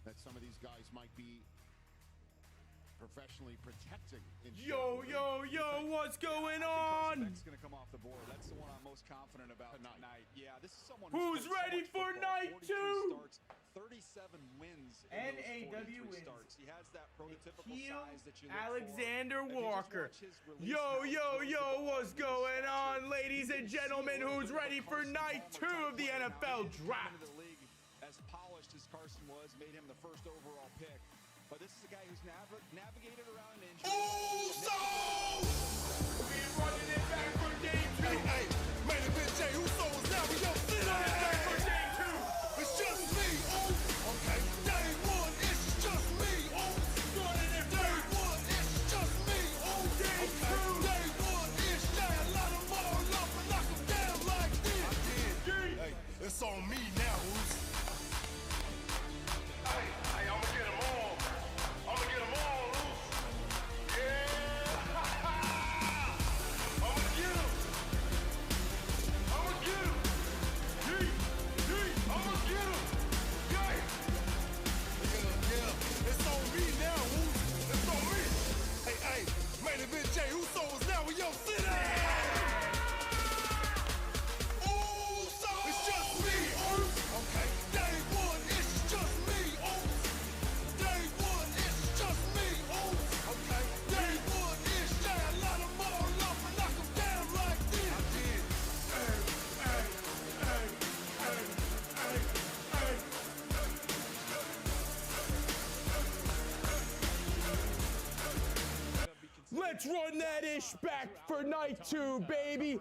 that some of these guys might be professionally protecting. Yo, what's going on? That's going to come off the board. That's the one I'm most confident about tonight. Yeah, this is someone who's ready for night 2. Starts, 37 wins. NAW wins. Starts. He has that prototypical size that you look Alexander for. Walker. Yo, what's going on, ladies and gentlemen? Who's ready for night 2 of the NFL draft? As polished as Carson was, made him the first overall pick. But this is a guy who's navigated around an injury. Uso! We're running it back for game 2. Hey, main event Jay Uso is now in your city. Back for game 2. It's just me, okay. Day 1, it's just me, Running it Day back. 1, it's just me, Day okay. 2. Day 1, it's Jay. I light 'em all up and knock 'em down like this. I did. Hey, it's on me now, Uso. Hey, I'ma get 'em all. I'ma get 'em all loose. Yeah. I'ma get 'em. I'ma get 'em. I'ma get 'em. Yeah. It's on me now, Woo. It's on me. Hey, main event Jay Uso is now in your city. Uso. It's just me, okay. Day 1, it's just me, Day 1, it's just me, okay. Day 1, it's Jay. I light 'em all up and knock 'em down like this. I did. Let's run that ish back for night 2, baby.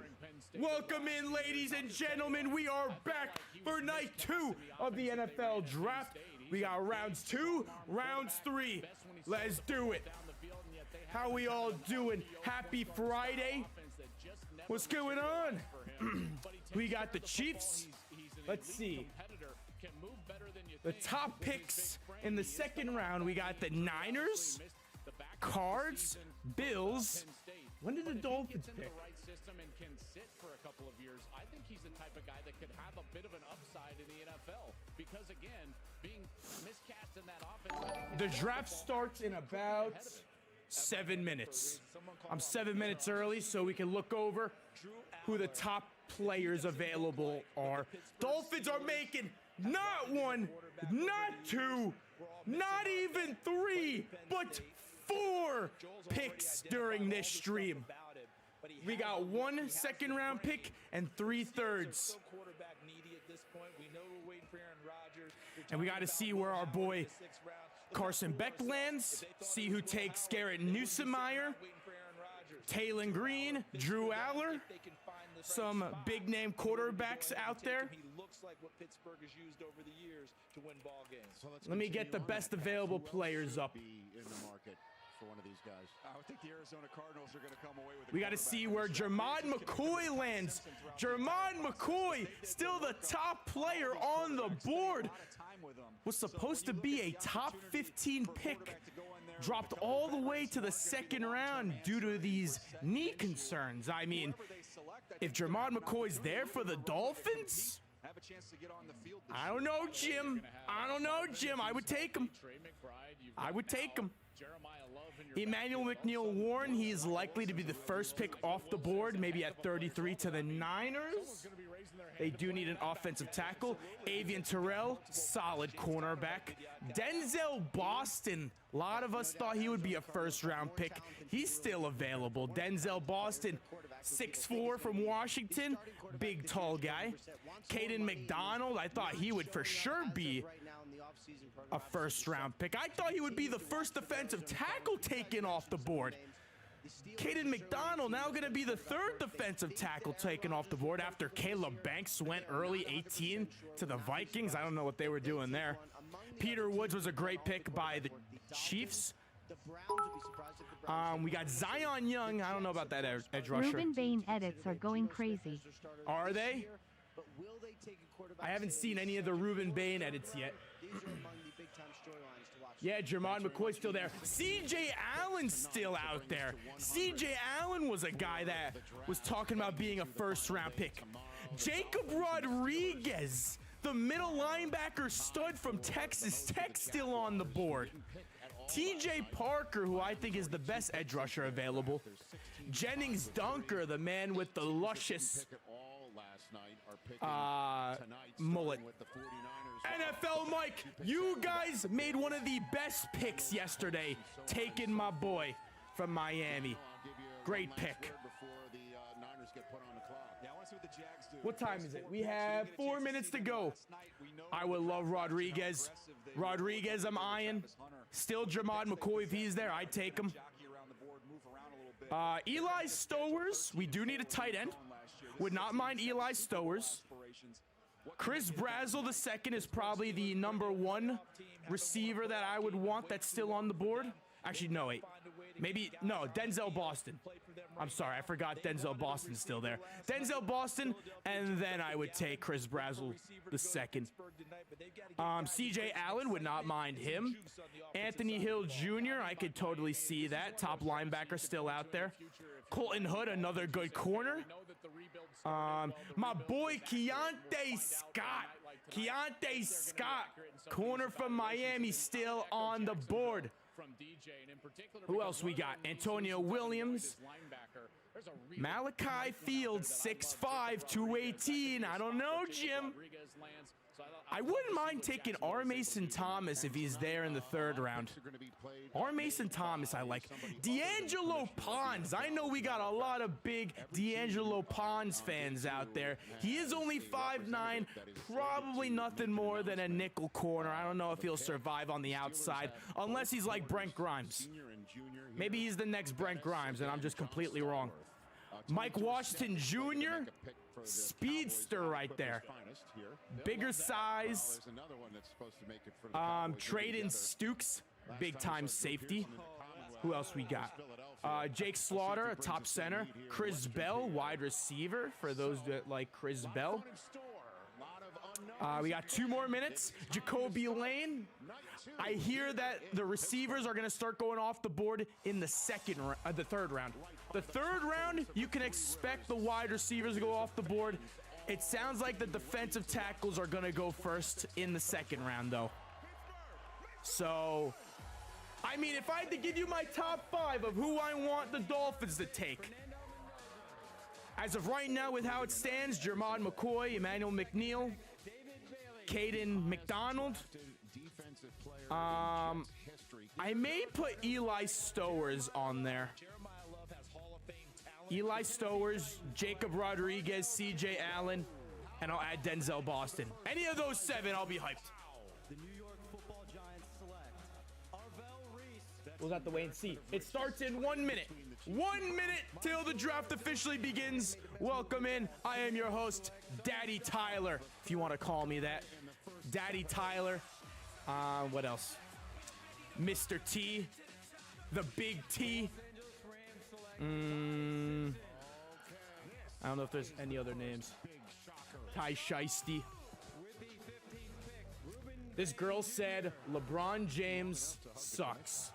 Welcome in, ladies and gentlemen. We are back for night 2 of the NFL draft. We got rounds 2, rounds 3. Let's do it. How we all doing? Happy Friday. What's going on? We got the Chiefs. Let's see. The top picks in the second round. We got the Niners, Cards, Bills. When did the Dolphins pick? And can sit for a couple of years. I think he's the type of guy that could have a bit of an upside in the NFL because, again, being miscast in that offense. The draft starts in about 7 minutes. I'm 7 minutes early so we can look over who the top players available are. Dolphins are making not 1, not 2, not even 3, but 4 picks during this stream. We got 1 second-round pick and 3 thirds. And we got to see where our boy Carson Beck lands, see who takes Garrett Newsomeyer, Taylon Green, Drew Aller, some big-name quarterbacks out there. Let me get the best available players up. In the market for one of these guys. I would think the Arizona Cardinals are going to come away with. We got to see where Jermod McCoy lands. Jermod McCoy, still the top player on the board. Was supposed to be a top 15 pick. Dropped all the way to the second round due to these knee concerns. I mean, if Jermod McCoy's there for the Dolphins, Have a chance to get on the field. I don't know, Jim. I would take him. I would take him. Emmanuel McNeil Warren, he is likely to be the first pick off the board, maybe at 33 to the Niners. They do need an offensive tackle. Avian Terrell, solid cornerback. Denzel Boston, a lot of us thought he would be a first-round pick. He's still available. Denzel Boston, 6'4" from Washington, big, tall guy. Caden McDonald, I thought he would for sure be a first-round pick. I thought he would be the first defensive tackle taken off the board. Caden McDonald now going to be the third defensive tackle taken off the board after Caleb Banks went early 18 to the Vikings. I don't know what they were doing there. Peter Woods was a great pick by the Chiefs. We got Zion Young. I don't know about that edge rusher. Ruben Bain edits are going crazy. Are they? I haven't seen any of the Ruben Bain edits yet. Yeah, Jermod McCoy's still there. C.J. Allen's still out there. C.J. Allen was a guy that was talking about being a first-round pick. Jacob Rodriguez, The middle linebacker stud from Texas Tech still on the board. TJ Parker, who I think is the best edge rusher available. Jennings Dunker, the man with the luscious mullet. NFL Mike, you guys made one of the best picks yesterday, taking my boy from Miami. Great pick. What time is it? We have 4 minutes to go. I would love Rodriguez. Rodriguez, I'm eyeing. Still Jermod McCoy, if he's there, I'd take him. Eli Stowers, we do need a tight end. Would not mind Eli Stowers. Chris Brazzell II is probably the #1 receiver that I would want that's still on the board. Actually, no, wait. Maybe, no, Denzel Boston. I'm sorry, I forgot Denzel Boston's still there. Denzel Boston, and then I would take Chris Brazzell II. CJ Allen, would not mind him. Anthony Hill Jr., I could totally see that. Top linebacker still out there. Colton Hood, another good corner. My boy Keontae Scott. Keontae Scott, corner from Miami, still on the board. Who else we got? Antonio Williams. Malachi Fields, 6'5", 218. I don't know, Jim. I wouldn't mind taking R. Mason Thomas if he's there in the 3rd round. R. Mason Thomas, I like. D'Angelo Pons. I know we got a lot of big D'Angelo Pons fans out there. He is only 5'9", probably nothing more than a nickel corner. I don't know if he'll survive on the outside, unless he's like Brent Grimes. Maybe he's the next Brent Grimes, and I'm just completely wrong. Mike Washington Jr., speedster right there. Bigger size. Traden Stukes, big time safety. Who else we got? Jake Slaughter, a top center. Chris Bell, wide receiver, for those that like Chris Bell. We got 2 more minutes. Jacoby Lane. I hear that the receivers are going to start going off the board in the 3rd round. The 3rd round, you can expect the wide receivers to go off the board. It sounds like the defensive tackles are going to go first in the 2nd round, though. So, I mean, if I had to give you my top 5 of who I want the Dolphins to take, as of right now, with how it stands, Jermod McCoy, Emmanuel McNeil, Caden McDonald. I may put Eli Stowers on there. Eli Stowers, Jacob Rodriguez, CJ Allen, and I'll add Denzel Boston. Any of those 7, I'll be hyped. We'll have to wait and see. It starts in 1 minute. 1 minute till the draft officially begins. Welcome in. I am your host, Daddy Tyler, if you want to call me that. Daddy Tyler. What else? Mr. T. The Big T. I don't know if there's any other names. Ty Shiesty. This girl said LeBron James sucks.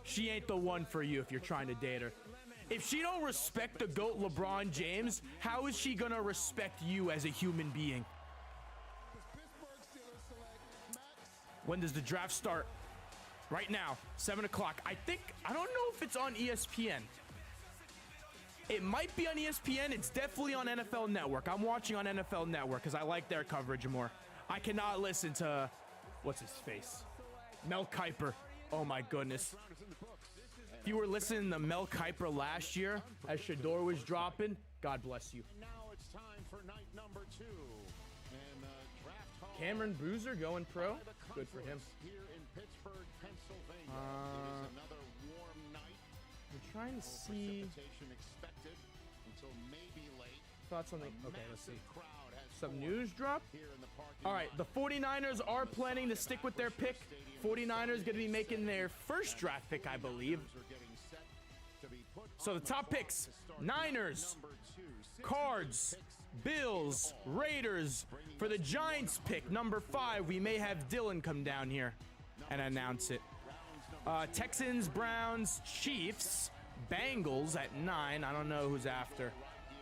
She ain't the one for you if you're trying to date her. If she don't respect the GOAT LeBron James, how is she gonna respect you as a human being? When does the draft start? Right now, 7 o'clock. I don't know if it's on ESPN. It might be on ESPN. It's definitely on NFL Network. I'm watching on NFL Network because I like their coverage more. I cannot listen to, what's his face? Mel Kiper. Oh my goodness. If you were listening to Mel Kiper last year as Shador was dropping, God bless you. Now it's time for night number 2. And draft hall Cameron Boozer going pro. Good for him. here in Pittsburgh, Pennsylvania. It is another warm night. I'm trying to see Precipitation expected until maybe late. thoughts on the. Okay, let's see. Crowd has Some formed news drop. here in the parking All right, the 49ers are planning to stick with their pick. 49ers going to be making their first draft pick, I believe. are getting set to be put So the top picks: Niners, Cards, Bills, Raiders. For the Giants pick, number 5, we may have Dylan come down here and announce it. Texans, Browns, Chiefs, Bengals at 9. I don't know who's after.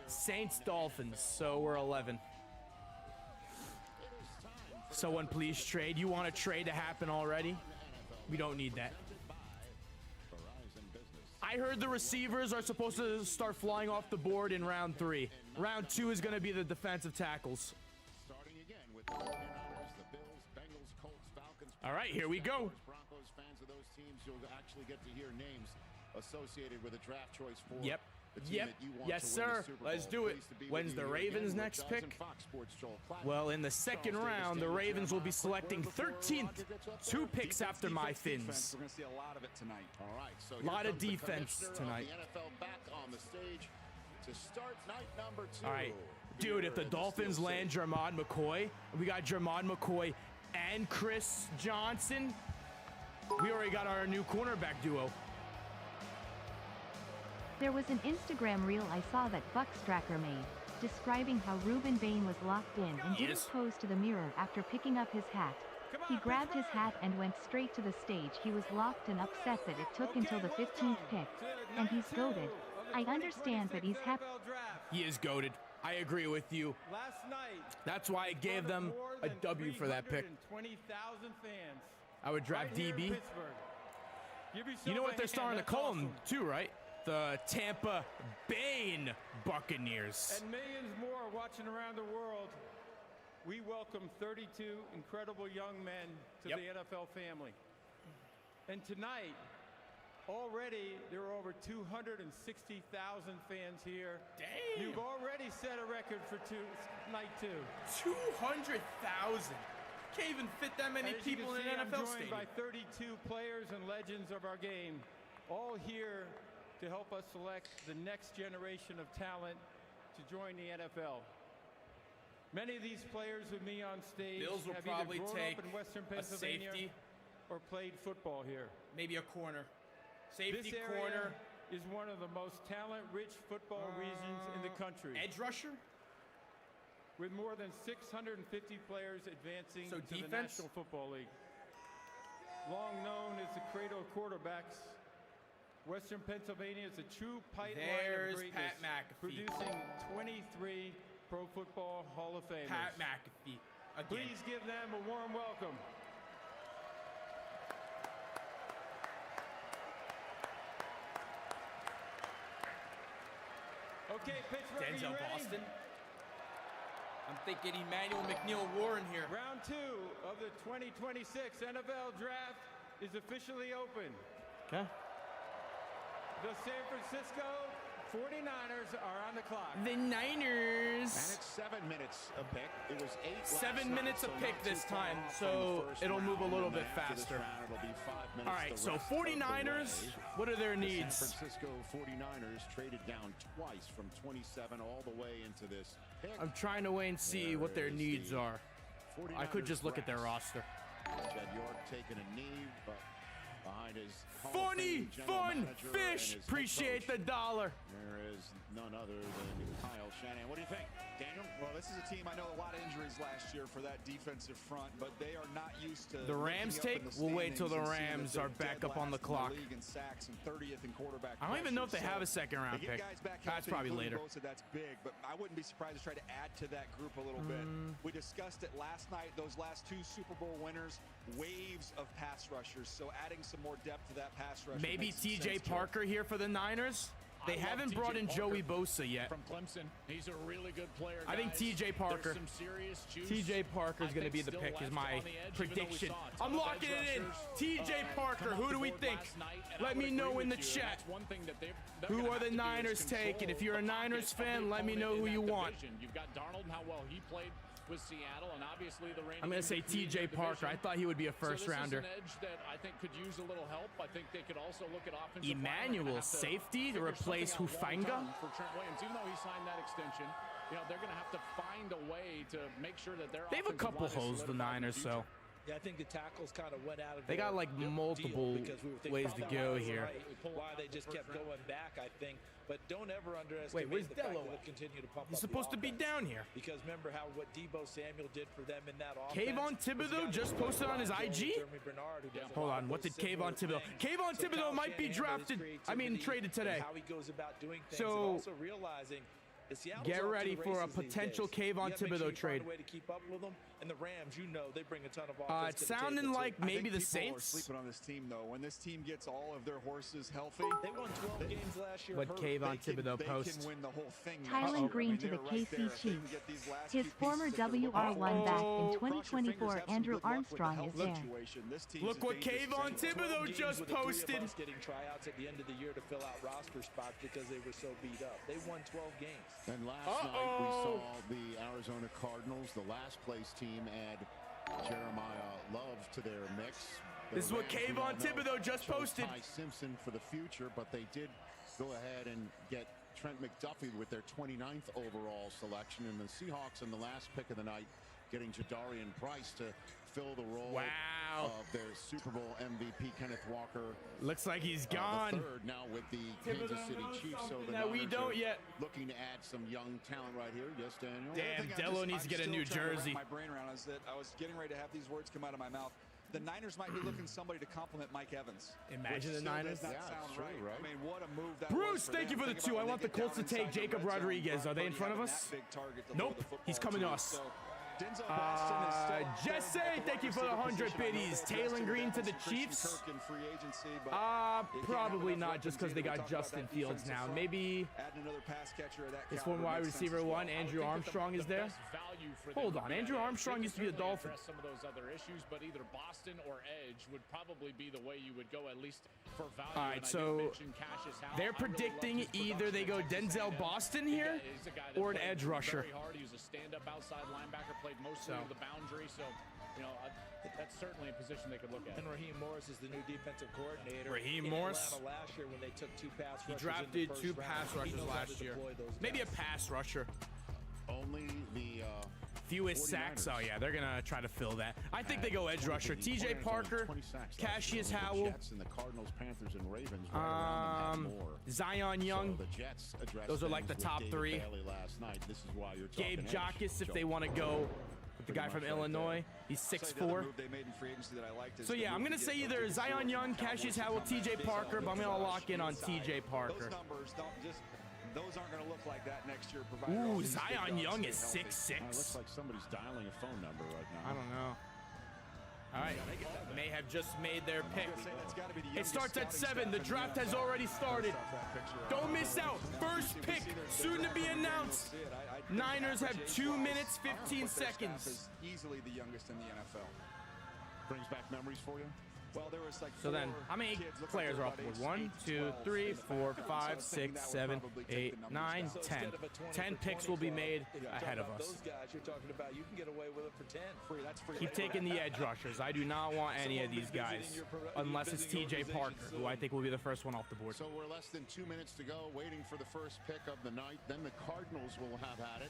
Saints, Dolphins. So we're 11. Someone please trade. You want a trade to happen already? We don't need that. I heard the receivers are supposed to start flying off the board in round 3. Round 2 is going to be the defensive tackles. Starting again with the 49ers, the Bills, Bengals, Colts, Falcons. All right, here we go. Broncos, fans of those teams, you'll actually get to hear names associated with a draft choice for. Yep. The team Yep. that you want Yes, to win sir. the Super Let's Bowl. do it. Pleased to be with When's you the here Ravens' again with next Doug pick? and Fox Sports, Joel Klatt. Well, in the second round, the Ravens will be selecting 13th. 2 picks after my Fins. We're going to see a lot of it tonight. All right, so A here lot of comes the defense commissioner of tonight. The NFL back on the stage to start night number 2. All right. Dude, if the Dolphins land Jermod McCoy, we got Jermod McCoy and Chris Johnson, we already got our new cornerback duo. There was an Instagram reel I saw that Buckstracker made, describing how Reuben Bain was locked in and didn't Yes. pose to the mirror after picking up his hat. He grabbed his hat and went straight to the stage. He was locked and upset that it took until the 15th pick. And he's goated. I understand, but he's happy. He is goated. I agree with you. Last night, That's why I gave them a W for that pick. 20,000 fans. I would draft right here in DB. Pittsburgh. Give yourself You know a what they're hand. starting to That's call them awesome. too, right? The Tampa Bain Buccaneers. And millions more watching around the world. We welcome 32 incredible young men to Yep. the NFL family. And tonight, already there are over 260,000 fans here. Damn. You've already set a record for night 2. 200,000. Can't even fit that many And as you people can in see, an I'm NFL joined stadium. by 32 players and legends of our game, all here to help us select the next generation of talent to join the NFL. Many of these players with me on stage Bills will have probably either grown take up in Western a Pennsylvania safety, or played football here. maybe a corner. Safety, This area corner, is one of the most talent-rich football regions in the country, edge rusher. with more than 650 players advancing So to the defense? National Football League. Long known as the cradle of quarterbacks, Western Pennsylvania is a true pipeline There's of greatness, Pat McAfee. producing 23 Pro Football Hall of Famers. Pat McAfee. Again. Please give them a warm welcome. Okay, Pittsburgh, are you Denzel ready? Boston. I'm thinking Emmanuel McNeil Warren here. Round 2 of the 2026 NFL Draft is officially open. Okay. The San Francisco 49ers are on the clock. The And Niners. it's 7 minutes a pick. It was 8 last 7 night, minutes a so pick not this too far time, off so from the first it'll move a round. little And bit after this faster. round, it'll be 5 minutes All right, the so rest of the 49ers, way. what are their The needs? San Francisco 49ers traded down twice from 27 all the way into this pick. I'm trying to wait and see what their needs are. I could just look at their roster. Jed York taking a knee, but behind his Hall of Funny, Fame general fun, manager and fish. his head Appreciate the coach. dollar. There is none other than Kyle Shanahan. What do you think, Daniel? Well, this is a team, I know a lot of injuries last year for that defensive front, but they are not used to The Rams looking up in take? the We'll wait till the standings and seeing Rams that are they're back dead up on the last in clock. league in sacks and 30th in quarterback I don't even know if they pressure. have a second round They get pick. guys back That's healthy, probably including later. Bosa, that's big, but I wouldn't be surprised to try to add to that group a little bit. We discussed it last night, those last 2 Super Bowl winners, waves of pass rushers, so adding some more depth to that pass rush. Maybe makes some TJ sense, Joe. Parker here for the Niners. They I love haven't TJ brought in Parker Joey Bosa yet. from Clemson. He's a really good player. I think guys. TJ Parker. There's some serious juice. TJ Parker is I going to think be the still pick, is left my on the edge, even though we prediction. saw a ton I'm of locking edge it in. rushers, TJ Parker, come who off do the we board think? last night, and I Let would me agree know in the with you, and chat. that's one thing that they're Who gonna are have the to do is Niners taking? If you're a control the Niners pocket of fan, the let me opponent know in who that you want. division. You've got Darnold and how well he played with Seattle, and obviously the reigning I'm going to say MVP in TJ the Parker. I division. thought he would be a So first this rounder. is an edge that I think could use a little help. I think they could also look at offensive line. Emmanuel They're gonna have to safety to figure replace something out Hufanga? long-term for Trent Williams. Even though he signed that extension, you know, they're going to have to find a way to make sure that their They have a offensive couple line is holes, the solidified in Niners, future. so. Yeah, I think the tackles kind of went out of They got, like, their multiple deal because we were thinking ways to probably go was here. right, why they just kept going back, I think. But don't ever underestimate Wait, where's the fact Dello that at? they'll continue to pump He's up the supposed to be offense. down here. Because remember what Debo Samuel did for them in that offense. Kayvon was a Thibodeau guy just who posted on his Jeremy IG? Bernard, who does a Hold lot on, of what those did Kayvon similar Thibodeau? things. Kayvon So Thibodeau Kyle might be Shanahan with his drafted, creativity traded and today. how he goes about doing things, So, and also realizing that Seattle's get off to ready the for a races these potential days. Kayvon You gotta make sure Thibodeau you find trade. a way to keep up with them, And the Rams, you know, they bring a ton of offense. It's sounding like maybe the People are Saints. sleeping on this team, though. When this team gets all of their horses healthy, They won 12 games last year. What Kayvon Thibodeau they post? can win the whole thing. Tylen Green to the KC Chiefs. His former WR1 back in 2024, Andrew Armstrong, is there. Look what Kayvon Thibodeau just posted. Getting tryouts at the end of the year to fill out roster spots because they were so beat up. They won 12 games. And last night we saw the Arizona Cardinals, the last place team, add Jeremiah Love to their mix. This is what Kayvon Thibodeau just posted. Ty Simpson for the future, but they did go ahead and get Trent McDuffie with their 29th overall selection, and the Seahawks in the last pick of the night getting Jadarian Price to fill the role of their Super Bowl MVP Kenneth Walker. Looks like he's gone. Third now with the Kansas City Chiefs. So the that we Niners don't are yet. looking to add some young talent right here. Yes, Daniel. Damn, Dello needs to get a new jersey. My brain around is that I was getting ready to have these words come out of my mouth. The Niners might be looking somebody to compliment Mike Evans. Imagine the Niners. That sounds true, right. I mean, what a move that Bruce, was for thank you them. for the Think 2. I about want the when they Colts to get down take inside the Jacob red zone, Rodriguez. Are they in Brock front of Purdy us? having that big target to Nope. throw the football He's coming to us. So, Denzel Boston is still Jesse, at the thank you for the wide 100 receiver position. biddies. I know Taylor they Green to the adjusted Christian Chiefs. Kirk in free agency, but you can't Probably have not, enough just because they weapons got either. We talked Justin about that Fields defensive now. front. Maybe Adding another pass catcher of that this caliber one wide makes sense receiver as well. one, Andrew Armstrong, is there. Hold on, Andrew Armstrong used to be a Dolphin. Some of those other issues, but either Boston or edge would probably be the way you would go, at least for value. All right, so they're predicting either they go Denzel Boston here or an edge rusher. Very hard. He was a stand-up outside linebacker, played mostly to the boundary, so you know that's certainly a position they could look at. And Raheem Morris is the new defensive coordinator. Raheem in Morris. Atlanta last year when they took 2 pass He rushers drafted in the 2 first pass round. He rushers knows how to last year. deploy those Maybe a guys. pass rusher. Only the Fewest sacks. Oh, yeah, they're going to try to fill that. I think they go edge rusher. TJ Parker, Cassius Howell, and the Cardinals, Panthers, and Ravens right around them had more. Zion Young. So the Jets addressed Those are like the things top with 3. David Bailey last night. This is why you're talking Gabe edge, Jackus, if Joe. they want to go with the guy Pretty from much right Illinois. He's So the other 6'4". move they made in free agency that I liked is So the yeah, I'm move going to say get either Jacobs Zion Stewart Young, from the Cassius Cowboys to Howell, come TJ back. Parker, but I'm going to lock in on Inside. TJ Parker. Those numbers don't just, those aren't going to look like that next year. Provided all Ooh, these big Zion dogs Young stay is healthy. 6'6". It looks like somebody's dialing a phone number right now. I don't know. All right, may have just made their pick. I'm gonna say that's gotta be the It youngest starts at scouting 7. staff The in draft NFL. has already started. Based off that picture. Don't miss out. First pick, soon to be announced. Niners have 2 minutes, 15 seconds. Easily the youngest in the NFL. Brings back memories for you? Well, there was like So then, 4 how many kids, looked players like are off they the were board? about 1, age 2, 12 3, in the 4, background. 5, So I was thinking 6, that would 7, probably take 8, the numbers 9, down. So 10. instead of a 20 10 for picks 20 will be club, made you're talking ahead of about us. Those guys you're talking about, you can get away with it for 10. Free, that's free. Keep taking the edge rushers. I do not want any of these guys, unless it's TJ Parker, who I think will be the first one off the board. So we're less than 2 minutes to go, waiting for the first pick of the night. Then the Cardinals will have had it.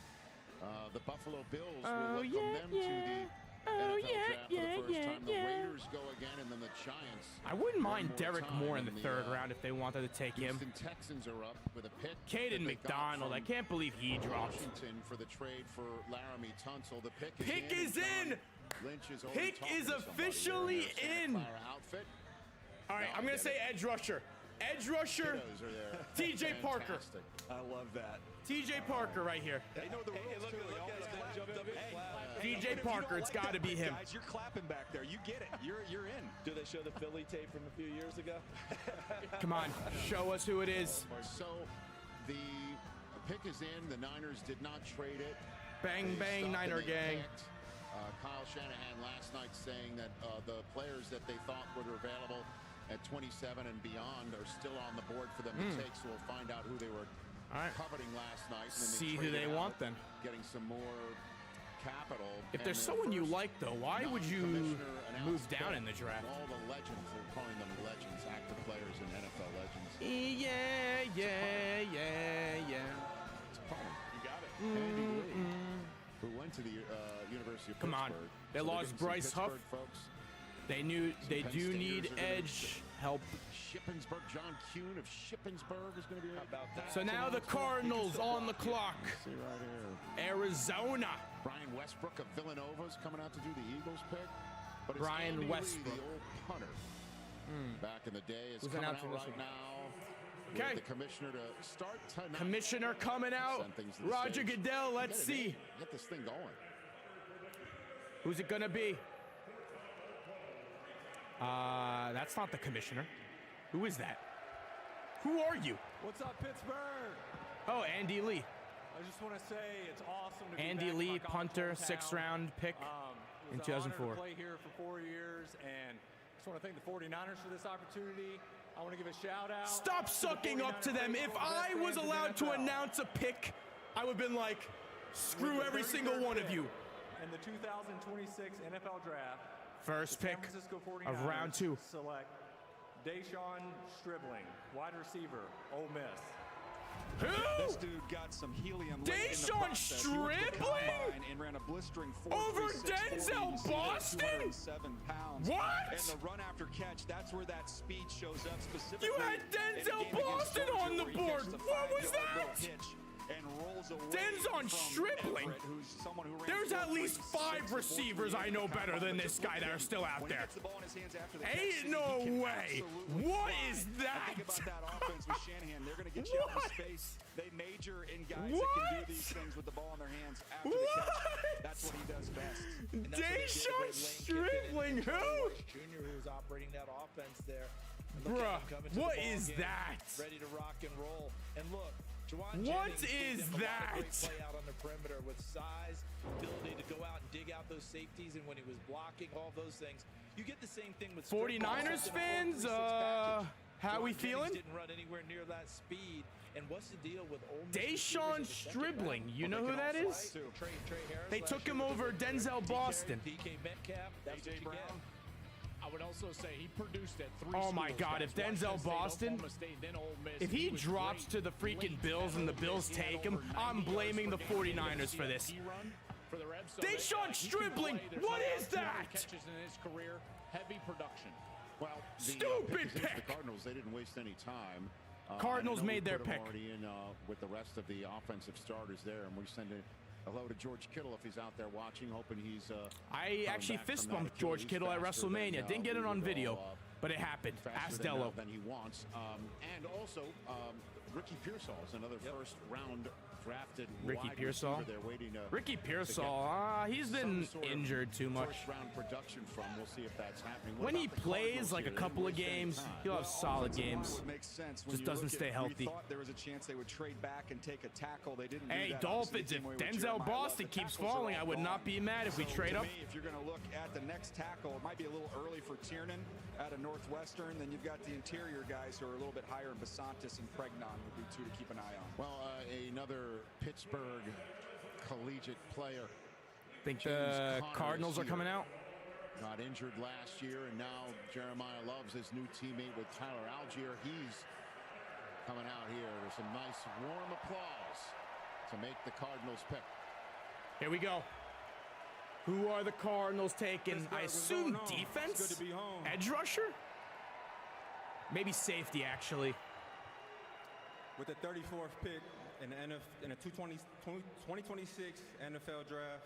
The Buffalo Bills will welcome them to the NFL draft for the first time. The Raiders go again, and then the Giants. I wouldn't one mind more Derek time, Moore in the and 3rd round if they wanted to take him. Houston Texans are up with a pick. Caden that they got McDonald, I from can't believe he dropped. Washington for the trade for Laramie Tunsil. The pick Pick is is in. in. Lynch is already Pick talking is to somebody officially there in. Santa Clara outfit. All right, I'm going to say edge rusher. Edge rusher, Kiddos are there. TJ Parker. Fantastic. I love that. TJ Parker right here. They know the rules too. They always Jumped up and clapped. Hey, TJ even if you Parker, don't it's like gotta that be pick, him. Guys, you're clapping back there. You get it. You're in. Do they show the Philly tape from a few years ago? Come on, show us who it is. So the pick is in. The Niners did not trade it. Bang, They bang, stopped Niner and they gang. picked. Kyle Shanahan last night saying that the players that they thought were available at 27 and beyond are still on the board for them to take. So we'll find out who they were All right. coveting last night. And then See who traded they want out, then. Getting some more capital. If And there's their someone you first like, though, why would you non-commissioner move announced down pick in the draft? of All the legends, they're calling them legends, active players and NFL legends. Yeah, yeah, yeah, yeah. It's a problem. You got it. Andy Lee, who went to the University of Come on. Pittsburgh. They So lost getting some Bryce Huff. Pittsburgh folks. They Penn do Staters need are gonna edge help. Shippensburg, John Kuhn of Shippensburg is going to be right. About that. So now the Cardinals on the clock. See right here. Arizona. Brian Westbrook of Villanova is coming out to do the Eagles pick. But it's Brian Andy Lee, Westbrook. the old punter. Back in the day, is Who's coming out announcing this right one? now. Okay. With the commissioner to start tonight. Commissioner coming out. Send things to the Roger stage. Goodell, let's Get it in. see. Get this thing going. Who's it gonna be? That's not the commissioner. Who is that? Who are you? What's up, Pittsburgh? Oh, Andy Lee. I just want to say it's awesome to be Andy back in Lee, my punter, hometown. 6th round pick It in was an honor 2004. to play here for 4 years, and I just want to thank the 49ers for this opportunity. I want to give a shout out. Stop sucking up to them. If I was allowed to announce a pick, I would have been like, screw every single one of you. In the 2026 NFL Draft, First the pick San Francisco of 49ers round 2. select Deshaun Stribling, wide receiver, Ole Miss. This Who? dude got some helium late in the Deshaun process. He went to the Stribling? combine and ran a blistering 4.36 Over 40. Denzel You see that Boston? 207 pounds. What? And the run after catch, that's where that speed shows up specifically. You had in a Denzel game against Boston Georgia on the where he board. catches a What was 5-yard that? pitch and rolls away Denzel from Stribling? Everett, who's someone who ran There's at 4.36 least 5 receivers I know better than this guy that are still out When he there. gets the ball in his hands after the Ain't catch, no he can way. absolutely What fly. is And that? think about that offense with Shanahan. They're going to get you out What? in space. They major in guys that What? can do these things with the ball in their hands after the What? catch. That's what he does best. And that's what they did Deshaun with Lane Stribling, Kiffin and who? Charlie Weiss Jr., who was operating that offense there. And look Bruh, at him coming to the what ball is game, that? Ready to rock and roll. And look, Juwan What Jennings gave is them a lot of great that? play out on the perimeter with size, ability to go out and dig out those safeties, and when he was blocking, all those things. You get the same thing with 49ers fans, how we feeling? Didn't run anywhere near that speed. And what's the deal with Ole Miss Deshaun receivers in the second Stribling. round? You know who that is? Trey Harris They last took year him was over a good Denzel player. Boston. DK Metcalf, that's what A.J. you get. Brown. I would also say he produced at 3 Oh my schools, God, guys. if Denzel Washington State, Boston- Oklahoma State, then Ole Miss. If he was drops great to the freaking late Bills and the at Ole Bills Miss. He had take him, over 90 I'm yards blaming per the game. 49ers for this. He run for the Rebs, so Deshaun he can Stribling, play. There's what no is doubt 200 that? Catches in his career, heavy production. Well, the Stupid pick is in pick. The Cardinals, they didn't waste any time. Cardinals I know we made their put 'em pick. already in with the rest of the offensive starters there, and we send a hello to George Kittle if he's out there watching, hoping he's. I actually back from fist that bumped George Achilles Kittle at faster WrestleMania. than, Didn't get it we on would video, all, but it happened. faster Ask than, Dello. than he wants. And also, Ricky Pearsall is another first round drafted Ricky wide Pearsall? receiver. They're waiting to Ricky to Pearsall, he's get been some sort of injured too much. First round production from. We'll see if that's happening. What When he about the plays Cardinals like a here? They couple of didn't waste any games, time. he'll have solid offensive line games. would make sense when Just you doesn't look stay at, healthy. We thought there was a chance they would trade back and take a tackle. They didn't. Hey, do that. Dolphins, Obviously, if the team with Denzel Jeremiah Boston Love, the keeps tackles are falling, all I would gone. not be mad if we So trade to up. me, if you're going to look at the next tackle, it might be a little early for Tiernan out of Northwestern. Then you've got the interior guys who are a little bit higher. Basantis and Pregnon would be two to keep an eye on. Well, another Pittsburgh collegiate player. Think James the Conner Cardinals is are here. coming out? Got injured last year, and now Jeremiah Loves his new teammate with Tyler Algier. He's coming out here with some nice warm applause to make the Cardinals pick. Here we go. Who are the Cardinals taking? Pittsburgh, I what's assume going on? It's defense? good to be home. Edge rusher? Maybe safety, actually. With the 34th pick in the 2026 NFL Draft,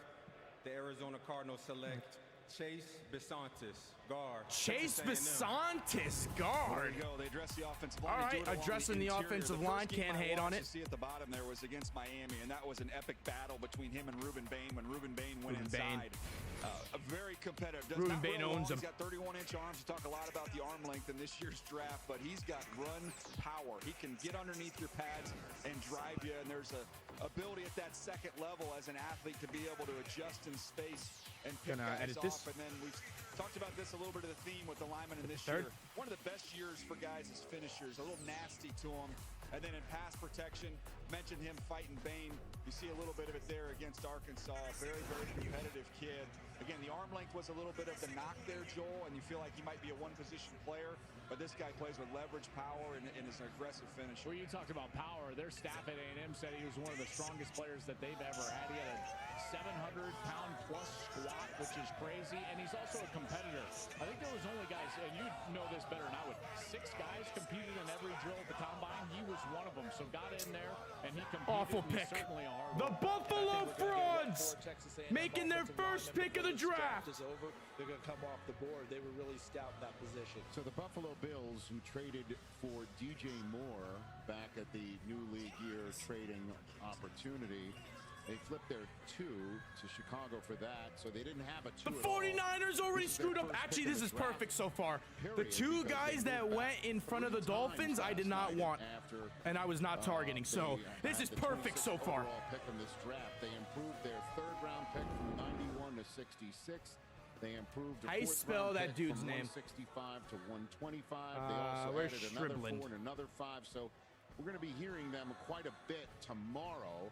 the Arizona Cardinals select Chase Besantis, guard. Chase Texas A&M. Besantis, There guard. you go. They address the offensive line. All They right, do it along addressing the interior. offensive The first line, game can't I hate on watched, it. You see at the bottom there was against Miami, and that was an epic battle between him and Ruben Bain when Ruben Bain went Ruben Bain. inside. A very competitive. Does Ruben not Bain run long. owns him. He's got 31-inch arms. You talk a lot about the arm length in this year's draft, but he's got run power. He can get underneath your pads and drive you, and there's a ability at that second level as an athlete to be able to adjust in space and pick Gonna guys edit off. this. And then we've talked about this a little bit of the theme with the linemen in this Third. year. One of the best years for guys is finishers, a little nasty to them. And then in pass protection, mentioned him fighting Bain. You see a little bit of it there against Arkansas. Very, very competitive kid. Again, the arm length was a little bit of the knock there, Joel, and you feel like he might be a one-position player. But this guy plays with leverage, power, and is an aggressive finisher. Well, you talked about power. Their staff at A&M said he was one of the strongest players that they've ever had. He had a 700-pound plus squat, which is crazy, and he's also a competitor. I think there was only guys, and you know this better than I would, 6 guys competed in every drill at the combine. He was one of them, so got in there, and he competed. Awful and he's pick. certainly a hard The worker. Buffalo I think we're gonna get Frauds four Texas A&M making their offensive first linemen pick of the before draft. is over. They're going to come off the board. They were really stout in that position. So the Buffalo Bills, who traded for DJ Moore back at the new league year trading opportunity, They flipped their 2 to Chicago for that, so they didn't have a 2 The at all. 49ers already screwed up. Actually, this is perfect so far. The 2 guys that went in front of the Dolphins, I did not want, and I was not targeting. So this is perfect so far. Overall pick in this draft. They improved their 3rd-round pick from 91 to 66. They improved. How you spell that dude's name? 165 to 125. They also where's added another Striblin? 4 and another 5. So we're going to be hearing them quite a bit tomorrow.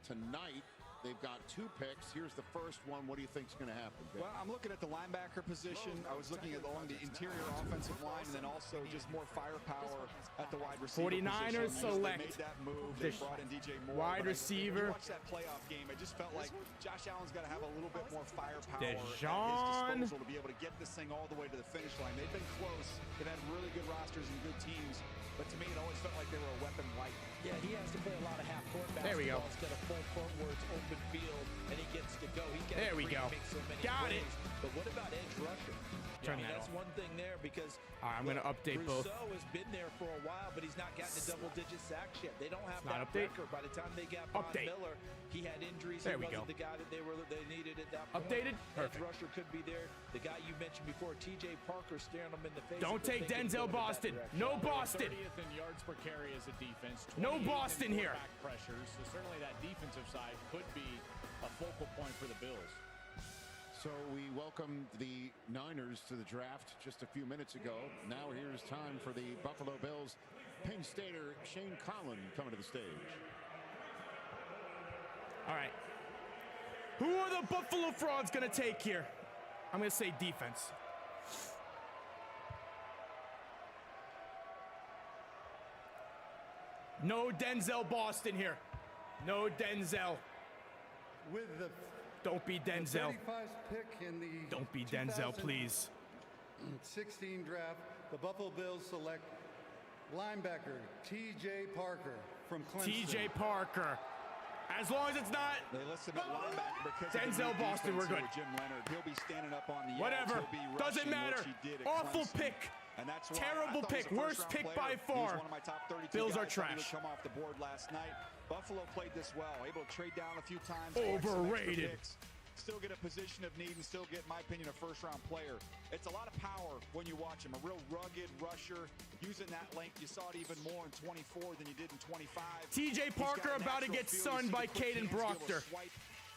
Tonight, they've got 2 picks. Here's the first one. What do you think is going to happen, Dave? Well, I'm looking at the linebacker position. I was looking at along the interior offensive line, and then also just more firepower at the wide receiver 49ers position. select They made that move. They brought in DJ Moore. wide receiver. When you watch that playoff game, I just felt like Josh Allen's got to have a little bit more firepower Dejon. at his disposal to be able to get this thing all the way to the finish line. They've been close. They've had really good rosters and good teams, but to me, it always felt like they were a weapon light. Yeah, he has to play a lot of half-court basketball There we go. instead of full court where it's open field and he gets to go. He There we go. Make so many Got it. plays. But what about edge rusher? Turn that that's off. one thing there because All right, I'm going to update both. Rousseau has been there for a while, but he's not gotten to double-digit sacks yet. They don't have not that update. record. By the time they got Von Update. Miller, he had injuries. There he we wasn't go. the guy that they needed at that point. Updated? Edge Perfect. rusher could be there. The guy you mentioned before, TJ Parker, staring him in the face. Don't if they're take thinking Denzel going in that Boston. direction. No Boston. 30th in yards per carry as a defense. No 28th in Boston here. quarterback pressures. So certainly that defensive side could be a focal point for the Bills. So we welcomed the Niners to the draft just a few minutes ago. Now here's time for the Buffalo Bills. Penn Stater Shane Collin coming to the stage. All right. Who are the Buffalo Frauds going to take here? I'm going to say defense. No Denzel Boston here. No Denzel. With the Don't be Denzel. 35th pick in the Don't be Denzel, please. 16 draft, the Buffalo Bills select linebacker T.J. Parker from Clemson. T.J. Parker. As long as it's not They listed him at linebacker because Denzel of the new Boston, we're defense good. here with Jim Leonard. He'll be standing up on the whatever. edge. He'll be Doesn't rushing, matter. which he did at Awful Clemson. pick. And that's why Terrible I thought pick. he was a Worst first-round pick player. by He far. was one of my top 32 Bills guys. are Thought he trash. would come off the board last night. Buffalo played this well, able to trade down a few times. Overrated. Still get a position of need and still get, in my opinion, a first-round player. It's a lot of power when you watch him. A real rugged rusher, using that length. You saw it even more in 24 than you did in 25. T.J. Parker about to get sunned by Caden Proctor.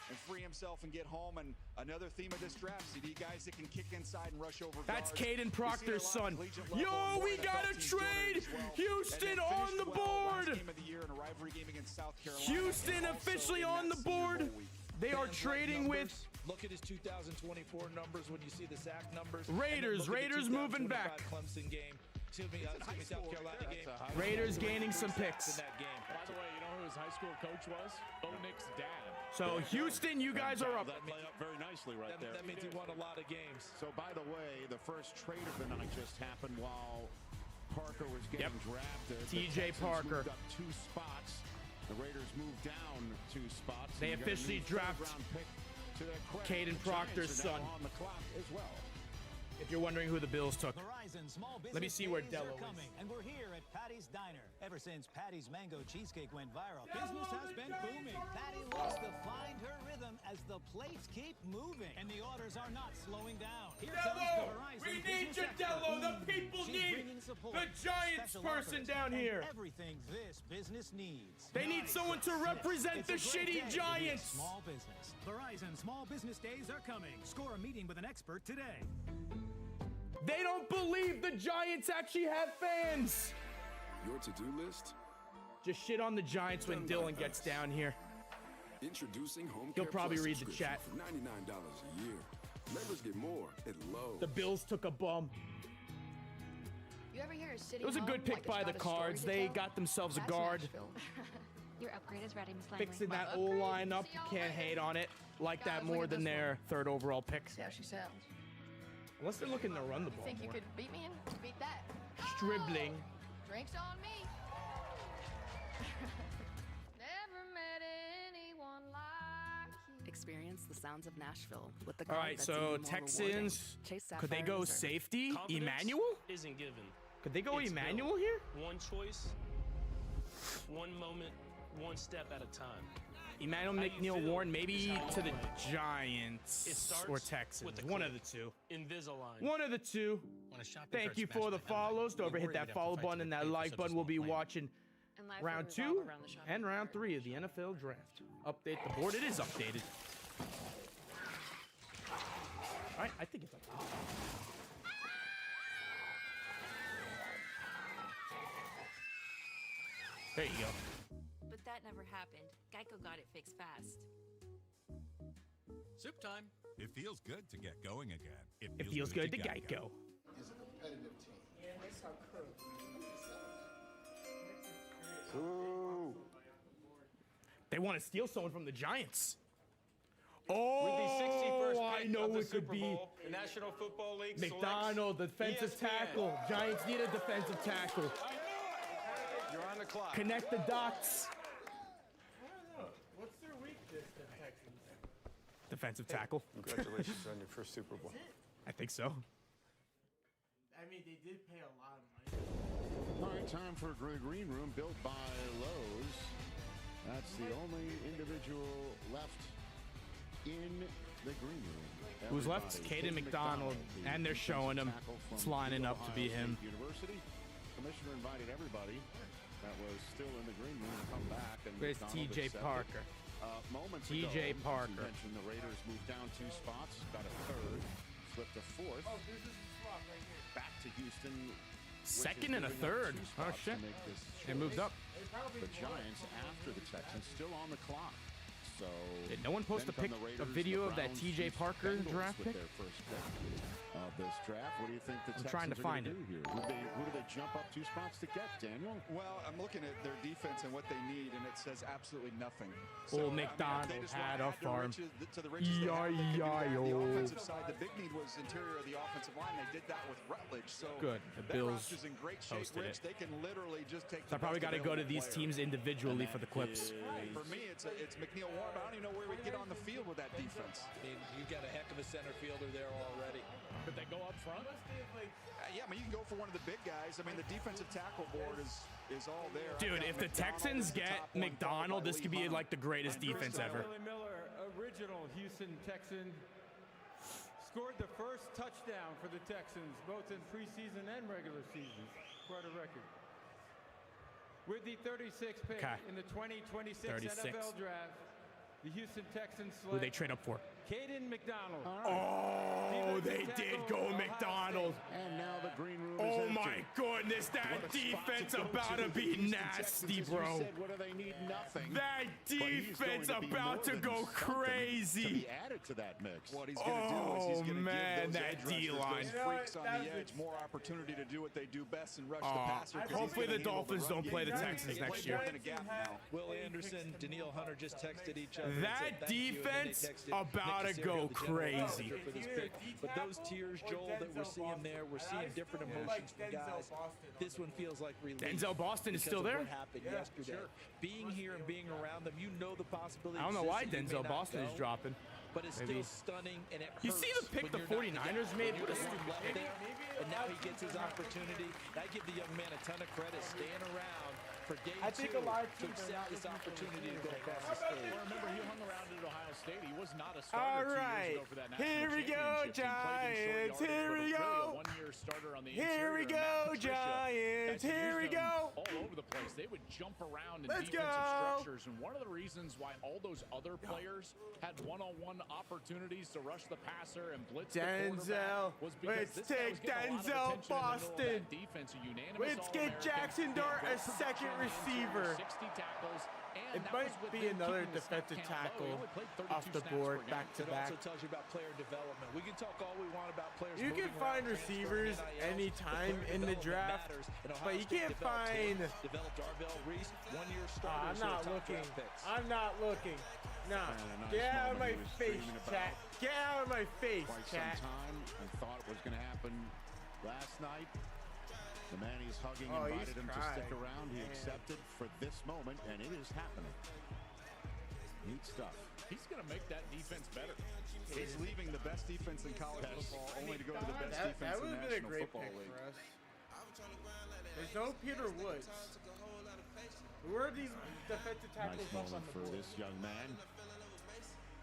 And free himself and get home. And another theme of this draft, CD guys that can kick inside and rush over That's guards. Caden Proctor's son. We see a lot of Yo, collegiate we level got a NFL teams doing it trade. as well. Houston And then on finished the well last board. game of the year in a rivalry game against South Carolina. Houston And also officially in on that the Senior board. Bowl week. They are Fans like trading with numbers. Look at his 2024 numbers when you see the sack numbers. Raiders. And then look at Raiders the moving 2025 back. Clemson game. Excuse me, South Carolina game. Raiders gaining some In picks. that game. By the way, you know who his high school coach was? Bo Nick's dad. So Houston, you guys are up. That play up very nicely right there. That means he won a lot of games. So, by the way, the first trade of the night just happened while Parker was getting drafted. The T.J. Texans Parker. moved up 2 spots. The Raiders moved down 2 spots. They And you got a officially new draft third-round pick to their credit. Caden The Proctor's Giants are now son. on the clock as well. If you're wondering who the Bills took. Verizon Small Business Let me see where Days Dello are is. coming, and we're here at Patty's Diner. Ever since Patty's Mango Cheesecake went viral, business has been booming. Patty wants to find her rhythm as the plates keep moving, and the orders are not slowing down. Here comes the Dello! Verizon We need Business you, Expert. Dello! The people She's need bringing support, the Giants special person offers, down and here. everything this business needs. They need someone to represent It's the a great day shitty to be a Giants. Small business. Verizon Small Business Days are coming. Score a meeting with an expert today. They don't believe the Giants actually have fans. Your to-do list? Just shit on the Giants when Dylan gets down here. Introducing Home He'll Care probably Plus read the subscription chat. for $99 a year. Members get more at Lowe's. The Bills took a bum. You ever hear a city It was a good pick by the Cards. They got themselves a guard. Your upgrade is ready, Miss Langley. Fixing that O-line up, you can't hate on it. Like that more than their 3rd overall pick. See how she sounds. Unless they're looking to run the ball Think you more. could beat me and beat that? Stribbling. Drinks on me. Never met anyone like you. Experience the sounds of Nashville with the All right, so Texans, could they go safety? Emmanuel? Isn't given. Could they go It's Emmanuel built. here? One choice, one moment, one step at a time. Emmanuel McNeil Warren, maybe to the Giants or Texans. One of the two. Invisalign. One of the two. Thank you for the follows. Don't ever hit that follow button and that like button. We'll be watching round 2 and round 3 of the NFL draft. Update the board. It is updated. All right, I think it's updated. There you go. But that never happened. Geico got it fixed fast. Soup time. It feels good to get going again. It feels good to Geico. Is a competitive team. Yeah, they so cool. They want to steal someone from the Giants. With the 61st Oh, I pick know of the it could Super be. Bowl, the National Football League McDonald, defensive ESPN. tackle. Giants need a defensive tackle. You're on the clock. Connect the dots. What's their weakness, the Texans? Defensive tackle. Congratulations on your first Super Bowl. I think so. I mean, they did pay a lot of money. All right, time for a green room built by Lowe's. That's the only individual left in the green room. Who's left? Caden McDonald, and they're showing him. It's lining up to be him. University. Commissioner invited everybody that was still in the green room to come back. And Where's McDonald TJ accepted. Parker? Moments TJ ago, Parker. you mentioned the Raiders moved down 2 spots, got a 3rd, flipped a 4th. Oh, this is the swap right here. Back to Houston. Second and a 3rd. Oh shit! They moved up. The Giants after the Texans still on the clock. So did no one post a video of that TJ Parker draft pick? Their first pick of this draft. What do you think the Texans trying to are find gonna it. do here? Who do they jump up 2 spots to get, Daniel? Well, I'm looking at their defense and what they need, and it says absolutely nothing. Old McDonald they just had wanna a add to farm. to the riches they have. They can do that. The E-I-E-I-O. offensive side, the big need was interior of the offensive line. They did that with Rutledge. So Good. The that Bills roster's in great shape, posted Rich. it. They can literally just take. So I probably got to go to these teams. teams individually for the clips. For me, it's McNeil Warren, but I don't even know where we get on the field with that defense. I mean, you got a heck of a center fielder there already. Could they go up front? Yeah, I mean, you can go for one of the big guys. I mean, the defensive tackle board is all there. Dude, if the Texans get McDonald, this could be like the greatest defense ever. Willie Miller, original Houston Texan, scored the first touchdown for the Texans, both in preseason and regular season. Quite a record. With the 36th pick in the 2026 NFL Draft, the Houston Texans select Who they trade up for? Caden McDonald. Oh, they did go McDonald. And now the green room is Oh empty. my goodness, that defense about to be nasty, bro. What do they need? Nothing. That defense about to go To crazy. be added to that mix. What he's going to do is he's going to give those edge rushers, D-line. those freaks on the edge, more opportunity to do what they do best and rush the passer. 'cause he's hopefully gonna the handle Dolphins run don't play the game. Texans They next play year. more than a gap now. Will Anderson, Daniil Hunter just texted each other. That and said thank you, and then they defense texted about Nick to Caserio, go the general crazy. manager for this pick. But those tiers, Joel, that we're seeing there, we're seeing different emotions from guys. This one feels like relief. Denzel Boston is because still of there? What happened yesterday? Being here and being around them, you know the possibility. I don't know why exists that you may Denzel not Boston is go, dropping. But it's Maybe. still stunning, and it hurts. You see the pick when the you're not 49ers the made? guy. What a You're stupid left pick. there, and now he gets his opportunity. I give the young man a ton of credit staying around for day I think two a lot of to teams are accept not this looking for opportunity to go the across the stage. Well, remember, he hung around at Ohio State. He was not a starter All 2 years right. ago for that national Here we go, championship. He played in short Giants. yardage, Here but we was really go. a one-year starter on the Here we interior. go, Matt Patricia Giants. had Here we used them go. all over the place. They would jump around in Let's defensive go. structures, and one of the reasons why all those other players had one-on-one opportunities to rush the passer and blitz the Denzel. quarterback was because Let's this guy was take getting a lot of Denzel attention in the middle of Boston. that defense, a unanimous Let's get All-American. Jackson He had Dart great a second production in the interior, receiver. 60 tackles, and It that might was with be them another keeping the snap defensive count low. He tackle only played 32 off the snaps board, per game. back to It back. also tells you about player development. We can talk all we want about players. You can moving find around, receivers transferring NIL. anytime The player in the development draft, matters, and Ohio but you State can't developed find. him, developed Darvell Reese, one-year starter. I'm not looking. I'm not looking. No. And a nice Get out of my moment he was face, dreaming about chat. Get out of my face, quite chat. some time and thought it was going to happen last night. The man he's hugging Oh, invited he's him to stick crying. around. He Man. accepted for this moment, and it is happening. Neat stuff. He's going to make that defense better. He's leaving the best defense in college football only to go to the best defense That in would the have been a National great Football pick League. for us. There's no Peter Woods. Who are these defensive tackles Nice up on moment the for board? this young man.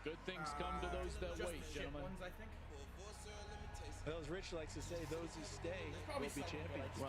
Good things come to those that Just wait, the shit gentlemen. ones, I think. Well, as Rich likes to say, those who stay will be champions. Well,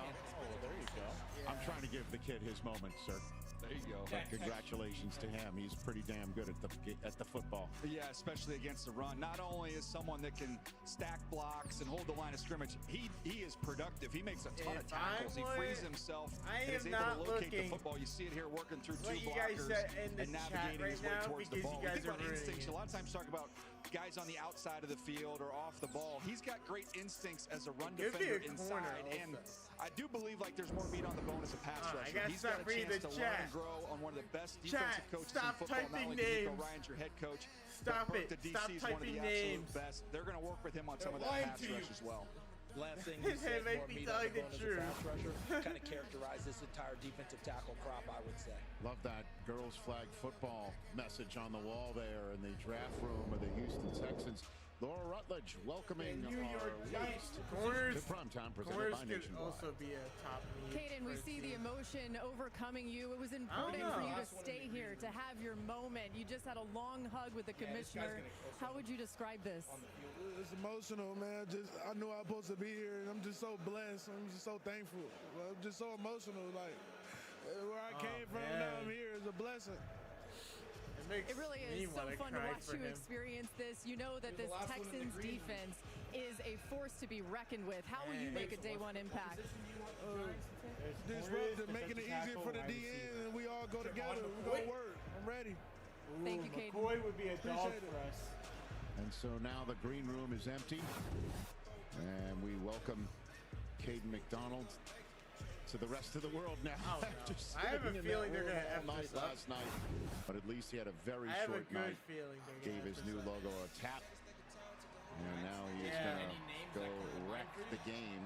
there you go. I'm trying to give the kid his moment, sir. There you go. But congratulations to him. He's pretty damn good at the football. Yeah, especially against the run. Not only is someone that can stack blocks and hold the line of scrimmage, he is productive. He makes a ton of tackles. He frees himself and is able to locate the football. You see it here working through two blockers and navigating his way towards the ball. We think about instincts. A lot of times talk about guys on the outside of the field or off the ball. He's got great instincts as a run defender inside, and I do believe like there's more meat on the bone as a pass rusher. He's got a chance to learn and grow on one of the best defensive coaches in football. Not only Nico Ryan's your head coach, Stop but it. the DC Stop is one of typing the names. absolute best. They're going to work with him on some of that pass rush as well. Last thing you said, Make more me meat on tell the you bone as the a pass rusher, kind of characterize this entire defensive tackle crop, I would say. Love that girls flag football message on the wall there in the draft room of the Houston Texans. Laura Rutledge welcoming New York our Giants to corners. primetime presented Corners by could Nationwide. also be a top need. Caden, we see the emotion overcoming you. It was important for you to stay here, to have your moment. You just had a long hug with the commissioner. How would you describe this? It's emotional, man. I knew I was supposed to be here, and I'm just so blessed. I'm just so thankful. I'm just so emotional. Like where I came from, now I'm here is a blessing. It really is so fun to watch you experience this. You know that this Texans defense is a force to be reckoned with. How will you make a day one impact? Disruptive, making it easier for the DN, and we all go together. We're going to work. I'm ready. Thank you, Caden. McCoy would be a dog for us. And so now the green room is empty, and we welcome Caden McDonald to the rest of the world now. Oh, no. I have a feeling they're going to F night this up. last night, but at least he had a very I have short a good night. feeling they're Gave gonna his F new this up. logo a tap, and now he's going to go wreck the game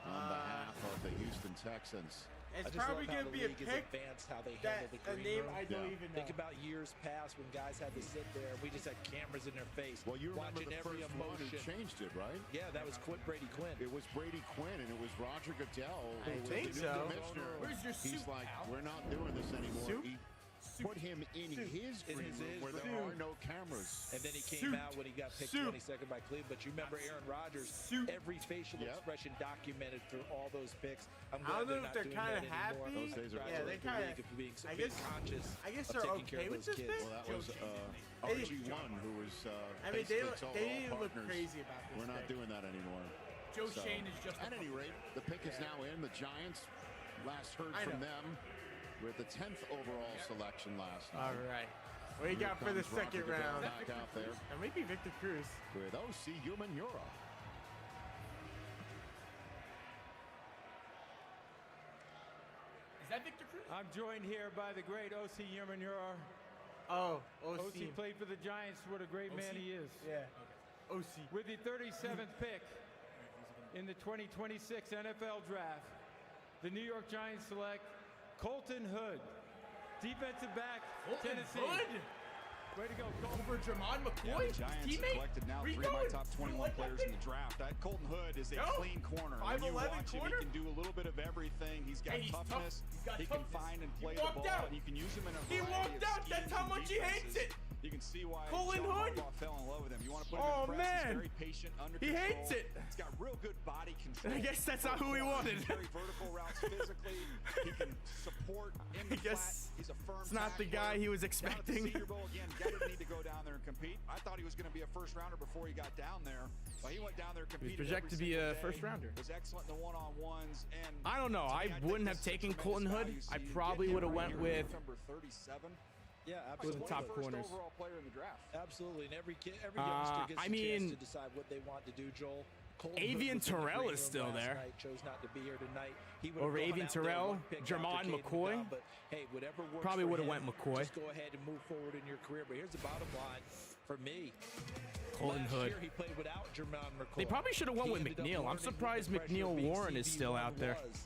on behalf of the Houston Texans. It's probably going to be a pick how they that handle the a green name room. I don't even know. Think about years past when guys had to sit there. We just had cameras in their face. Well, you remember watching the every first one who emotion. changed it, right? Yeah, that was Brady Quinn. It was Brady Quinn, and it was Roger Goodell. I who was think the new so. commissioner. Where's your He's soup, like, Al? we're not doing this anymore. Soup? He put him in his green room where there are no cameras. And then he came out when he got picked 22nd by Cleveland. But you remember Aaron Rodgers, every facial expression documented through all those picks. I'm I glad don't know if they're kind of happy. Those days are Yeah, they kind of. being I guess. conscious I guess of they're taking care okay of with those this kids. pick. Well, that was RG1 who was I mean, basically they told didn't all look partners, crazy about this. we're not pick. doing that anymore. Joe Shane is just. At any rate, the pick is now in. The Giants last heard from them with the 10th overall selection last night. All right. What do you got for the second round? Back out there That might be Victor Cruz. with O.C. Umanura. Is that Victor Cruz? I'm joined here by the great O.C. Umanura. Oh, O.C. played for the Giants. What a great man he is. Yeah. O.C. With the 37th pick in the 2026 NFL Draft, the New York Giants select Colton Hood, defensive back, Tennessee. Hood? Way to go, Over Jermon Yeah, McCoy? the Giants teammate? collected now Where 3 you of my going? top 21 You like that players in the draft. That Colton Hood is a clean corner. When you 5'11" watch him, corner? he can do a little bit of everything. He's got Hey, he's tough. toughness. He's got He can toughness. find and play He the walked ball. out. And you can use him in a He variety walked of out. That's schemes how and much he hates defenses. it. You can see why Colin John Hood? Harbaugh fell in love with him. You want to put him Oh, in press. man. He's very patient, under He control. hates it. He's got real good body control. I guess that's not who he wanted. He's very vertical routes physically. He can support in the I guess flat. He's a firm it's not the tackler. guy he was Down at the expecting. Senior Bowl again, guy didn't need to go down there and compete. I thought he was going to be a first rounder before he got down there, but he went down there and competed. projected to be a first rounder. Was excellent in the one-on-ones, and I don't know. I wouldn't have taken Colton Hood. I probably would have went with number 37. Yeah, with absolutely. the top First corners. overall player in the draft. Absolutely, and every youngster gets I a mean, chance to decide what they want to do. Joel. Colton Hood Avian was in the Terrell green is room still last there. night, chose not to be here tonight. He would have Over gone Avian out there Terrell, one pick Jermon after Caden McCoy. McDonald, but hey, whatever works Probably for would have him, went McCoy. Just go ahead and move forward in your career. But here's the bottom line for me. Colton Last Hood. year he played without Jermon McCoy. They probably should have went He with ended up McNeil. I'm learning surprised what the pressure of McNeil being Warren is still CB1 out there. was.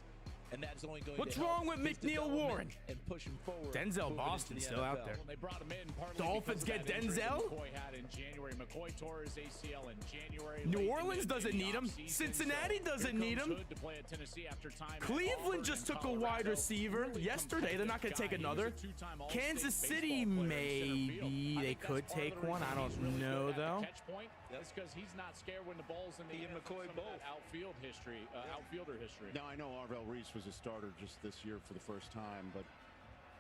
and that's only going What's to help wrong with his McNeil development Warren? and push him forward. Denzel moving Boston's into the still NFL. out there. Well, they brought him in partly Dolphins because of get that injury Denzel? McCoy had in January. McCoy tore his ACL in January. New late in Orleans the doesn't need him. offseason. Cincinnati So doesn't here need comes him. Hood to play at Tennessee after time at Cleveland Auburn just and took a wide Colorado. receiver Really yesterday. They're not going to take competitive guy. another. He was a two-time Kansas All-State City, baseball player in center field. maybe I they think that's could part of take the one. reason I don't he's really know, good at the though. catch point. That's because he's not scared when the ball's in the air. McCoy from some of that outfielder history. Now, I know Arvell Reese was a starter just this year for the first time, but,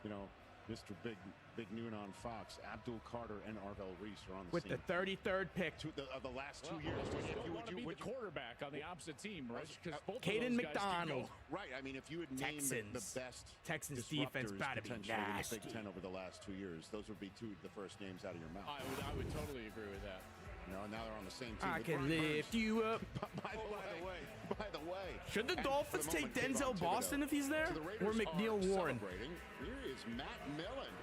you know, Mr. Big Noon on Fox, Abdul Carter and Arvell Reese are on the With scene. the 33rd pick. Of the last 2 years. You want to be the quarterback on the opposite team, right? Because both Caden of those guys can McDonald. go. Right. I mean, if you would name the best Texans defense disruptors better be potentially in the nasty. Big Ten over the last 2 years, those would be the first names out of your mouth. I would totally agree with that. You know, and now they're on the same team. I with can Brian lift Burns. you up. By the way. Should the And Dolphins for the take moment, Denzel Kayvon Boston Thibodeau. if he's there? So the Or Raiders McNeil are Warren? celebrating. Here is Matt Millen,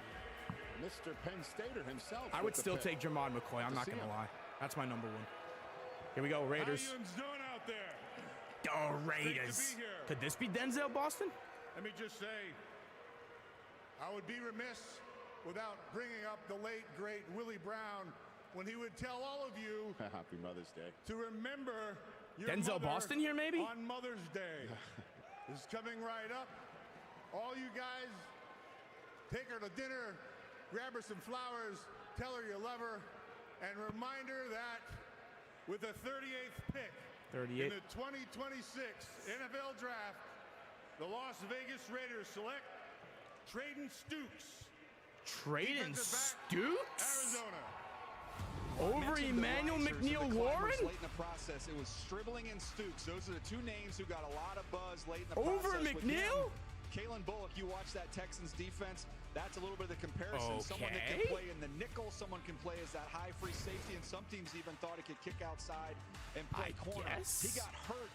Mr. Penn Stater himself. I would still take Jermod McCoy. I'm not going to lie. That's my number one. Here we go, Raiders. How you doing out there? The Raiders. Great to be here. Could this be Denzel Boston? Let me just say, I would be remiss without bringing up the late, great Willie Brown when he would tell all of you Happy Mother's Day. to remember your Denzel mother Boston here, maybe? on Mother's Day. It's coming right up. All you guys, take her to dinner, grab her some flowers, tell her you love her, and remind her that with the 38th pick in the 2026 NFL Draft, the Las Vegas Raiders select Traden Stukes. Traden Stukes? Arizona. Over Emmanuel McNeil Warren? Late in the process, it was Stribling and Stukes. Those are the two names who got a lot of buzz late in the process. Over McNeil? Kalen Bullock, you watch that Texans defense, that's a little bit of the comparison. Someone that can play in the nickel, someone can play as that high free safety, and some teams even thought he could kick outside and play corner. He got hurt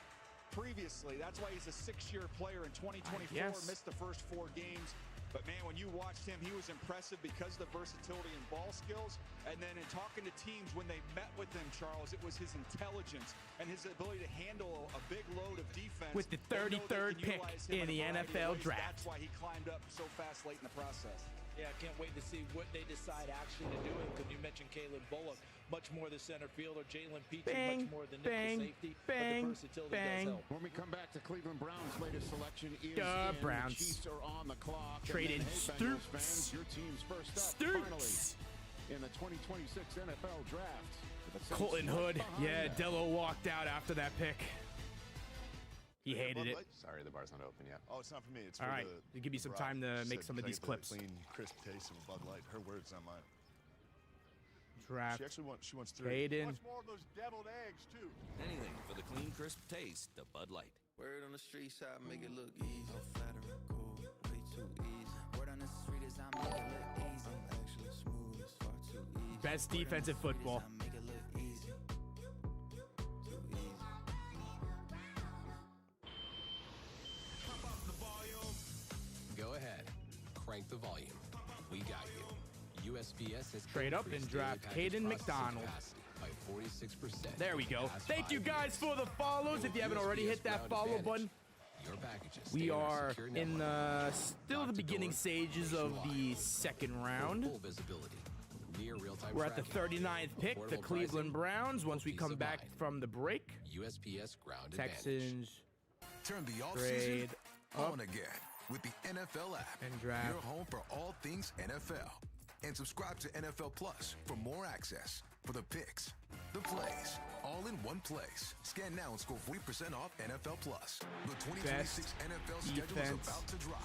previously. That's why he's a 6-year player in 2024, missed the first 4 games. But man, when you watched him, he was impressive because of the versatility and ball skills. And then in talking to teams when they met with him, Charles, it was his intelligence and his ability to handle a big load of defense. With the 33rd pick in the NFL Draft. That's why he climbed up so fast late in the process. Yeah, I can't wait to see what they decide actually to do. Because you mentioned Kalen Bullock, much more the center fielder. Jalen Peachy, much more the nickel safety. But the versatility does help. When we come back to Cleveland Browns' latest selection is Browns. The Chiefs are on the clock. Traded Bengals fans, your team's first up finally in the 2026 NFL Draft. Colton Hood. Yeah, Dello walked out after that pick. He hated it. Sorry, the bar's not open yet. Oh, it's not for me. It's All for right, give me some time to make some of these clips. Clean, crisp taste of a Bud Light. Her words, not mine. Draft. She actually wants 3. Hayden. Wants more of those deviled eggs too. Anything for the clean, crisp taste of Bud Light. Word on the street side, make it look easy. No flattering, cool, way too easy. Word on the street is I make it look easy. I'm actually smooth, it's far too easy. Best defensive football. Make it look easy. Too easy. Go ahead, crank the volume. We got you. USPS has Trade up and draft Caden McDonald. By 46%. There we go. Thank you guys for the follows. If you haven't already hit that follow button. We are in still the beginning stages of the second round. We're at the 39th pick, the Cleveland Browns. Once we come back from the break, USPS ground Texans turn the trade offseason on again with the NFL app. And draft. Your home for all things NFL. And subscribe to NFL Plus for more access for the picks, the plays, all in one place. Scan now and score 40% off NFL Plus. The 2026 NFL schedule is about to drop.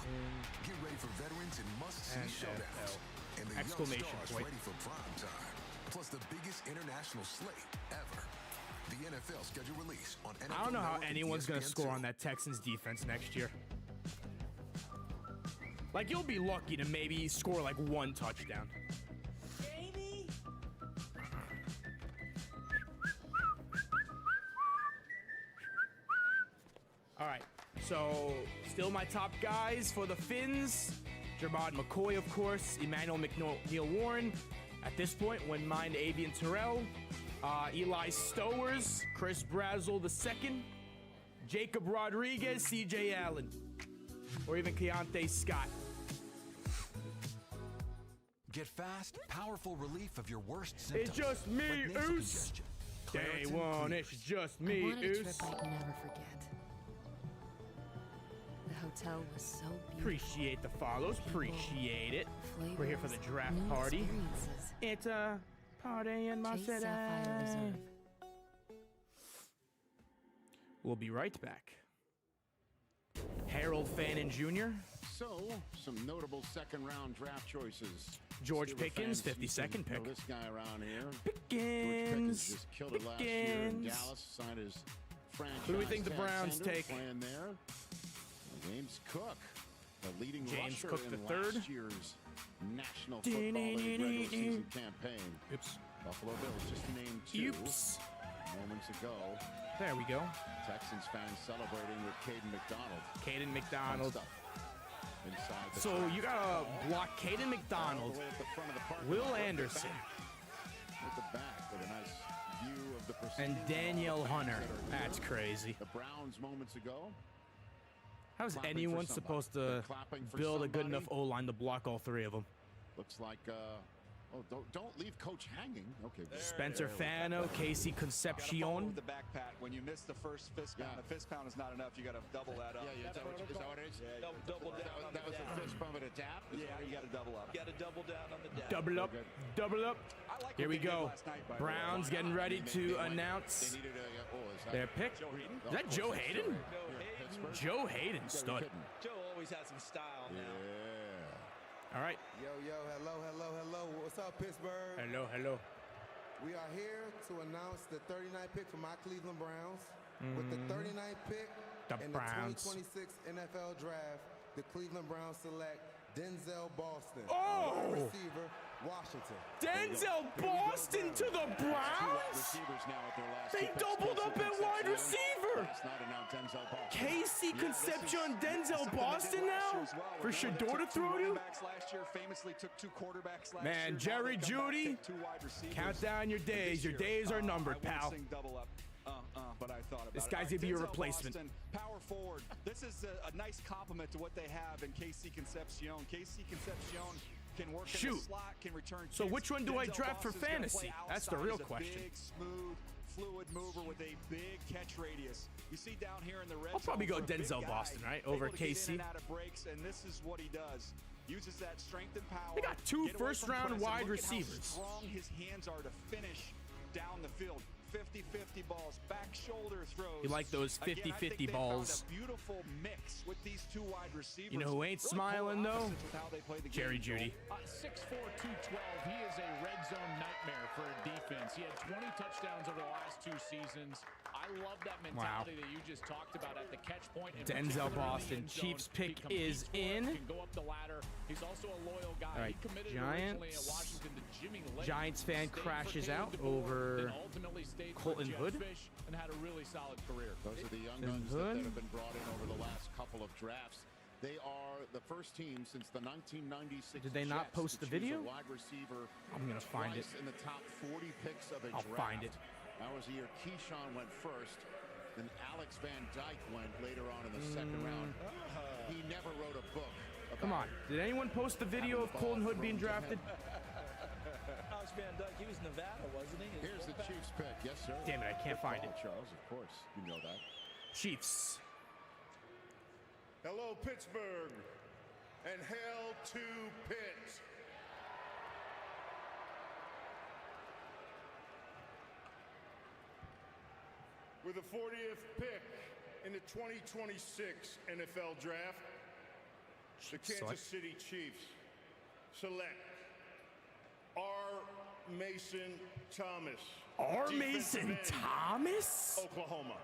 Get ready for veterans and must-see showdowns. And the young stars ready for prime time. Plus the biggest international slate ever. The NFL schedule release on NFL I don't know how Network and anyone's going to ESPN2. score on that Texans defense next year. Like, you'll be lucky to maybe score like 1 touchdown. All right, so still my top guys for the Finns. Jermod McCoy, of course, Emmanuel McNeil Warren. At this point, wouldn't mind Avian Terrell, Eli Stowers, Chris Brazzell II, Jacob Rodriguez, CJ Allen. or even Keontae Scott. Get fast, powerful relief of your worst symptoms. It's just me, like nasal Oos. congestion. Day Claritin one, Clears. it's just I me, wanted a trip Oos. I'd never forget. The hotel was so beautiful. Appreciate the follows, appreciate it. We're here for the draft new party. experiences. It's a party in my Chase city. Sapphire Reserve. We'll be right back. Harold Fannin Jr., So, some notable second-round draft choices. George Steeler Pickens, fans, you 52nd know pick. this guy around here. Pickens. George Pickens just killed it last year in Pickens. Dallas. Signed his franchise. Who do we think the tag Browns Sanders take? Playing there. James Cook, the leading James rusher Cook in the third. last year's National Football League regular season campaign. Oops. Buffalo Bills just named two Oops. moments ago. There we go. Texans fans celebrating with Caden McDonald. Caden McDonald. Fun stuff. Inside the So track. you gotta block Caden McDonald, All the way at the front of the parking Will lot. Look at the Anderson, back. At the back with a nice view of the and proceedings. Danielle All the fans Hunter. that are here. That's crazy. The Browns moments ago. How's Clapping anyone for supposed somebody. to They're clapping for build a good somebody. enough O-line to block all three of them? Looks like don't leave Coach hanging. Okay. Spencer there we go. Fano, Casey Gotta follow Concepcion. with the back pat. When you miss the first fist pound, Yeah. a fist pound is not enough. You got to double that up. Yeah, is that what it is? Yeah, double down on That was the a dab. fist bump and a tap? Yeah, you got to double up. Got to double down on the dab. Double up, Good. double up. I like Here what we they did go. last night, by the way. Browns Why getting not? ready They to needed announce is that their pick. Joe Hayden? Is that Joe Hayden? Pittsburgh? Joe Hayden, You gotta be stud. kidding. Joe always has some style now. Yeah. All right. Yo, hello. What's up, Pittsburgh? Hello. We are here to announce the 39th pick for my Cleveland Browns. With the 39th pick The in Browns. the 2026 NFL Draft, the Cleveland Browns select Denzel Boston, Oh! wide receiver, Washington. Denzel Boston to the Browns? Receivers now at their last They two picks. doubled up Casey at wide Concepcion receiver. last night, and now Denzel Boston. Casey Concepcion, Denzel Boston now? For Shador to throw to? Last year famously took two quarterbacks last year. Man, Now Jerry they come back, Jeudy, take two wide receivers. count down your days. Your days are numbered, I won't pal. sing double up. But I thought about This it. guy's All gonna be your Denzel replacement. Boston, power forward. This is a nice compliment to what they have in Casey Concepcion. Casey Concepcion can work in Shoot. the slot, can return So kicks. which one do I Denzel draft for Boston's gonna fantasy? play That's the outside. real He's a question. Big, smooth, fluid mover with a big catch radius. You see down here in the red I'll probably zone go for a big Denzel guy, Boston, right, able over to get in Casey. and out of breaks, and this is what he does. Uses that strength and power. They got two get away from first-round press, and wide look at how receivers. strong his hands are to finish down the field. 50-50 balls, back shoulder throws. You like those Again, I think 50-50 they balls. found a beautiful mix with these two wide receivers. You know who ain't Really smiling, polar though? opposites with how they play the Jerry game, Joel. Jeudy. 6'4", 212. He is a red zone nightmare for a defense. He had 20 touchdowns over the last two seasons. I love that mentality that you just talked about at the catch point. in Denzel particular in the Boston. end zone. Chiefs pick He competes is for it, in. Can go up the ladder. He's also a loyal guy. All right, He committed Giants. originally at Washington to Jimmy Lake. Giants fan Stayed for crashes Caleb out DeBoer, over then ultimately stayed for Colton Jeff Hood. Fish and had a really solid career. Those are the young Colton guns Hood. that have been brought in over the last couple of drafts. They are the first team since the 1996. Did they not Jets post to the choose video? A wide receiver. I'm gonna find it. twice in the top 40 picks of a I'll draft. find it. That was the year Keyshawn went first. Then Alex Van Dyke went later on in the second round. He never wrote a book. Come on. Did anyone post the video of Colton Hood being drafted? Alex Van Dyke, he was Nevada, wasn't he? Here's the Chiefs pick. Yes, sir. Damn it, I can't find it. Charles, of course. You know that. Chiefs. Hello, Pittsburgh, and hail to Pitt. With the 40th pick in the 2026 NFL Draft, the Kansas City Chiefs select R. Mason Thomas. R. defensive Mason end, Thomas? Oklahoma.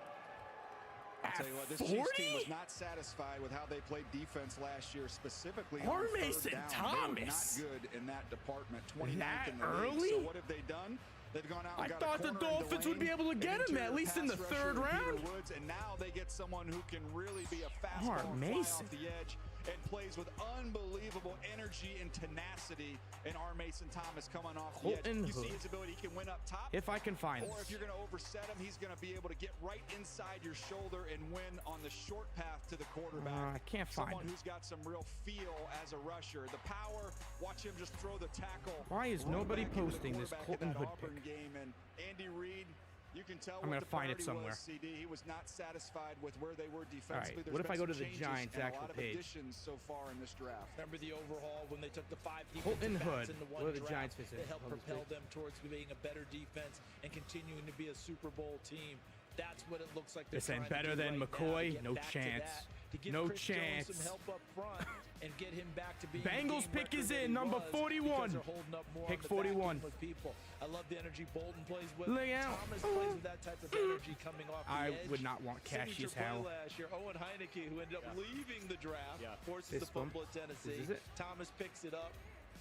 I'll tell you what, this Chiefs team was not satisfied with how they played defense last year, specifically on Mason third down. Thomas. They were not good in that department, 29th That in the early? league. So what have they done? They've gone out I and got thought a the corner in Dolphins would be Dwayne, able to get an him at interior least in the pass third rusher in round. Peter Woods, and now they get someone who can really be a fastball and fly Mason. off the edge and plays with unbelievable energy and tenacity. And R. Mason Thomas coming off the edge. You see his ability; he can win up top. If I can find Or this. if you're going to overset him, he's going to be able to get right inside your shoulder and win on the short path to the quarterback. I can't find Someone him. who's got some real feel as a rusher. The power, watch him just throw the tackle. Why is right nobody back into the posting this quarterback Colton in that Hood Auburn pick? game. And Andy Reid, you can tell I'm what gonna the find it priority somewhere. was, CD. He was not satisfied with where they were defensively. What if I go to the Giants Giants' and actual a lot page? of additions so far in this draft. Remember the overhaul when they took the 5 Colton defensive Hood. backs into one What are the draft? Giants facing? It helped propel them towards being a better defense and continuing to be a Super Bowl team. That's what it looks like they're This ain't trying to better do than right now, McCoy. to get No back to chance. that, to give No Chris Jones chance. some help up front and get him back to being the Bengals game pick record is that in, he number was, 41. because they're holding up more Pick on the 41. back end with people. I love the energy Bolton plays with. Look out. Thomas plays with that type of energy coming off the I edge. would not want Cassius Signature play Howell. last year, Owen Heineke, who ended up leaving the draft, forces This the fumble one. at Tennessee. This is it. Thomas picks it up,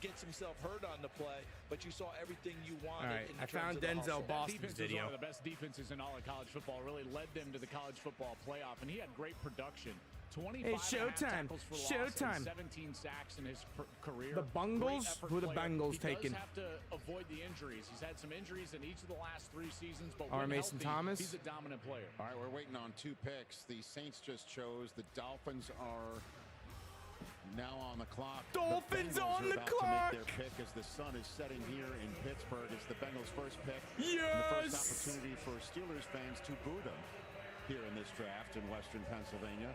gets himself hurt on the play, but you saw everything you wanted. All right, in I terms found of the Denzel hustle. Boston's Defense video. is one of the best defenses in all of college football. Really led them to the college football playoff, and he had great production. 25 Hey, showtime. tackles for loss Showtime. and 17 sacks in his career. The Bungles? Great effort Who are the player. Bengals he taking? does have to avoid the injuries. He's had some injuries in each of the last 3 seasons, but R. when Mason healthy, Thomas? he's a dominant player. All right, we're waiting on 2 picks. The Saints just chose. The Dolphins are now on the clock. Dolphins the Bengals on are the about clock. to make their pick as the sun is setting here in Pittsburgh. It's the Bengals' first pick. Yes! And the first opportunity for Steelers fans to boo them here in this draft in Western Pennsylvania.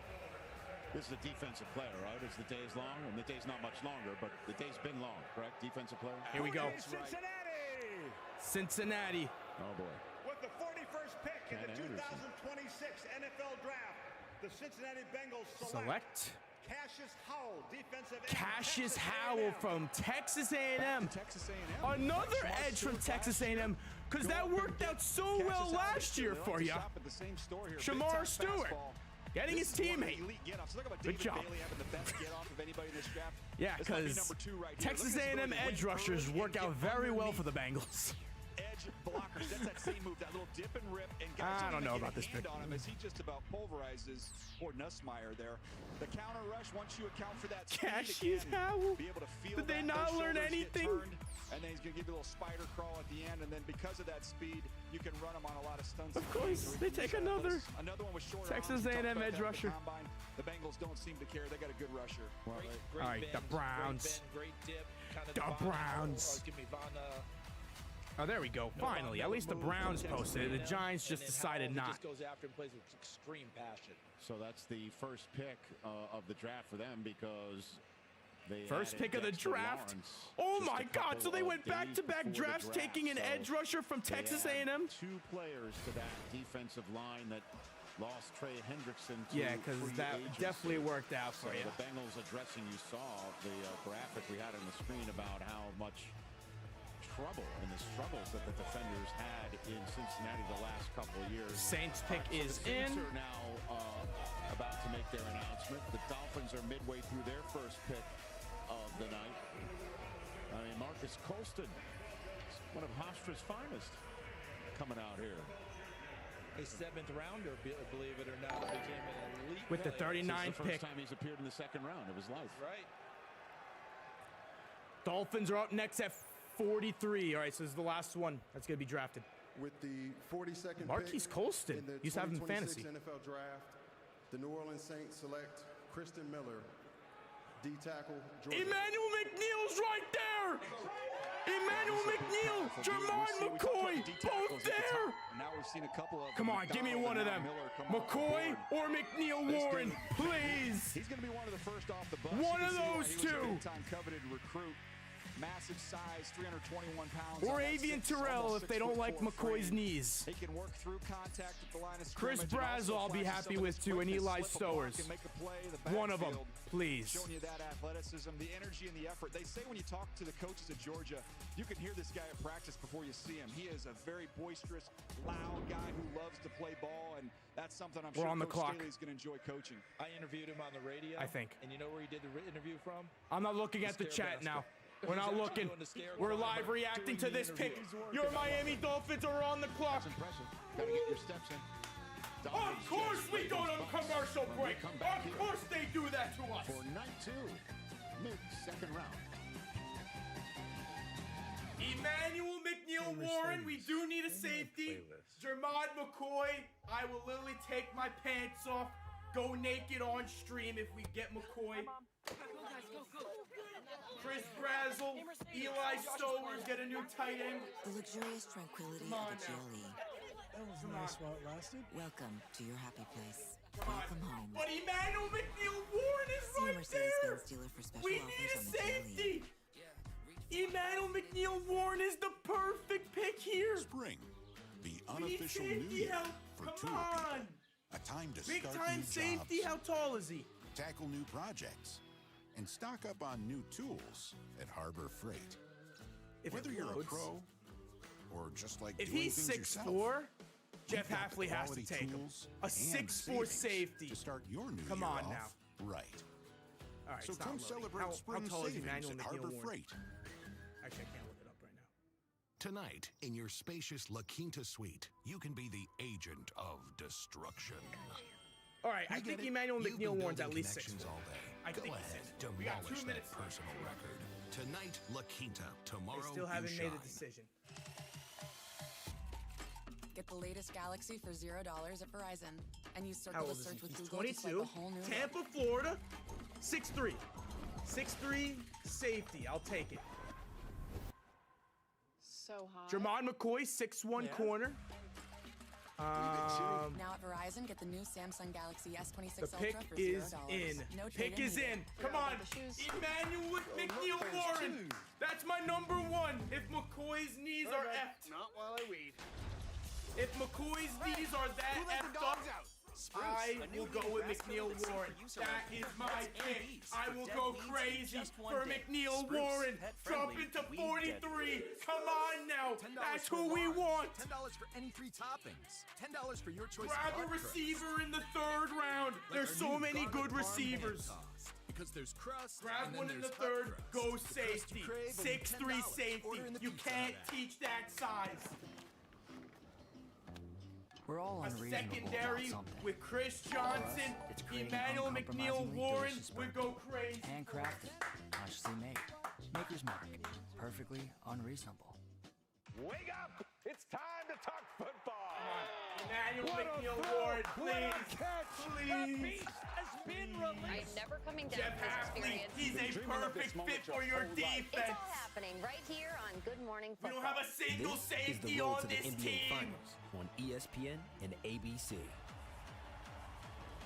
This is a defensive player, right? As the day's long, and the day's not much longer, but the day's been long, correct? Defensive player. Here we go. Cincinnati! Cincinnati. Oh boy. With the 41st pick in the Ken Anderson. 2026 NFL Draft, the Cincinnati Bengals select Cassius Howell, defensive end. Cassius Texas Howell A&M. from Texas A&M. Texas A&M. Another edge from Texas A&M, because that worked out so well last year for you. Shamar Stewart getting his teammate. Good job. Yeah, because Texas A&M edge rushers work out very well for the Bengals. Edge blockers. That's that same move, that little dip and rip. And guys I don't know about this pick. pick. On him as he just about pulverizes poor Nussmeier there. The counter rush, once you account for that speed, Cassius again, Howell. be able to feel Did they that, not those learn shoulders get anything? turned, and then he's going to give you a little spider crawl at the end, and then because of that speed, you can run him on a lot of stunts. Of course, they take another. Another one with short Texas arms. We talked A&M about edge that at the rusher. combine. The Bengals don't seem to care. They got a good rusher. All right, the Browns. Great dip, kind of The Browns. Oh, there we go. Finally, at least the Browns posted it. The Giants just decided not. Just goes after and plays with extreme passion. So that's the first pick of the draft for them because they First added pick of the Dexter draft. Lawrence Oh just my a God! couple So they of went days back-to-back before the drafts, draft. taking an So edge rusher from they Texas add A&M. 2 players to that defensive line that lost Trey Hendrickson to Yeah, because free that agency. definitely worked out for So you. the Bengals addressing, you saw the graphic we had on the screen about how much trouble and the struggles that the defenders had in Cincinnati the last couple of years. Saints pick So is the Saints in. are now about to make their announcement. The Dolphins are midway through their first pick of the night. I mean, Marcus Colston, one of Hofstra's finest, coming out here. A 7th rounder, believe it or not, became an elite With the player. 39th This is the first pick. time he's appeared in the second round of his life. Right. Dolphins are up next at 43. All right, so this is the last one that's going to be drafted. With the 42nd Marquise pick Colston. in the Used to have him in 2026 fantasy. NFL Draft, the New Orleans Saints select Kristen Miller, D tackle, Georgia. Emmanuel McNeil's right there. Emmanuel McNeil, Jermon McCoy, both there. Now we've seen a couple of Come on, give me one of them. McCoy or McNeil Warren, please. He's going to be one of the first off the bus. One You of can see why those he was a two. big-time coveted recruit. Massive size, 321 pounds. Or on that Avian six- Terrell almost if they don't 6'4" like McCoy's frame. knees. He can work through contact at the line of Chris scrimmage and also Brazel I'll be flashes happy some of with his too, and quickness, Eli slip a block Stowers. and make a play in the One of them, backfield. please. Showing you that athleticism, the energy and the effort. They say when you talk to the coaches at Georgia, you can hear this guy at practice before you see him. He is a very boisterous, loud guy who loves to play ball, and that's something I'm We're sure on the Coach clock. Staley's going to enjoy coaching. I interviewed him on the radio. I think. And you know where he did the interview from? I'm not looking at the His chat now. We're not looking. We're live reacting to this pick. Your Miami Dolphins are on the clock. That's impressive. Got to get your steps in. Of course we go to commercial break. Of course they do that to us. For night 2, mid-second round. Emmanuel McNeil Warren, we do need a safety. Jermod McCoy, I will literally take my pants off, go naked on stream if we get McCoy. Chris Brazzle, Eli Stowers get a new tight end. The luxurious tranquility of the GLE. That was nice while it lasted. Welcome to your happy place. Welcome home. But Emmanuel McNeil Warren is See right Mercedes-Benz there. dealer for special We offers need a on the safety. Emmanuel McNeil Warren is the perfect pick here. Spring, the We need unofficial new safety year help. for Come tour on. people. A time to Big start time new safety. jobs, How tall is he? tackle new projects, and stock up on new tools at Harbor Freight. If Whether it you're a loads. pro or just like If doing he's things yourself, 6'4", Jeff we've got Hafley has to quality take him. tools A and 6'4" savings safety. to start your new Come year on off now. right. All right, So it's not come loading. celebrate How spring tall is savings Emmanuel at McNeil Harbor Warren? Freight. Actually, I can't look it up right now. Tonight, in your spacious La Quinta suite, you can be the agent of destruction. All right, We I get think it. Emmanuel You've McNeil been Warren's at building least 6'4". connections all day. I Go think he's ahead, 6'4". We got 2 demolish minutes. that personal record. Tonight, La Quinta. Tomorrow, They still you haven't made a shine. decision. Get the latest Galaxy for $0 at Verizon. And use How Circle old to is search he? with He's Google to swipe 22. a whole new Tampa, Florida. 6'3". 6'3", safety. I'll take it. So hot. Jermod McCoy, 6'1", corner. Now at Verizon, get the new Samsung Galaxy S26 The pick Ultra for $0. is in. No Pick trade-in is needed. in. Come on. Emmanuel McNeil Warren. That's my number 1. If McCoy's knees are effed. Not while I read. If McCoy's knees are that effed up, I will go with McNeil Warren. That is my pick. I will go crazy for McNeil Warren. Jump into 43. Come on now. That's who we want. $10 for any 3 toppings. $10 for your choice. Grab a receiver in the 3rd round. There's so many good receivers. Because there's crust. Grab one in the 3rd. Go safety. 6'3" safety. You can't teach that size. We're all A unreasonable secondary about something. with Chris Johnson, It's creating Emmanuel McNeil uncompromisingly Warren delicious would burger. go crazy. Handcrafted, consciously made. Maker's Mark, perfectly unreasonable. Wake up! It's time to talk football. Emmanuel McNeil Warren, please. Please. Has been released. I'm never coming down Jeff for this Hafley, experience. he's a perfect fit for your defense. It's all happening right here on Good Morning We Football. don't have a single This is the safety road on to the this NBA team. Finals on ESPN and ABC.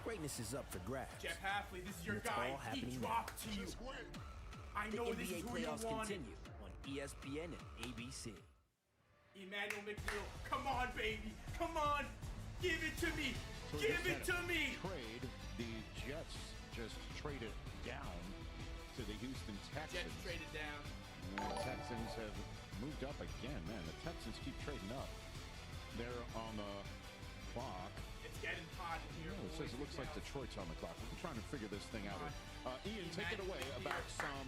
Greatness is up for grabs. Jeff Hafley, this is your It's guy. all He happening dropped to you. I The know NBA this is who you playoffs wanted. continue on ESPN and ABC. Emmanuel McNeil, come on, baby. Come on. Give it to me. So we Give just it had to a me. Trade. The Jets just traded down to the Houston Texans. Jets traded down. And the Texans have moved up again. Man, the Texans keep trading up. They're on the clock. It's getting hot in here. It says it looks like Detroit's on the clock. We're trying to figure this thing out. Ian, take it away about some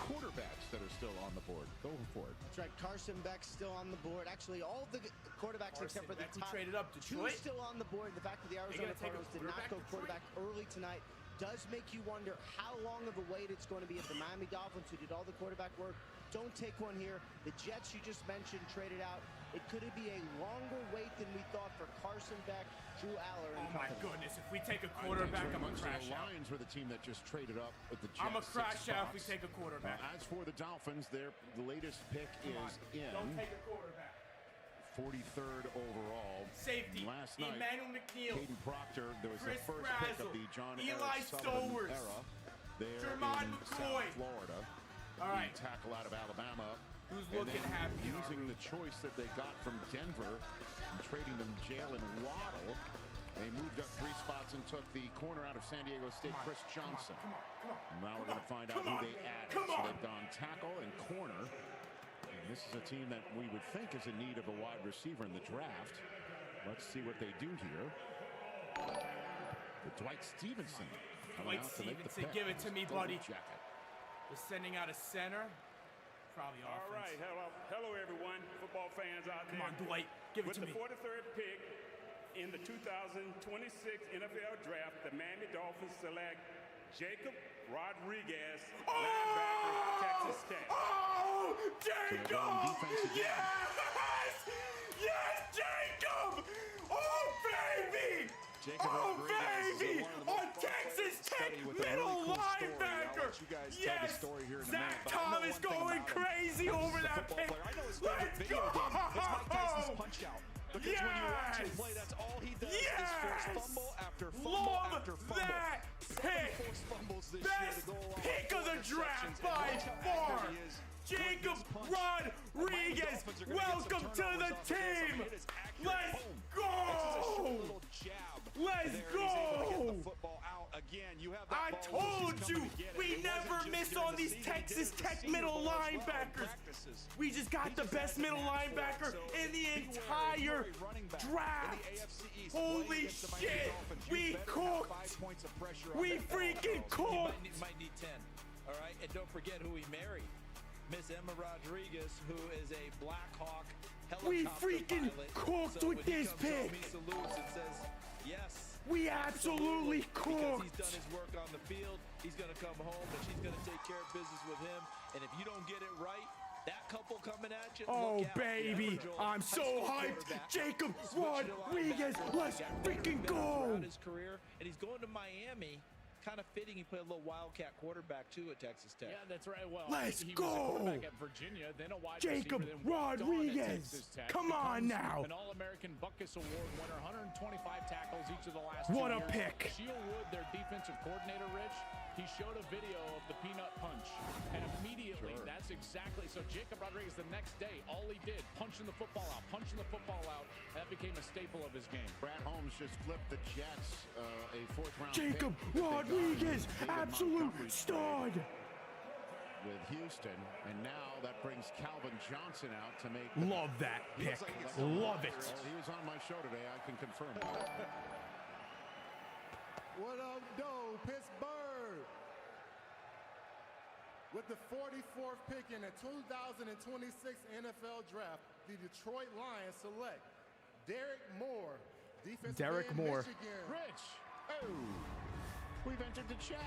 quarterbacks that are still on the board. Go for it. That's right. Carson Beck's still on the board. Actually, all the quarterbacks except for the top traded up. Detroit two still on the board. The fact that the Arizona Cardinals did not go quarterback early tonight does make you wonder how long of a wait it's going to be if the Miami Dolphins, who did all the quarterback work, don't take one here. The Jets you just mentioned traded out. It could be a longer wait than we thought for Carson Beck, Drew Aller, and Oh my company. goodness, if we take a quarterback, I'm gonna crash the out. Lions were the team that just traded up at the Jets. I'm gonna crash 6 out if we spots. take a quarterback. As for the Dolphins, the latest pick Come on, is in. Don't take a quarterback. 43rd overall. Safety. Last night, Emmanuel McNeil. Caden Proctor, there was Chris the first pick Brazzle, of the John Eli Eric Sullivan Stowers, era there Jermod in McCoy. South Florida. All right. The tackle out of Alabama. Who's And looking then happy? using the choice that they got from Denver and trading them Jalen Waddle. They moved up 3 spots and took the corner out of San Diego State, Chris Johnson. Now we're going to find out who they added. So they've gone tackle and corner. And this is a team that we would think is in need of a wide receiver in the draft. Let's see what they do here. The Dwight Stevenson. coming Dwight out to make the Stevenson, pick. give it to me, Gold buddy. Jacket. Just sending out a center. Probably offense. All right, hello everyone, football fans out there. Come on, Dwight, give it to me. With the 43rd pick in the 2026 NFL Draft, the Miami Dolphins select Jacob Rodriguez, linebacker, Texas Tech. Oh, Jacob! Yes! Yes, Jacob! Oh, baby! Oh, baby! On Texas Tech middle linebacker! Yes! Zach Thomas going crazy over that pick! Let's go! Because when you watch him play, that's all he does is force fumble after fumble after fumble. That pick! Best pick of the draft by far! Jacob Rodriguez, welcome to the team! Let's go! Let's go! I told you, we never miss on these Texas Tech middle linebackers. We just got the best middle linebacker in the entire draft. Holy shit, we cooked. We freaking cooked. Might need 10, all right? And don't forget who he married. Miss Emma Rodriguez, who is a Black Hawk helicopter We freaking pilot. cooked So with when he this comes home, pick. he salutes and says, yes. We absolutely Because cooked. he's done his work on the field, he's going to come home, and she's going to take care of business with him. And if you don't get it right, that couple coming at you. Oh, look out. baby, I'm so hyped. Jacob Rodriguez, let's freaking go. Throughout his career, and he's going to Miami. Kind of fitting. He played a little wildcat quarterback too at Texas Tech. Yeah, that's right. Well, Let's he go. was a quarterback at Virginia, then a wide Jacob receiver, then walked on at Rodriguez. Texas Tech, Come on becomes now. An All-American Buckus Award winner, 125 tackles each of the last What 2 a years. pick. Sheil Wood, their defensive coordinator, Rich, he showed a video of the peanut punch, and immediately that's exactly so. Jacob Rodriguez, the next day, all he did, punching the football out, that became a staple of his game. Brad Holmes just flipped the Jets a 4th-round Jacob pick Rodriguez, absolute stud. With Houston, and now that brings Calvin Johnson out to make. Love that pick. Love it. He was on my show today. I can confirm that. What up, though, Pittsburgh? With the 44th pick in the 2026 NFL Draft, the Detroit Lions select Derek Moore, defensive Derek end, Moore. Michigan. Rich. Oh, we've entered the chat.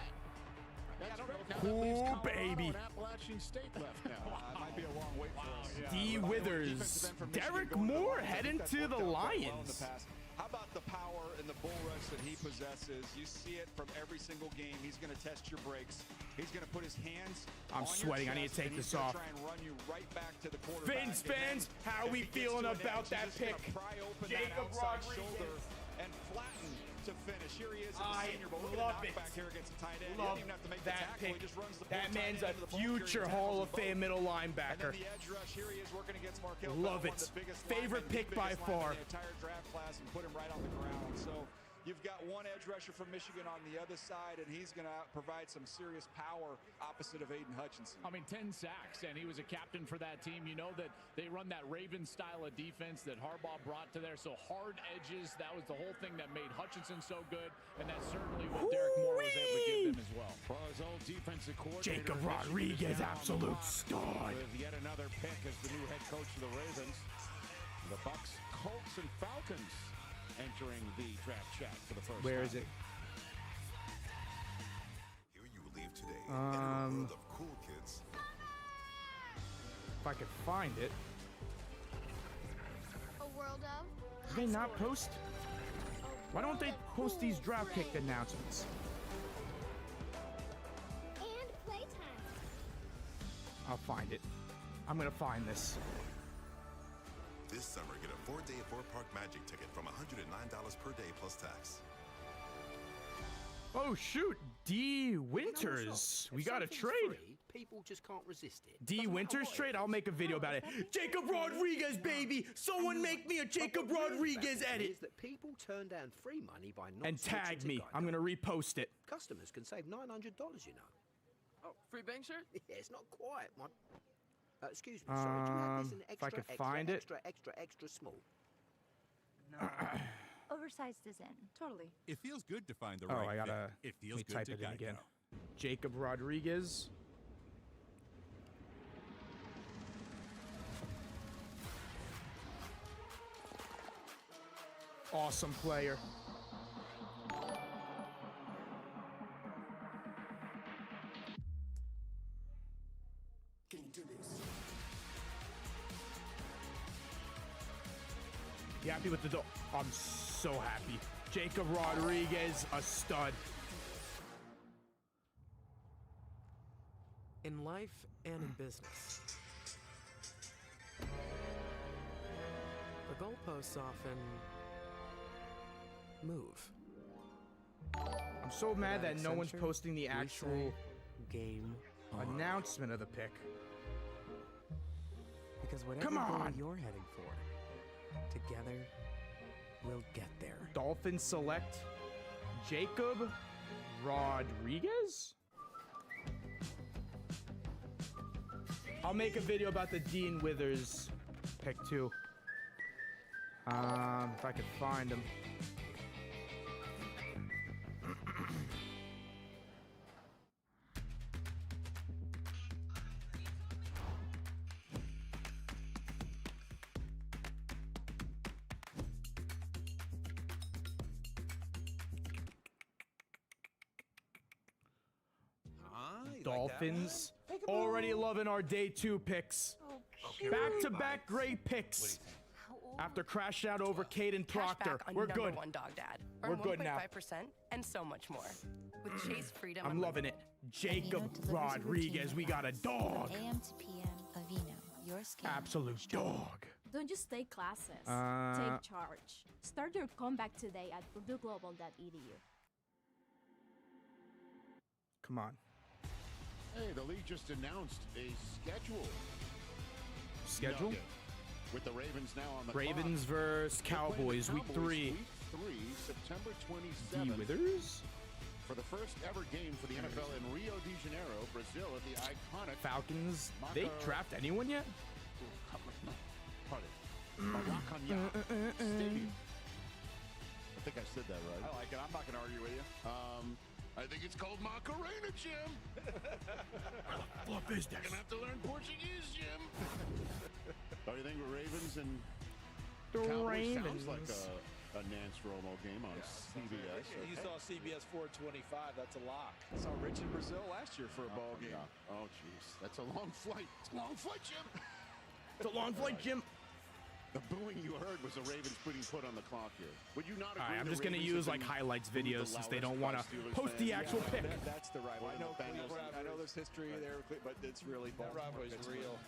That's great. Now that Cool, leaves Colorado baby. and Appalachian State left now. It might be a long wait for us. D. Withers. Derek Moore heading to the Lions. How about the power and the bull rush that he possesses? You see it from every single game. He's going to test your brakes. He's going to put his hands I'm on sweating. your I need to chest, take and this he's gonna off. try and run you right back to the quarterback. Fins fans, how we feeling about that pick? Jacob Rodriguez. And flatten to finish. Here he is as a senior, but look love at the it. knockback here against the tight end. Love he doesn't even have to make that the tackle. pick. He just runs the That full man's tight a end to the ball carrier. future He Hall tackles of both. Fame middle And linebacker. then the edge rush, here he is working against Markel. Love One it. of the biggest Favorite linemen, pick by biggest far. lineman in the entire draft class, and put him right on the ground. So you've got one edge rusher from Michigan on the other side, and he's going to provide some serious power opposite of Aiden Hutchinson. I mean, 10 sacks, and he was a captain for that team. You know that they run that Raven style of defense that Harbaugh brought to there. So hard edges, that was the whole thing that made Hutchinson so good, and that's certainly what Derek Moore was able to give them as well. Well, his old defensive coordinator, Jacob Michigan, Rodriguez, is now on the absolute block stud. With yet another pick as the new head coach of the Ravens. The Bucks, Colts, and Falcons entering the draft chat for the first Where time. is it? Here you leave today in a world of cool kids. If I could find it. A world of. Do they not post? Why don't they post these draft pick announcements? And playtime. I'll find it. I'm gonna find this. This summer, get a 4-day 4-park magic ticket from $109 per day plus tax. Oh shoot, D. Winters. We got a trade. People just can't resist it. D. Winters trade? I'll make a video about it. Jacob Rodriguez, baby! Someone make me a Jacob Rodriguez edit! Is that people turn down free money by not And switching tag to me. Geico. I'm gonna repost it. Customers can save $900, you know. Oh, free bank shirt? Yeah, it's not quite, man. Excuse me, sorry, do you have this in If I extra, could extra, find it. extra small? Oversized is in. Totally. It feels good to find the Oh, right I gotta. fit. It Let feels me good type to it in Geico. again. Jacob Rodriguez. Awesome player. Can you do this? You happy with the I'm so happy. Jacob Rodriguez, a stud. In life and in business, the goalposts often move. I'm so mad that no one's posting the actual game announcement of the pick. Because whatever Come on. goal you're heading for, together we'll get there. Dolphins select Jacob Rodriguez? I'll make a video about the Dean Withers pick too. If I could find him. Dolphins already loving our day 2 picks. Back-to-back great picks. After crashing out over Caden Proctor, we're good. #1 dog dad. We're good now. 5% and so much more. With Chase Freedom. I'm loving it. Jacob Rodriguez, we got a dog. AM to PM, Aveeno, your skin. Absolute dog. Don't just take classes. Take charge. Start your comeback today at purdueglobal.edu. Come on. Hey, the league just announced a schedule. Schedule? With the Ravens now on the Ravens clock. versus Cowboys, week 3. Week 3, September 27th. D. Withers? For the first ever game for the NFL in Rio de Janeiro, Brazil, at the iconic Falcons. They draft anyone yet? Maracanã Stadium. I think I said that right. I like it. I'm not going to argue with you. I think it's called Macarena, Jim. What is this? Gonna have to learn Portuguese, Jim. Oh, you think Ravens and The Cowboys Ravens. sounds like a Nance Romo game on CBS. You saw CBS 425. That's a lock. I saw Rich in Brazil last year for a ball game. Yeah. Oh, jeez. That's a long flight. It's a long flight, Jim. It's a long flight, Jim. The booing you heard was the Ravens putting foot on the clock here. Would you not agree? All right, I'm the just going to Ravens use have like been highlights the videos since they loudest don't want to Steelers post fans? the actual pick. That's the rivalry. I know there's history there, but it's really That rivalry is real.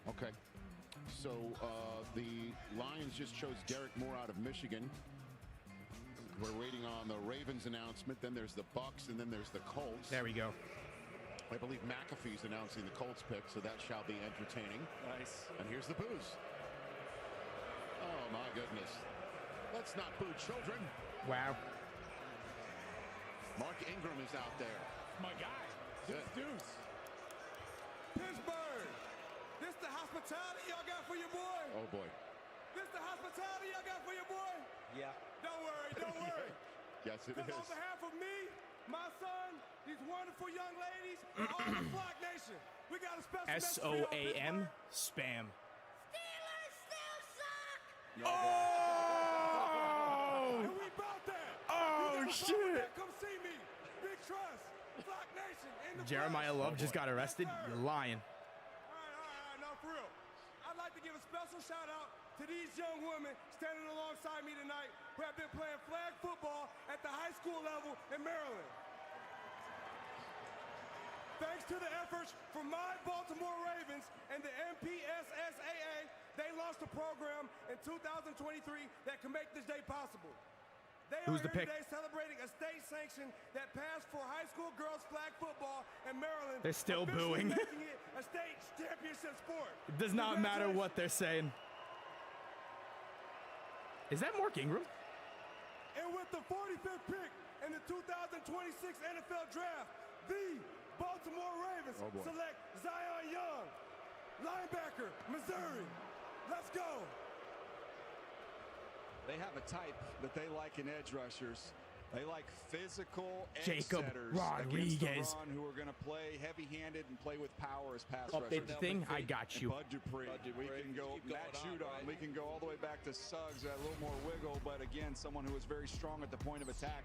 Okay. So the Lions just chose Derek Moore out of Michigan. We're waiting on the Ravens announcement. Then there's the Bucks, and then there's the Colts. There we go. I believe McAfee's announcing the Colts pick, so that shall be entertaining. Nice. And here's the boos. Oh, my goodness. Let's not boo children. Wow. Mark Ingram is out there. My guy. Deuce. Pittsburgh. This the hospitality y'all got for your boy? Oh, boy. This the hospitality y'all got for your boy? Yeah. Don't worry, don't worry. Yes, it Because is. on behalf of me, my son, these wonderful young ladies, and all the Flock Nation, we got a special message for y'all, SOAM Pittsburgh. spam. Steelers still suck! Oh! And we about that. Oh, You got a problem with shit. that? Come see me. Big trust. Flock Nation in the Jeremiah flesh. Love just got arrested. You're lying. All right, no, for real. I'd like to give a special shout out to these young women standing alongside me tonight who have been playing flag football at the high school level in Maryland. Thanks to the efforts from my Baltimore Ravens and the MPSSAA, they launched a program in 2023 that can make this day possible. They Who's are the here pick? today celebrating a state sanction that passed for high school girls flag football in Maryland. They're still officially booing. making it a state championship sport. It does not matter what they're saying. Is that Mark Ingram? And with the 45th pick in the 2026 NFL Draft, the Baltimore Ravens Oh, boy. select Zion Young, linebacker, Missouri. Let's go. They have a type that they like in edge rushers. They like physical edge Jacob setters Rodriguez, against the run who are going to play heavy-handed and play with power as pass rushers. Update the thing. I got you. Bud Dupree. We can go Matt Judon. We can go all the way back to Suggs. A little more wiggle, but again, someone who is very strong at the point of attack.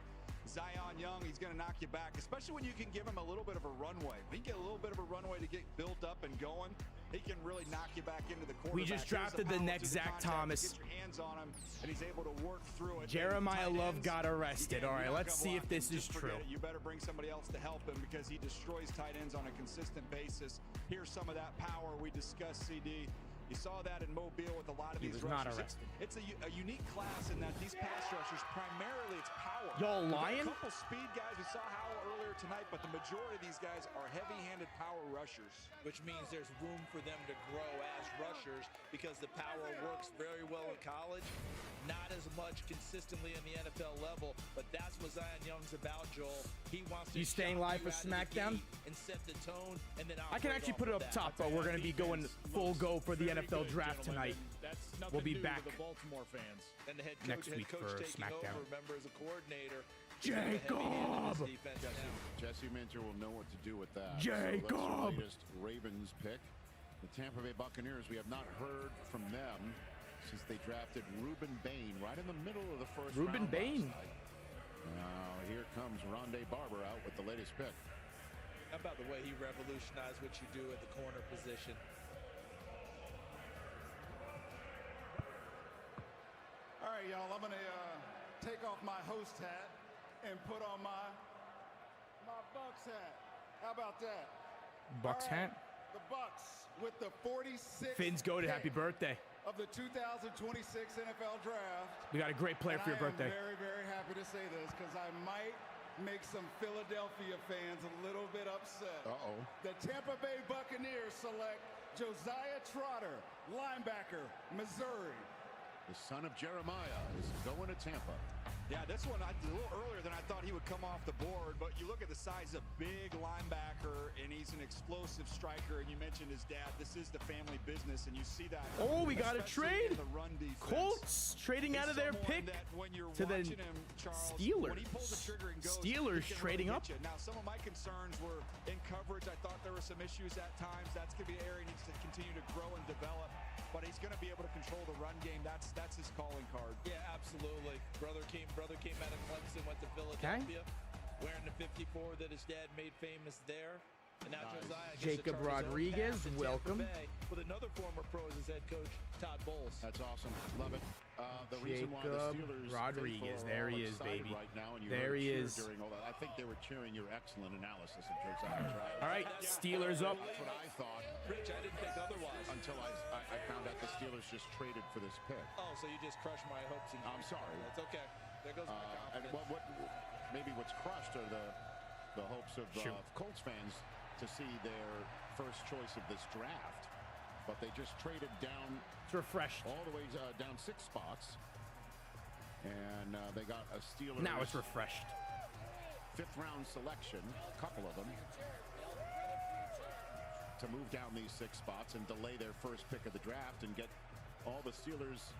Zion Young, he's going to knock you back, especially when you can give him a little bit of a runway. When you get a little bit of a runway to get built up and going, he can really knock you back into the quarterback. We just drafted the next Zach Thomas. Get your hands on him, and he's able to work through it. Jeremiah Love got arrested. All right, let's see if this is true. You better bring somebody else to help him because he destroys tight ends on a consistent basis. Here's some of that power we discussed, CD. You saw that in Mobile with a lot of these rushers. Not arrested. It's a unique class in that these pass rushers, primarily it's power. Y'all lying? A couple speed guys. We saw Howell earlier tonight, but the majority of these guys are heavy-handed power rushers. Which means there's room for them to grow as rushers because the power works very well in college. Not as much consistently in the NFL level, but that's what Zion Young's about, Joel. He wants to. You staying live for SmackDown? And set the tone, and then I can actually put it up top, but we're going to be going full go for the NFL draft tonight. We'll be back the Baltimore fans. And the head coach, next week for SmackDown. Over, remember, as a coordinator. Jacob! Jesse Minter will know what to do with that. Jacob! So that's the latest Ravens pick. The Tampa Bay Buccaneers, we have not heard from them since they drafted Ruben Bain right in the middle of the first round. Ruben Bain. Now here comes Rondé Barber out with the latest pick. How about the way he revolutionized what you do at the corner position? All right, y'all, I'm going to take off my host hat and put on my Bucks hat. How about that? Bucks hat? The Bucks with the 46th Finn's goated. Happy birthday. Of the 2026 NFL Draft. We got a great player for your birthday. I'm very, very happy to say this because I might make some Philadelphia fans a little bit upset. Uh-oh. The Tampa Bay Buccaneers select Josiah Trotter, linebacker, Missouri. The son of Jeremiah is going to Tampa. Yeah, this one, a little earlier than I thought he would come off the board, but you look at the size of big linebacker, and he's an explosive striker, and you mentioned his dad. This is the family business, and you see that. Oh, we got a trade. The run defense. Colts trading out of their pick to the Steelers. Steelers trading up. Now, some of my concerns were in coverage. I thought there were some issues at times. That's going to be an area he needs to continue to grow and develop. But he's going to be able to control the run game. That's his calling card. Yeah, absolutely. Brother came out of Clemson, went to Philadelphia, wearing the 54 that his dad made famous there. And now Josiah Jacob Rodriguez, welcome. With another former pro as his head coach, Todd Bowles. That's awesome. Love it. The reason why the Steelers Rodriguez, there he is, baby. Right now, and you there he is. During all that. I think they were cheering your excellent analysis of Josiah. All right, Steelers up. That's what I thought. Rich, I didn't think otherwise. Until I found out the Steelers just traded for this pick. Oh, so you just crushed my hopes. I'm sorry. That's okay. There goes my confidence. And maybe what's crushed are the hopes of Colts fans to see their first choice of this draft. But they just traded down. It's refreshed. All the way down 6 spots. And they got a Steelers. Now it's refreshed. 5th round selection, a couple of them, to move down these 6 spots and delay their first pick of the draft and get all the Steelers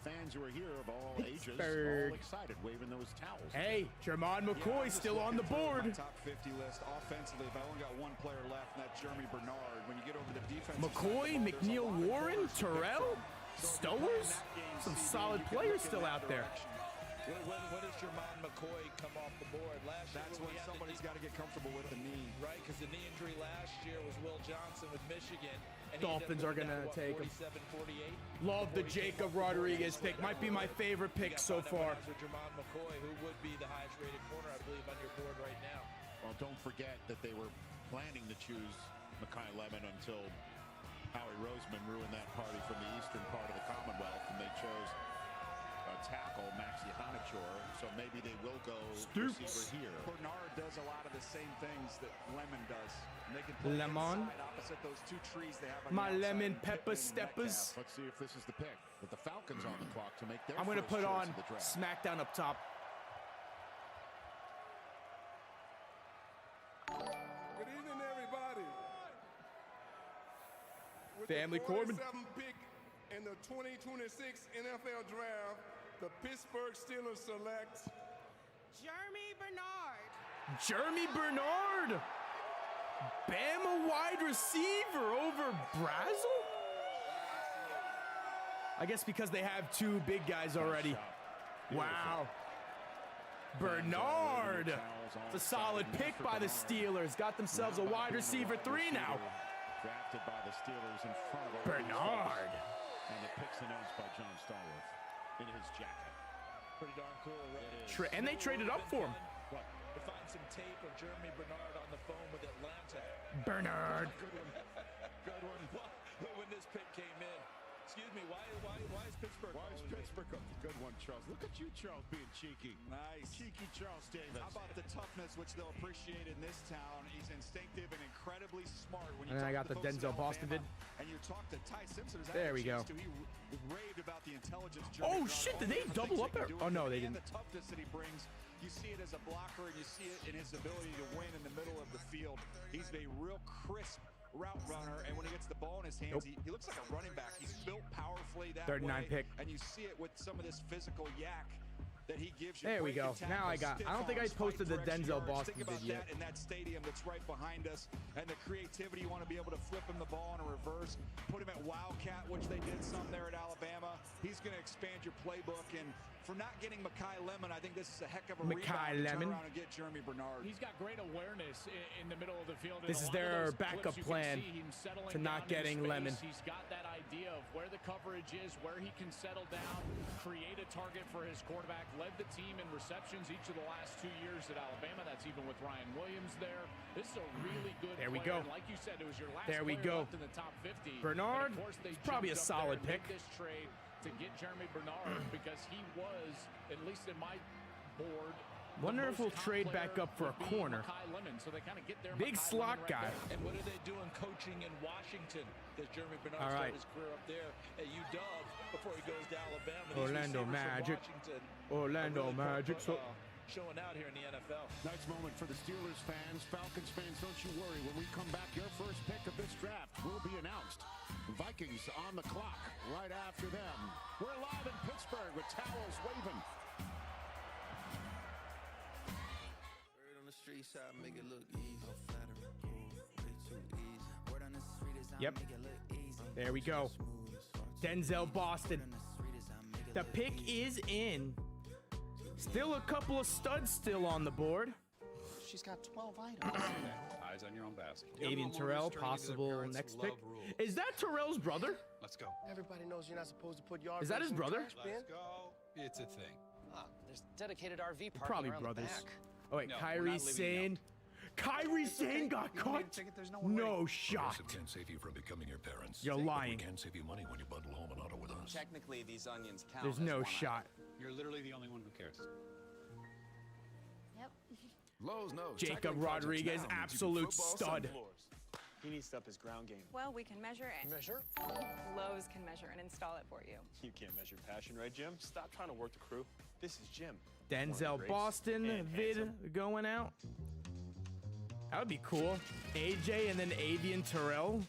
fans who are here of all ages all excited, waving those towels. Hey, Jermon McCoy still on the board. Top 50 list offensively. I've only got one player left, and that's Jeremy Bernard. When you get over the defense, McCoy, McNeil, Warren, Terrell, Stowers, some solid players still out there. When does Jermon McCoy come off the board? Last year, that's when somebody's got to get comfortable with the knee. Right, because the knee injury last year was Will Johnson with Michigan. And Dolphins are going to take him. 47-48. Love the Jacob Rodriguez pick. Might be my favorite pick so far. Jermon McCoy, who would be the highest rated corner, I believe, on your board right now. Well, don't forget that they were planning to choose Mekhi Lemon until Howie Roseman ruined that party from the eastern part of the Commonwealth, and they chose tackle Maxi Hanachor, so maybe they will go receiver here. Bernard does a lot of the same things that Lemon does. And they can play Lemon opposite those 2 trees they have on my the lemon pepper steppers. Let's see if this is the pick with the Falcons on the clock to make their I'm going to put on SmackDown up top. Good evening, everybody. With Family the Corbin. 47th pick in the 2026 NFL Draft, the Pittsburgh Steelers select Jeremy Jeremy Bernard. Bama wide receiver over Brazel? I guess because they have two big guys already. Wow. Bernard. It's a solid pick by the Steelers. Got themselves a wide receiver 3 now. Drafted by the Steelers in front of Bernard. And it picks the nose by John Stallworth in his jacket. Pretty darn cool, right? And they traded up for him. What? To find some tape of Jeremy Bernard on the phone with Atlanta. Bernard. Good one. Good one. When this pick came in. Excuse me, why is Pittsburgh? Why is Pittsburgh? Good one, Charles. Look at you, Charles, being cheeky. Nice. Cheeky Charles Davis. How about the toughness, which they'll appreciate in this town? He's instinctive and incredibly smart. When you And then I got talk to the folks Denzel in Boston vid. And you talk to Ty Simpson. There we go. He raved about the intelligence. Oh, shit. Did they double up there? Oh, no, they didn't. The toughness that he brings. You see it as a blocker, and you see it in his ability to win in the middle of the field. He's a real crisp route runner, and when he gets the ball in his hands, he looks like a running back. He's built powerfully that 39 way, pick. and you see it with some of this physical yak that he gives you. There we go. Now I don't think I posted the Denzel Boston Think about vid yet. that in that stadium that's right behind us, and the creativity. You want to be able to flip him the ball in a reverse, put him at Wildcat, which they did some there at Alabama. He's going to expand your playbook, and for not getting Mekhi Lemon, I think this is a heck of a rebound to turn around and get Jeremy Bernard. He's got great awareness in the middle of the field. This is their backup plan to not getting Lemon. He's got that idea of where the coverage is, where he can settle down, create a target for his quarterback. Led the team in receptions each of the last 2 years at Alabama. That's even with Ryan Williams there. This is a really good There we player. go. And like you said, it was your last There we player go. left in the top 50. Bernard, And of course, they it's probably a jumped up solid there and pick. made this trade to get Jeremy Bernard because he was, at least in my board, Wonder if we'll trade back up for a corner. Lemon, so they kind of get their Big slot guy. And what are they doing coaching in Washington? Because Jeremy Bernard All right. started his career up there at UW before he goes to Alabama. These Orlando receivers from Magic. Washington Orlando are really Magic. showing out here in the NFL. Nice moment for the Steelers fans. Falcons fans, don't you worry. When we come back, your first pick of this draft will be announced. Vikings on the clock right after them. We're live in Pittsburgh with towels waving. Word on the street side, make it look easy. Way too easy. Word on the street is Yep. make it look easy. There we go. Denzel Boston. The pick is in. Still a couple of studs still on the board. She's got 12 items. Eyes on your own basket. Avian Terrell, possible next pick. Is that Terrell's brother? Let's go. Everybody knows you're not supposed to put yard Is that bags his in the brother? trash bin. Let's go. It's a thing. There's dedicated RV parking Probably around brothers. the back. Oh wait, No, we're Kyrie not leaving Sane. Kyrie Sane got You don't need a cut? ticket, there's no No way. shot. Progressive can't save you from becoming your parents. You're But lying. we can save you money when you bundle home and auto with us. Technically, these onions count. There's as no one shot. You're literally the only one who cares. Yep. Lowe's knows. Jacob tackling projects Rodriguez, now means you can absolute football stud. some floors. He needs to up his ground game. Well, we can measure it. Measure? Lowe's can measure and install it for you. You can't measure passion, right, Jim? Stop trying to work the crew. This is Jim. Denzel Boston vid going out. That would be cool. AJ and then Avian Terrell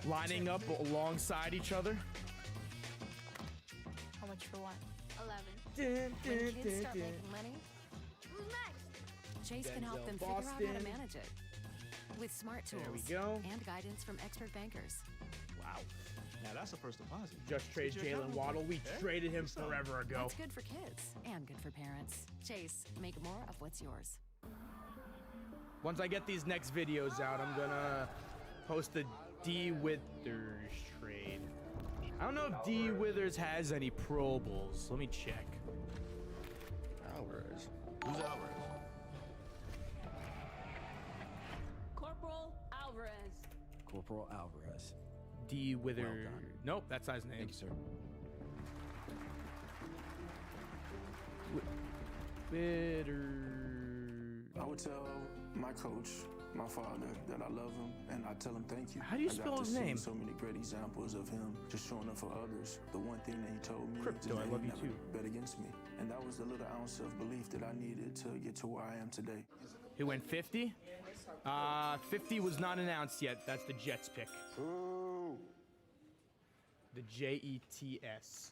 lining up alongside each other. How much for what? 11. When kids start making money, Who's next? Chase can help Denzel them figure out how to Boston. manage it. With smart tools There we go. and guidance from expert bankers. Wow. Now that's the first deposit. Just trade Jalen Waddle. We traded him forever ago. That's good for kids and good for parents. Chase, make more of what's yours. Once I get these next videos out, I'm gonna post the D Withers trade. I don't know if D Withers has any Pro Bowls. Let me check. Alvarez. Who's Alvarez? Corporal Alvarez. Corporal Alvarez. D Withers. Well done. Nope, that's not his name. Thank you, sir. Withers. I would tell my coach, my father, that I love him, and I tell him thank you. How do you I got spell to his see name? So many great examples of him just showing up for others. The one thing that he told me Crypto, is that I love he you never too. bet against me, and that was the little ounce of belief that I needed to get to where I am today. He went 50. 50 was not announced yet. That's the Jets pick. The Jets.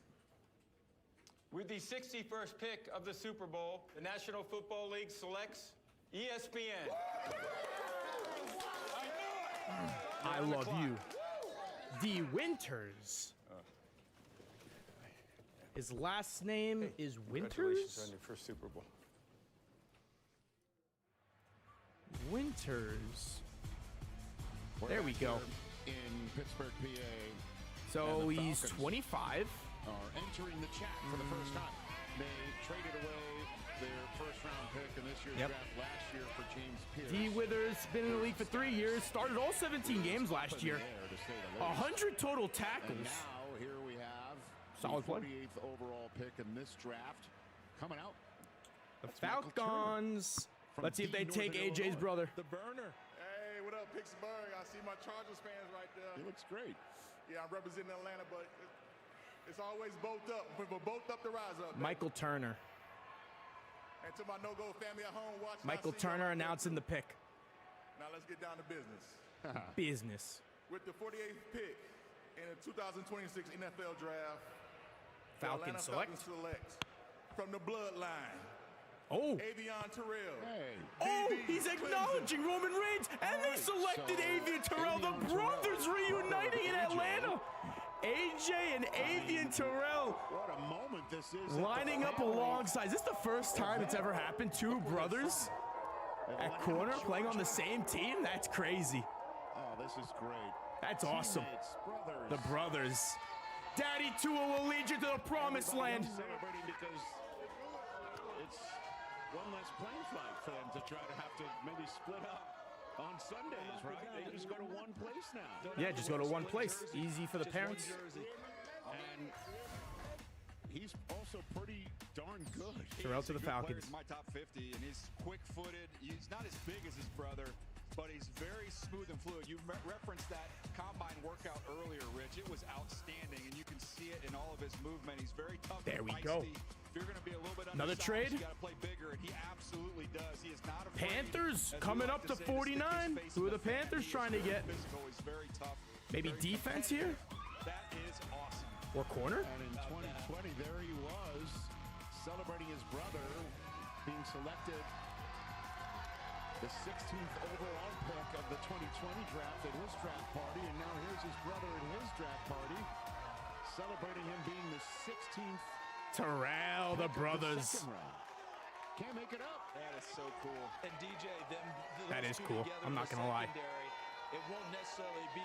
With the 61st pick of the Super Bowl, the National Football League selects ESPN. I love you. D. Winters. His last name is Congratulations Winters? on your first Super Bowl. Winters. There we go. In Pittsburgh, PA. So and the he's Falcons 25. Are entering the chat for the first time. They traded away their first-round pick in this year's draft last year for James Pierce. D. Withers been in the league for 3 years. Started all 17 games last year. 100 total tackles. And now here we have Solid the play. 48th overall pick in this draft coming out. The That's Michael Falcons. From Let's see if they the take Northern AJ's Illinois. brother. The burner. Hey, what up, Pittsburgh? I see my Chargers fans right there. He looks great. Yeah, I'm representing Atlanta, but it's always both up. We're both up to rise up. Michael Turner. And to my no-go family at home watching. Michael Turner announcing the pick. Now let's get down to business. Business. With the 48th pick in the 2026 NFL Draft, the Falcons Atlanta select. Falcons selects from the bloodline. Oh. Avion Terrell. Hey. Oh, DB, he's acknowledging Roman Reigns, and they selected Avian Terrell, the brothers reuniting in Atlanta. AJ and Avian Terrell What a moment this is. lining up alongside. Is this the first time it's ever happened? Two brothers at corner playing on the same team? That's crazy. Oh, this is great. That's awesome. Teammates, brothers. The brothers. Daddy Tua will lead you to the promised land. Celebrating because it's one less plane flight for them to try to have to maybe split up on Sundays, right? They just go to one place now. Yeah, just go to one place. Easy for the parents. And he's also pretty darn good. Terrell to the Falcons. He's my top 50, and he's quick-footed. He's not as big as his brother, but he's very smooth and fluid. You referenced that combine workout earlier, Rich. It was outstanding, and you can see it in all of his movement. He's very tough. There we feisty. go. If you're going to be a little bit Another undersized, trade? You got to play bigger, and he absolutely does. He is not afraid. Panthers As we coming like up to say, stick his 49. face Who in are the fan. Panthers He is trying to very get? physical. He's very tough. Maybe very defense here? That is awesome. Or corner? And in 2020, there he was, celebrating his brother being selected the 16th overall pick of the 2020 draft at his draft party, and now here's his brother at his draft party, celebrating him being the 16th. Terrell, the brothers. Second round. Can't make it up. That is so cool. And DJ, That is cool. I'm not gonna lie. It won't necessarily be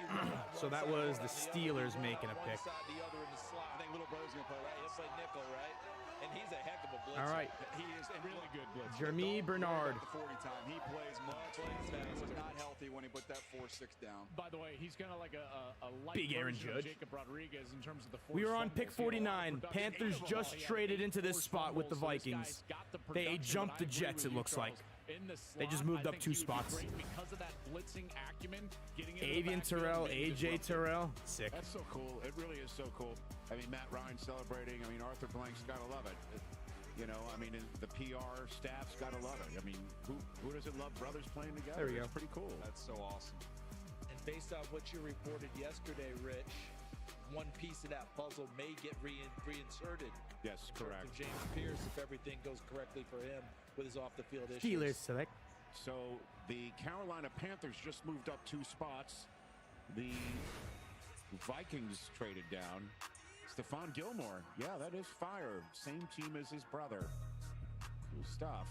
So that was the Steelers making a pick. the other in the slot. I think little brother's going to play right. He'll play nickel, right? And he's a heck of a blitzer. All right. He is a really good blitzer. Jeremy Bernard. The 40 time. He plays much faster. He was not healthy when he put that 4-6 down. By the way, he's kind of like a light Big Aaron version of Judge. Jacob Rodriguez in terms of the We are on force pick fumbles. 49. Panthers just traded into this spot with the Vikings. They jumped the Jets, it looks like. They just moved up 2 spots. Because of that blitzing acumen, getting into Avian the backfield Terrell, and being AJ disruptive. Terrell. Sick. That's so cool. It really is so cool. I mean, Matt Ryan celebrating. I mean, Arthur Blank's got to love it. You know, I mean, the PR staff's got to love it. I mean, who doesn't love brothers playing together? There we go. It's pretty cool. That's so awesome. And based on what you reported yesterday, Rich, one piece of that puzzle may get reinserted. Yes, in terms correct. of James Pierce, if everything goes correctly for him with his off-the-field issues. Steelers select. So the Carolina Panthers just moved up 2 spots. The Vikings traded down. Stephon Gilmore. Yeah, that is fire. Same team as his brother. Cool stuff.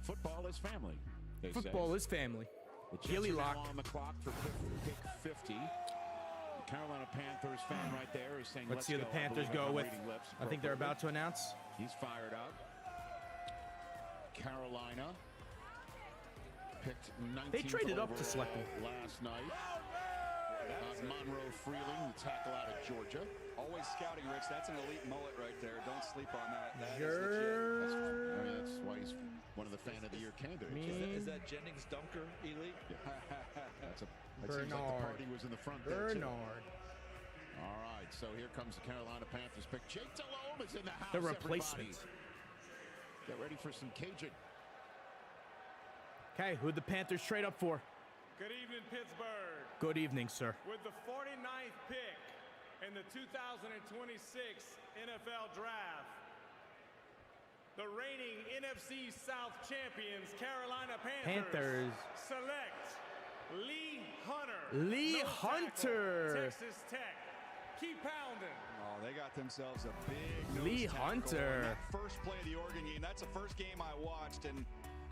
Football is family. They Football say. is family. The Jets Gilly are now lock. on the clock for pick 50. The Carolina Panthers fan right there is saying, Let's see who the go. I Panthers believe go I'm with. reading lips I think they're about to announce. He's fired up. Carolina picked 19th They traded up to select him. last night. Monroe Freeling, the tackle out of Georgia. Always scouting, Rich. That's an elite mullet right there. Don't sleep on that. That is Sure. I mean, that's why he's one of the fan of the year candidates. Is that Jennings Dunker elite? That seems like the Bernard. party was in the front there, too. Bernard. All right, so here comes the Carolina Panthers pick. Jake Delhomme is in the house, The replacement. everybody. Get ready for some Cajun. Okay, who'd the Panthers trade up for? Good evening, Pittsburgh. Good evening, sir. With the 49th pick in the 2026 NFL Draft, the reigning NFC South champions, Carolina Panthers, select Lee Hunter. Lee Hunter. Texas Tech. Keep pounding. Oh, they got themselves a big Lee nose tackle. Hunter. That first play of the Oregon game, that's the first game I watched, and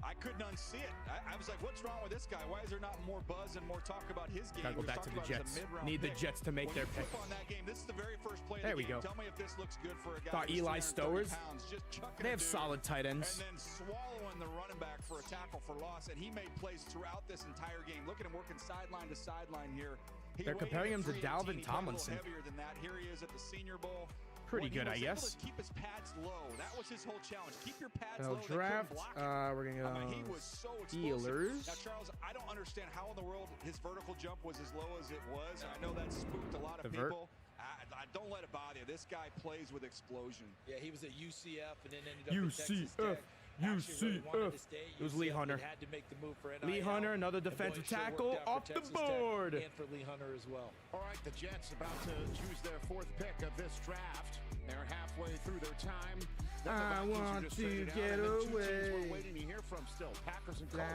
I couldn't unsee it. I was like, what's wrong with this guy? Why is there not more buzz and more talk about his game? Gotta go back to the Jets. Need the Jets to make their pick. On that game, this is the very first play of there the we game. go. Tell me if this looks good for a guy. Thought Eli Stowers. They have solid tight ends. And then swallowing the running back for a tackle for loss, and he made plays throughout this entire game. Look at him working sideline to sideline here. They're comparing him to Dalvin Tomlinson. Heavier than that. Here he is at the Senior Bowl. Pretty good, I guess. Keep his pads low. That was his whole challenge. Keep your pads low. Draft. We're gonna go. He was so Steelers. Now, Charles, I don't understand how in the world his vertical jump was as low as it was. I know that spooked a lot of people. I don't let it bother you. This guy plays with explosion. Yeah, he was at UCF and then ended up at Texas Tech. UCF. It was Lee Hunter. Had to make the move for NIL. Lee Hunter, another defensive tackle off the board. And for Lee Hunter as well. All right, the Jets about to choose their 4th pick of this draft. They're halfway through their time. I want to get away. We're waiting to hear from still. Packers and Colts.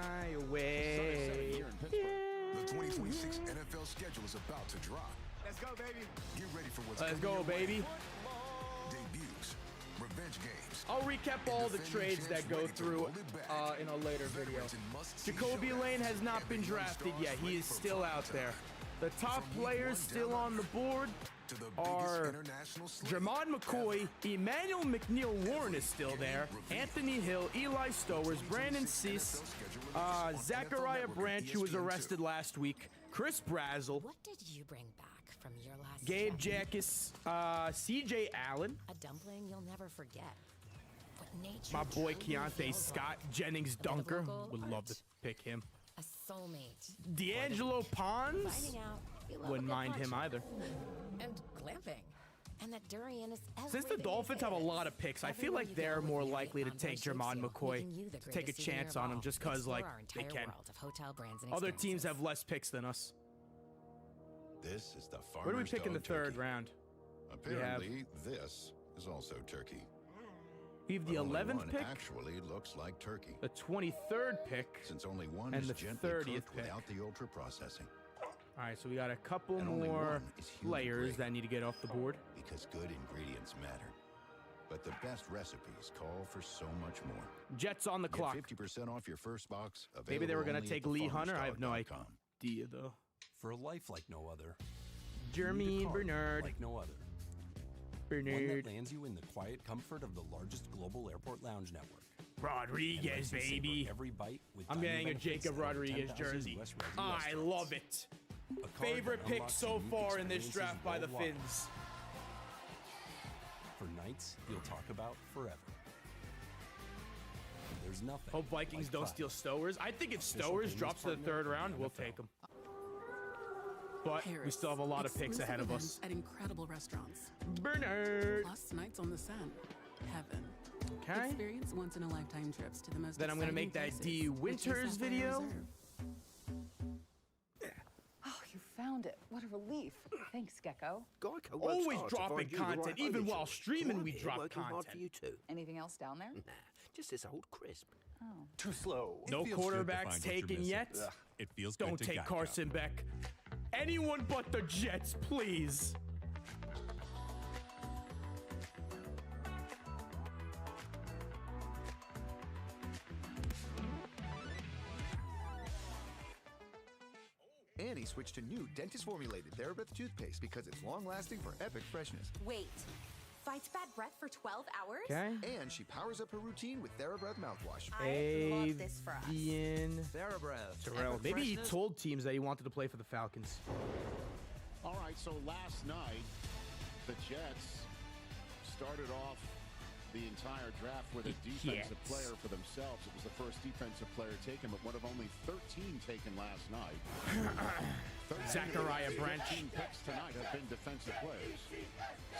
Fly away. The 2026 NFL schedule is about to drop. Let's go, baby. Get ready for what's Let's go, baby. Debuts, revenge games. I'll recap all the trades that go through in a later video. Jacoby Lane has not been drafted yet. He is still out there. The top players still on the board are Jermon McCoy, Emmanuel McNeil-Warren is still there, Anthony Hill, Eli Stowers, Brandon Cease, Zachariah Branch, who was arrested last week, Chris Brazel. What did you bring back from your last Gabe Jackus, CJ Allen. A dumpling you'll never forget. My boy Keontae Scott, Jennings Dunker. Would love to pick him. A soulmate. D'Angelo Pons. Finding out you love Wouldn't a good mind him punch. either. And glamping. And that durian is Since the Dolphins have a lot of picks, I feel like they're more likely to take Jermon McCoy, to take a chance on him just because, like, they can. Other teams have less picks than us. This is the Where do we pick in the third round? Apparently, this is also turkey. We have the 11th pick. Actually looks like turkey. The 23rd pick. Since only one and is the gently 30th cooked pick. without the ultra processing. All right, so we got a couple And only more one is human players grade. that need to get off the board. Because good ingredients matter. But the best recipes call for so much more. Jets on the clock. 50% off your first box. Maybe they were going to available take only Lee at Hunter. I have no thefarmersdog.com. idea, though. For a life like no other. Jermaine Bernard. Like no other. Bernard. One that lands you in the quiet comfort of the largest global airport lounge network. Rodriguez, baby. Every bite with I'm dining getting a benefits Jacob and Rodriguez 10,000 jersey. US Resi I restaurants. love it. A card Favorite that pick unlocks so unique far in this experiences draft by the worldwide. Finns. For nights you'll talk about forever. There's nothing. Hope Vikings like don't Pride. steal Stowers. I think if Official Stowers payments drops to the partner third round, of we'll NFL. take him. But we still have a lot of picks ahead of us. At incredible restaurants. Bernard. Plus nights on the sun. Heaven. Okay. Experience once in a lifetime trips to the most Then I'm gonna make exciting that places, D which is Winters Sapphire video. Reserve. Oh, you found it. What a relief. Thanks, Gecko. Geico Always dropping content, even while streaming, we drop Working hard content. for you too. Anything else down there? Nah, just this old crisp. Oh. Too slow. No quarterbacks taken yet. It feels Don't good to take Geico. Carson Beck. Anyone but the Jets, please. Annie switched to new dentist-formulated TheraBreath toothpaste because it's long-lasting for epic freshness. Wait. Fights bad breath for 12 hours? Okay. And she powers up her routine with TheraBreath mouthwash. I love this for us. Avian TheraBreath. Terrell. Maybe he told teams that he wanted to play for the Falcons. All right, so last night, the Jets started off the entire draft with a defensive player for themselves. It was the first defensive player taken, but one of only 13 taken last night. Zachariah Branch. 15 picks tonight have been defensive players.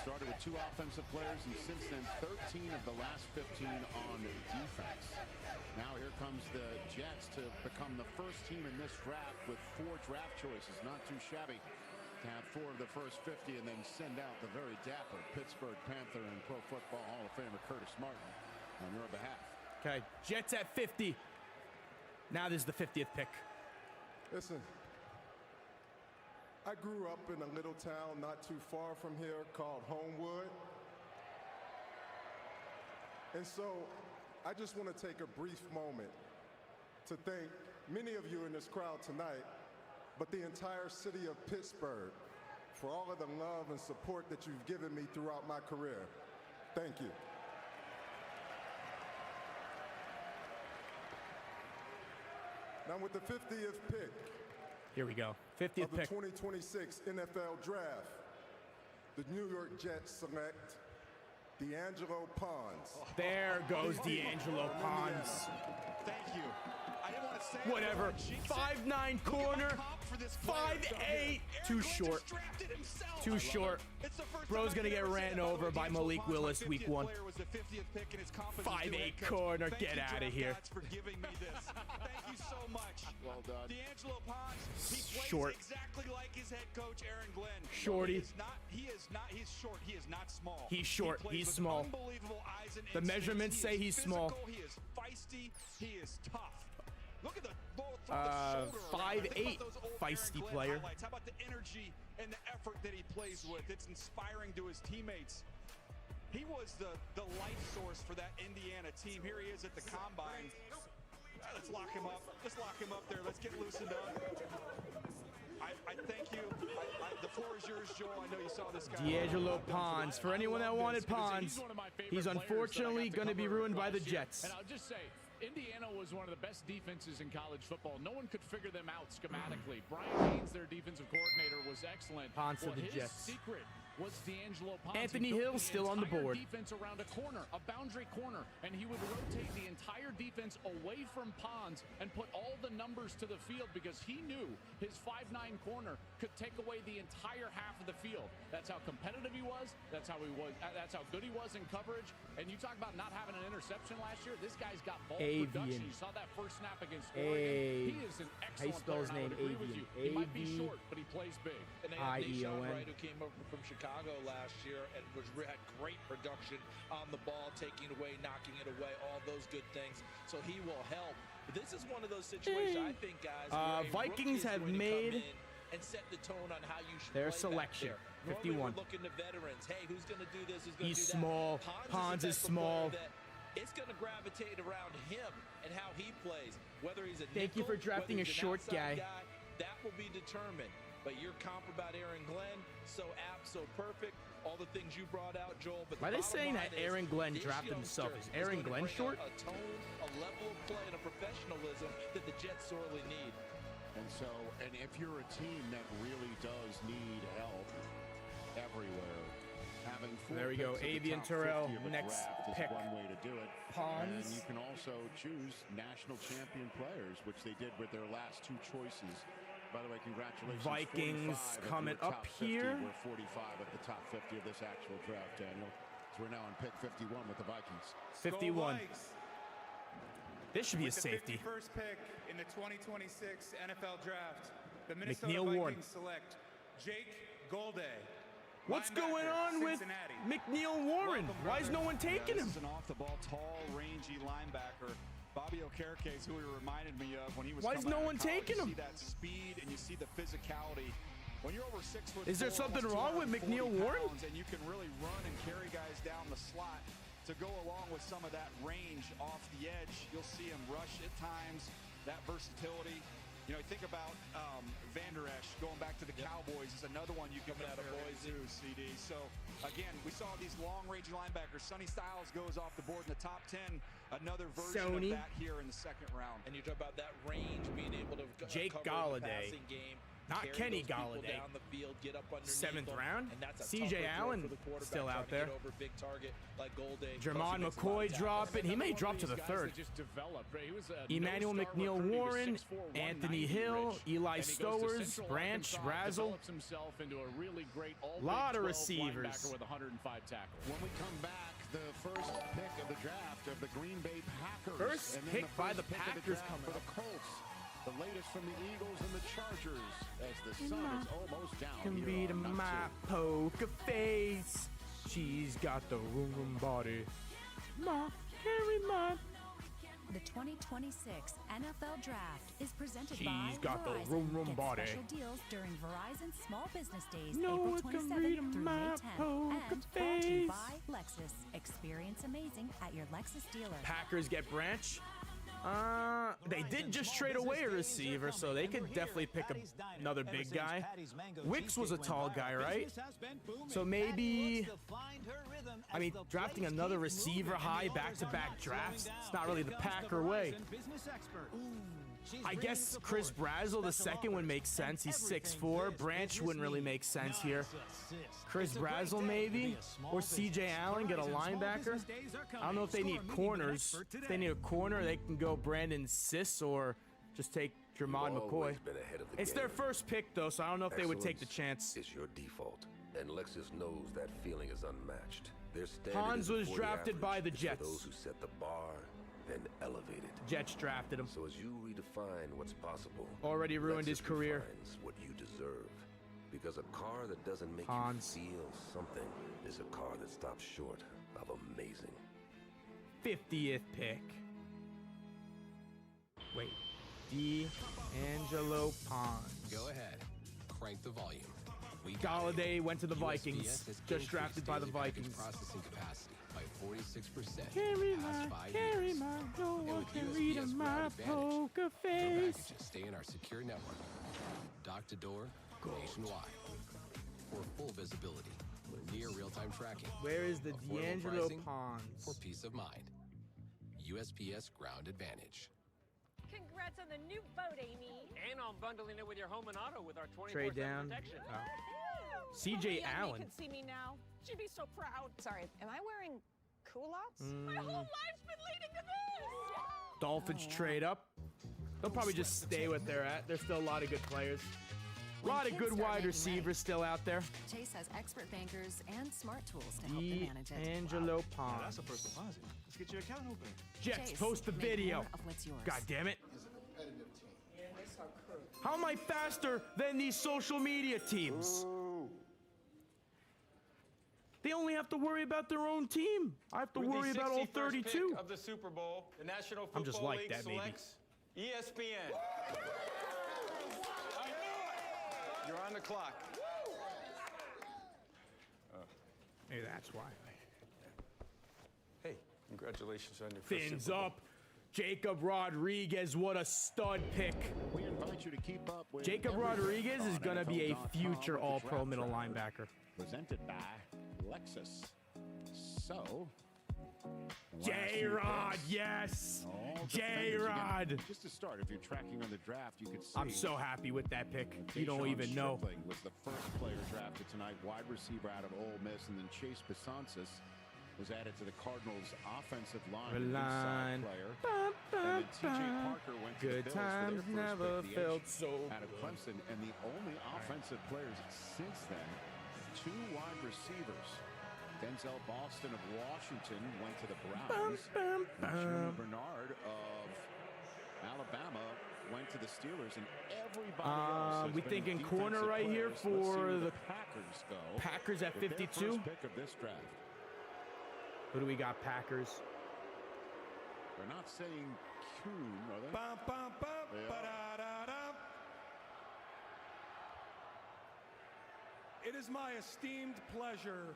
Started with 2 offensive players, and since then, 13 of the last 15 on defense. Now here comes the Jets to become the first team in this draft with 4 draft choices. Not too shabby to have 4 of the first 50 and then send out the very dapper Pittsburgh Panther and Pro Football Hall of Famer Curtis Martin. on your behalf. Okay, Jets at 50. Now this is the 50th pick. Listen, I grew up in a little town not too far from here called Homewood. And so I just want to take a brief moment to thank many of you in this crowd tonight, but the entire city of Pittsburgh for all of the love and support that you've given me throughout my career. Thank you. Now with the 50th pick, here we go. 50th of the pick. 2026 NFL Draft, the New York Jets select D'Angelo Pons. There goes D'Angelo Pons. Thank you. I didn't want to say whatever. 5'9" corner, 5'8". Too short. Too short. Bro's gonna get ran over by Malik Willis week 1. 5'8" corner. Get out of here. For giving me this. Thank you so much. Well done. D'Angelo Pons, he plays Short. exactly like his head coach Aaron Glenn. Shorty. He's short. He is not small. He's short. He plays He's with small. Unbelievable eyes and The instincts. measurements He say is he's physical, small. He is feisty. He is tough. Look at the shoulder. 5'8", feisty player. Highlights. How about the energy and the effort that he plays with? It's inspiring to his teammates. He was the life source for that Indiana team. Here he is at the combine. Let's lock him up. Let's lock him up there. Let's get loosened up. I thank you. The floor is yours, Joel. I know you saw this guy. D'Angelo Pons. For anyone that wanted Pons, he's unfortunately going to be ruined by the Jets. And I'll just say, Indiana was one of the best defenses in college football. No one could figure them out schematically. Brian Haynes, their defensive coordinator, was excellent. Pons to the his Jets. secret was D'Angelo Pons. Anthony He built Hill still on the entire board. Defense around a corner, a boundary corner, and he would rotate the entire defense away from Pons and put all the numbers to the field because he knew his 5'9" corner could take away the entire half of the field. That's how competitive he was. That's how good he was in coverage. And you talk about not having an interception last year. This guy's got ball production. You saw that first snap against Oregon. He is an excellent player. And I would agree with you. He might be short, but he plays big. And they had Nashon Wright, who came over from Chicago last year and had great production on the ball, taking it away, knocking it away, all those good things. So he will help. But this is one of those situations, I think, guys. Vikings have made and set the tone on how you should their play selection. back there. 51. We're looking to veterans. Hey, who's going to do this? Who's going to do that? He's small. Pons is small. It's going to gravitate around him and how he plays. Whether he's a Thank you for drafting a short guy. That will be determined. But your comp about Aaron Glenn, so apt, so perfect. All the things you brought out, Joel. But why are they saying that Aaron Glenn drafted himself? Is Aaron Glenn short? A tone, a level of play, and a professionalism that the Jets sorely need. And if you're a team that really does need help everywhere, having there we go. Avian Terrell, next pick. Is one way to do it. Pons. And you can also choose national champion players, which they did with their last two choices. By the way, congratulations. Vikings coming up here. We're 45 at the top 50 of this actual draft, Daniel. So we're now on pick 51 with the Vikings. 51. This should be a safety. The first pick in the 2026 NFL Draft, the Minnesota McNeil Vikings Warren. select Jake Golday. What's going on with McNeil Warren? Why is no one taking him? An off-the-ball, tall, rangy linebacker. Bobby Okereke is who he reminded me of when he was. Why is no one taking him? You see that speed and you see the physicality. When you're over 6 foot, is there something wrong with McNeil Warren? And you can really run and carry guys down the slot to go along with some of that range off the edge. You'll see him rush at times. That versatility. You know, think about Van Der Esch going back to the Cowboys is another one you can compare to, CD. So, again, we saw these long-range linebackers. Sonny Styles goes off the board in the top 10. Another version of that here in the second round. And you talk about that range, being able to Jake cover the Galladay. passing game. Not Kenny Galladay. Down the field, get up underneath 7th round. And that's a CJ Allen still out there. Over big target like Golday. Jermon McCoy dropping. He may drop to the 3rd. Emmanuel McNeil Warren, Anthony Hill, Eli Stowers, Branch, Brazel. A lot of receivers. With 105 tackles. When we come back, the first pick of the draft of the Green Bay Packers. First pick by the Packers coming for the Colts. The latest from the Eagles and the Chargers as the sun is almost down. Can beat my poker face. She's got the room body. My Carry mine. The 2026 NFL Draft is presented She's by got the Verizon. vroom vroom Get body. special deals during Verizon Small Business Days, No April one can read 27th through my May 10th. poker And brought to you face. by Lexus. Experience amazing at your Lexus dealer. Packers get Branch. They did just trade away a receiver, so they could definitely pick another big guy. Wicks was a tall guy, right? So maybe, I mean, drafting another receiver high back-to-back drafts, it's not really the Packer way. I guess Chris Brazzell, the second, would make sense. He's 6'4". Branch wouldn't really make sense here. Chris Brazzell, maybe? Or C.J. Allen, get a linebacker? I don't know if they need corners. If they need a corner, they can go Brandon Siss or just take Jermod McCoy. It's their first pick, though, so I don't know if they would take the chance. It's your default, and Lexus knows that feeling is unmatched. Their standard Hans is was before the drafted by the average. It's for Jets. those who set the bar, then elevate it. Jets drafted him. So as you redefine what's possible, Already ruined Lexus his career. defines what you deserve. Because a car that doesn't make Hans. you feel something is a car that stops short of amazing. 50th pick. Wait. D'Angelo Pons. Go ahead. Crank the volume. Galladay went to the USPS Vikings. has Just increased drafted by the daily package Vikings. processing capacity by 46% Carry in the past mine, 5 carry years. mine. No And one with can read USPS my Route Advantage, poker your face. packages stay in our secure network, dock to door, nationwide, for full visibility, near real-time tracking. Where is the affordable D'Angelo pricing, Pons? For peace of mind. USPS Ground Advantage. Congrats on the new boat, Amy. And on bundling it with your home and auto with our 24/7 Trade down. protection. C.J. Only Allen. Amy can see me now. She'd be so proud. Sorry, am I wearing culottes? My whole life's been leading to this. Dolphins trade up. They'll probably just stay what they're at. There's still a lot of good players. A lot of good wide receivers still out there. Chase has expert bankers and smart tools to help you manage it. D'Angelo Pons. That's a first deposit. Let's get your account open. Jets, Chase, post the make video. more of what's yours. God damn it. How am I faster than these social media teams? They only have to worry about their own team. I have to worry about all 32. Pick of the Super Bowl, the National Football I'm just like League that, baby. selects ESPN. You're on the clock. Maybe that's why. Hey, congratulations on your first Fins Super Bowl. up. Jacob Rodriguez, what a stud pick. We invite you to keep up with Jacob everything Rodriguez is on going to be a NFL.com future with the all-pro Draft middle Tracker, linebacker. Presented by Lexus. So, J-Rod, yes! J-Rod! Just to start, if you're tracking on the draft, you could see. I'm so happy with that pick. You don't Tayshaun even know. Stripling was the first player drafted tonight, wide receiver out of Ole Miss, and then Chase Besances was added to the Cardinals' offensive line. Line. Player. Bum, And then bum, T.J. bum. Parker went to Good the Bills for their times first never pick, the felt edge so out of Clemson, and the only offensive players since then, two wide receivers. Denzel Boston of Washington went to the Browns. Bum, bum, And Jeremy bum. Bernard of Alabama went to the Steelers, and everybody else. has We been thinking defensive corner right here players. Let's see for where the Packers go. Packers at with their 52. first pick of this draft. Who do we got, Packers? They're not saying Kuhn, are they? Bum, bum, bum, Yeah. ba-da-da-da. It is my esteemed pleasure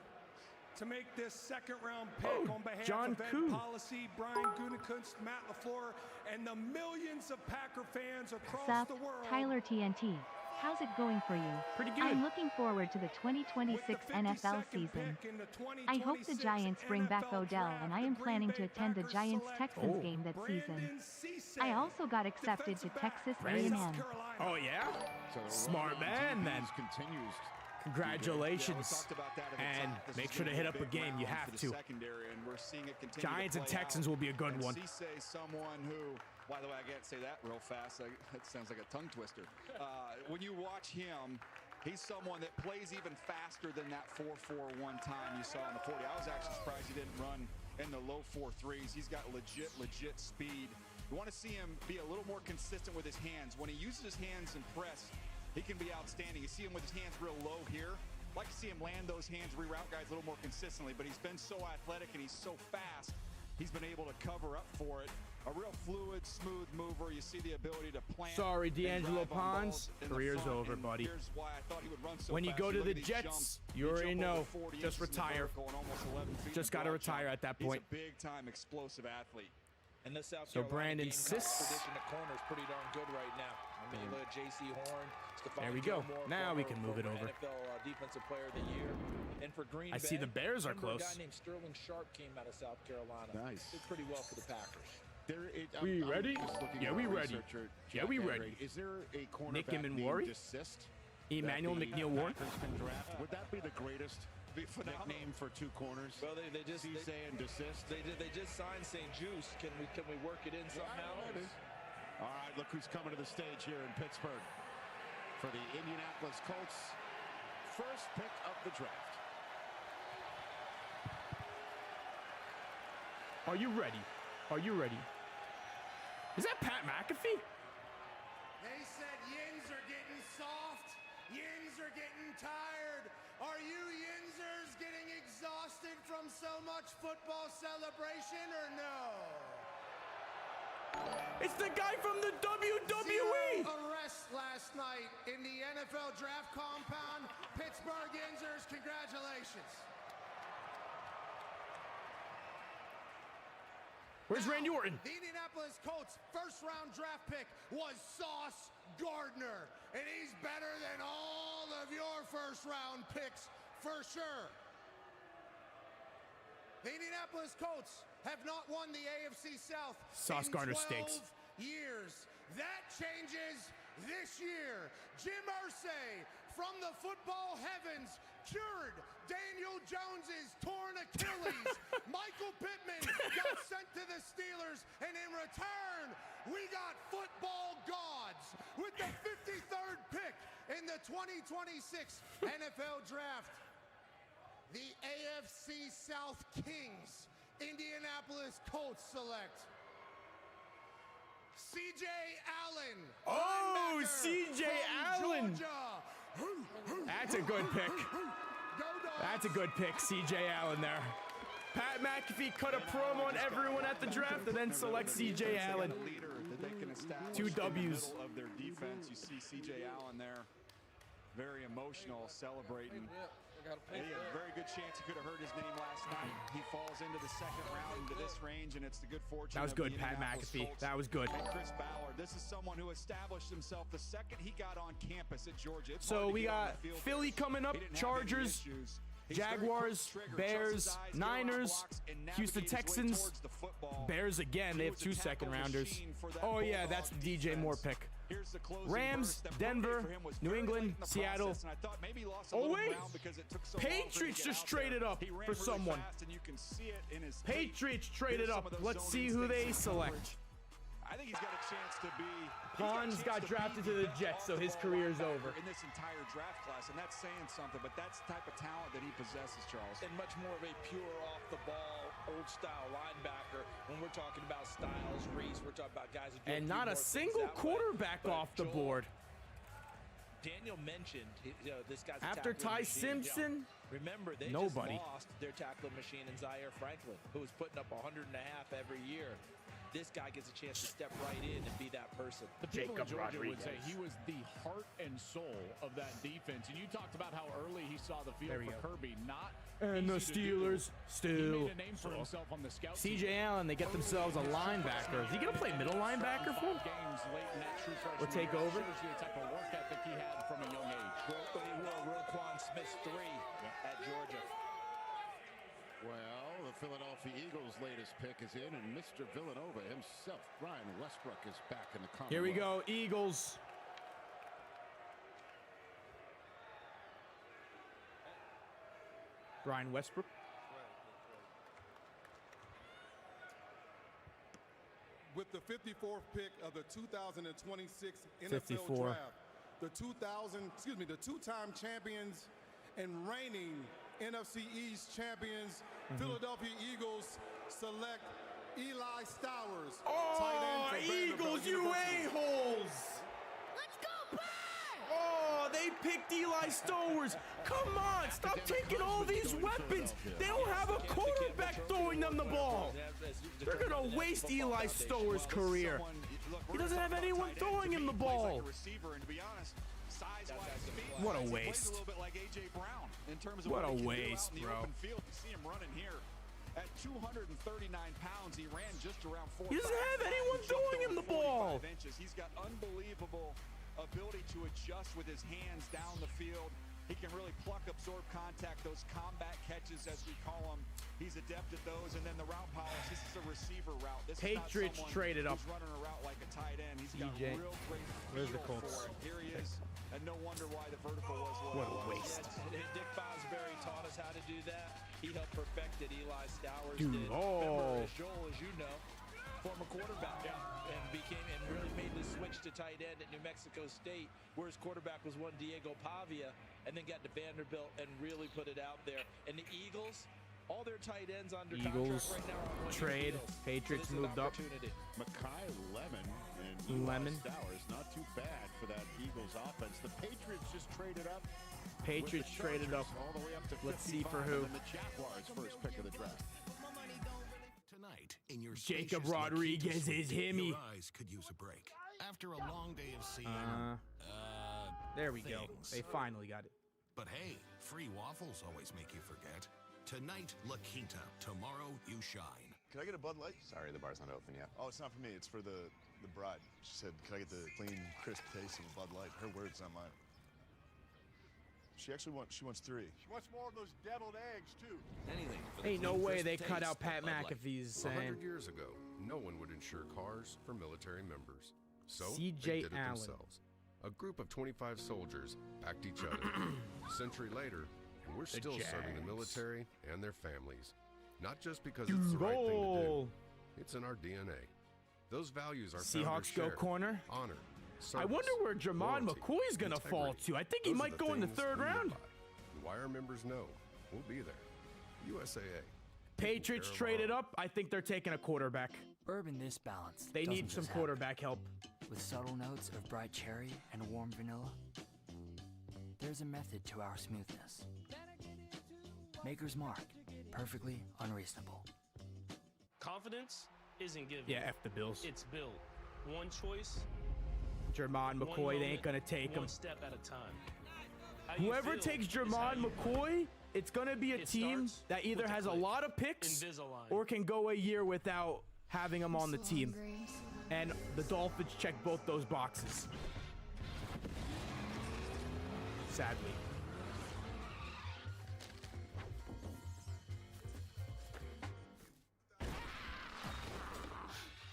to make this second-round pick on behalf John of Ed Kuhn. Policy, Brian Gutekunst, Matt LaFleur, and the millions of Packer fans across Sup, the world. Tyler TNT. How's it going for you? Pretty good. I'm looking forward to the 2026 NFL season. I hope the Giants bring back Odell, and I am planning to attend the Giants-Texans game that season. I also got accepted to Texas A&M. Oh, yeah? So the Smart run on man, DBs then. continues. Congratulations. And make sure to hit up a game. You have to. Giants and Texans will be a good one. Cisse, someone who, by the way, I can't say that real fast. That sounds like a tongue twister. When you watch him, he's someone that plays even faster than that 4.41 time you saw in the 40. I was actually surprised he didn't run in the low 4.3s. He's got legit speed. You want to see him be a little more consistent with his hands. When he uses his hands and press, he can be outstanding. You see him with his hands real low here. Like to see him land those hands, reroute guys a little more consistently, but he's been so athletic and he's so fast. he's been able to cover up for it. A real fluid, smooth mover. You see the ability to plant. Sorry, D'Angelo Pons. Career's over, buddy. When you go to the Jets, you already know. Just retire. Just got to retire at that point. He's a big-time explosive athlete. And the South So Brandon Siss. Position at corner is pretty darn good right now. I mean, look at J.C. Horn. There we go. Now we can move it over. NFL Defensive Player of the Year. And for Green Bay, I see the Bears are close. A guy named Sterling Sharp came out of South Carolina. Nice. Did pretty well for the Packers. We ready? Yeah, we ready. Yeah, we ready. Is there a cornerback Nick named Immanwori? Desist? Emmanuel McNeil Warren? Would that be the greatest nickname for two corners? Well, they just and Desist. They just signed St. Juice. Can we work it in somehow? All right, look who's coming to the stage here in Pittsburgh for the Indianapolis Colts. First pick of the draft. Are you ready? Are you ready? Is that Pat McAfee? They said yins are getting soft, yins are getting tired. Are you yinzers getting exhausted from so much football celebration or no? It's the guy from the WWE! Arrest last night in the NFL draft compound. Pittsburgh yinzers, congratulations. Where's Randy Orton? The Indianapolis Colts first-round draft pick was Sauce Gardner, and he's better than all of your first-round picks for sure. The Indianapolis Colts have not won the AFC South Sauce in Gardner 12 stinks. years. That changes this year. Jim Irsay from the football heavens cured Daniel Jones's torn Achilles. Michael Pittman got sent to the Steelers, and in return, we got football gods with the 53rd pick in the 2026 NFL Draft. The AFC South Kings, Indianapolis Colts select C.J. Allen. Oh, C.J. Allen. Georgia. That's a good pick. That's a good pick, C.J. Allen there. Pat McAfee cut a promo on everyone at the draft and then select C.J. Allen. 2 W's. Of their defense, you see C.J. Allen there, very emotional, celebrating. He had a very good chance he could have heard his name last night. He falls into the second round into this range, and it's the good fortune. That was of good, the Pat Indianapolis McAfee. Colts. That was good. And Chris Ballard, this is someone who established himself the second he got on campus at Georgia. It's So hard to we get on got the field. Philly coming up, He didn't have any Chargers, issues. He's very Jaguars, quick trigger, Bears, trusts his eyes, get around Niners, blocks, and Houston navigate his way Texans, towards the football. Bears again. They have 2 second-rounders. Oh, yeah, that's the DJ Moore pick. Rams, Denver, New England, Seattle. Oh, wait. Patriots just traded up for someone. Patriots traded up. Let's see who they select. I think he's got a chance to be. Pons got drafted to the Jets, so his career is over. In this entire draft class, and that's saying something, but that's the type of talent that he possesses, Charles. And much more of a pure off-the-ball, old-style linebacker. When we're talking about Styles, Reese, we're talking about guys who do And a few not a more things single that way. quarterback But off the Joel, board. Daniel mentioned this guy's a After tackling Ty machine. Simpson, Remember, they nobody. just lost their tackling machine in Zaire Franklin, who was putting up 100.5 every year. This guy gets a chance to step right in and be that person. The people in Jacob Georgia would Rodriguez. say he was the heart and soul of that defense. And you talked about how early he saw the field for Kirby. Not And the easy to do. Steelers He still. made a name for himself on the scout team. C.J. Allen, they get themselves a linebacker. Is he going to play middle linebacker for him? Games late in that true freshman Or take year over? shows you the type of work ethic he had from a young age. But he wore Roquan Smith's 3 at Georgia. Well, the Philadelphia Eagles' latest pick is in, and Mr. Villanova himself, Brian Westbrook, is back in the Commonwealth. Here we go, Eagles. Brian Westbrook. With the 54th pick of the 2026 NFL 54. Draft, the two-time champions and reigning NFC East champions, Philadelphia Eagles select Eli Stowers. Oh, Eagles, you a-holes! Let's go, Bird! Oh, they pick overpicked Eli Stowers. Come on, stop taking all these weapons. They don't have a quarterback throwing them the ball. They're going to waste Eli Stowers' career. He doesn't have anyone throwing him the ball. What a waste. What a waste, bro. At 239 pounds, he ran just around 4. He doesn't have anyone throwing him the ball. He's got unbelievable ability to adjust with his hands down the field. He can really pluck, absorb contact, those combat catches, as we call them. He's adept at those, and then the route polish. This is a receiver route. This Patriots is not traded up. who's running a route like a tight end. He's got real great Where's the feel Colts? for it. Here he is, and no wonder why the vertical was what a waste. Dick Fosbury taught us how to do that. He helped perfect it. Eli Stowers Dude, did. oh. Remember, Joel, as you know, former quarterback, and really made the switch to tight end at New Mexico State, where his quarterback was one Diego Pavia, and then got to Vanderbilt and really put it out there. And the Eagles, all their tight ends under contract right now are on trade. Patriots moved up. Makai Lemon and Eli Stowers, not too bad for that Eagles offense. The Patriots just traded up. Patriots traded up. All the way up to Let's see for who. And the Jaguars first pick of the draft. Tonight, in your Jacob spacious Rodriguez Laquita is suite, himmy. Your eyes could use a break. After a long day of seeing, there we go. things. They finally got it. But hey, free waffles always make you forget. Tonight, La Quinta. Tomorrow, you shine. Can I get a Bud Light? Sorry, the bar's not open yet. Oh, it's not for me. It's for the bride. She said, can I get the clean, crisp taste of Bud Light? Her words, not mine. She actually wants 3. She wants more of those deviled eggs, too. Anything for the Ain't no clean, way crisp they cut taste out of Pat Bud Light. McAfee's saying. 100 years ago, no one would insure cars for military members. So C.J. they did it Allen. themselves. A group of 25 soldiers backed each other. A century later, and we're still serving the military and their families. Not just because it's the right thing to do. It's in our DNA. Those values are Seahawks go corner. Honor. I wonder where Jermon McCoy's going to fall to. I think he might go in the third round. Why our members know we'll be there. USAA. Patriots traded up. I think they're taking a quarterback. Bourbon this balanced. They need some quarterback help. With subtle notes of bright cherry and warm vanilla, there's a method to our smoothness. Maker's Mark, perfectly unreasonable. Confidence isn't given. Yeah, F the Bills. It's built. One choice. Jermon McCoy, they ain't going to take him. One step at a time. How you Whoever feel takes is Jermon how you McCoy, it's going to be a team that either has a lot of picks or can go a year without having him on the team. And the Dolphins check both those boxes. Sadly.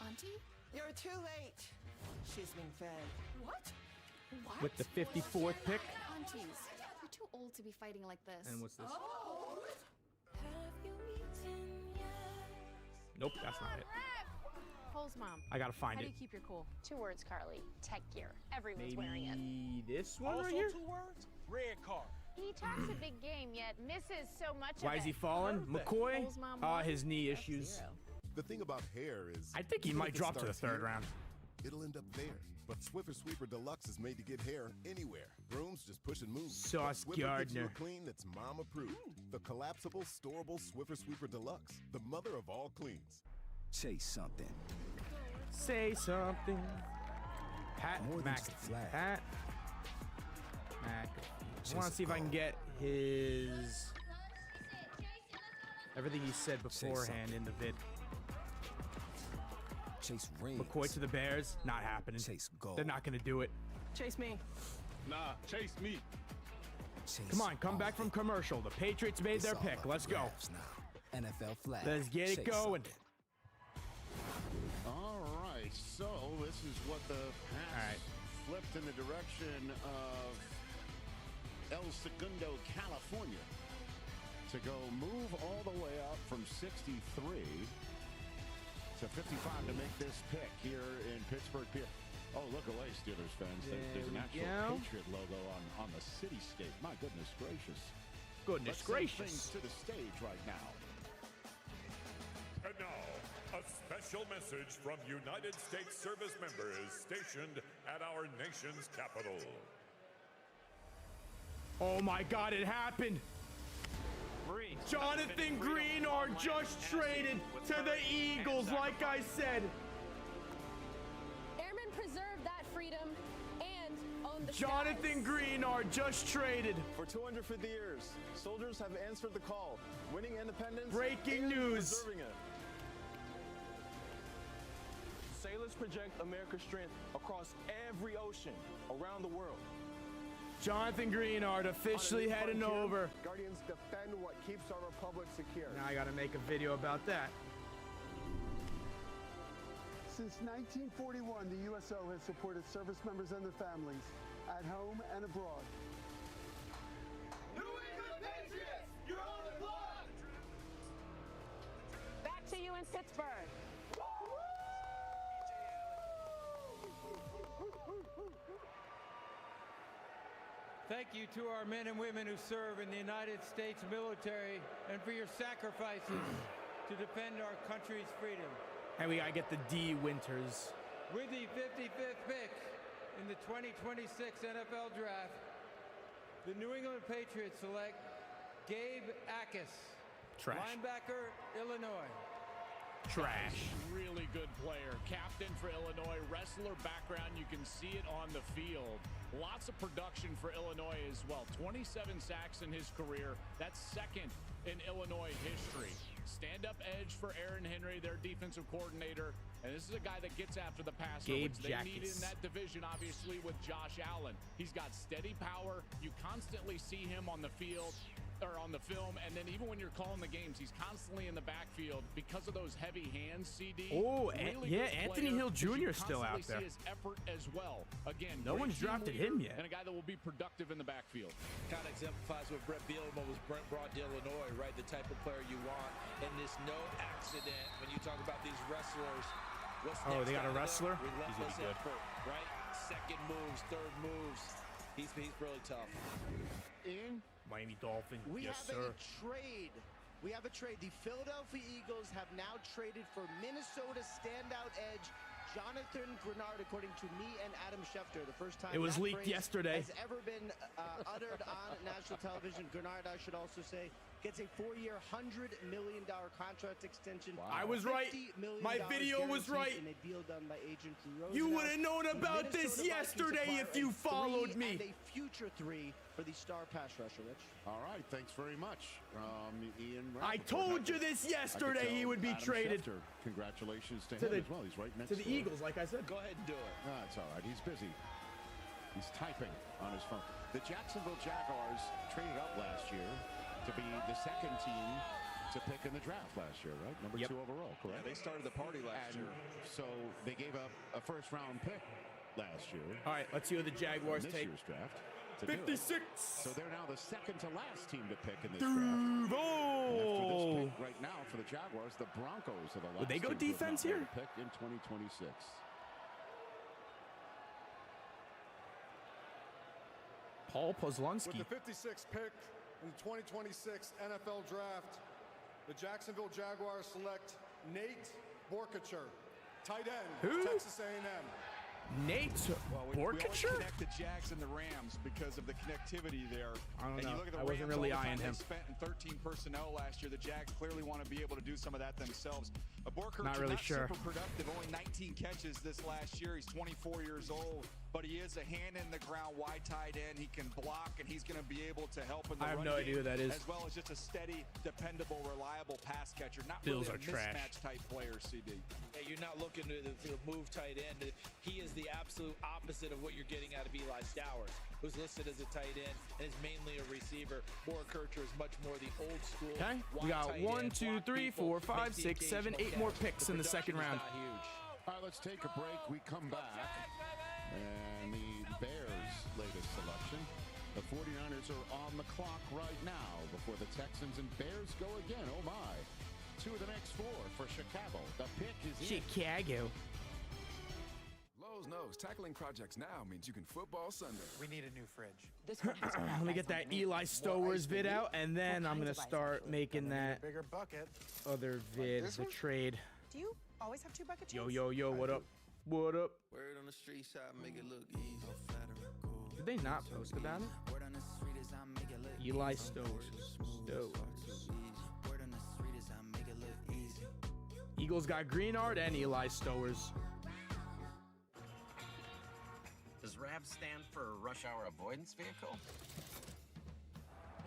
Auntie? You're too late. She's been fed. What? What? With the 54th pick. Aunties, you're too old to be fighting like this. And what's this? Oh. Nope, that's not it. Cole's mom. I gotta find How it. do you keep your cool? 2 words, Carly. Tech gear. Everyone's wearing it. Maybe this one Also right here? 2 words? Red card. He talks a big game, yet misses so much Why of is it. he falling? McCoy? Cole's mom His knee issues. The thing about hair is, I think he even might if it drop to the starts third here, round. It'll end up there. But Swiffer Sweeper Deluxe is made to get hair anywhere. Brooms just push and move. Sauce But Swiffer gives you Gardner. a clean that's mom approved. The collapsible, storable Swiffer Sweeper Deluxe, the mother of all cleans. Say something. Say something. Pat More than McAfee. just a flag. Pat McAfee. I want to see if I can get his everything he said beforehand in the vid. Chase rings. McCoy to the Bears, not happening. Chase gold. They're not going to do it. Chase me. Nah, chase me. Chase Come on, come back from commercial. The Patriots made their pick. Let's go. Now. NFL flag. Let's get it Chase going. something. All right, so this is what the pass flipped in the direction of El Segundo, California, to go move all the way up from 63 to 55 to make this pick here in Pittsburgh. Oh, look away, Steelers fans. There's an actual Patriot logo on the city-state. My goodness gracious. Goodness Let's send gracious. things to the stage right now. And now, a special message from United States service members stationed at our nation's capital. Oh my God, it happened. Jonathan Greenard just traded to the Eagles, like I said. Airmen preserve that freedom and own the Jonathan Greenard just traded. For 250 years, soldiers have answered the call, winning independence. Breaking and news. preserving it. Sailors project America's strength across every ocean around the world. Jonathan Greenard officially heading over. Guardians defend what keeps our republic secure. Now I gotta make a video about that. Since 1941, the USO has supported service members and their families at home and abroad. New England Patriots, you're on the block! Back to you in Pittsburgh. Thank you to our men and women who serve in the United States military and for your sacrifices to defend our country's freedom. And we gotta get the D Winters. With the 55th pick in the 2026 NFL Draft, the New England Patriots select Gabe Akis, Trash. linebacker, Illinois. Trash. Really good player. Captain for Illinois. Wrestler background. You can see it on the field. Lots of production for Illinois as well. 27 sacks in his career. That's second in Illinois history. Stand-up edge for Aaron Henry, their defensive coordinator. And this is a guy that gets after the passer, Gabe which they need Jackus. in that division, obviously, with Josh Allen. He's got steady power. You constantly see him on the field, or on the film, and then even when you're calling the games, he's constantly in the backfield because of those heavy hands, CD. Oh, really yeah, good Anthony player, Hill but you Jr. is still out there. constantly see his effort as well. Again, No great one's team drafted leader him yet. and a guy that will be productive in the backfield. Kind of exemplifies what Brett Bielema was brought to Illinois, right? The type of player you want. And this no accident, when you talk about these wrestlers, what's Oh, next they got a on the wrestler? list? He's gonna be Relentless good. effort, right? Second moves, third moves. He's really tough. In Miami Dolphins. We Yes, have sir. a trade. We have a trade. The Philadelphia Eagles have now traded for Minnesota standout edge Jonathan Greenard, according to me and Adam Schefter. The first time It was that leaked phrase yesterday. has ever been uttered on national television. Greenard, I should also say, gets a 4-year, $100 million contract extension. Wow. I was right. $50 million My video was guaranteed right. In a deal done by agent Drew You Rosenhaus. would have known The about this Minnesota Vikings yesterday acquire if you a followed 3 me. And a future 3 for the star pass rusher, Rich. All right, thanks very much, Ian. I Rappaport. told you I this could yesterday tell he would be Adam traded. Schefter. Congratulations to To him the- as well. He's right next To the door. Eagles, like I said. Go ahead and do it. It's all right. He's busy. He's typing on his phone. The Jacksonville Jaguars traded up last year to be the second team to pick in the draft last year, right? Number 2 overall, correct? Yeah, they started the party last year. So they gave up a first-round pick last year. All right, let's see what the Jaguars in this take. year's draft. to do it. 56. So they're now the second to last team to pick in this draft. And after this pick right now for the Jaguars, the Broncos are the last Would they go team to have defense not here? made a pick in 2026. Paul Poslunsky. With the 56th pick in the 2026 NFL Draft, the Jacksonville Jaguars select Nate Borkacher, tight end, Who? Texas A&M. Nate We always Borkacher? connect the Jags and the Rams because of the connectivity there. I don't and know. you look at the I wasn't Rams, really all the time eyeing him. They spent in 13 personnel last year. The Jags clearly want to be able to do some of that themselves. Borkacher, Not really sure. super productive, only 19 catches this last year. He's 24 years old, but he is a hand in the ground, wide tight end. He can block, and he's going to be able to help in the I have run no game, idea who that is. as well as just a steady, dependable, reliable pass catcher. Not Bills really are a trash. mismatch type player, CD. Yeah, you're not looking to move tight end. He is the absolute opposite of what you're getting out of Eli Stowers, who's listed as a tight end and is mainly a receiver. Borkacher is much more the old school. Okay, wide we got tight 1, end, 2, block 3, people, 4, 5, make the 6, 7, 8 occasional more catch. picks The in the second production round. is not huge. All right, let's take a break. We come back. And the Bears' latest selection. The 49ers are on the clock right now before the Texans and Bears go again. Oh, my. 2 of the next 4 for Chicago. The pick is in. Chicago. Lowe's knows tackling projects now means you can football Sunday. We need a new fridge. Let me get that Eli Stowers vid out, and then I'm gonna start making that Bigger bucket. other vid, the trade. Do you always have 2 buckets? Yo, yo, yo, what up? What up? Word on the street side, make it look easy. Did they not post about it? Word on the street is I'm Eli Stowers. Eagles got Greenard and Eli Stowers. Does RAV stand for Rush Hour Avoidance Vehicle?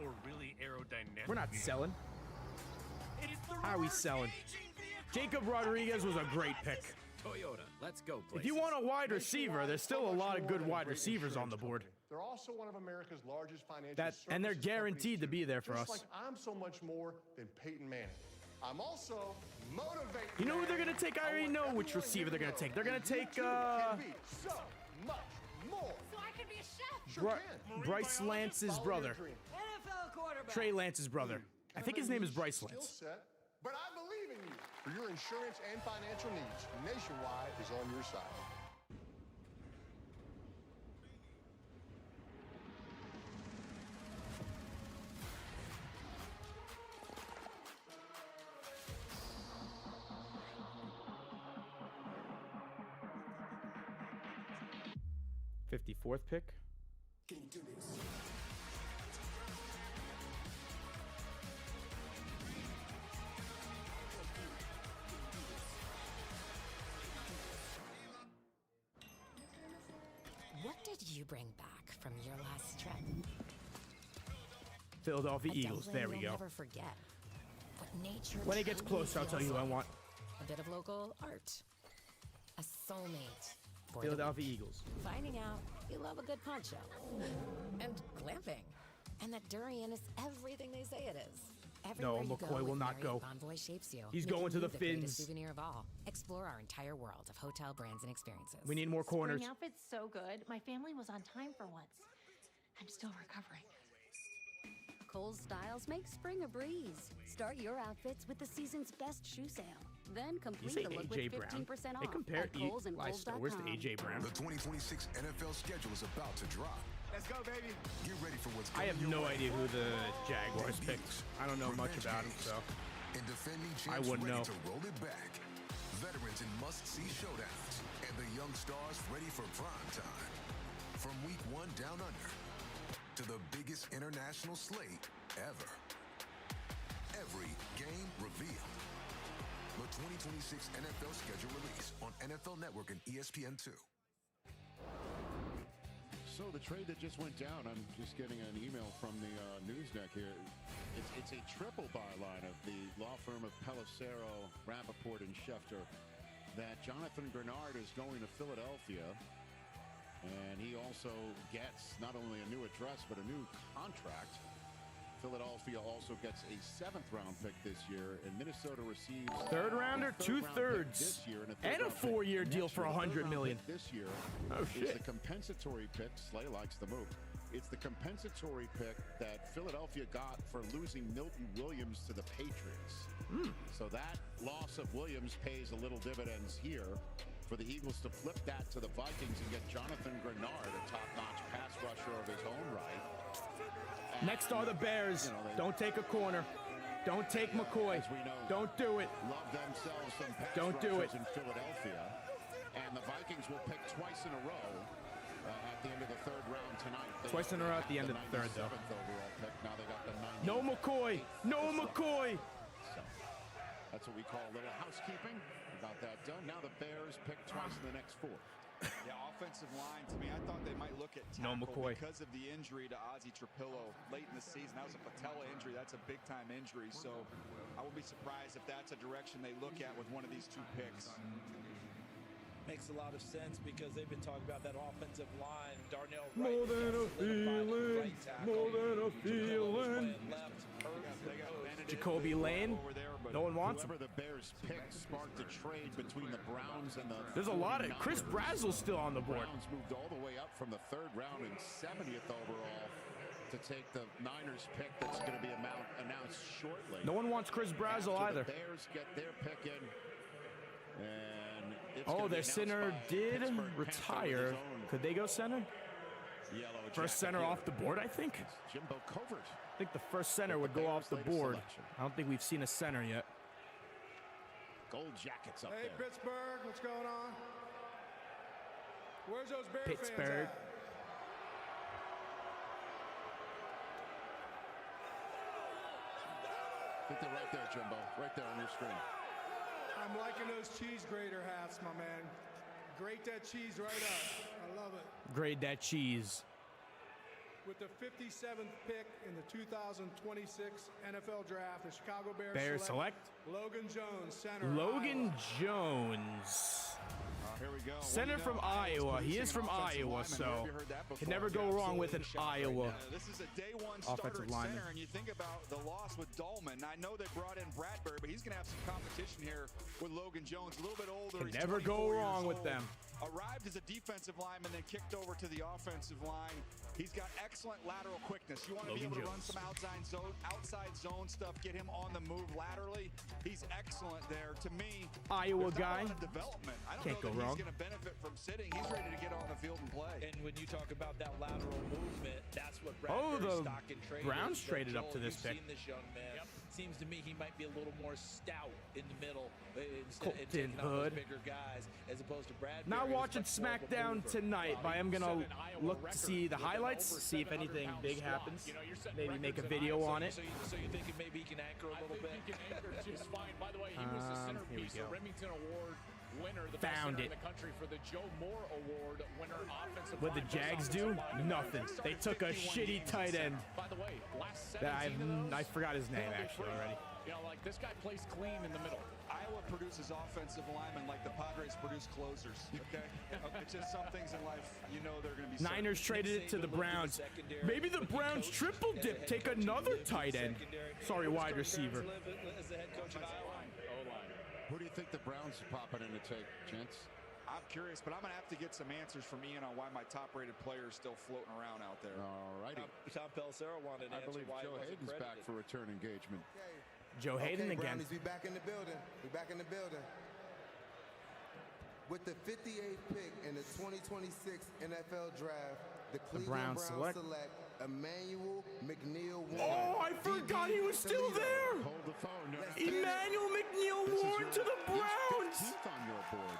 Or really aerodynamic? We're not selling. How are we selling? Jacob Rodriguez was a great pick. Toyota, let's go, places. If you want a wide receiver, there's still a lot of good wide receivers on the board. They're also one of America's largest financial And they're guaranteed to be there for us. Just like I'm so much more than Peyton Manning. I'm also motivated. You know who they're gonna take? I already know which receiver they're gonna take. They're gonna take so much more. So I could be a chef. Bryce Lance's brother. NFL quarterback. Trey Lance's brother. I think his name is Bryce Lance. But I believe in you. For your insurance and financial needs, Nationwide is on your side. '54th pick. Can you do this? What did you bring back from your last trip? Philadelphia Eagles. There we You'll go. never forget. What nature When it gets truly closer, I'll tell you feels who I like. want. A bit of local art. A soulmate. for the Philadelphia week. Eagles. Finding out you love a good poncho. And glamping. And that durian is everything they say it is. Everywhere you McCoy go will with not Marriott go. Bonvoy shapes you. He's making going to you the greatest Fins. souvenir of all. Explore our entire world of hotel brands and experiences. We need more corners. Spring outfit's so good. My family was on time for once. I'm still recovering. Kohl's styles make spring a breeze. Start your outfits with the season's best shoe sale. Then You complete say the look AJ with Brown. 15% off They compare at Kohl's and Eli Stowers to Kohl's.com. AJ Brown. The 2026 NFL schedule is about to drop. Let's go, baby. Get ready for what's I coming have your no way. idea who the Jaguars picked. I don't know much Revenge about them, games. so And defending I champs wouldn't ready know. to roll it back. Veterans in must-see showdowns. And the young stars ready for prime time. From week 1 down under to the biggest international slate ever. Every game revealed. The 2026 NFL schedule release on NFL Network and ESPN2. So the trade that just went down, I'm just getting an email from the news deck here. It's a triple byline of the law firm of Pellicero, Rappaport, and Schefter that Jonathan Grenard is going to Philadelphia. And he also gets not only a new address, but a new contract. Philadelphia also gets a 7th-round pick this year, and Minnesota receives Third rounder, a third-round pick 2/3, this year and a third-round pick 4-year deal next for year. The $100 third-round million. pick this year Oh, is shit. the compensatory pick. Slay likes the move. It's the compensatory pick that Philadelphia got for losing Milton Williams to the Patriots. So that loss of Williams pays a little dividends here for the Eagles to flip that to the Vikings and get Jonathan Grenard, a top-notch pass rusher of his own right. Next are the Bears. Don't take a corner. Don't take McCoy. Don't do it. Love themselves some pass Don't do rushers it. in Philadelphia. And the Vikings will pick twice in a row at the end of the 3rd round tonight. They Twice in a row at the end of the 3rd, though. 97th overall pick. Now they got the 98th. No McCoy. No McCoy. So that's what we call a little housekeeping. We got that done. Now the Bears pick twice in the next 4. Yeah, offensive line, to me, I thought they might look at No tackle McCoy. because of the injury to Ozzie Trapillo late in the season. That was a patella injury. That's a big-time injury. So I would be surprised if that's a direction they look at with one of these 2 picks. Makes a lot of sense because they've been talking about that offensive line. Darnell Wright More than a feeling. More than a feeling. Jacoby Lane. No one wants him. Whoever the Bears picked sparked a trade between the Browns and the There's a lot of 49ers. Chris Brazel's still on the board. Browns moved all the way up from the 3rd round and 70th overall to take the Niners pick that's going to be announced shortly. No one wants Chris Brazel After either. The Bears get their pick in, and it's Oh, gonna be their announced center by did Pittsburgh Panther with retire. his own Could they go center? yellow First jacket center here. off the board, I think. It's Jimbo Covert. I think the first center would go off the latest board. selection. I don't think we've seen a center yet. Gold jackets up Hey, there. Pittsburgh, what's going on? Where's those Bear Pittsburgh. fans think they're right there, Jimbo. Right there on your screen. I'm liking those cheese grater hats, my man. Grate that cheese right up. I love it. Grade that cheese. With the 57th pick in the 2026 NFL Draft, the Chicago Bears select Logan Jones, center. Logan Jones. Here we go. Center from Iowa. He is from Iowa, so can never go wrong with an Iowa This is a day one offensive starter lineman. center, and you think about the loss with Dolman. I know they brought in Bradbury, but he's going to have some competition here with Logan Jones. A little bit older. Can He's never go 24 wrong years with old. them. Arrived as a defensive lineman, then kicked over to the offensive line. He's got excellent lateral quickness. You want to be able to run some outside zone stuff, get him on the move laterally. He's excellent there. To me, Iowa there's not guy. a lot of development. I don't Can't know go that wrong. he's going to benefit from sitting. He's ready to get on the field and play. And when you talk about that lateral movement, that's what Oh, Bradbury's the stock and trade Browns is. traded up to Joel, this you've pick. seen this young man. Seems to me he might be a little more stout in the middle Colton and taking on Hood. those bigger guys as opposed to Bradbury. Not who's watching much more of a SmackDown mover. tonight, but I am gonna look to see the highlights, see if anything big happens. Maybe make a video on it. So you're thinking maybe he can anchor a little bit? He can anchor just fine. By the way, he was the Here we centerpiece, the go. Remington Award winner, the Found best center it. in the country for the Joe Moore Award winner, offensive What the line, Jags most do? offensive line. Nothing. They took a shitty tight end. By the way, last That 17 of those, I forgot his name penalty actually free. already. You know, like this guy plays clean in the middle. Iowa produces offensive linemen like the Padres produce closers, okay? It's just some things in life, you know they're going to be Niners traded it to the Browns. Maybe the Browns triple dip, take another tight end. Sorry, wide receiver. As the head coach of Iowa. Who do you think the Browns are popping in to take, gents? I'm curious, but I'm going to have to get some answers from Ian on why my top-rated player is still floating around out there. All righty. Tom Pelissero wanted an I answer believe why Joe he wasn't Hayden's back credited. for return engagement. Joe Hayden again. Brownies, we back in the building. We back in the building. With the 58th pick in the 2026 NFL Draft, the Cleveland Browns Browns select Emmanuel McNeil Warren. Oh, I forgot he was still there. Hold the phone. No, Emmanuel McNeil Warren to the Browns. On your board.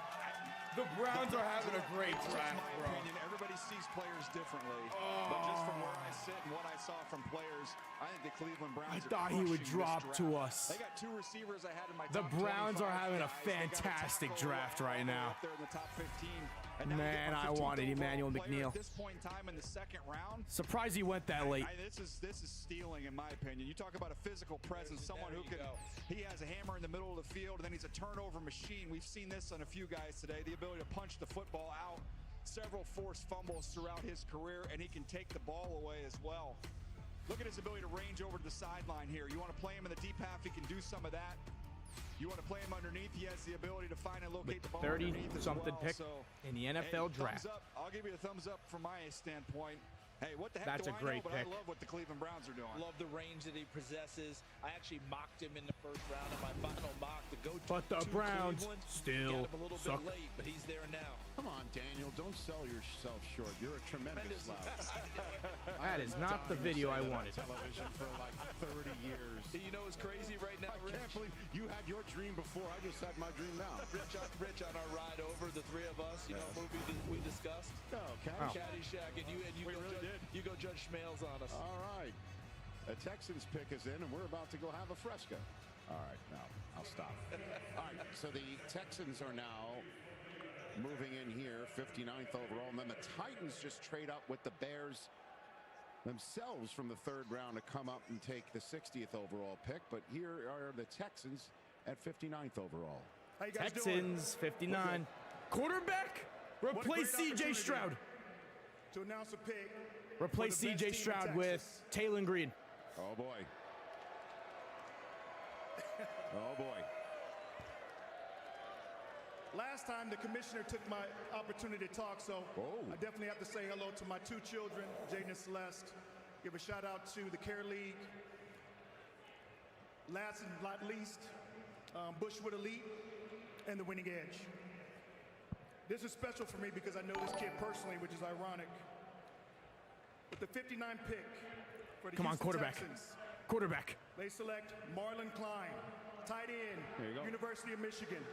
The Browns are having a great draft, In bro. my opinion, everybody sees players differently. But just from where I sit and what I saw from players, I think the Cleveland Browns I are thought he would crushing this drop to draft. us. They got two receivers I had in my The top Browns 25 are having a guys. They got fantastic tackle draft right all the way now. up there in the top 15. And now you get Man, my I 15th wanted overall Emmanuel player McNeil. At this point in time in the second round, Surprised he went that late. this is stealing in my opinion. You talk about a physical presence, someone who can. He has a hammer in the middle of the field, and then he's a turnover machine. We've seen this on a few guys today. The ability to punch the football out. Several forced fumbles throughout his career, and he can take the ball away as well. Look at his ability to range over to the sideline here. You want to play him in the deep half, he can do some of that. You want to play him underneath, he has the ability to find and locate the ball underneath as 30-something well. pick So, in the NFL hey, draft. thumbs up. I'll give you a thumbs up from my standpoint. Hey, what the heck That's do a I great know, but pick. I love what the Cleveland Browns are doing. Love the range that he possesses. I actually mocked him in the first round in my final mock to go to But the Browns Cleveland. still Got him a little suck. bit late, but he's there now. Come on, Daniel. Don't sell yourself short. You're a tremendous loud. That is not the video I wanted. Television for like 30 years. You know what's crazy right now, I can't believe you had your dream before. I just had my dream now. Rich on our ride over, the three of us, you know, movie that we discussed. Oh, Caddyshack, and you We go really judge, you go judge Schmales on us. All right. The Texans pick is in, and we're about to go have a fresca. All right, now I'll stop. All right, so the Texans are now moving in here, 59th overall, and then the Titans just trade up with the Bears themselves from the third round to come up and take the 60th overall pick. But here are the Texans at 59th overall. How you guys Texans, doing? 59. Quarterback, replace C.J. Stroud. To announce a pick. Replace for the best C.J. team in Stroud with Texas. Taylor Green. Oh, boy. Oh, boy. Last time the commissioner took my opportunity to talk, so I definitely have to say hello to my two children, Jaden and Celeste. Give a shout out to the Care League. Last and not least, Bushwood Elite and the Winning Edge. This is special for me because I know this kid personally, which is ironic. With the 59 pick for the Come on, Houston quarterback. Texans, Quarterback. they select Marlon Klein, tight end, There you go. University of Michigan.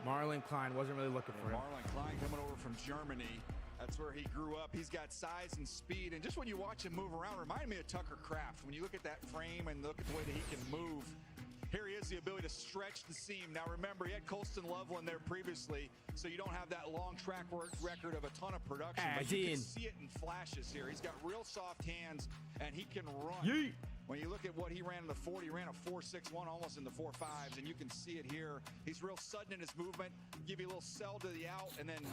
Marlon Klein, wasn't really looking for him. Marlon Klein coming over from Germany. That's where he grew up. He's got size and speed, and just when you watch him move around, remind me of Tucker Kraft. When you look at that frame and look at the way that he can move, Here he is, the ability to stretch the seam. Now remember, he had Colston Loveland there previously, so you don't have that long track record of a ton of production. But you can see it in flashes here. He's got real soft hands, and he can run. Yeet. When you look at what he ran in the 40, he ran a 4.61 almost in the 4.5s, and you can see it here. He's real sudden in his movement, give you a little sell to the out, and then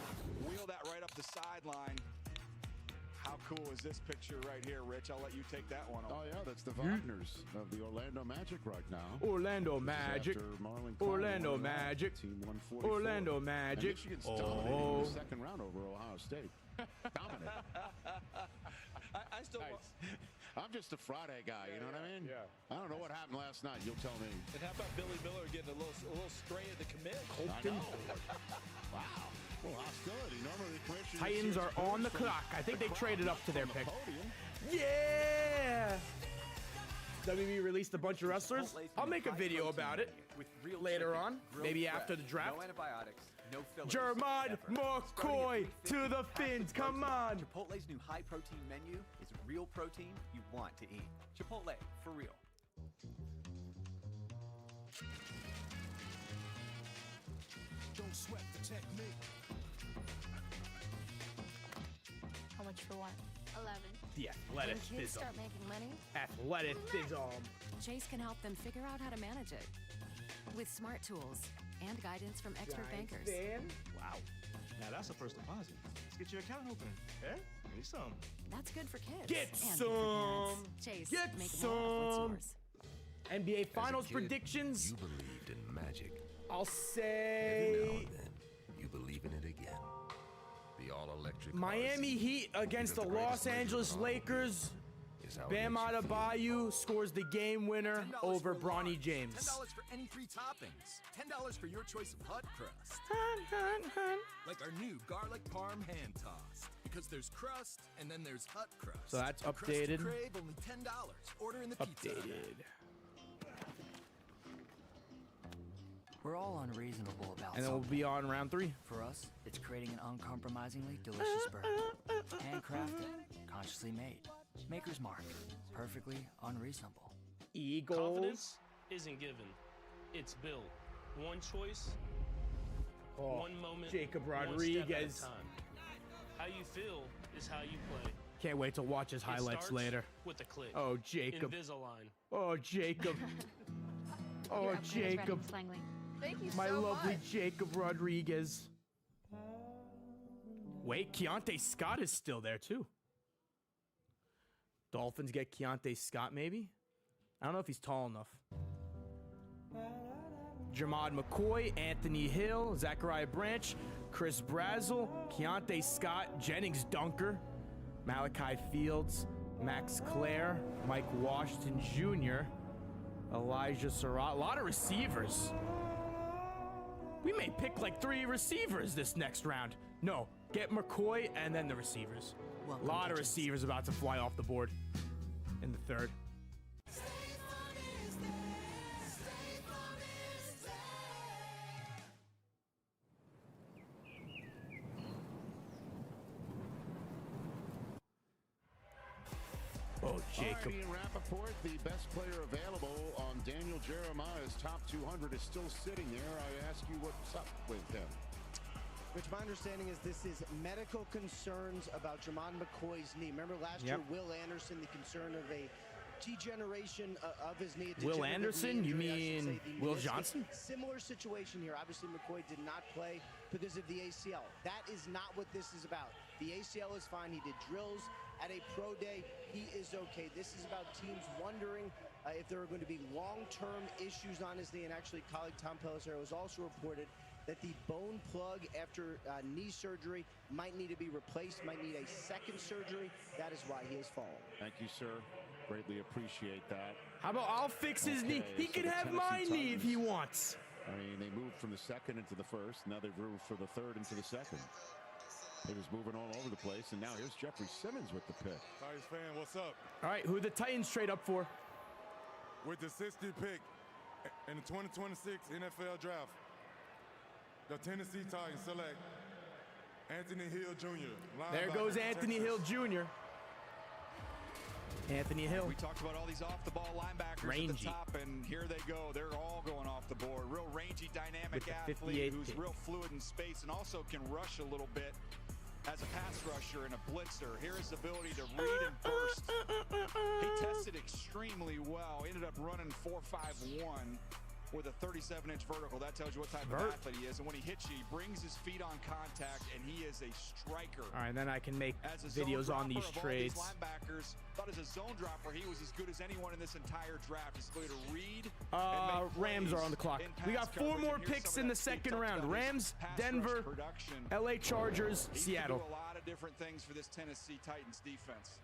wheel that right up the sideline. How cool is this picture right here, Rich? I'll let you take that one. Oh, yeah, that's the Wagners of the Orlando Magic right now. Orlando Magic. Orlando Magic. Team 144. Orlando Magic. And Michigan's dominating in the second round over Ohio State. Dominant. I still I'm just a Friday guy, you know what I mean? Yeah. I don't know what happened last night. You'll tell me. And how about Billy Miller getting a little stray at the commit? I know. Wow. Well, hostility. Normally the commissioners... Titans are on the clock. I think they traded up to their pick. Yeah! WWE released a bunch of wrestlers. I'll make a video about it later on, maybe after the draft. No antibiotics, no fillers. Jermod McCoy to the Fins. Come on. Chipotle's new high-protein menu is real protein you want to eat. Chipotle, for real. Don't sweat the technique. How much for what? 11. The When kids athleticism. start making money, Athleticism. Chase can help them figure out how to manage it with smart tools and guidance from expert bankers. Wow. Now that's a first deposit. Let's get your account open. Yeah? Give me some. That's good for kids. Get and good for some. parents. Chase, Get make more of some. what's yours. NBA Finals kid, predictions. You believed in magic. I'll Every now say and then, you believe in it again. The all-electric Miami Heat against the Los Angeles Lakers. Bam Adebayo scores the game winner over Bronny James. $10 for any 3 toppings. $10 for your choice of hut crust. Like our new garlic parm hand tossed. Because there's crust and then there's hut crust. So that's The crust updated. you crave, only $10. Order in the pizza. Updated. We're all unreasonable about And then we'll be on round 3. For us, it's creating an uncompromisingly delicious burger. Handcrafted, consciously made. Maker's Mark. Perfectly unreasonable. Eagles. Confidence isn't given. It's built. One choice, one moment, Jacob one step Rodriguez. at a time. How you feel is how you play. Can't wait to watch his It highlights starts later. with a click. Oh, Jacob. Invisalign. Oh, Jacob. Oh, Your upgrade is ready, Jacob. Miss Langley. Thank you My so lovely much. Jacob Rodriguez. Wait, Keontae Scott is still there too. Dolphins get Keontae Scott maybe? I don't know if he's tall enough. Jermod McCoy, Anthony Hill, Zachariah Branch, Chris Brazel, Keontae Scott, Jennings Dunker, Malachi Fields, Max Clare, Mike Washington Jr., Elijah Surratt. A lot of receivers. We may pick like 3 receivers this next round. No, get McCoy and then the receivers. A lot of receivers about to fly off the board in the 3rd. Oh, Jacob. Ian Rappaport, the best player available on Daniel Jeremiah's top 200, is still sitting there. I ask you what's up with him. Rich, my understanding is this is medical concerns about Jermod McCoy's knee. Remember last year, Will Anderson, the concern of a degeneration of his knee. Will Anderson? You mean Will Johnson? Similar situation here. Obviously, McCoy did not play because of the ACL. That is not what this is about. The ACL is fine. He did drills at a pro day. He is okay. This is about teams wondering if there are going to be long-term issues on his knee. And actually, colleague Tom Pelissero has also reported that the bone plug after knee surgery might need to be replaced, might need a second surgery. That is why he has fallen. Thank you, sir. Greatly appreciate that. How about I'll fix his knee? He can have my knee if he wants. I mean, they moved from the 2nd into the 1st. Now they've moved from the 3rd into the 2nd. They was moving all over the place, and now here's Jeffrey Simmons with the pick. Titans fan, what's up? All right, who the Titans trade up for? With the 60th pick in the 2026 NFL Draft, the Tennessee Titans select Anthony Hill Jr. There goes Anthony Hill Jr. Anthony Hill. We talked about all these off-the-ball linebackers Rangy. at the top, and here they go. They're all going off the board. Real rangy, dynamic athlete 58th who's pick. real fluid in space and also can rush a little bit as a pass rusher and a blitzer. Here is the ability to read and burst. He tested extremely well. Ended up running 4.51 with a 37-inch vertical. That tells you what type of athlete he is. And when he hits you, he brings his feet on contact, and he is a striker. All right, then I can make As a videos zone on these dropper of all trades. linebackers, thought as a zone dropper, he was as good as anyone in this entire draft. His ability to read and make Rams are plays on the clock. in We pass got 4 coverage. more And here's picks some in of the that Steve second talked round. about his Rams, pass rush Denver, production. LA Chargers, He Seattle. can do a lot of different things for this Tennessee Titans defense.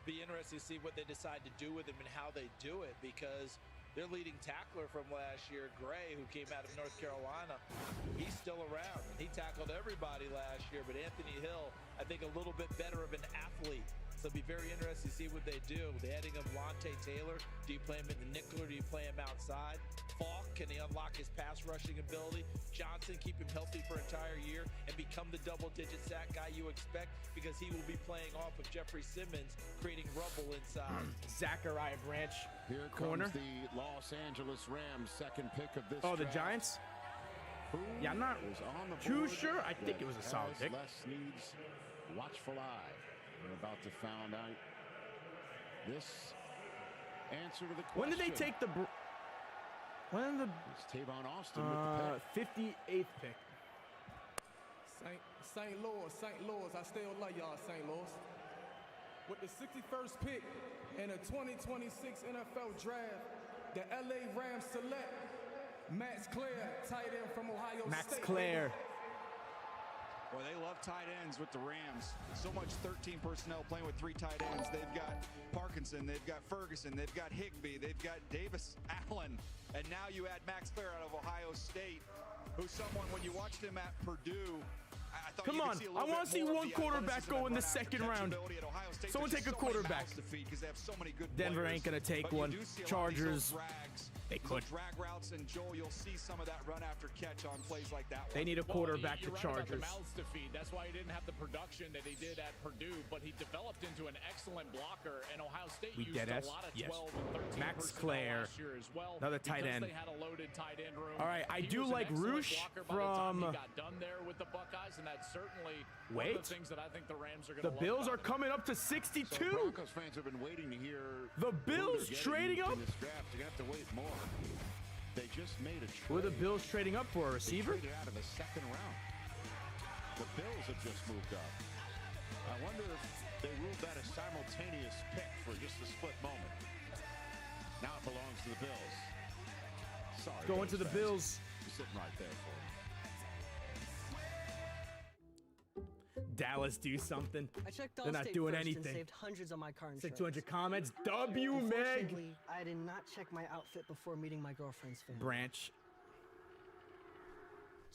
Be interesting to see what they decide to do with him and how they do it, because their leading tackler from last year, Gray, who came out of North Carolina, he's still around. And he tackled everybody last year, but Anthony Hill, I think a little bit better of an athlete. So it'll be very interesting to see what they do. The adding of Lante Taylor, do you play him in the nickel or do you play him outside? Falk, can he unlock his pass rushing ability? Johnson, keep him healthy for an entire year and become the double-digit sack guy you expect, because he will be playing off of Jeffrey Simmons, creating rubble inside. Zachariah Branch, Here corner. comes the Los Angeles Rams, second pick of this Oh, the draft. Giants? Who Yeah, I'm not is on the too board sure. I think that it was a solid has pick. Les needs watchful eye. We're about to find out this answer to the question. When did they take the... When did It's Tavon Austin with the the pick. 58th pick? St. Louis, I still love y'all, St. Louis. With the 61st pick in the 2026 NFL Draft, the LA Rams select Max Clare, tight end from Ohio Max State. Clare. Well, they love tight ends with the Rams. So much 13 personnel playing with 3 tight ends. They've got Parkinson, they've got Ferguson, they've got Higbee, they've got Davis Allen, and now you add Max Clare out of Ohio State, who's someone, when you watched him at Purdue, I thought Come you could on, see a I little want bit to see more of one the quarterback athleticism go in and the run after second catch round. ability at Ohio State. Someone There's take a just so many quarterback. mouths to feed because they have so many good Denver players. ain't gonna take But you one. do see a lot of these Chargers, little drags, they could. little drag routes, and Joel, you'll see some of that run after catch on plays like that one. They need a quarterback, You're the right about Chargers. the mouths to feed. That's why he didn't have the production that he did at Purdue, but he developed into an excellent blocker, and Ohio State We used dead a ass? lot of Yes. 12 and 13 Max personnel Clare, last year as well. another tight because end. They had a loaded tight end room. All right, I He do was an like excellent Roosh blocker by the time from- he got done there with the Buckeyes, and that's certainly one Wait. of the things that I think the Rams are going The to love Bills about are him. coming up to So 62. Broncos fans have been waiting to hear The who Bills they're getting trading up? in this draft. You're going to have to wait more. They just made a trade. Who are the Bills trading up for? A receiver? They traded out of the second round. The Bills have just moved up. I wonder if they ruled that a simultaneous pick for just a split moment. Now it belongs to the Bills. Sorry. Going to the fans. Bills. You're sitting right there for them. Dallas do something. I checked They're not Allstate doing first anything. and saved hundreds on my car Said insurance. 200 comments. W, Meg. Unfortunately, I did not check my outfit before meeting my girlfriend's family. Branch.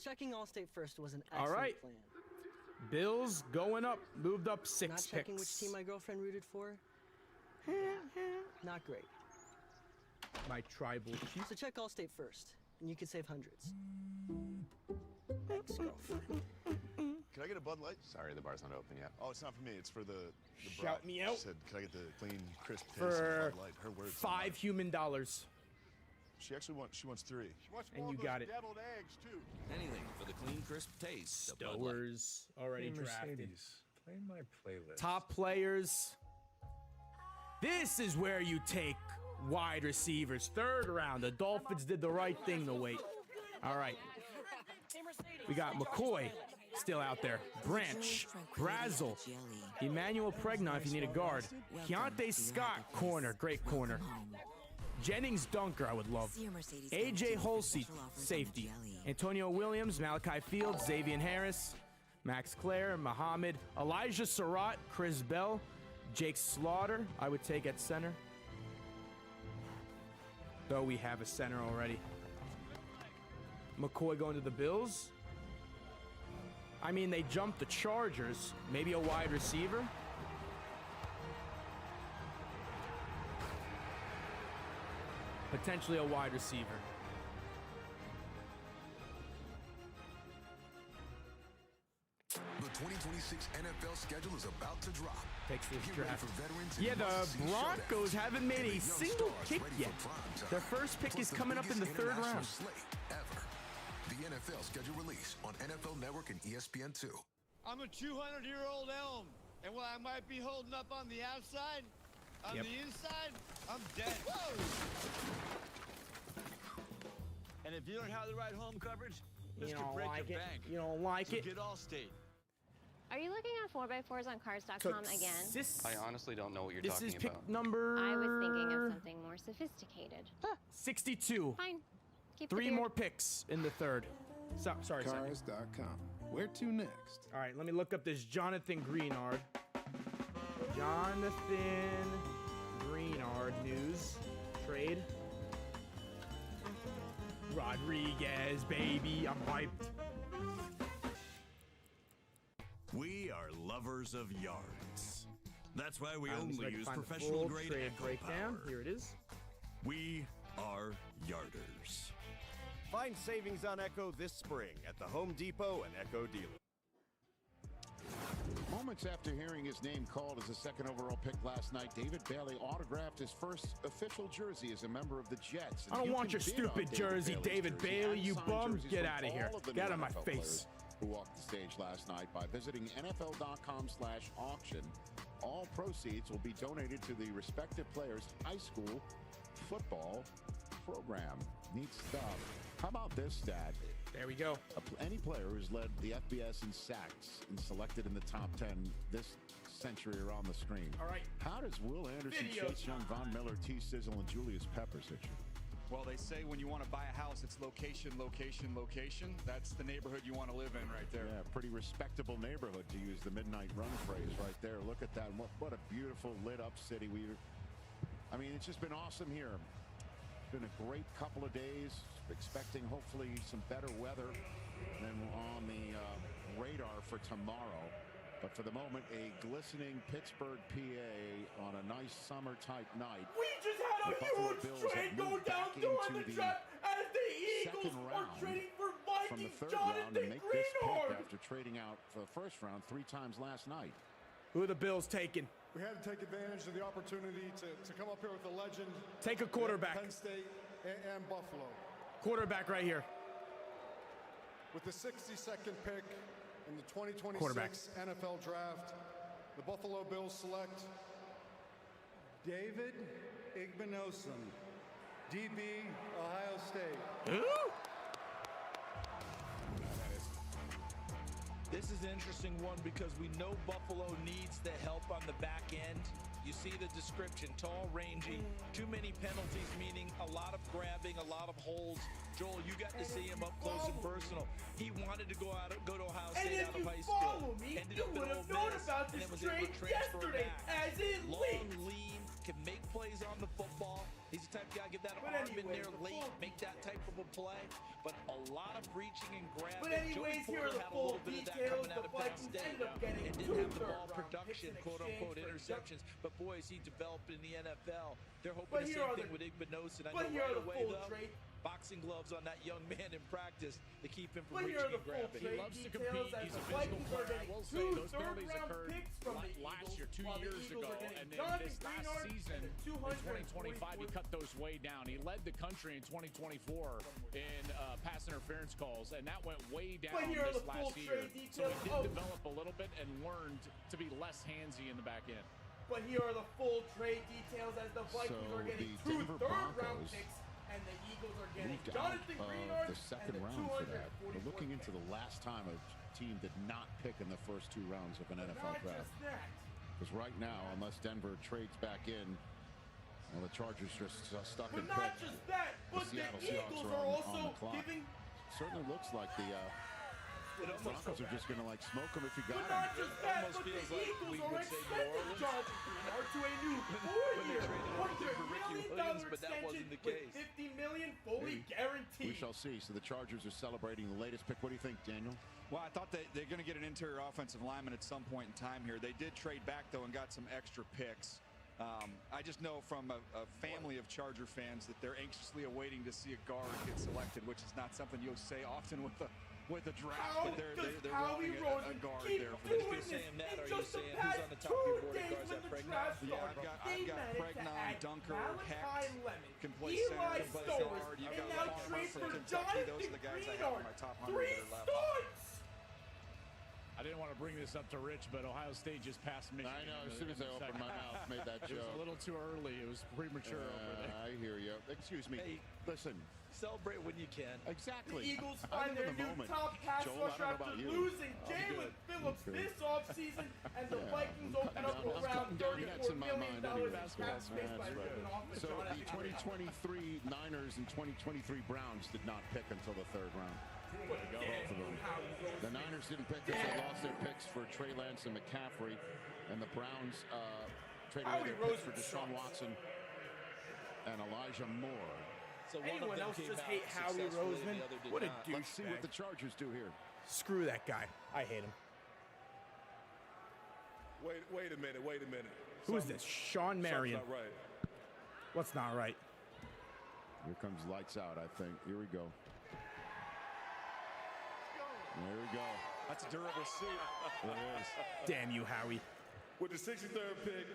Checking Allstate first was an All excellent right. plan. Bills going up. Moved up 6 Not picks. checking which team my girlfriend rooted for? Not great. My tribal chief. So check Allstate first, and you can save hundreds. Ex-girlfriend. Can I get a Bud Light? Sorry, the bar's not open yet. Oh, it's not for me. It's for the Shout bride. me out. She said, can I get the clean, crisp taste For of Bud Light? Her words. $5 human dollars. She actually wants. She wants 3. She wants And more you of got those it. deviled eggs too. Anything for the clean, crisp taste of Bud Light. Stowers already drafted. Play my playlist. Top players. This is where you take wide receivers. 3rd round. The Dolphins did the right thing to wait. All right. We got McCoy still out there. Branch. Brazel. Emmanuel Pregna if you need a guard. Keontae Scott, corner. Great corner. Jennings Dunker, I would love. AJ Holsey, safety. Antonio Williams, Malachi Fields, Xavier Harris, Max Clare, Muhammad, Elijah Surratt, Chris Bell, Jake Slaughter, I would take at center. Though we have a center already. McCoy going to the Bills. I mean, they jumped the Chargers. Maybe a wide receiver. Potentially a wide receiver. The 2026 2026 NFL schedule is about to drop. Takes this Get ready draft. for veterans Yeah, and the must-see Broncos showdowns. haven't made And a the young single stars pick ready yet. for prime time. Their first pick Plus is coming up in the biggest third international round. slate ever. The NFL schedule release on NFL Network and ESPN2. I'm a 200-year-old elm, and while I might be holding up on the outside, on the inside, I'm dead. Whoa! And if you don't have the right home coverage, this could break your bank. You don't like So it? get Allstate. Are you looking at 4x4s on cars.com again? I honestly don't know what you're This talking is pick about. number... I was thinking of something more sophisticated. 62. Fine. Keep the 3 beard. more picks in the third. Sorry, Cars.com. Where to next? All right, let me look up this Jonathan Greenard. Jonathan Greenard news. Trade. Rodriguez, baby. I'm hyped. We are lovers of yards. That's why we Let's only use find the professional full grade trade Echo breakdown. Power. Here it is. We are yarders. Find savings on Echo this spring at the Home Depot and Echo dealer. Moments after hearing his name called as a second overall pick last night, David Bailey autographed his first official jersey as a member of the Jets. I don't want your stupid jersey, David Bailey, you bum. Get out of here. Get out of my face. Who walked the stage last night by visiting NFL.com/auction. All proceeds will be donated to the respective player's high school football program. Neat stuff. How about this stat? There we go. Any player who's led the FBS in sacks and selected in the top 10 this century are on the screen. All right. How does Will Anderson, Video Chase Young, Von Miller, T. Sizzle, and Julius Peppers hit you? Well, they say when you want to buy a house, it's location, location, location. That's the neighborhood you want to live in right there. Yeah, pretty respectable neighborhood, to use the midnight run phrase right there. Look at that. What a beautiful lit up city. I mean, it's just been awesome here. It's been a great couple of days. Expecting hopefully some better weather than on the radar for tomorrow. But for the moment, a glistening Pittsburgh, PA on a nice summer type night. We just had a huge trade go down during the draft as the Eagles are trading for from the Vikings third round to Jonathan make this pick Greenard. after trading out for the first round 3 times last night. Who are the Bills taking? We had to take advantage of the opportunity to come up here with a legend. Take a quarterback. Penn State and Buffalo. Quarterback right here. With the 62nd pick in the 2026 NFL Draft, the Buffalo Bills select David Igbenosum, DB, Ohio State. Ooh. This is an interesting one because we know Buffalo needs the help on the back end. You see the description, tall, rangy, too many penalties, meaning a lot of grabbing, a lot of holds. Joel, you got to see him up close and personal. He wanted to go to Ohio State out of high school. Ended up at Ole Miss, and then was able to transfer back. Long, lean, can make plays on the football. He's the type of guy, get that arm in there late, make that type of a play. But a lot of reaching and grabbing. But anyways, here are the full details. The Vikings ended up getting and didn't have the ball production, quote-unquote, interceptions. But boy, is he developed in the NFL. They're hoping the same thing with Igbenosum. I know right away, though, boxing gloves on that young man in practice to keep him from reaching and grabbing. He loves to compete. He's a physical player. I will say those penalties occurred last year, 2 years ago, and then this last season in 2025, he cut those way down. He led the country in 2024 in pass interference calls, and that went way down this last year. So he did develop a little bit and learned to be less handsy in the back end. But here are the full trade details as the Vikings are getting 2 third-round picks, and the Eagles are getting Jonathan Greenard the second round for that. We're looking into the last time a team did not pick in the first 2 rounds of an NFL draft. Because right now, unless Denver trades back in, well, the Chargers just stuck in pick. But not just that, but the Eagles are also giving. Certainly looks like the Broncos are just going to smoke them if you got But them. not just that, but the Eagles are extending Jonathan Greenard to a new 4-year, $100 million extension with $50 million fully guaranteed. We shall see. So the Chargers are celebrating the latest pick. What do you think, Daniel? Well, I thought they're going to get an interior offensive lineman at some point in time here. They did trade back, though, and got some extra picks. I just know from a family of Charger fans that they're anxiously awaiting to see a guard get selected, which is not something you'll say often with a with the draft, but they're wanting a guard there for If you're saying that, are you saying who's on the top of your board at guards? That Pregnon? Yeah, I've got Pregnon, Dunker, Hecht, can play center, can play guard. You've got Palmer from Kentucky. Those are the guys I have in my top 100 that are left. I didn't want to bring this up to Rich, but Ohio State just passed Michigan. I know. As soon as I opened my mouth, made that joke. It was a little too early. It was premature over there. I hear you. Excuse me. Hey, listen. Celebrate when you can. Exactly. The Eagles find their new top pass rusher after losing Jalen Phillips this offseason, and the Vikings open up around $34 million in cap space by ripping off the So the 2023 Niners and 2023 Browns did not pick until the third round. The Niners didn't pick because they lost their picks for Trey Lance and McCaffrey, and the Browns traded away their picks for Deshaun Watson and Elijah Moore. So anyone else just hate Howie Roseman? What a douchebag. Let's see what the Chargers do here. Screw that guy. I hate him. Wait a minute. Who is this? Sean Marion. Something's not right. What's not right? Here comes lights out, I think. Here we go. There we go. That's a durable suit. It is. Damn you, Howie. With the 63rd pick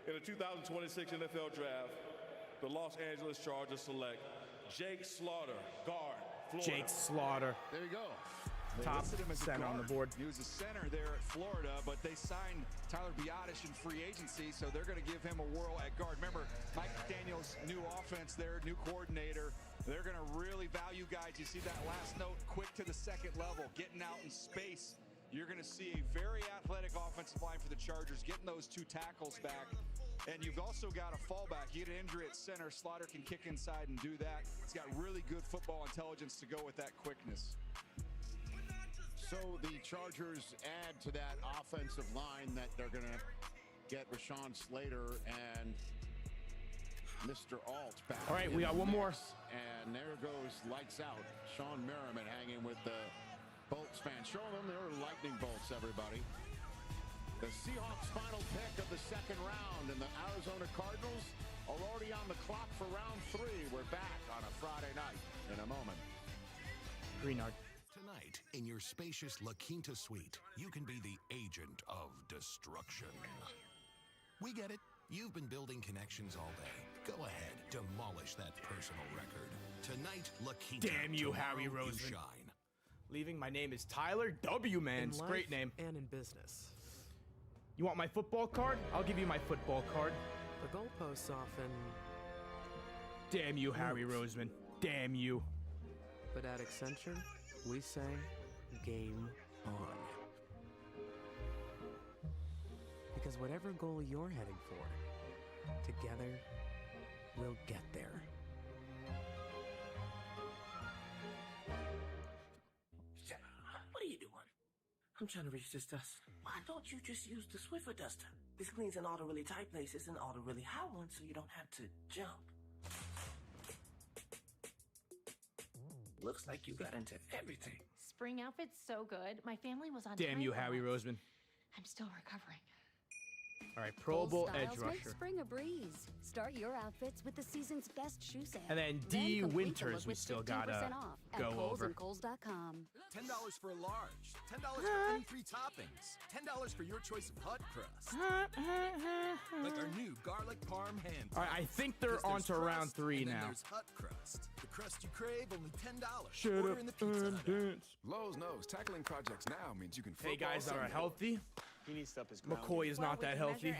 in the 2026 NFL Draft, the Los Angeles Chargers select Jake Slaughter, guard, Florida. Jake Slaughter. There you go. Top center on the board. He was a center there at Florida, but they signed Tyler Biadasz in free agency, so they're going to give him a whirl at guard. Remember, Mike McDaniel's new offense there, new coordinator. They're going to really value guys. You see that last note, quick to the second level, getting out in space. You're going to see a very athletic offensive line for the Chargers, getting those two tackles back. And you've also got a fallback. You get an injury at center, Slaughter can kick inside and do that. He's got really good football intelligence to go with that quickness. So the Chargers add to that offensive line that they're going to get Rashawn Slater and Mr. Alt back. All right, we got one more. And there goes lights out. Sean Merriman hanging with the Bolts fans. Show them there are lightning bolts, everybody. The Seahawks' final pick of the second round, and the Arizona Cardinals are already on the clock for round 3. We're back on a Friday night in a moment. Greenard. Tonight, in your spacious La Quinta suite, you can be the agent of destruction. We get it. You've been building connections all day. Go ahead, demolish that personal record. Tonight, La Quinta. Damn you, Howie Roseman. Shine. Leaving, my name is Tyler W. Mans. Great name. And in business. You want my football card? I'll give you my football card. The goalposts often... Damn you, Howie Roseman. Damn you. But at Accenture, we say, game on. Because whatever goal you're heading for, together, we'll get there. What are you doing? I'm trying to reach this dust. Why don't you just use the Swiffer duster? This cleans in all the really tight places and all the really high ones so you don't have to jump. Looks like you got into everything. Spring outfit's so good. My family was on Damn time you, for Howie once. Roseman. I'm still recovering. All right, Pro Bowl edge Styles make rusher. spring a breeze. Start your outfits with the season's best shoe sale. And then D. Winters, we still gotta go over. Kohl's.com. $10 for a large. $10 for any 3 toppings. $10 for your choice of hut crust. Like our new garlic parm hand. All right, I think they're on to round 3 now. There's hut crust. The crust you crave, only $10. Shut Order up in the Pizza and Hut. dance. Lowe's knows tackling projects now means you can Hey guys that are healthy. He needs to up his McCoy is not that healthy.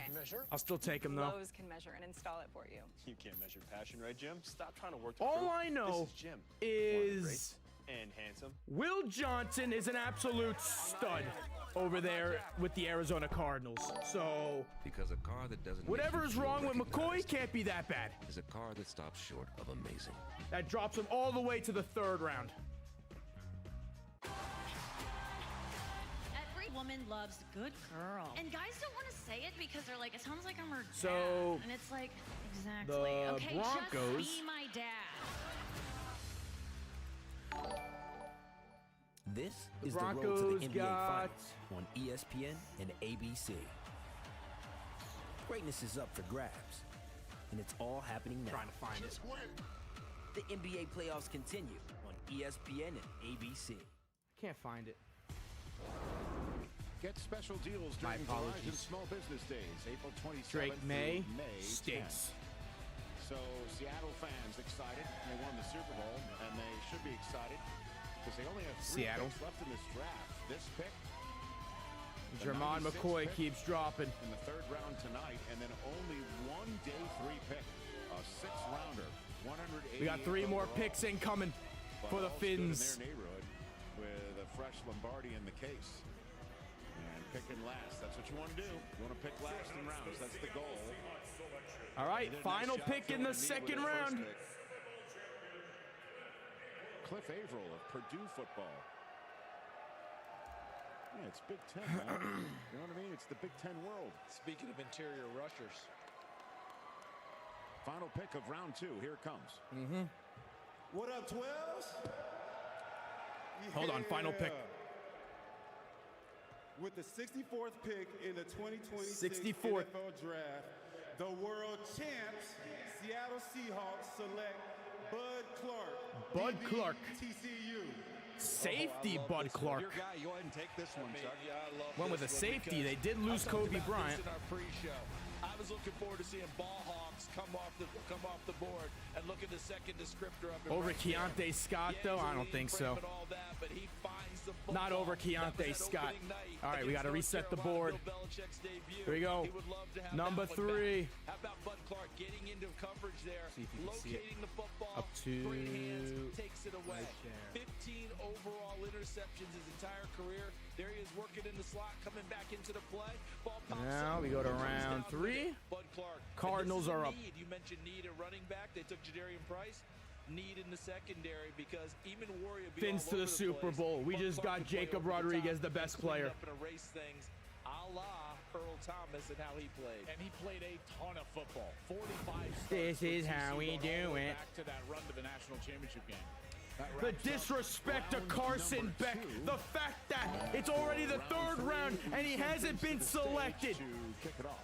I'll still take him though. Lowe's can measure and install it for you. You can't measure passion, right, Jim? Stop trying to work. All I know this is Jim. is And handsome. Will Johnson is an absolute stud over there with the Arizona Cardinals. So Because a car that doesn't whatever is wrong with McCoy can't be that bad. is a car that stops short of amazing. That drops him all the way to the 3rd round. Every woman loves a good girl. And guys don't want to say it because they're like, it sounds like I'm her dad. So, and it's like, exactly. the Okay, Broncos- just be my dad. This The is the road to Broncos the NBA got- Finals on ESPN and ABC. Greatness is up for grabs, and it's all happening now. Trying to find it. The NBA playoffs continue on ESPN and ABC. Can't find it. Get special deals My during apologies. Verizon Small Business Days, April 27th Drake through May May 10th. stinks. So Seattle fans excited. They won the Super Bowl, and they should be excited because they only have 3 Seattle. picks left in this draft. This pick, the Jermon 96th McCoy pick keeps dropping. in the 3rd round tonight, and then only one day 3 pick, a 6th rounder, 180. We got 3 more picks incoming for the Finns. In their neighborhood with a fresh Lombardi in the case. And picking last. That's what you want to do. You want to pick last in rounds. That's the goal. All right, And then final nice job pick in filling the need second with his first round. pick. Cliff Averill of Purdue football. Yeah, it's Big Ten, man. You know what I mean? It's the Big Ten world. Speaking of interior rushers. Final pick of round 2. Here it comes. Mm-hmm. What up, 12s? Hold on, final pick. With the 64th pick in the 2026 64th. NFL Draft, the world champs, Seattle Seahawks select Bud Clark. Bud DB, Clark. TCU. Safety I love Bud this one. Clark. Your guy, you go ahead and take this one, Chuck. Yeah, I love Went with a this one safety. because They did lose I talked Kobe about Bryant. this in our pre-show. I was looking forward to seeing ball hawks come off the board and look at the second descriptor of it. Over right Keontae there. Scott, Yeah, though? he's a I don't lead think frame so. and all that, but he finds the Not football. over That was Keontae at Scott. opening night All right, we got to against reset the North board. Carolina, Bill Belichick's debut. Here we go. He would love to have Number that one 3. back. How about Bud Clark getting into coverage there, See if you can see it. locating the football, Up to great hands, takes it away. right there. 15 overall interceptions his entire career. There he is working in the slot, coming back into the play. Ball pops Now up, we go to comes round down 3. with it. Bud Clark. Cardinals And this is are a up. need. You mentioned need at running back. They took Jadarian Price. Need in the secondary because even Warrior be Fins all to the over Super place. Bowl. We Bud just Clark got can play Jacob over the Rodriguez, top the best and clean player. up and erase things a la Earl Thomas and how he played. And he played a ton of football. 45 starts. This for is TCU how we going all the do way it. Back to that run to the national championship game. The disrespect to Carson Beck. The fact that it's already the 3rd round and he hasn't been selected.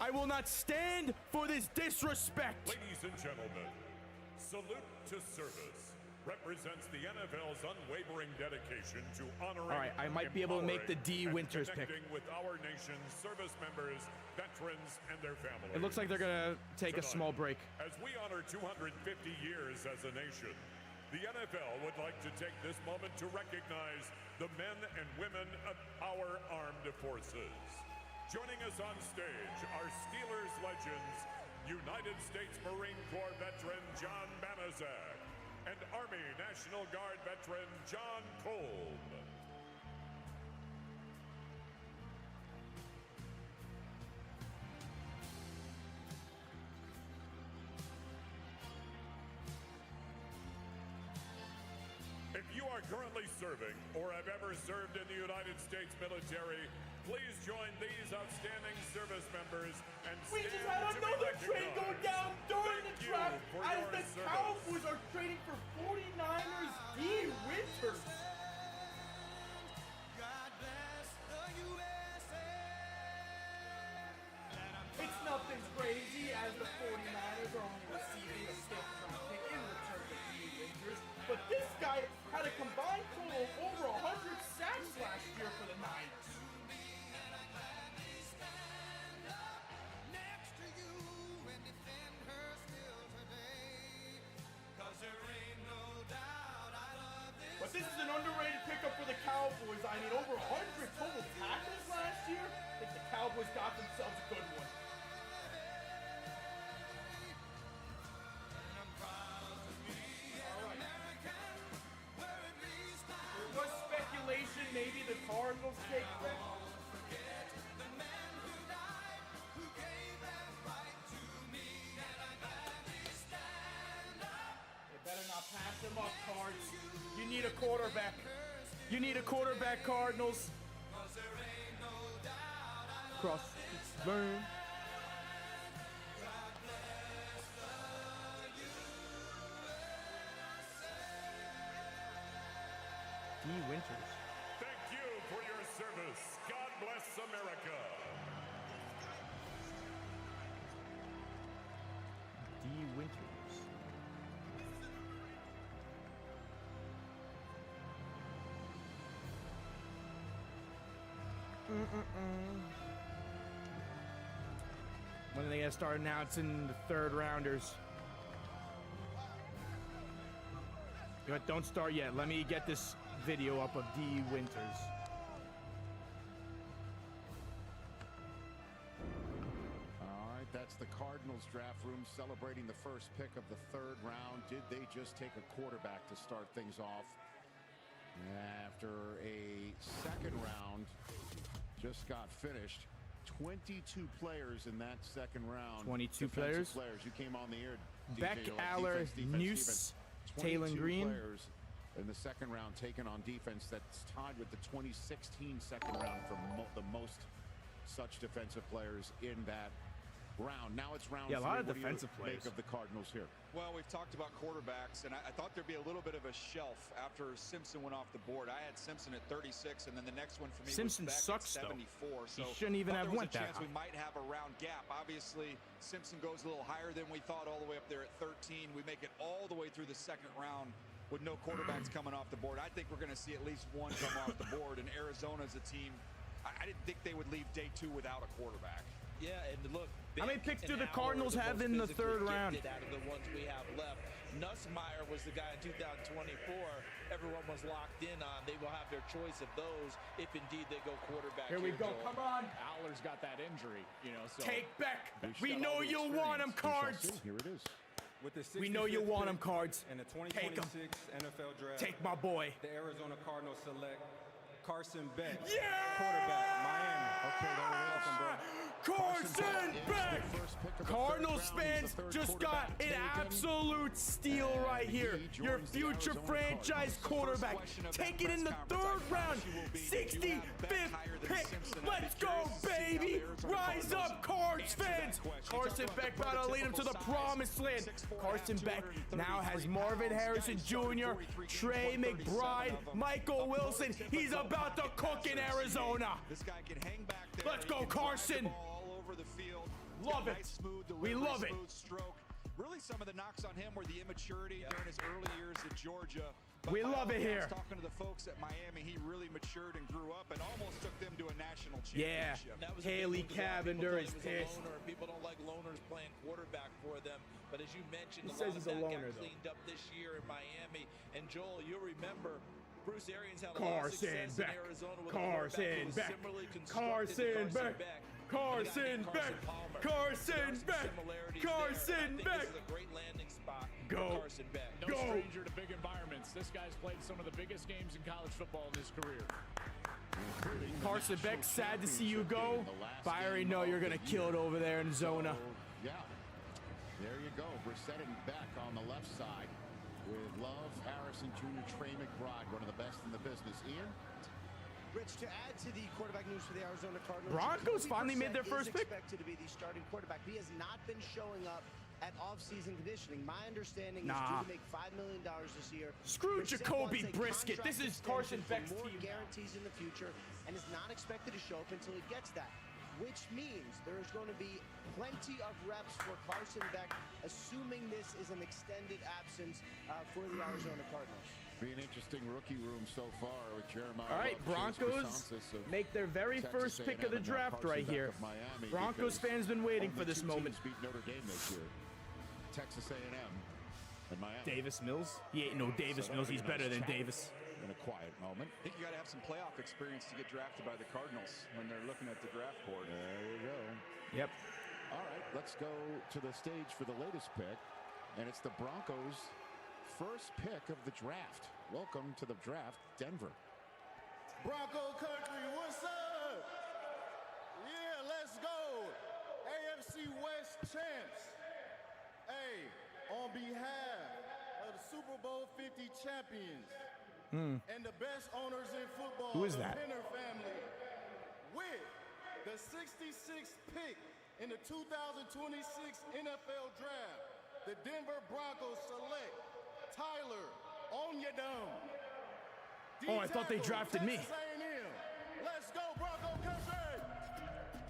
I will not stand for this disrespect. Ladies and gentlemen, salute to service represents the NFL's unwavering dedication to honoring. All right, I might be able to make the D. and Winters pick. connecting with our nation's service members, veterans, and their families. It looks like they're going to take a small break. As we honor 250 years as a nation, the NFL would like to take this moment to recognize the men and women of our armed forces. Joining us on stage are Steelers legends, United States Marine Corps veteran John Banaszak and Army National Guard veteran John Kolb. If you are currently serving or have ever served in the United States military, please join these outstanding service members and We stand just had to be another trade go recognized. down during the Thank you draft for as your the service. Cowboys are trading for 49ers D. Winters. It's nothing crazy as the 49ers are only receiving a 6th round pick in return for D. Winters. But this guy had a combined total of over 100 sacks last year for the Niners. But this is an underrated pickup for the Cowboys. I mean, over 100 total tackles last year. I think the Cowboys got themselves a good one. There was speculation maybe the Cardinals take Beck. They better not pass him up, Cards. You need a quarterback. You need a quarterback, Cardinals. Cross. Burn. D. Winters. Thank you for your service. God bless America. D. Winters. When are they gonna start announcing the third rounders? You know what, don't start yet. Let me get this video up of D. Winters. All right, that's the Cardinals draft room celebrating the first pick of the third round. Did they just take a quarterback to start things off? After a second round just got finished. 22 players in that second round. 22 players? You came on the air, DJ, Beck, Aller, Noose, Taylor Green. Players in the second round taken on defense. That's tied with the 2016 second round for the most such defensive players in that round. Now it's round 3. A lot of What do you defensive players. make of the Cardinals here? Well, we've talked about quarterbacks, and I thought there'd be a little bit of a shelf after Simpson went off the board. I had Simpson at 36, and then the next one for me Simpson was Beck sucks, at 74. though. So He shouldn't even have went that chance high. we might have a round gap. Obviously, Simpson goes a little higher than we thought, all the way up there at 13. We make it all the way through the second round with no quarterbacks coming off the board. I think we're going to see at least one come off the board, and Arizona's a team. I didn't think they would leave day 2 without a quarterback. Yeah, and look, How many picks do the Howard Cardinals are the have most in the third physically round? gifted out of the ones we have left. Nussmeier was the guy in 2024 everyone was locked in on. They will have their choice of those if indeed they go quarterback. Here we go. Joel. Come on. Aller's got that injury, you know. So Take Beck. We know you want them cards. Here it is. With the We know you 65th want them pick cards. in the Take 'em. 2026 NFL Draft. Take my boy. The Arizona Cardinals select Carson Beck, Yeah! quarterback, Miami. Okay, there it is. Welcome, bro. Carson Beck! First pick of the Cardinals third round. fans He's the third just got quarterback an taken. absolute steal And right here. he Your joins the future Arizona franchise Cardinals. quarterback. question of that Take it in the press conference, third I round. promise you will be, did you have Beck 65th higher than pick. Simpson? Let's I'd be go, curious to see how the baby. Arizona Rise Cardinals up, Cards answer that fans. question. Carson Talk about Beck the about to lead him to the prototypical promised land. 6'4", Carson Beck now has 233 Marvin pounds. Harrison Guy started Jr., 43 games, Trey won 37 McBride, of them. Michael A Wilson. He's prototypical about to cook in passer. Arizona. This guy can hang back there. Let's He go, can drive the Carson. ball all over the field. He's Love got it. nice, smooth We delivery, love it. smooth stroke. Really, some of the knocks on him were the immaturity during his early years at Georgia. But We by love all it here. accounts, talking to the folks at Miami, he really matured and grew up and almost took them to a national Yeah. championship. That was a Haley big one, 'cause a lot of people Cavender thought is he was a pissed. loner. People don't like loners playing quarterback for them. But as you mentioned, He a says lot of he's a that loner, got though. cleaned up this year in Miami. And Joel, you'll remember Bruce Arians had a lot of Carson success Beck. in Arizona with Carson a quarterback who was Beck. similarly constructed to Carson Beck. Beck. Carson And a guy Beck. named Palmer. Carson There are some Beck. similarities Carson there, and I think Beck. This is a great landing spot Go. for Carson Beck. no Go. stranger to big environments. This guy's played some of the biggest games in college football in his career. Carson Beck, sad to see you go. But I already know you're going to kill it over there in Zona. Yeah, there you go. Brissett and Beck on the left side with Love, Harrison Jr., Trey McBride, one of the best in the business. Ian? Rich, to add to the quarterback news for the Arizona Cardinals, Broncos Jacoby finally made their Brissett first pick. is expected to be the starting quarterback. He has not been showing up at off-season conditioning. My understanding is due to make $5 million this year. Screw Brissett Jacoby wants a Brisket. This is contract Carson extension Beck's for more team. guarantees in the future and is not expected to show up until he gets that, which means there is going to be plenty of reps for Carson Beck, assuming this is an extended absence for the Arizona Cardinals. Be an interesting rookie room so far with Jeremiah. All right, Love, Chase Broncos Crisantis of make their very Texas first pick of the A&M, and now draft Carson right Beck here. of Miami, Broncos because fans been waiting for only this two moment. teams beat Notre Dame this year. Texas A&M and Miami. Davis Mills? He ain't no Davis So Mills. that'll He's be a better nice than chat Davis. In a quiet moment. I think you got to have some playoff experience to get drafted by the Cardinals when they're looking at the draft board. There you go. Yep. All right, let's go to the stage for the latest pick, and it's the Broncos' first pick of the draft. Welcome to the draft, Denver. Bronco country, what's up? Yeah, let's go. AFC West champs. Hey, on behalf of the Super Bowl 50 champions and the best owners in football, Who is the that? Penner family, with the 66th pick in the 2026 NFL Draft, the Denver Broncos select Tyler Onyedom. Oh, I thought they drafted me. Texas A&M. Let's go, Bronco country!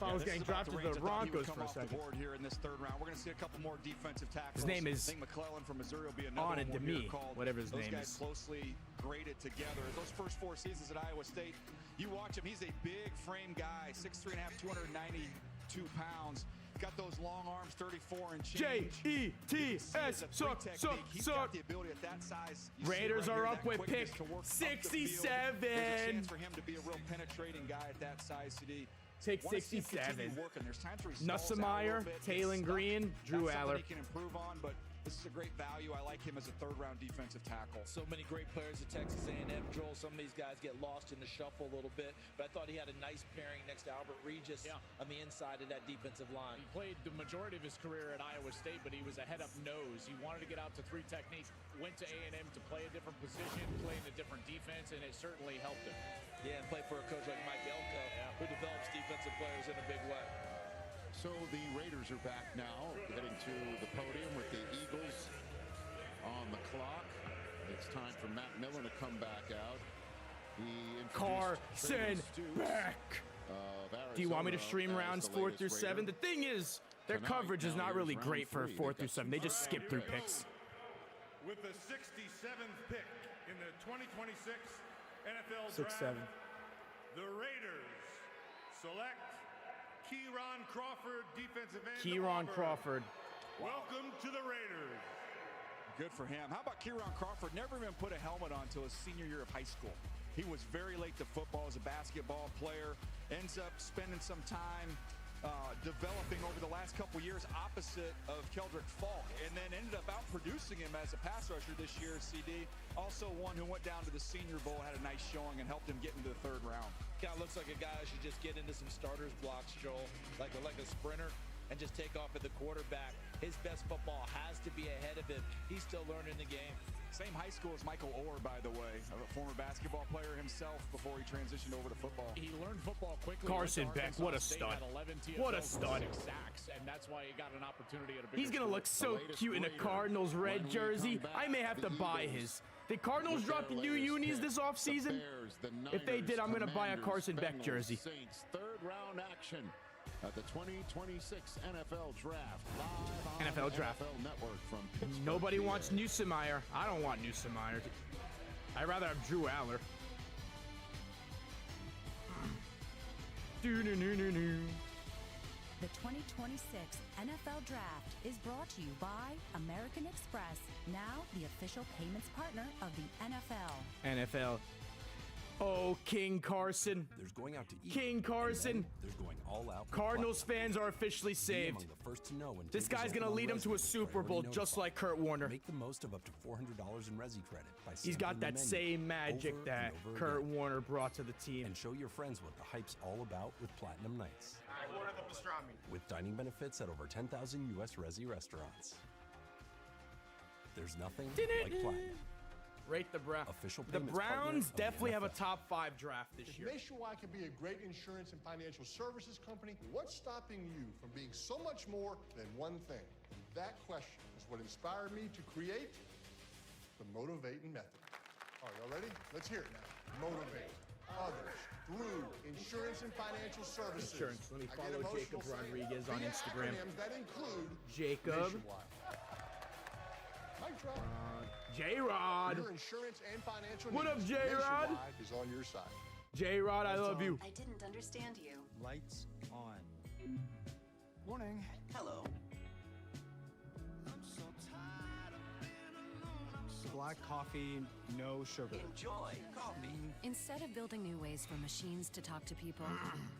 I was getting drafted to the Broncos for a off the second. board here in this third round. We're going to see a couple more defensive tackles. His name is I think McClellan from Missouri will be another Anna one Demi, here called. whatever his Those name guys is. closely graded together. Those first 4 seasons at Iowa State, You watch him, he's a big frame guy, 6'3.5", 292 pounds. Got those long arms, 34 and change. J-E-T-S, suck. He's got the ability at that size. Raiders are up with pick 67. There's a chance for him to be a real penetrating guy at that size, CD. Take 67. Nussmeier, Taylor Green, Drew Aller. He can improve on, but this is a great value. I like him as a third-round defensive tackle. So many great players at Texas A&M, Joel. Some of these guys get lost in the shuffle a little bit, but I thought he had a nice pairing next to Albert Regis on the inside of that defensive line. He played the majority of his career at Iowa State, but he was a head-up nose. He wanted to get out to 3 technique, went to A&M to play a different position, play in a different defense, and it certainly helped him. Yeah, and play for a coach like Mike Elko, who develops defensive players in a big way. So the Raiders are back now, heading to the podium with the Eagles on the clock. It's time for Matt Millen to come back out. Carson Beck. Do you want me to stream rounds 4 through 7? The thing is, their coverage is not really great for 4 through 7. They just skip through picks. With the 67th pick in the 2026 NFL Draft, the Raiders select Kieron Crawford, defensive end. Kieron Crawford. Welcome to the Raiders. Good for him. How about Kieron Crawford? Never even put a helmet on until his senior year of high school. He was very late to football as a basketball player. Ends up spending some time developing over the last couple years opposite of Keldrick Falk, and then ended up out-producing him as a pass rusher this year, CD. Also one who went down to the Senior Bowl, had a nice showing, and helped him get into the 3rd round. Kind of looks like a guy who should just get into some starters blocks, Joel, like a sprinter, and just take off at the quarterback. His best football has to be ahead of him. He's still learning the game. Same high school as Michael Orr, by the way, a former basketball player himself before he transitioned over to football. He learned football quickly. Carson Beck, what a stud. What a stud. 6 sacks, and that's why he got an opportunity at a bigger He's going to look so cute in a Cardinals red jersey. I may have to buy his. Did Cardinals drop the new unis this offseason? If they did, I'm going to buy a Carson Beck jersey. Saints 3rd round action at the 2026 NFL Draft. Live on NFL Draft. NFL Network from Pittsburgh. Nobody wants Nussmeier. I don't want Nussmeier. I'd rather have Drew Aller. The 2026 NFL Draft is brought to you by American Express, now the official payments partner of the NFL. NFL. Oh, King Carson. There's going out to eat. King Carson. There's going all out. Cardinals fans are officially saved. This guy's going to lead them to a Super Bowl just like Kurt Warner. Make the most of up to $400 in Resi credit by He's got that same magic that Kurt Warner brought to the team. And show your friends what the hype's all about with Platinum Nights. With dining benefits at over 10,000 U.S. Resi restaurants. There's nothing like Platinum. Rate the Browns. The Browns definitely have a top 5 draft this year. Nationwide can be a great insurance and financial services company. What's stopping you from being so much more than one thing? That question is what inspired me to create the Motivating Method. All right, y'all ready? Let's hear it now. Motivate others through insurance and financial services. Let me follow Jacob Rodriguez on Instagram. That include Jacob. J-Rod. Your insurance and financial what up, J-Rod? Is on your side. J-Rod, I love you. I didn't understand you. Lights on. Morning. Hello. Black coffee, no sugar. Enjoy coffee. Instead of building new ways for machines to talk to people,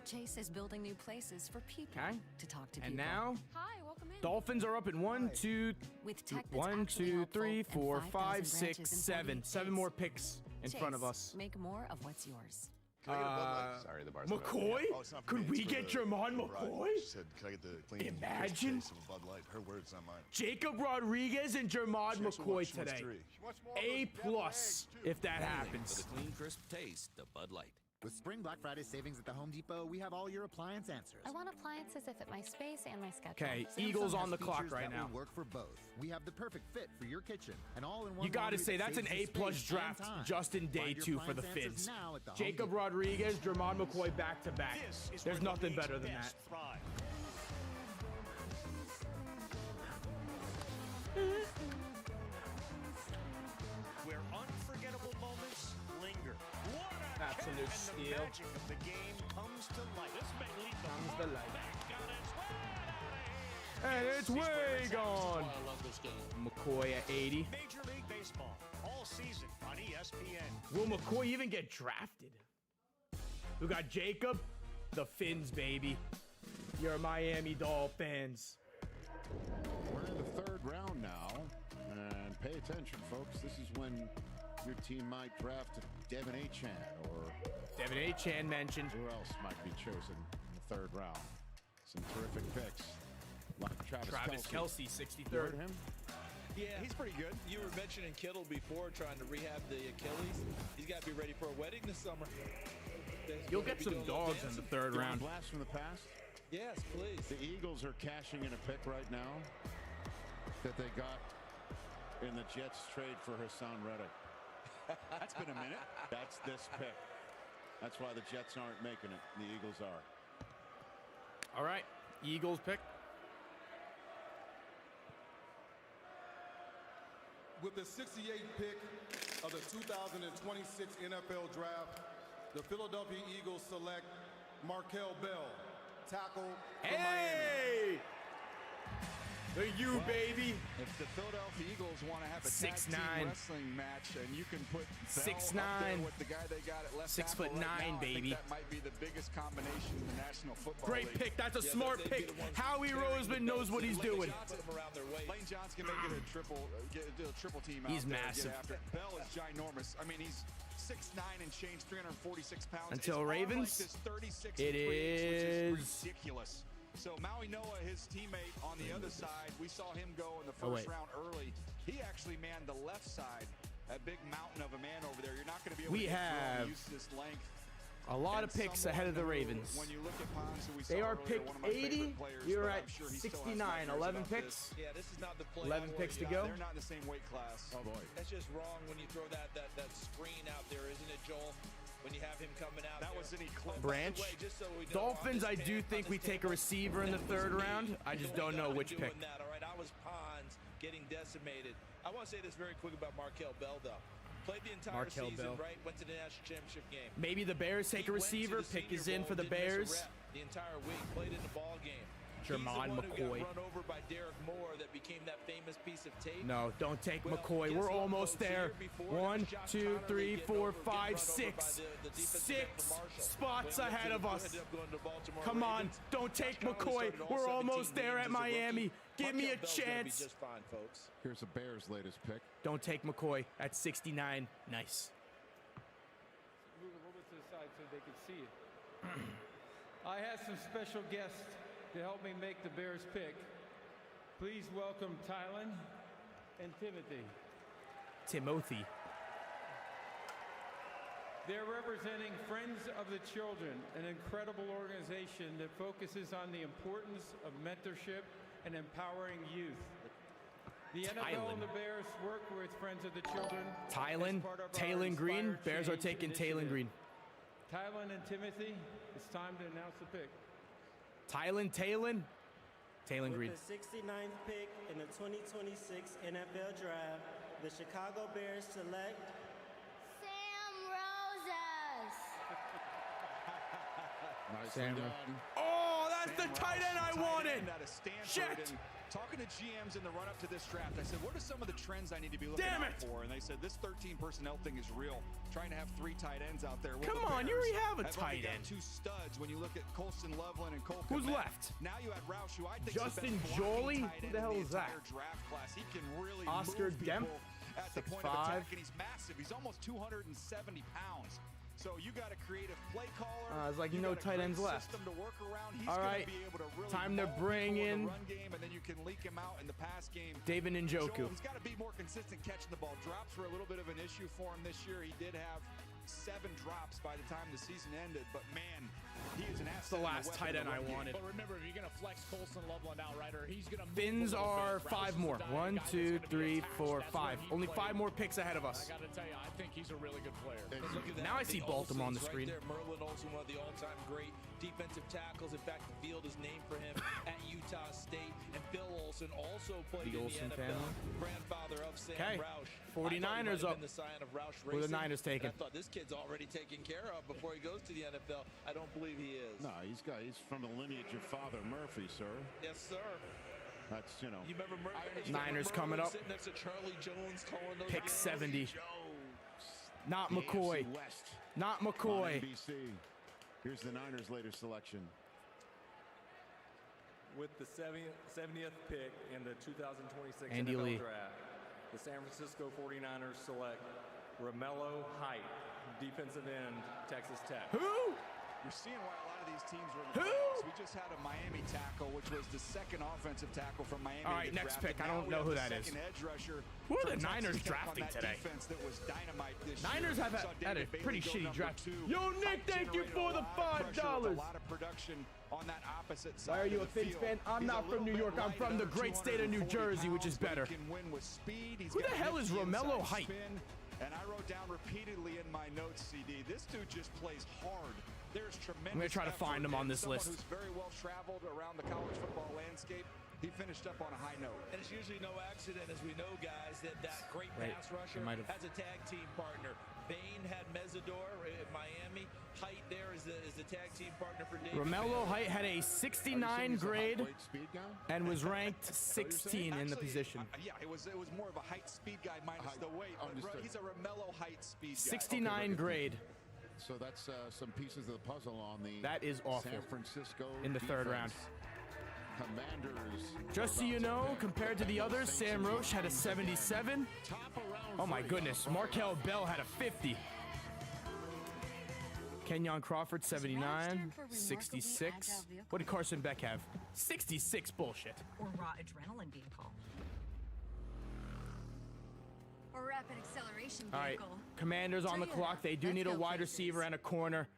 Chase is building new places for people to talk to people. And now, hi, welcome in. Dolphins are up in 1, 2, With tech that's 1, actually 2, 3, helpful 4, and 5, 5,000 6, branches in 7. 7 more picks in front of us. Make more of what's yours. Can I get a Bud Light? Sorry, the bar's not open McCoy? yet. Oh, it's not for me, Could we it's for get the Jermon bride. McCoy? She said, can I get the clean Imagine. case of a Bud Light? Her words, not mine. Jacob Rodriguez and Jermon She also McCoy wants today. 3. A+ if that happens. For the clean, crisp taste, the Bud Light. With Spring Black Friday savings at the Home Depot, we have all your appliance answers. I want appliances that fit my space and my schedule. Okay, Samsung Eagles on has the clock features right that now. will work for both. We have the perfect fit for your kitchen, and all-in-one. You got to say, that's an A+ draft just in day 2 for the Fids. Jacob Rodriguez, Jermon McCoy back-to-back. There's nothing better than that. Where unforgettable moments linger. Absolute steal. Magic of the game comes to life. This may lead Comes to life. and And it's way gone. I love this game. McCoy at 80. Major League Baseball all season on ESPN. Will McCoy even get drafted? We got Jacob, the Finns, baby. You're Miami Dolphins. We're in the third round now. And pay attention, folks. This is when your team might draft Devin Achan or Devin Achan mentioned. Who else might be chosen in the third round? Some terrific picks. Like Travis Kelce, 63rd. Him? Yeah, he's pretty good. You were mentioning Kittle before, trying to rehab the Achilles. He's got to be ready for a wedding this summer. You'll get some dogs in the third round. Blast from the past? Yes, please. The Eagles are cashing in a pick right now that they got in the Jets trade for Hassan Reddick. That's been a minute. That's this pick. That's why the Jets aren't making it. The Eagles are. All right, Eagles pick. With the 68th pick of the 2026 NFL Draft, the Philadelphia Eagles select Markel Bell, tackle from Miami. The U, baby. If the Philadelphia Eagles want to have a tag 6'9" team wrestling match, and you can put Bell 6'9" up there with the guy they got at left 6'9", tackle right now, baby. I think that might be the biggest combination in the National Football Great League. pick. That's a smart pick. Howie Roseman knows what he's doing. Lane Johnson can make it a triple team out He's there. massive. Get after it. Bell is ginormous. I mean, he's 6'9" and change, 346 pounds. Until His Ravens, arm length is 36 it inches, which is ridiculous. So Maui Noah, his teammate on the other side, we saw him go in the first round early. He actually manned the left side, that big mountain of a man over there. You're not going to be able to use this length. A lot of picks ahead of the Ravens. When you look at Pons, who we saw They are earlier, picked one of my 80. players, You're but at I'm sure he still has 69. nightmares 11 about picks. this. Yeah, this is not the play. 11 picks to go. They're not in the same weight class. Oh, boy. That's just wrong when you throw that screen out there, isn't it, Joel? When you have him coming out. That was an eclipse. Branch. Dolphins, I do think we take a receiver in the third round. I just don't know which pick. All right, I was Pons getting decimated. I want to say this very quick about Markel Bell, though. Played the entire season, right? Went to the national championship game. Maybe the Bears take a receiver. Pick is in for the Bears. The entire week, played in the ball game. Jermon McCoy. Run over by Derek Moore that became that famous piece of tape. No, don't take McCoy. We're almost there. 1, 2, 3, 4, 5, 6. 6 spots ahead of us. Come on, don't take McCoy. We're almost there at Miami. Give me a chance. Just fine, folks. Here's the Bears' latest pick. Don't take McCoy at 69. Nice. Move a little bit to the side so they can see it. I had some special guests to help me make the Bears pick. Please welcome Tylen and Timothy. Timothy. They're representing Friends of the Children, an incredible organization that focuses on the importance of mentorship and empowering youth. The NFL and the Bears work with Friends of the Children. Taylon Green. Bears are taking Taylon Green. Tylen and Timothy, it's time to announce the pick. Taylon Green. With the 69th pick in the 2026 NFL Draft, the Chicago Bears select Sam Rosas. Nicely done. Oh, that's the tight end I wanted. Shit. Talking to GMs in the run-up to this draft, I said, what are some of the trends I need to be looking out for? And they said, this 13 personnel thing is real. Trying to have 3 tight ends out there. Come on, you already have a tight end. 2 studs when you look at Colston Loveland and Cole Who's Kmet. left? Now you had Roush, who I think Justin is the best Jolie? blocking tight Who the end hell in is the that? entire draft class. He can really Oscar move Demp, people at the point of attack, and he's massive. He's almost 270 pounds. So you got a creative play caller. There's like no tight ends left. To work around. He's all right, be able to really time to bring in the run game, and then you can leak him out in the pass game. David Njoku. He's got to be more consistent catching the ball. Drops were a little bit of an issue for him this year. He did have 7 drops by the time the season ended, but man, he is an asset. It's the last tight end I wanted. But remember, if you're going to flex Colston Loveland out, right, or he's going to Finns are 5 more. 1, 2, 3, 4, 5. Only 5 more picks ahead of us. I got to tell you, I think he's a really good player. Look at that. Now I see Baltimore on the screen. Right there, Merlin Olsen, one of the all-time great defensive tackles. In fact, the field is named for him at Utah State. And Bill Olsen also played in Olsen the NFL. family. Grandfather of Sam Roush. 49ers up. The sign of Roush Who are the Racing. Niners taking? I thought this kid's already taken care of before he goes to the NFL. I don't believe he is. No, he's from the lineage of Father Murphy, sir. Yes, sir. That's, you know. You remember Niners coming up. Sitting next to Charlie Jones calling those Pick games. 70. Not McCoy. Not McCoy. NBC. Here's the Niners' latest selection. With the 70th pick in the 2026 Andy NFL Lee. Draft, the San Francisco 49ers select Romello Height, defensive end, Texas Tech. Who? You're seeing why a lot of these teams were in the playoffs. We just had a Miami tackle, which was the second offensive tackle from Miami. All right, next pick. I don't know who that is. Who are the Niners drafting today? Niners have had a pretty shitty draft. Yo, Nick, thank you for the $5. A lot of production on that opposite side. Why are you a Fins fan? I'm not from New York. I'm from the great state of New Jersey, which is better. Who the hell is Romello Height? And I wrote down repeatedly in my notes, CD, this dude just plays hard. There's tremendous. I'm gonna try to find him on this list. Who's very well traveled around the college football landscape. He finished up on a high note. And it's usually no accident, as we know, guys, that great pass rusher has a tag team partner. Bain had Mesidor in Miami. Height there is the tag team partner for David. Romello Height had a 69 grade and was ranked 16 in the position. Yeah, it was more of a height speed guy minus the weight. But he's a Romello Height speed guy. 69 grade. So that's some pieces of the puzzle on the that is awful. San Francisco in the third round. Commanders. Just so you know, compared to the others, Sam Roche had a 77. Oh my goodness, Markel Bell had a 50. Kenyon Crawford 79, 66. What did Carson Beck have? 66 bullshit. Or raw adrenaline vehicle. Or rapid acceleration vehicle. All right, Commanders on the clock. They do need a wide receiver and a corner.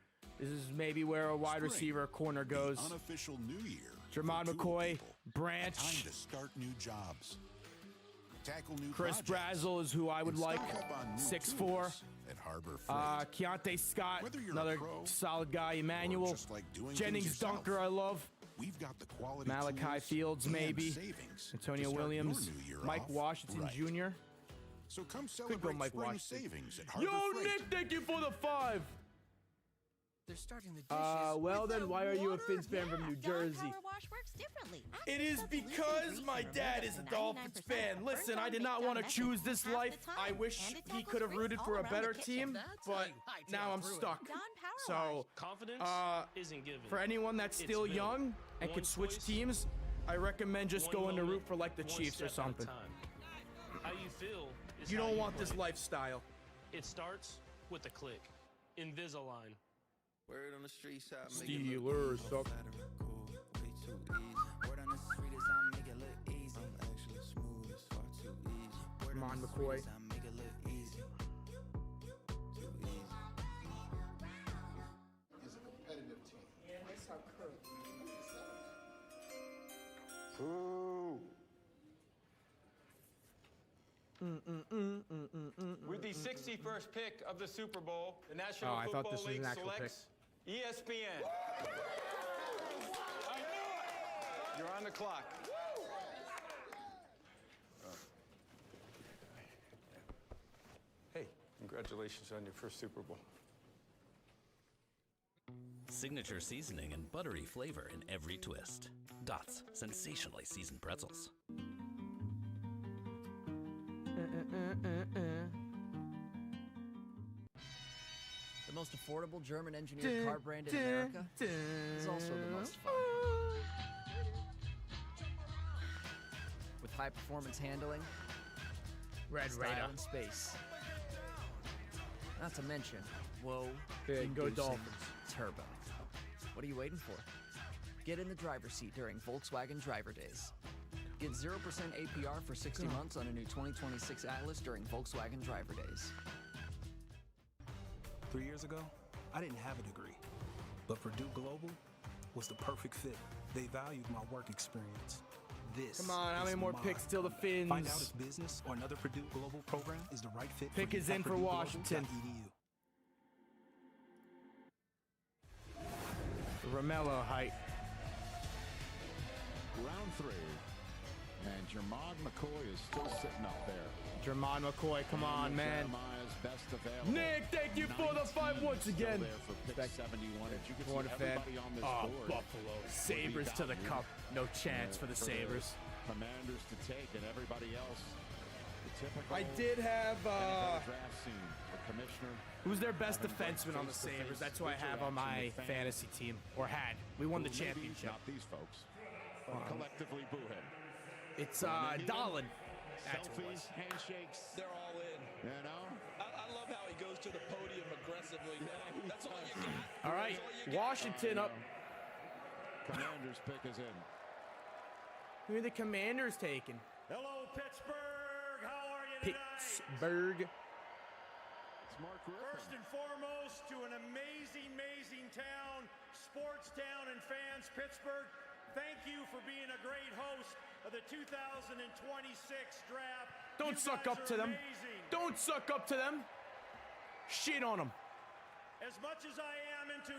This is maybe where a wide receiver corner goes. Unofficial new year. Jermod McCoy, Branch. Time to start new jobs. Tackle new Chris projects. Brazel is who I would like. 6'4". At Harbor Freight. Keontae Scott, another solid guy. Emmanuel. Like Jennings Dunker, I love. We've got the quality Malachi Fields, maybe. Antonio Williams. Mike Washington Jr. So come Could go Mike Washington. savings at Harbor Yo, Freight. Nick, thank you for the 5. They're starting the dishes. Well then, why are you a Fins fan from New Jersey? Power wash works differently. It is because my dad is a Dolphins fan. Listen, I did not want to choose this life. I wish he could have rooted for a better team, but now I'm stuck. So, confidence isn't given. For anyone that's still young and could switch teams, I recommend just going to root for like the Chiefs or something. How you feel is you how don't you want this play. lifestyle. It starts with a click. Invisalign. Word on the streets, I make Steelers suck. Word on the street is I make it look easy. I'm actually smooth, it's far too easy. Word Come on, the McCoy. street is I make it look easy. Too easy. Is a competitive team. That's how curly. With the 61st pick of the Super Bowl, the National I thought Football this was League an actual selects ESPN. You're on the clock. Hey, congratulations on your first Super Bowl. Signature seasoning and buttery flavor in every twist. Dots, sensationally seasoned pretzels. The most affordable German-engineered car brand in America is also the most fun. With high-performance handling, Red style Raider. and space. Not to mention, whoa, Big go inducing Dolphins. turbo. What are you waiting for? Get in the driver's seat during Volkswagen Driver Days. Get 0% APR for 60 months on a new 2026 Atlas during Volkswagen Driver Days. 3 years ago, I didn't have a degree, but Purdue Global was the perfect fit. They valued my work experience. This Come on, how is many more my picks till the Fins? Find out if business or another Purdue Global program is the right fit Pick for you is at in for PurdueGlobal.edu. Washington. Romello Height. Round 3. And Jermod McCoy is still sitting up there. Jermod McCoy, come on, man. Jeremiah's best available. Nick, thank you for the 5 once again. There for pick 71. As you can see, fan. everybody on this Oh, board Buffalo. Sabres to the cup. No chance for the Sabres. Commanders to take, and everybody else. The typical I did have draft scene. The commissioner. Who's their best defenseman on the Sabres? That's who I have on my fantasy team, or had. We won the championship. Not these folks. Collectively boo him. It's Dahlin. That's what it was. Selfies, handshakes. They're all in. You know? I love how he goes to the podium aggressively. That's all you got. All right, Washington up. Commanders pick is in. Who are the Commanders taking? Hello, Pittsburgh. How are you tonight? Pittsburgh. It's Mark Rippon. First and foremost, to an amazing, amazing town, sports town and fans, Pittsburgh. Thank you for being a great host of the 2026 draft. Don't suck up to them. Don't suck up to them. Shit on them. As much as I am into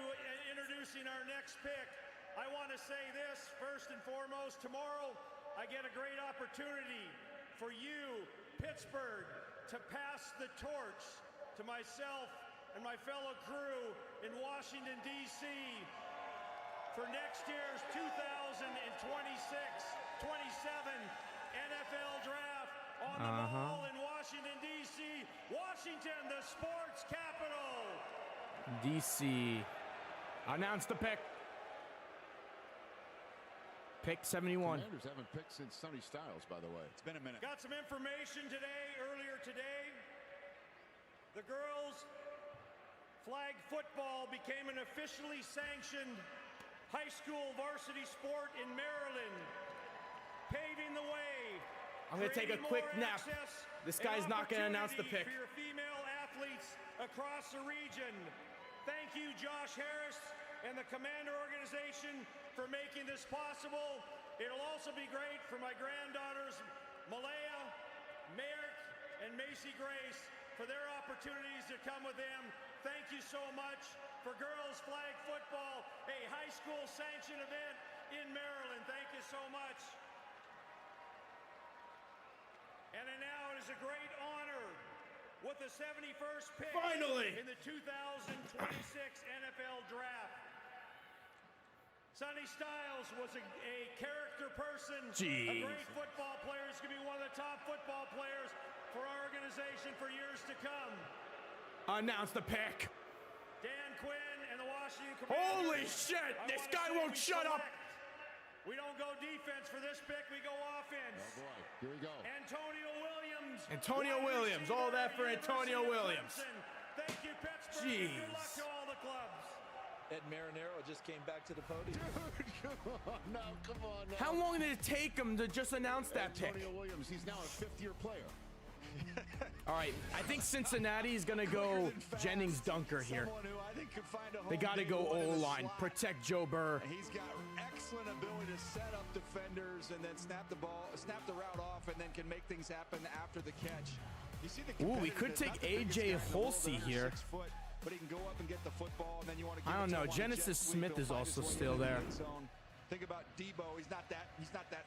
introducing our next pick, I want to say this first and foremost. Tomorrow, I get a great opportunity for you, Pittsburgh, to pass the torch to myself and my fellow crew in Washington, D.C. for next year's 2026-27 NFL Draft on the Mall in Washington, D.C. Washington, the sports capital. D.C. Announce the pick. Pick 71. Commanders haven't picked since Sonny Styles, by the way. It's been a minute. Got some information earlier today. The girls' flag football became an officially sanctioned high school varsity sport in Maryland, paving the way. I'm going to take a quick nap. This guy's not going to announce the pick. For your female athletes across the region. Thank you, Josh Harris and the Commander organization for making this possible. It'll also be great for my granddaughters, Malaya, Merrick, and Macy Grace, for their opportunities to come with them. Thank you so much for girls flag football, a high school sanctioned event in Maryland. Thank you so much. And now it is a great honor with the 71st pick Finally! in the 2026 NFL Draft. Sonny Styles was a character person, a great football player. He's going to be one of the top football players for our organization for years to come. Announce the pick. Dan Quinn and the Washington Commanders. Holy shit! This guy won't shut up. We don't go defense for this pick. We go offense. Oh boy, here we go. Antonio Williams. Antonio Williams. All that for Antonio Williams. Thank you, Pittsburgh. Jeez. Good luck to all the clubs. Ed Marinaro just came back to the podium. Come on now, come on now. How long did it take him to just announce that pick? Antonio Williams, he's now a fifth-year player. All right, I think Cincinnati is going to go Jennings Dunker here. They got to go O-line, protect Joe Burr. He's got excellent ability to set up defenders and then snap the route off, and then can make things happen after the catch. You see the Ooh, we could take A.J. Holsey here. 6 foot, but he can go up and get the football, and then you want to give I don't it to know. him on Genesis jet sweep. Smith He'll is find also his way still into the there. end zone. Think about Debo. He's not that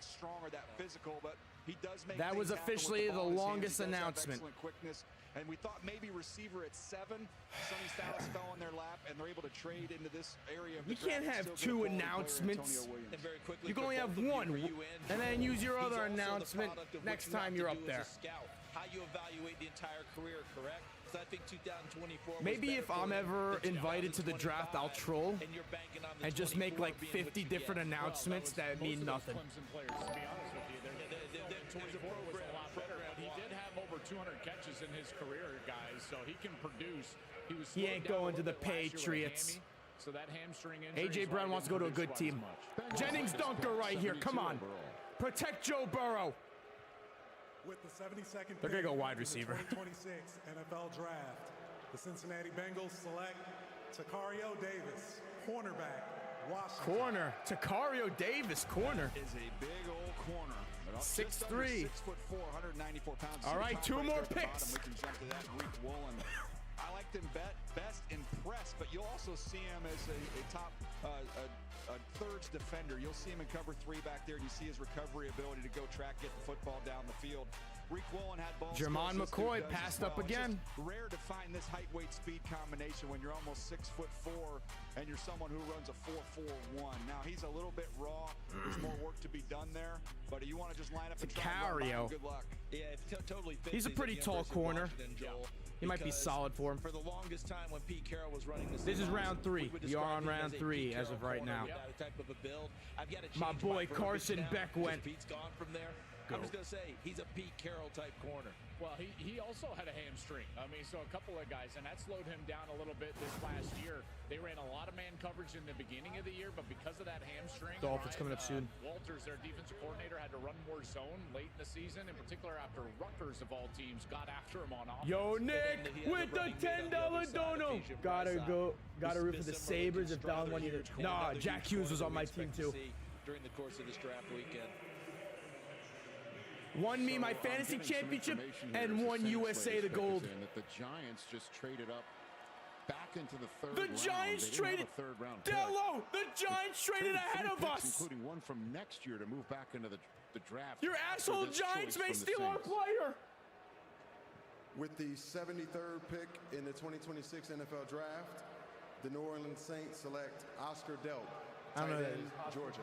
strong or that physical, but he does make That was things happen with officially the ball in his hands. longest He does have announcement. excellent quickness, and we thought maybe receiver at 7. Sonny Styles fell in their lap, and they're able to trade into this area. Of the You can't draft. have Still 2 get a quality player, announcements. Antonio Williams. And very quickly, You can for only both have of you, one, for you and then use your he's other also the announcement product of what next you have time to you're do up there. as a scout. How you evaluate the entire career, correct? Because I think 2024 was Maybe better if I'm for you ever than invited to the draft, I'll 2025, troll and you're banking on the and just make 24 like being what 50 you different get. announcements that mean nothing. Clemson players, to be honest with you. Their 24 was a lot better, but he did have over 200 catches in his career, guys, so he can produce. He ain't going to the Patriots. So that hamstring injury. A.J. Brown wants to go to a good team. Jennings Dunker right here. Come on. Protect Joe Burrow. With the 72nd They're going to go pick wide in the receiver. 2026 NFL Draft, the Cincinnati Bengals select Tacario Davis, cornerback, Washington. Corner. Tacario Davis, corner. Is a big old corner. 6'3". 6'4", 194 pounds. All right, 2 more picks. We can jump to that Greek Woolen. I liked him best in press, but you'll also see him as a top thirds defender. You'll see him in cover 3 back there, and you see his recovery ability to go track, get the football down the field. Reek Wallen had ball Jermon skills. McCoy passed up again. It's rare to find this height, weight, speed combination when you're almost 6'4" and you're someone who runs a 4.41. Now he's a little bit raw. There's more work to be done there, but you want to just line up and try and run by him, good luck. Yeah, totally fits. He's a pretty tall corner. He might be solid for him. For the longest time when Pete Carroll was running this is round 3. We are on round 3 as of right now. My boy Carson Beck went. Pete's gone from there. I'm just going to say, he's a Pete Carroll type corner. Well, he also had a hamstring. I mean, so a couple of guys, and that slowed him down a little bit this last year. They ran a lot of man coverage in the beginning of the year, but because of that hamstring, Dolphins coming up soon. Walters, their defensive coordinator, had to run more zone late in the season, in particular after Rutgers, of all teams, got after him on offense. Yo, Nick, with the $10 dono. Gotta root for the Sabres if Don wanted to. Nah, Jack Hughes was on my team too. During the course of this draft weekend. Won me my fantasy championship and won USA the gold. That the Giants just traded up back into the third round. The Giants traded third round. Dello. The Giants traded ahead of us, including one from next year to move back into the draft. Your asshole Giants may steal our player. With the 73rd pick in the 2026 NFL Draft, the New Orleans Saints select Oscar Delp, tight end, Georgia.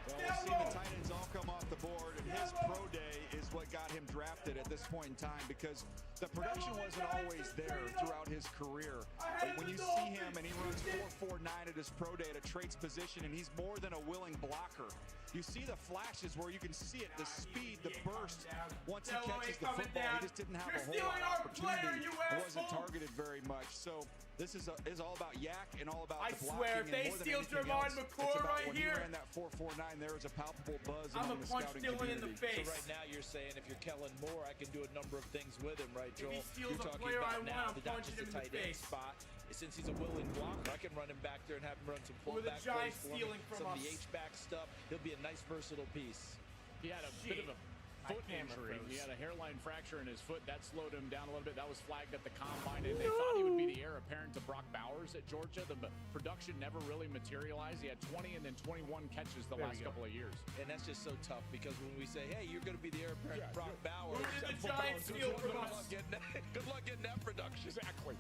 Well, we've seen the tight ends all come off the board, and his pro day is what got him drafted at this point in time because the production wasn't always there throughout his career. But when you see him and he runs 4.49 at his pro day at a traits position, and he's more than a willing blocker. You see the flashes where you can see it, the speed, the burst. Once he catches the football, he just didn't have a whole lot of opportunity. He wasn't targeted very much. So this is all about Yak and all about the blocking. I swear, if they steal Jermon McCoy right here, when he ran that 4.49, there was a palpable buzz I'm among the punch scouting Dylan in community. the face. So right now you're saying if you're Kellen Moore, I can do a number of things with him, right, Joel? If he steals you're a talking player I about now want, I'm not punching just him a in the tight end face. spot. Since he's a willing blocker, I can run him back there and have him run some With the fullback Giants plays for him. stealing from Some of us. the H-back stuff. He'll be a nice versatile piece. He had a bit of a foot injury. He had a hairline fracture in his foot. That slowed him down a little bit. That was flagged at the combine, and they thought he would be the heir apparent to Brock Bowers at Georgia. The production never really materialized. He had 20 and then 21 catches the last couple of years. And that's just so tough because when we say, hey, you're going to be the heir apparent to Brock Bowers. Who did the Giants steal from us? Good luck getting that production. Exactly.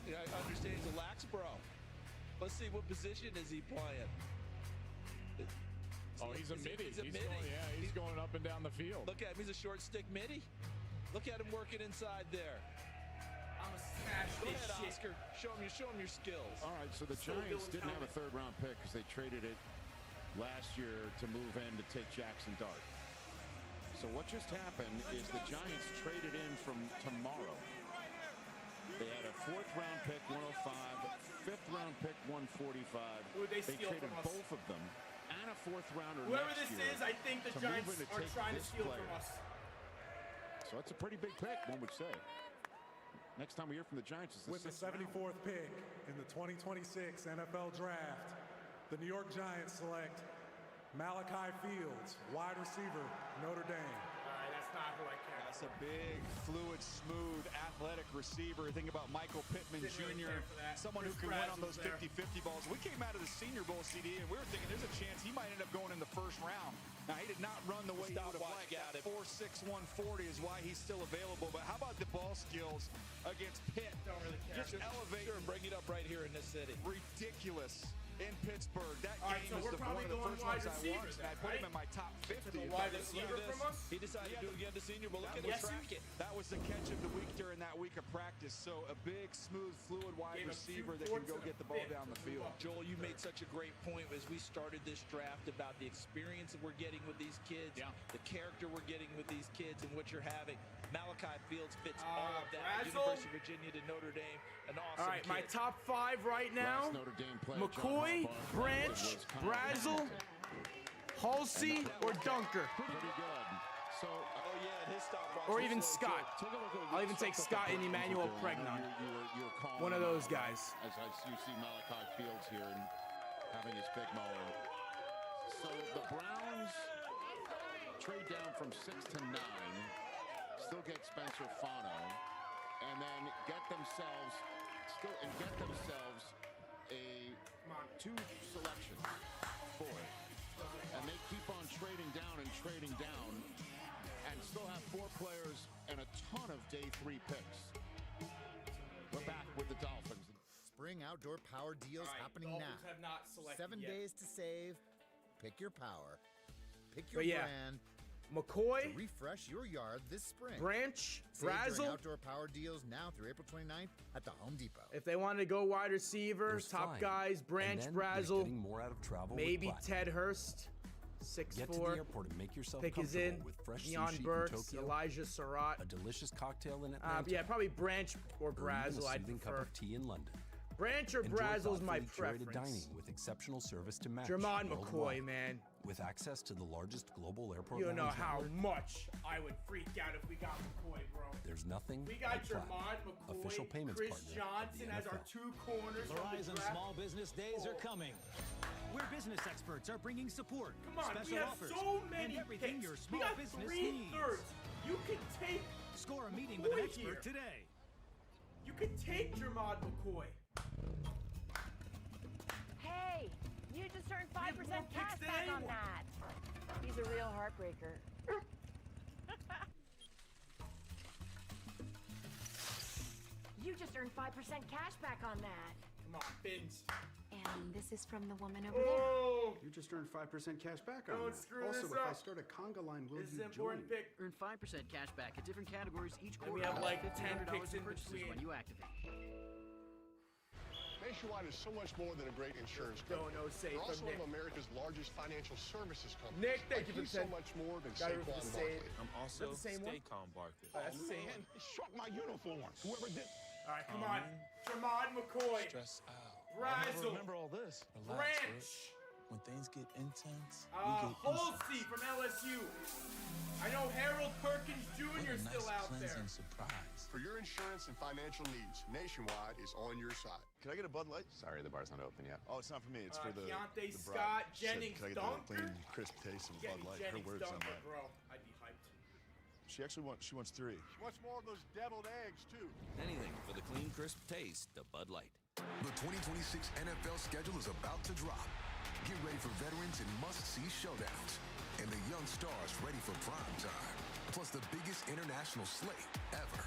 I understand he's a lax bro. Let's see, what position is he playing? Oh, he's a midi. He's a midi. He's going up and down the field. Look at him. He's a short stick midi. Look at him working inside there. I'm a smash Go this ahead, shit. Oscar. Show him your skills. All right, so the Giants didn't have a third-round pick because they traded it last year to move in to take Jackson Dart. So what just happened is the Giants traded in from tomorrow. They had a 4th-round pick, 105, 5th-round pick, 145. They traded from us. both of them and a 4th-rounder Whoever next this year is, I think the to Giants move in to are take trying to this steal player. from us. So that's a pretty big pick, one would say. Next time we hear from the Giants is the With the 6th round. 74th pick in the 2026 NFL Draft, the New York Giants select Malachi Fields, wide receiver, Notre Dame. That's not who I care. That's a big, fluid, smooth, athletic receiver. Think about Michael Pittman Didn't really Jr., care for that. someone who Chris can win Braz on those was there. 50-50 balls. We came out of the Senior Bowl CD, and we were thinking there's a chance he might end up going in the first round. Now, he did not run the way he would have liked. That 4.6, 140 is why he's still available. But how about the ball skills against Pitt? Don't really care. Just elevate. Sure, bring it up right here in this city. Ridiculous. In Pittsburgh, that All right, game so is we're one probably of the going first wide ones I receiver watched, and I then, put him right? in my top 50. Took a wide receiver from us? He decided to do it again the Senior Bowl. Look at him Yes, track it. That was the catch of the week during that week of practice. So a big, smooth, fluid wide Gave him receiver 2 that can fourths go and get the a ball fifth down the to field. move up. Joel, you made such a great point as we started this draft about the experience that we're getting with these kids, the character we're getting with these kids, and what you're having. Malachi Fields fits all of that. Brazel. University of Virginia to Notre Dame, an awesome All right, kid. my top 5 right now: Last Notre Dame player, McCoy, John Harbaugh, Branch, was Connor Brazel, Hamilton. Halsey, or Dunker, Pretty good. So, Oh, yeah, his stop watch or was even slow, Scott. too. take a look at I'll even take Scott and Emmanuel Pregnon. You're calling One of those guys. As you see Malachi Fields here and having his big moment. So the Browns trade down from 6 to 9, still get Spencer Fano, and then get themselves a 2 selections for it. And they keep on trading down and still have 4 players and a ton of day 3 picks. We're back with the Dolphins. Spring outdoor power deals happening Dolphins now. have not selected 7 yet. days to save. Pick your power. Pick your brand. McCoy, to refresh your yard this spring. Branch, Save during Brazel. outdoor power deals now through April 29th at the Home Depot. If they wanted to go wide receiver, top guys, Branch, Brazel, getting more out of travel maybe with Ted Hurst, 6'4". Get to the airport and make yourself Pick is in. comfortable with fresh Deion sushi Burks, in Tokyo, Elijah Surratt. a delicious cocktail in Atlanta, Yeah, probably Branch or or even a Brazel. I'd soothing cup prefer. of tea in London. Branch or Enjoy Brazel's my thoughtfully curated preference. dining with exceptional service to match. Jermon McCoy, worldwide. man. With access to the largest global airport You don't know lounge how network, much I would freak out if we got McCoy, bro. there's nothing We got like Jermon Platinum, McCoy, official payments Chris partner of Johnson the as our NFL. 2 corners. from the Verizon draft. Small Business Days are coming, where business experts are bringing support, Come on, special we have offers, so many and everything picks. your We small got business 3 needs. thirds. You can take. Score a meeting with an McCoy expert here. today. You can take Jermon McCoy. Hey, you just earned 5% cash today. back on that. He's a real heartbreaker. You just earned 5% cash back on that. Come on, Fins. And this is from the woman over Oh, You just earned 5% cash back on Don't that. screw Also, this if I up. start a conga line, will this is you an important join? pick. Earn 5% cash back at different categories each And we quarter. have like $1,500 10 picks in purchases between. when you activate. Nationwide is so much more than a great insurance Don't company. know, say They're also from one of Nick. America's largest financial services companies. Nick, thank you for He's the so 10. much more than Got it Saquon for the same. Barkley. I'm also That's the same one? Stacon Barkley. Oh, that's the same Man, one. he struck my uniform. Whoever did. All right, come on. Jermon McCoy. Stress out. Brazel. Remember all this. Relax, Branch. Rick. When things get intense, we get Holsey from LSU. I know Harold Perkins Jr. What a still nice out there. cleansing surprise. For your insurance and financial needs, Nationwide is on your side. Can I get a Bud Light? Sorry, the bar's not open yet. Oh, it's not for me. It's for the Keontae the Scott, bride. She said, Jennings can I get Dunker? the clean, crisp taste of Get Bud me Light? Her Jennings words on Dunker, that. bro. I'd be hyped. She actually wants 3. She wants more of those deviled eggs, too. Anything for the clean, crisp taste of Bud Light. The 2026 NFL schedule is about to drop. Get ready for veterans and must-see showdowns, and the young stars ready for prime time. Plus the biggest international slate ever.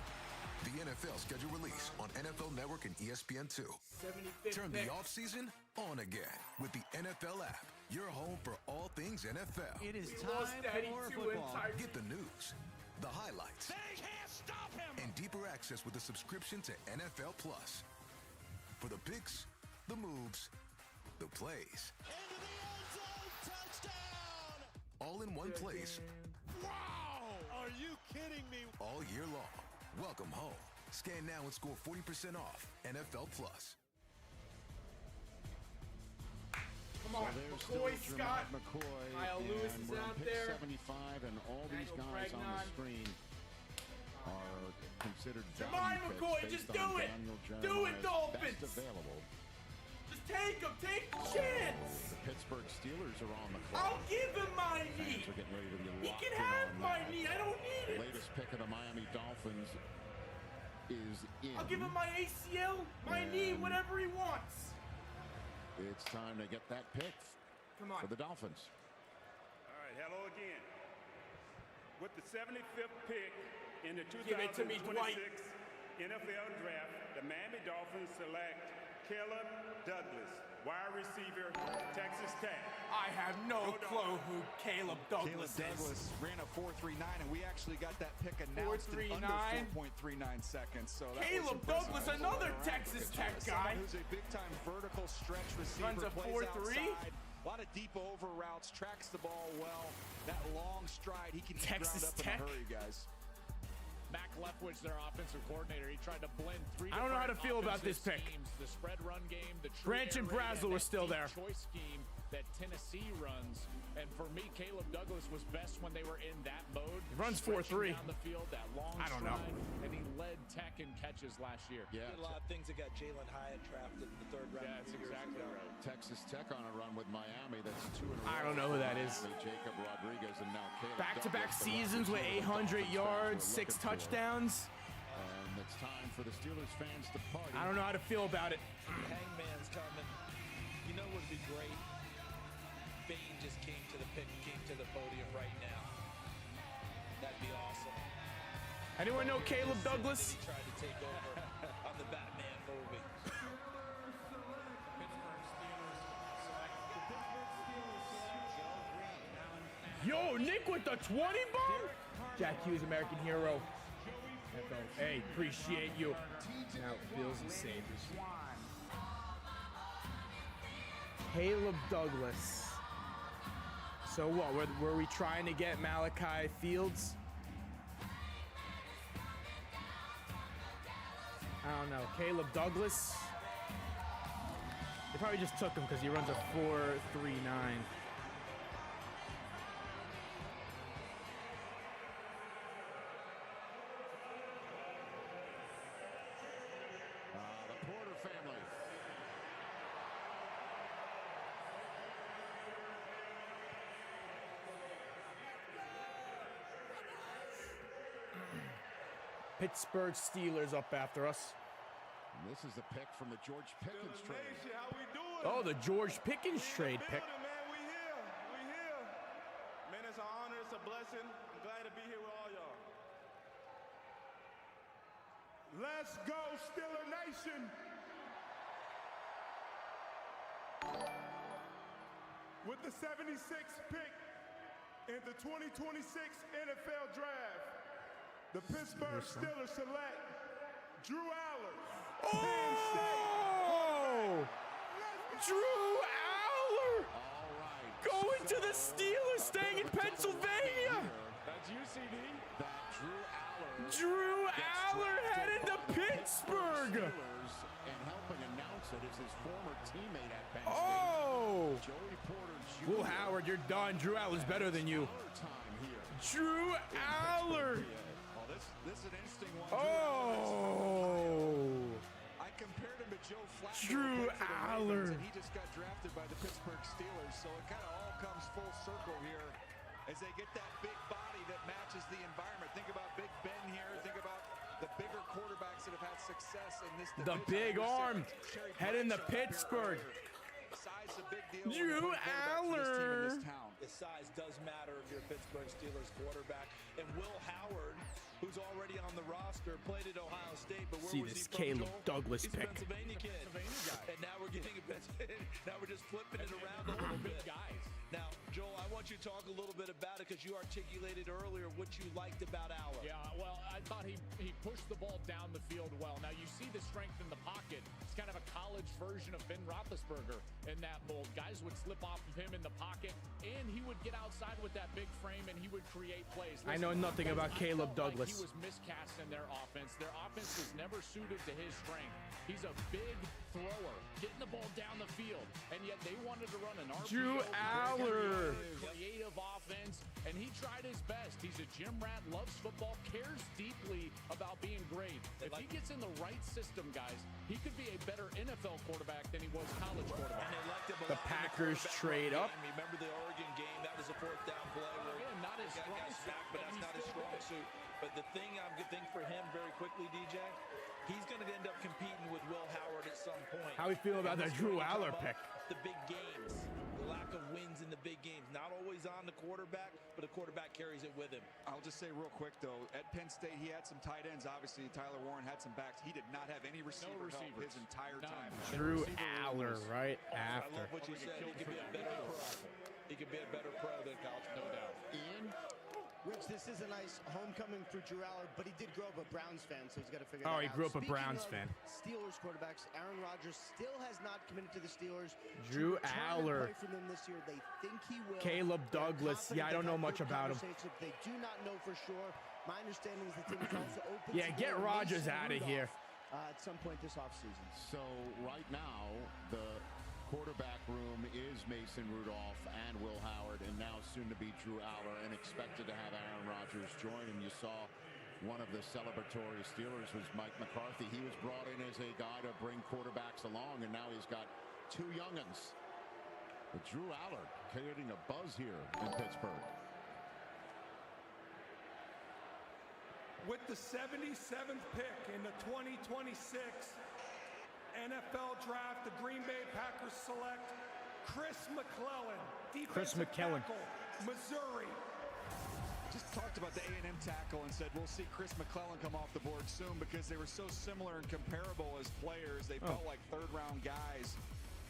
The NFL schedule release on NFL Network and ESPN2. 75th Turn pick. the offseason on again with the NFL app. Your home for all things NFL. It is We lost time Daddy for too football. entirely. Get the news, the highlights, They can't stop him! and deeper access with a subscription to NFL Plus. For the picks, the moves, the plays. Into the end zone, touchdown! All in one place, Wow! Are you kidding me? all year long. Welcome home. Scan now and score 40% off NFL Plus. Come on, there's McCoy, still Scott. Jermon McCoy, Kyle Lewis and is we're on out pick there. 75, and all these Daniel guys on the Pregnon. screen are considered Jermon value picks McCoy, based just on do it. Daniel Do it, Jeremiah's Dolphins. best available. Just take him. Take the chance. The Pittsburgh Steelers are on the clock. I'll give him my knee. Fans are getting ready to be He locked can in have on my that. knee. I don't need it. Latest pick of the Miami Dolphins is in. I'll give him my ACL, my knee, And whatever he wants. It's time to get that pick Come on. for the Dolphins. All right, hello again. With the 75th pick in the Give it to me, 2026 NFL Draft, the Miami Dolphins select Caleb Douglas, wide receiver, Texas Tech. I have no clue who Caleb Douglas Caleb Douglas is. ran a 4.39, and we actually got that pick announced in under 4.39 seconds. So that was Caleb impressive. Douglas, another Texas Tech guy. Someone who's a big-time vertical stretch receiver. Runs a plays 4.3. outside. A lot of deep over routes, tracks the ball well. That long stride, he can get Texas ground up Tech. in a hurry, guys. Mac Leftwich, their offensive coordinator, he tried to blend 3 I don't know how to different feel about this offensive pick. schemes, the spread run game, the true Branch and air raid, Brazel were that still deep there. choice scheme that Tennessee runs. And for me, Caleb Douglas was best when they were in that mode. He runs stretching 4.3. down the field, that long I don't know. stride, and he led Tech in catches last year. Yeah, Did a lot of things that got Jalen Hyatt drafted in the 3rd round. Yeah, that's exactly right. Texas Tech on a run with Miami. That's 2 in a I don't know who that is. Jacob Rodriguez and now Caleb Back-to-back Douglas, seasons with 800 yards, 6 touchdowns. And it's time for the Steelers fans to party. I don't know how to feel about it. Hangman's coming. You know what would be great? Bane just came to the podium right now. That'd be awesome. Anyone know Caleb Douglas? He tried to take over on the Batman movie. Yo, Nick with the 20 bomb? Jack Hughes, American hero. Hey, appreciate you. Now, Bills and Sabres. Caleb Douglas. So what, were we trying to get Malachi Fields? I don't know. Caleb Douglas? They probably just took him because he runs a 4.39. The Porter family. Pittsburgh Steelers up after us. And this is the pick from the George Pickens trade. How we doing? Oh, the George Pickens trade pick. Man, we here. We here. Man, it's an honor. It's a blessing. I'm glad to be here with all y'all. Let's go, Steeler Nation. With the 76th pick in the 2026 NFL Draft, the Pittsburgh Steelers select Drew Aller. Oh! Drew Aller! Going to the Steelers, staying in Pennsylvania! That's UCD. That Drew Aller headed to Pittsburgh! And helping announce it is his former teammate at Penn State. Oh! Joey Porter Jr. Will Howard, you're done. Drew Aller's better than you. Drew Aller! This is an interesting one. Oh! I compared him to Joe Flacco. Drew Aller. And he just got drafted by the Pittsburgh Steelers, so it kind of all comes full circle here as they get that big body that matches the environment. Think about Big Ben here. Think about the bigger quarterbacks that have had success in this division. The big arm heading to Pittsburgh. Size a big deal. Drew Aller. The size does matter if you're a Pittsburgh Steelers quarterback. And Will Howard, who's already on the roster, played at Ohio State, but where See was this he from, Caleb Joel? Douglas He's pick. a Pennsylvania kid. And now we're getting now we're just flipping it around a little bit. Guys. Now, Joel, I want you to talk a little bit about it because you articulated earlier what you liked about Aller. Yeah, well, I thought he pushed the ball down the field well. Now, you see the strength in the pocket. It's kind of a college version of Ben Roethlisberger in that mold. Guys would slip off of him in the pocket, and he would get outside with that big frame, and he would create plays. I know nothing about Caleb Douglas. He was miscast in their offense. Their offense was never suited to his strength. He's a big thrower, getting the ball down the field, and yet they wanted to run an RPO. Drew Aller. Creative offense, and he tried his best. He's a gym rat, loves football, cares deeply about being great. If he gets in the right system, guys, he could be a better NFL quarterback than he was college quarterback. And they liked him a The lot in Packers quarterback trade run up. game. Remember the Oregon game? That was a fourth down play where Again, not his the guy strong got suit, sacked, but but that's he's not his still strong good. suit. But the thing I'm going to think for him very quickly, DJ, he's going to end up competing with Will Howard at some point. How we feel about that Drew Aller pick? The big games, the lack of wins in the big games. Not always on the quarterback, but the quarterback carries it with him. I'll just say real quick, though, at Penn State, he had some tight ends. Obviously, Tyler Warren had some backs. He did not have any receiver help his entire time. Drew Aller right I after. love what you said. He could be a better pro. He could be a better pro than college, no doubt. Ian? Rich, this is a nice homecoming for Drew Aller, but he did grow up a Browns fan, so he's got to figure that out. Oh, he grew up a Speaking Browns of fan. Steelers quarterbacks, Aaron Rodgers still has not committed to the Steelers. Drew To return and Aller. play for them this year. They think he will. Caleb They're Douglas. confident. Yeah, I don't know They've had much good about him. conversations. They do not know for sure. My understanding is the team is also open Yeah, to get getting Rodgers Mason out of Rudolph, here. at some point this offseason. So right now, the quarterback room is Mason Rudolph and Will Howard, and now soon to be Drew Aller, and expected to have Aaron Rodgers join. And you saw one of the celebratory Steelers was Mike McCarthy. He was brought in as a guy to bring quarterbacks along, and now he's got two young'uns. But Drew Aller creating a buzz here in Pittsburgh. With the 77th pick in the 2026 NFL Draft, the Green Bay Packers select Chris McClellan, defensive tackle, Missouri. Just talked about the A&M tackle and said we'll see Chris McClellan come off the board soon because they were so similar and comparable as players. They felt like third-round guys.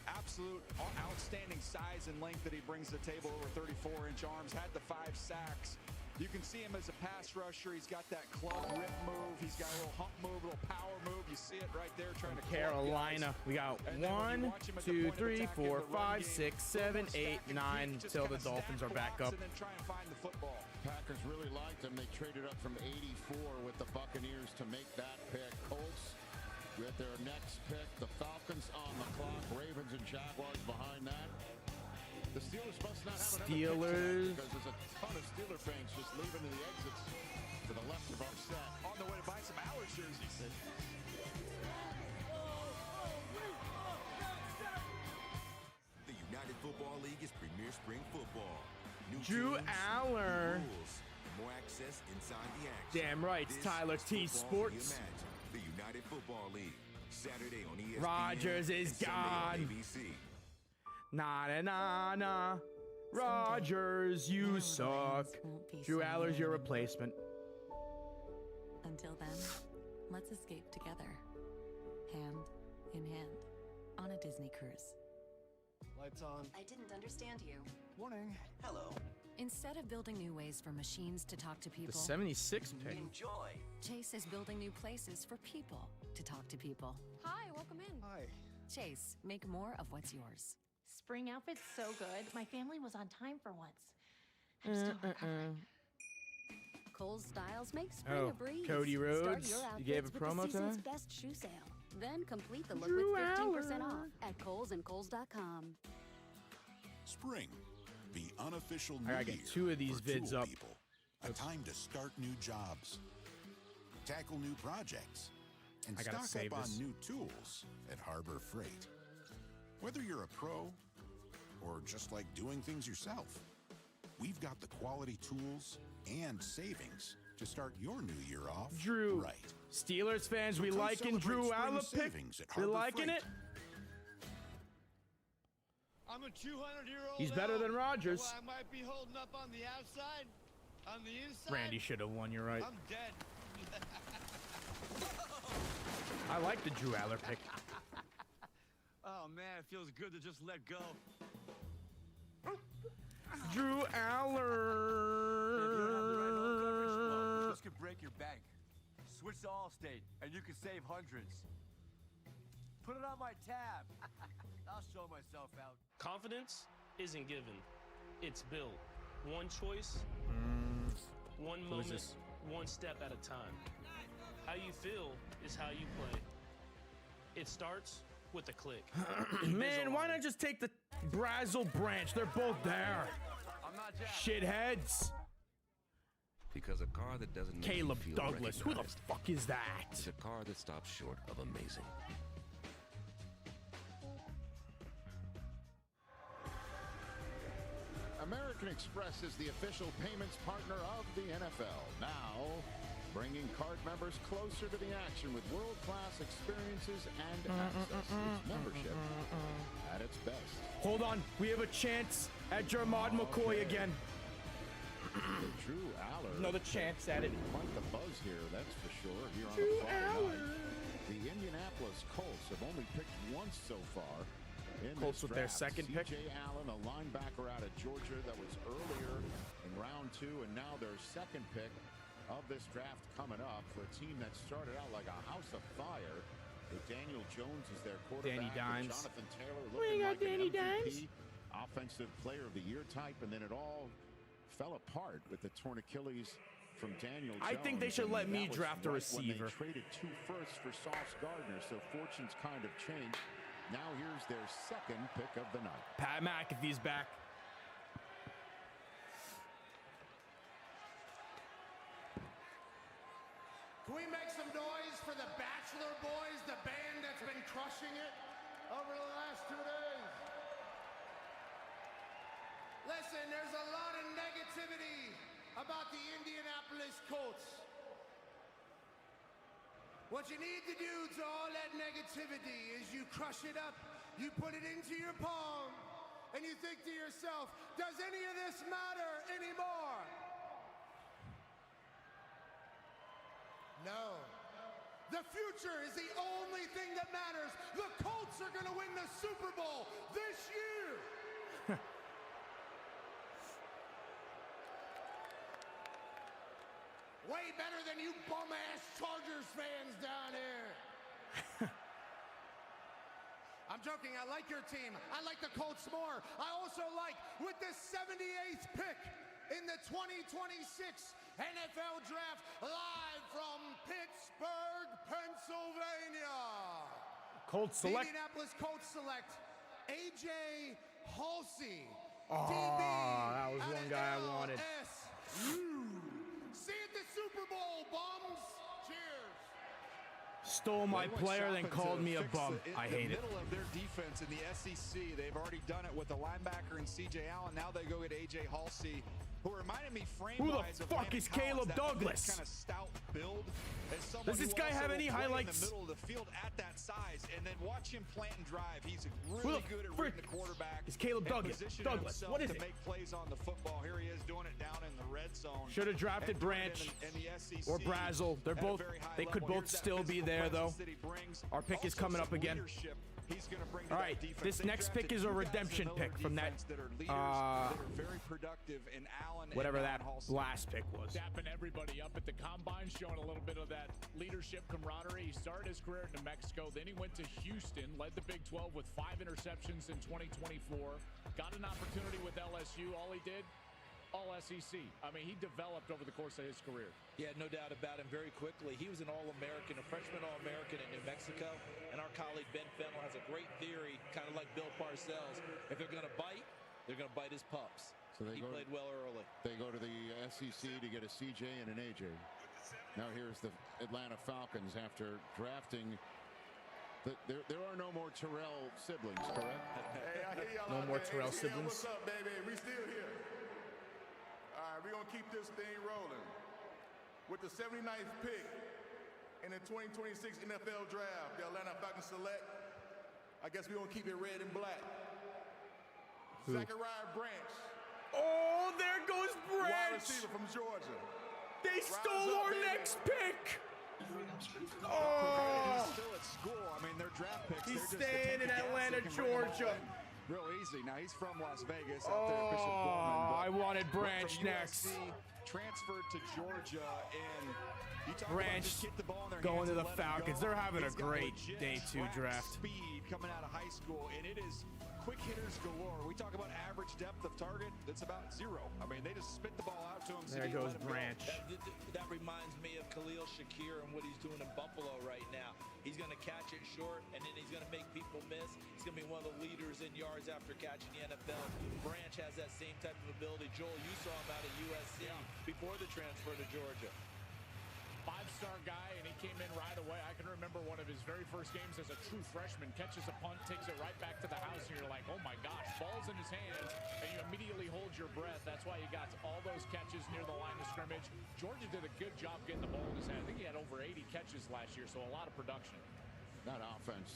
Absolute outstanding size and length that he brings to the table, over 34-inch arms, had the 5 sacks. You can see him as a pass rusher. He's got that club rip move. He's got a little hump move, a little power move. You see it right there trying to Carolina. We got 1, 2, 3, 4, 5, 6, 7, 8, 9 till the Dolphins are back up. And then try and find the football. Packers really liked him. They traded up from 84 with the Buccaneers to make that pick. Colts with their next pick. The Falcons on the clock. Ravens and Jaguars behind that. The Steelers must not have another pick tonight because there's a ton of Steeler fans just leaving to the exits to the left of our set. On the way to buy some Allard jerseys. The United Football League is Premier Spring Football. New Drew teams, Aller. new rules, more access inside the action. Damn right, it's This Tyler is T. football Sports. reimagined. The United Football League. Saturday on ESPN. Rodgers is and Sunday on gone. ABC. Nah, nah, nah, nah. Rodgers, you suck. Drew Aller's your replacement. Until then, let's escape together, hand in hand, on a Disney cruise. Lights on. I didn't understand you. Morning. Hello. Instead of building new ways for machines to talk to people, The 76 pick. enjoy. Chase is building new places for people to talk to people. Hi, welcome in. Hi. Chase, make more of what's yours. Spring outfit's so good. My family was on time for once. I'm still recovering. Kohl's styles make spring Oh, a breeze. Cody Start Rhodes. your You gave a outfits with promo the season's today? best shoe sale. Then complete the look Drew with 15% Aller. off at Kohl's and Kohl's.com. Spring, the unofficial new I gotta get year 2 of these for vids tool up. people. A time to start new jobs, tackle new projects, and I gotta stock save up this. on new tools at Harbor Freight. Whether you're a pro or just like doing things yourself, we've got the quality tools and savings to start your new year off Drew. right. Steelers fans, So we come liking celebrate Drew spring Aller pick? savings at We Harbor liking Freight. it? I'm a 200-year-old. He's better than Rodgers. I might be holding up on the outside, on the inside. Randy should have won, you're right. I'm dead. I like the Drew Aller pick. Oh man, it feels good to just let go. Drew Aller. This could break your bank. Switch to Allstate, and you can save hundreds. Put it on my tab. I'll show myself out. Confidence isn't given, it's built. One choice, one Who is moment, this? one step at a time. How you feel is how you play. It starts with a click. Man, why not just take the Brazel branch? They're both there. I'm not Jack. Shitheads. Because a car that doesn't make Caleb you feel Douglas. Who the recognized fuck is that? is a car that stops short of amazing. American Express is the official payments partner of the NFL. Now, bringing card members closer to the action with world-class experiences and access. It's membership at its best. Hold on. We have a chance at Jermod McCoy again. Drew Aller. Another chance at it. Quite the buzz here, that's for sure. Here on Drew the Friday Aller. night. The Indianapolis Colts have only picked once so far. Colts with their second pick. C.J. Allen, a linebacker out of Georgia that was earlier in round 2, and now their second pick of this draft coming up for a team that started out like a house of fire. With Daniel Jones as their quarterback. Danny Dimes. Jonathan Taylor We looking got like an Danny MVP, Dimes. offensive player of the year type, and then it all fell apart with the torn Achilles from Daniel Jones. I think they should and let me that was draft a right when receiver. they traded 2 firsts for Sauce Gardner, so fortunes kind of changed. Now here's their second pick of the night. Pat McAfee's back. Can we make some noise for the Bachelor Boys, the band that's been crushing it over the last 2 days? Listen, there's a lot of negativity about the Indianapolis Colts. What you need to do to all that negativity is you crush it up, you put it into your palm, and you think to yourself, does any of this matter anymore? No. The future is the only thing that matters. The Colts are going to win the Super Bowl this year. Way better than you bum-ass Chargers fans down here. I'm joking. I like your team. I like the Colts more. I also like, with the 78th pick in the 2026 NFL Draft, live from Pittsburgh, Pennsylvania. Colts select. The Indianapolis Colts select A.J. Halsey. Oh, DB that was one guy I wanted. LSU. See you at the Super Bowl, bums. Cheers. Stole my player, then called me a bum. I hate it. In the middle of their defense in the SEC, they've already done it with the linebacker and C.J. Allen. Now they go get A.J. Halsey, who reminded me frame-wise of fuck is Caleb Douglas? Kind of stout build. Does this guy have any highlights? In the middle of the field at that size, and then watch him plant and drive. He's really good at reading the quarterback. It's Caleb Douglas. Douglas, what is it? To make plays on the football. Here he is doing it down in the red zone. Should have drafted Branch or Brazel. They're both. They could both still be there though. Our pick is coming up again. All right, this next pick is a redemption pick from that, whatever that last pick was. Dapping everybody up at the combine, showing a little bit of that leadership camaraderie. He started his career in New Mexico, then he went to Houston, led the Big 12 with 5 interceptions in 2024, got an opportunity with LSU. All he did, all SEC. I mean, he developed over the course of his career. Yeah, no doubt about him. Very quickly, he was an All-American, a freshman All-American in New Mexico, and our colleague Ben Fennell has a great theory, kind of like Bill Parcells. If they're going to bite, they're going to bite his pups. So he played well early. They go to the SEC to get a CJ and an AJ. Now here's the Atlanta Falcons after drafting. There are no more Terrell siblings, correct? Hey, I hear y'all No out more there. Terrell ATL, siblings. What's up, baby? We still here. All right, we're going to keep this thing rolling. With the 79th pick in the 2026 NFL Draft, the Atlanta Falcons select, I guess we're going to keep it red and black. Zachariah Branch. Oh, there goes Wide Branch. receiver from Georgia. They stole our next pick. He's Oh, still at school. I mean, they're draft picks. he's They're just staying in the Atlanta, gas. They can bring them all Georgia. in real easy. Now he's from Las Vegas out there at Bishop Oh, Gorman. I wanted Branch from next. USC, transferred to Georgia, and you talk Branch about just get the ball in their going hands to the and let 'em Falcons. go. They're having a He's got great legit day 2 track draft. Speed coming out of high school, and it is quick hitters galore. We talk about average depth of target. That's about 0. I mean, they just spit the ball out to him. There goes Branch. That reminds me of Khalil Shakir and what he's doing in Buffalo right now. He's going to catch it short, and then he's going to make people miss. He's going to be one of the leaders in yards after catching the NFL. Branch has that same type of ability. Joel, you saw him out of USC before the transfer to Georgia. 5-star guy, and he came in right away. I can remember one of his very first games as a true freshman, catches a punt, takes it right back to the house, and you're like, oh my gosh, ball's in his hands, and you immediately hold your breath. That's why he got all those catches near the line of scrimmage. Georgia did a good job getting the ball in his hand. I think he had over 80 catches last year, so a lot of production. That offense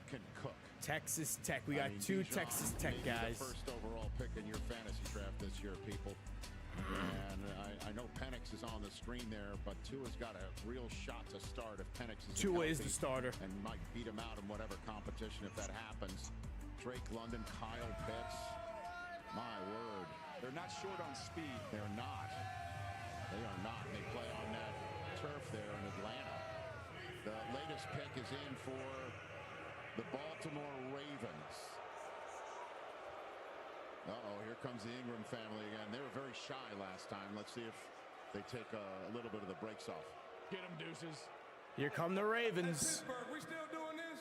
can cook. Texas Tech. We got 2 Texas Tech guys. The first overall pick in your fantasy draft this year, people. And I know Penix is on the screen there, but Tua's got a real shot to start if Penix is Tua healthy is the starter. and might beat him out in whatever competition if that happens. Drake London, Kyle Pitts. My word. They're not short on speed. They're not. They are not. They play on that turf there in Atlanta. The latest pick is in for the Baltimore Ravens. Uh-oh, here comes the Ingram family again. They were very shy last time. Let's see if they take a little bit of the brakes off. Get him, deuces. Here come the Ravens. Pittsburgh, we still doing this?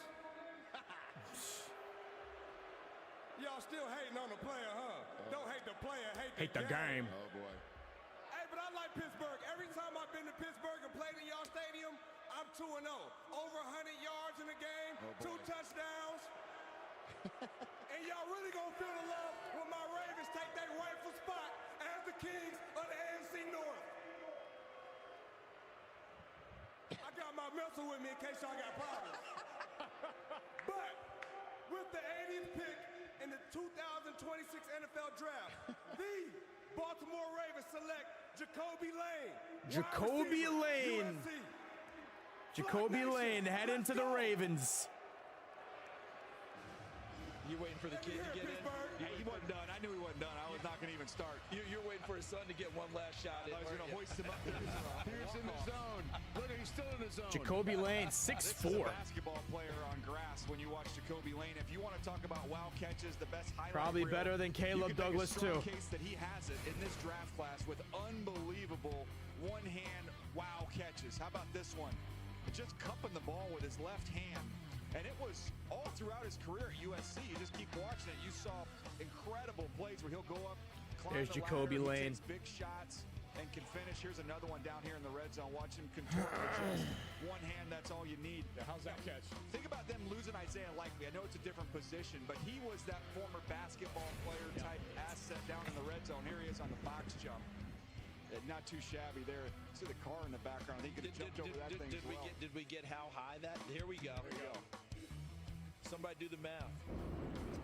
Y'all still hating on the player, huh? Don't hate the player, Hate the game. Oh, boy. Hey, but I like Pittsburgh. Every time I've been to Pittsburgh and played in y'all stadium, I'm 2-0. Over 100 yards in the game, 2 touchdowns. And y'all really gonna feel the love when my Ravens take their rightful spot as the kings of the AFC North. I got my missile with me in case y'all got problems. But with the 80th pick in the 2026 NFL Draft, the Baltimore Ravens select Jacoby Lane. Jacoby Lane. Jacoby Lane heading to the Ravens. You waiting for the kid to get in? Yeah, he wasn't done. I knew he wasn't done. I was not going to even start. You're waiting for his son to get one last shot in. I was going to hoist him up there. Here's in the zone. Look, he's still in the zone. Jacoby Lane, 6'4". This is a basketball player on grass when you watch Jacoby Lane. If you want to talk about wow catches, the best highlight Probably reel, better than Caleb Douglas, too. too. Case that he has it in this draft class with unbelievable one-hand wow catches. How about this one? Just cupping the ball with his left hand. And it was all throughout his career at USC. You just keep watching it. You saw incredible plays where he'll go up, climb There's the Jacoby ladder, Lane. he takes big shots and can finish. Here's another one down here in the red zone. Watch him control it. One hand, that's all you need. How's that catch? Think about them losing Isaiah Likely. I know it's a different position, but he was that former basketball player type asset down in the red zone. Here he is on the box jump. Not too shabby there. See the car in the background. I think he could have jumped over that thing as well. Did we get how high that? Here we go. There we go. Somebody do the math.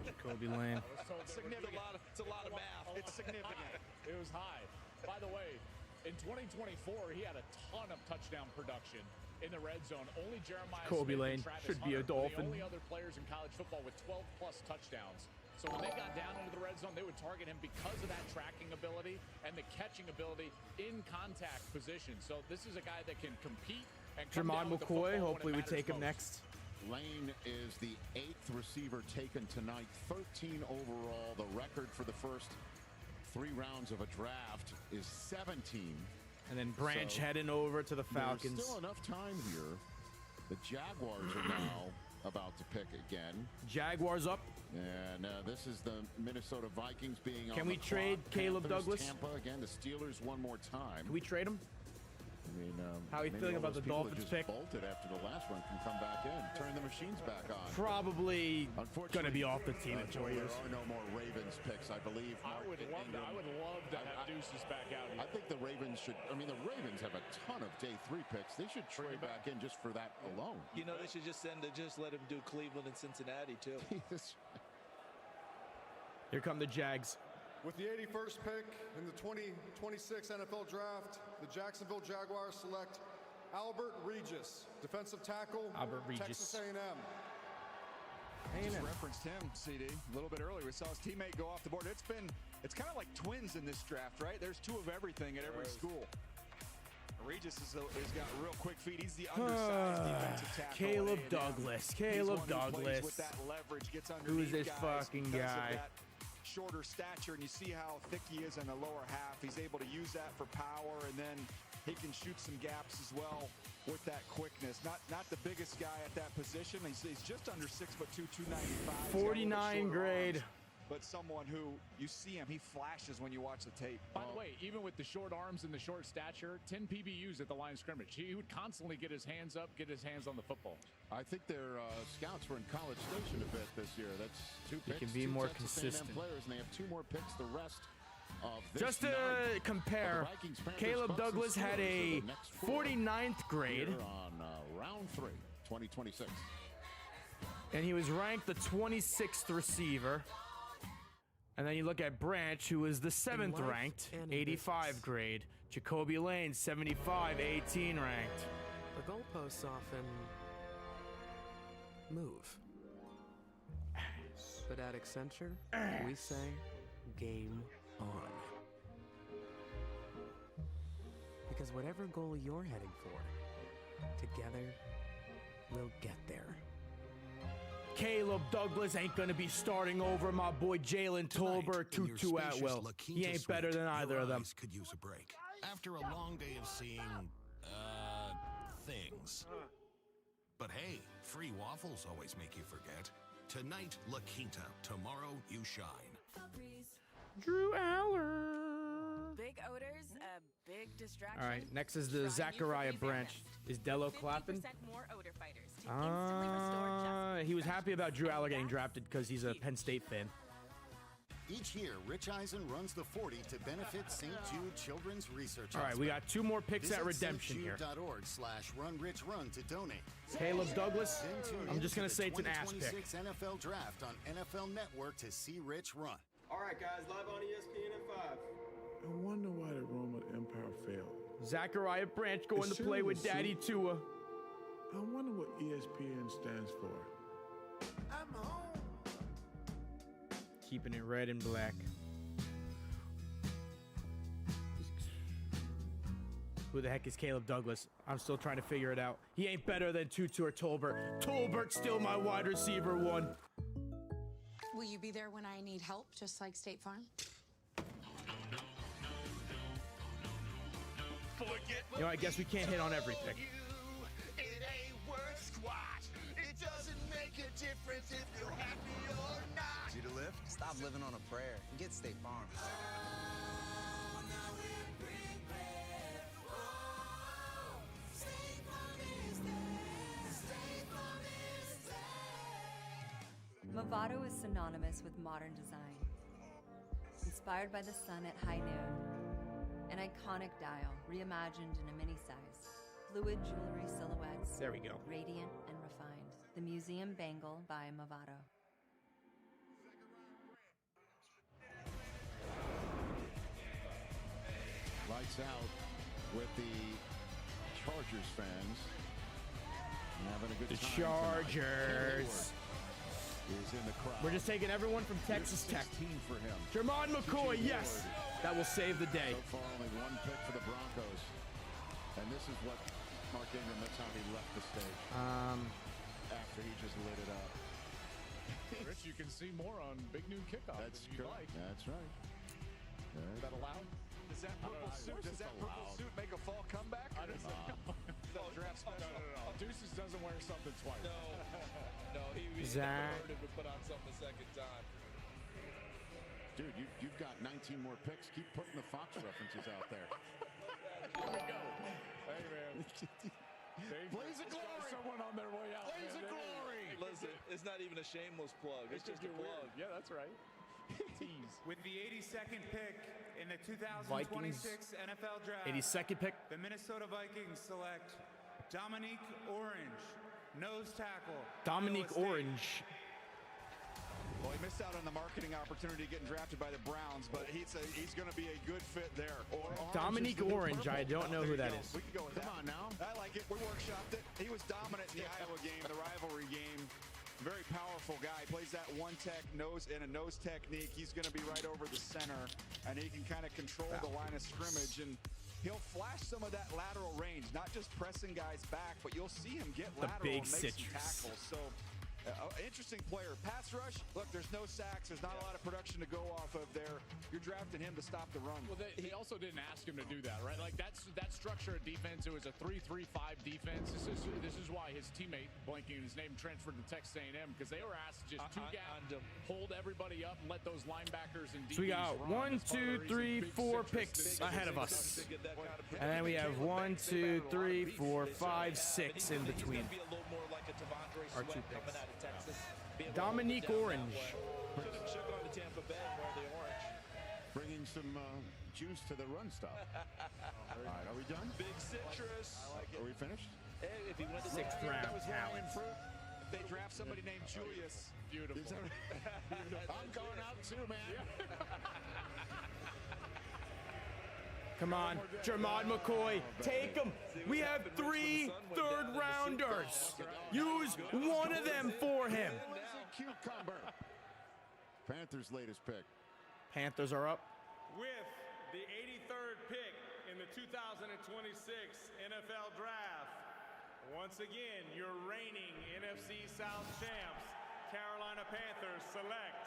Jacoby Lane. It's a lot of math. It's significant. It was high. By the way, in 2024, he had a ton of touchdown production in the red zone. Only Jeremiah Jacoby Smith Lane and Travis should be a Hunter were Dolphin. the only other players in college football with 12-plus touchdowns. So when they got down into the red zone, they would target him because of that tracking ability and the catching ability in contact position. So this is a guy that can compete and come Jermon down with the McCoy, football when hopefully it we take him matters most. next. Lane is the 8th receiver taken tonight, 13 overall. The record for the first 3 rounds of a draft is 17. And then Branch heading over to the Falcons. There's still enough time here. The Jaguars are now about to pick again. Jaguars up. And this is the Minnesota Vikings being Can on we the trade clock. Caleb Panthers, Douglas? Tampa again. The Steelers one more time. Can we trade him? I mean, how are you maybe feeling all about those the people Dolphins that pick? just bolted after the last one can come back in, turn the machines back on. Probably going to be off the team in 4 years. There are no more Ravens picks, I believe. I would love to have Deuces back out here. I think the Ravens should. I mean, the Ravens have a ton of day 3 picks. They should trade back in just for that alone. You know, they should just let him do Cleveland and Cincinnati too. Here come the Jags. With the 81st pick in the 2026 NFL Draft, the Jacksonville Jaguars select Albert Regis, defensive tackle, Texas A&M. Just referenced him, CD, a little bit earlier. We saw his teammate go off the board. It's kind of like twins in this draft, right? There's 2 of everything at every school. Regis has got real quick feet. He's the undersized defensive tackle. Caleb Douglas. Caleb Douglas. With that leverage, gets Who's underneath this guys fucking because of guy? that shorter stature, and you see how thick he is in the lower half. He's able to use that for power, and then he can shoot some gaps as well with that quickness. Not the biggest guy at that position. He's just under 6'2", 295. 49 grade. But someone who, you see him, he flashes when you watch the tape. By the way, even with the short arms and the short stature, 10 PBUs at the line of scrimmage. He would constantly get his hands up, get his hands on the football. I think their scouts were in College Station a bit this year. That's 2 picks. He can be 2 more Texas A&M consistent. players, and they have 2 more picks the rest of this Just to night. compare, The Vikings, Panthers, Caleb Bucks, and Douglas had Steelers a are the next 4 49th grade. here on round 3, 2026. And he was ranked the 26th receiver. And then you look at Branch, who was the 7th ranked, 85 grade. Jacoby Lane, 75, 18 ranked. The goalposts often move. But at Accenture, we say game on. Because whatever goal you're heading for, together, we'll get there. Caleb Douglas ain't gonna be starting over my boy Jalen Tolbert, Tutu Atwell. He ain't better than either of them. Could use a break after a long day of seeing things. But hey, free waffles always make you forget. Tonight, La Quinta. Tomorrow, you shine. Drew Aller. Big odors, a big distraction. All right, next is the Zachariah branch. Is Dello clapping? 50% more odor fighters. instantly restored just He was happy about Drew Aller getting drafted because he's a Penn State fan. Each year, Rich Eisen runs the 40 to benefit St. Jude Children's Research All right, we got 2 more picks at redemption here. stjude.org/runrichrun to donate. Caleb Douglas, I'm just going to say it's an ass pick. 2026 NFL Draft on NFL Network to see Rich run. All right, guys, live on ESPN at 5. I wonder why the Roman Empire failed. Zachariah Branch going to play with Daddy Tua. I wonder what ESPN stands for. I'm home. Keeping it red and black. Who the heck is Caleb Douglas? I'm still trying to figure it out. He ain't better than Tutu or Tolbert. Tolbert's still my wide receiver 1. Will you be there when I need help, just like State Farm? You know, I guess we can't hit on everything. It ain't worth squat. It doesn't make a difference if you're happy or not. See the lift? Stop living on a prayer and get State Farm. Movado is synonymous with modern design. Inspired by the sun at high noon, an iconic dial reimagined in a mini-size. Fluid jewelry silhouettes. There we go. Radiant and refined. The Museum Bangle by Movado. Lights out with the Chargers fans. Having a good The time Chargers. Is in the crowd. We're just taking everyone from Texas Tech. For him. Jermon McCoy, yes. That will save the day. So far, only 1 pick for the Broncos. And this is what Mark Ingram, that's how he left the stage. After he just lit it up. Rich, you can see more on Big Noon Kickoff. That's if you'd correct. like. That's right. Is that allowed? Does that purple suit make a fall comeback? I don't know. Draft special? No. Deuces doesn't wear something twice. No, he Zach. heard him to put on something the second time. Dude, you've got 19 more picks. Keep putting the Fox references out there. Here we go. Hey, man. Blaze of glory. Someone on their way out. Blaze of glory. Listen, it's not even a shameless plug. It's just a plug. Yeah, that's right. Tease. With the 82nd pick in the 2026 Vikings. NFL Draft, 82nd pick. the Minnesota Vikings select Dominique Orange, nose tackle. Dominique Iowa State. Orange. Well, he missed out on the marketing opportunity getting drafted by the Browns, but he's going to be a good fit there. Dominique Orange, I don't know who that is. We can go with Come on now. I like it. We workshopped it. He was dominant in the Iowa game, the rivalry game. Very powerful guy. Plays that one tech nose in a nose technique. He's going to be right over the center, and he can kind of control the line of scrimmage. And he'll flash some of that lateral range, not just pressing guys back, but you'll see him get lateral big and make some citrus. tackles. So, interesting player. Pass rush, look, there's no sacks. There's not a lot of production to go off of there. You're drafting him to stop the run. Well, they also didn't ask him to do that, right? Like, that structure of defense, it was a 3-3-5 defense. This is why his teammate, blanking his name, transferred to Texas A&M, because they were asked to just hold everybody up and let those linebackers and DBs So we got run. 1, 2, 3, 4 picks ahead of us. And then we have 1, 2, 3, 4, 5, 6 in between. Our 2 picks. Dominique Orange. Should go to Tampa Bay and wear the orange. Bringing some juice to the run stop. All right, are we done? Big citrus. Are we finished? Hey, if he went to 6th round talent. If they draft somebody named Julius. Beautiful. I'm going out too, man. Come on, Jermon McCoy, take him. We have 3 third-rounders. Use one of them for him. Cucumber. Panthers' latest pick. Panthers are up. With the 83rd pick in the 2026 NFL Draft, once again, your reigning NFC South champs, Carolina Panthers select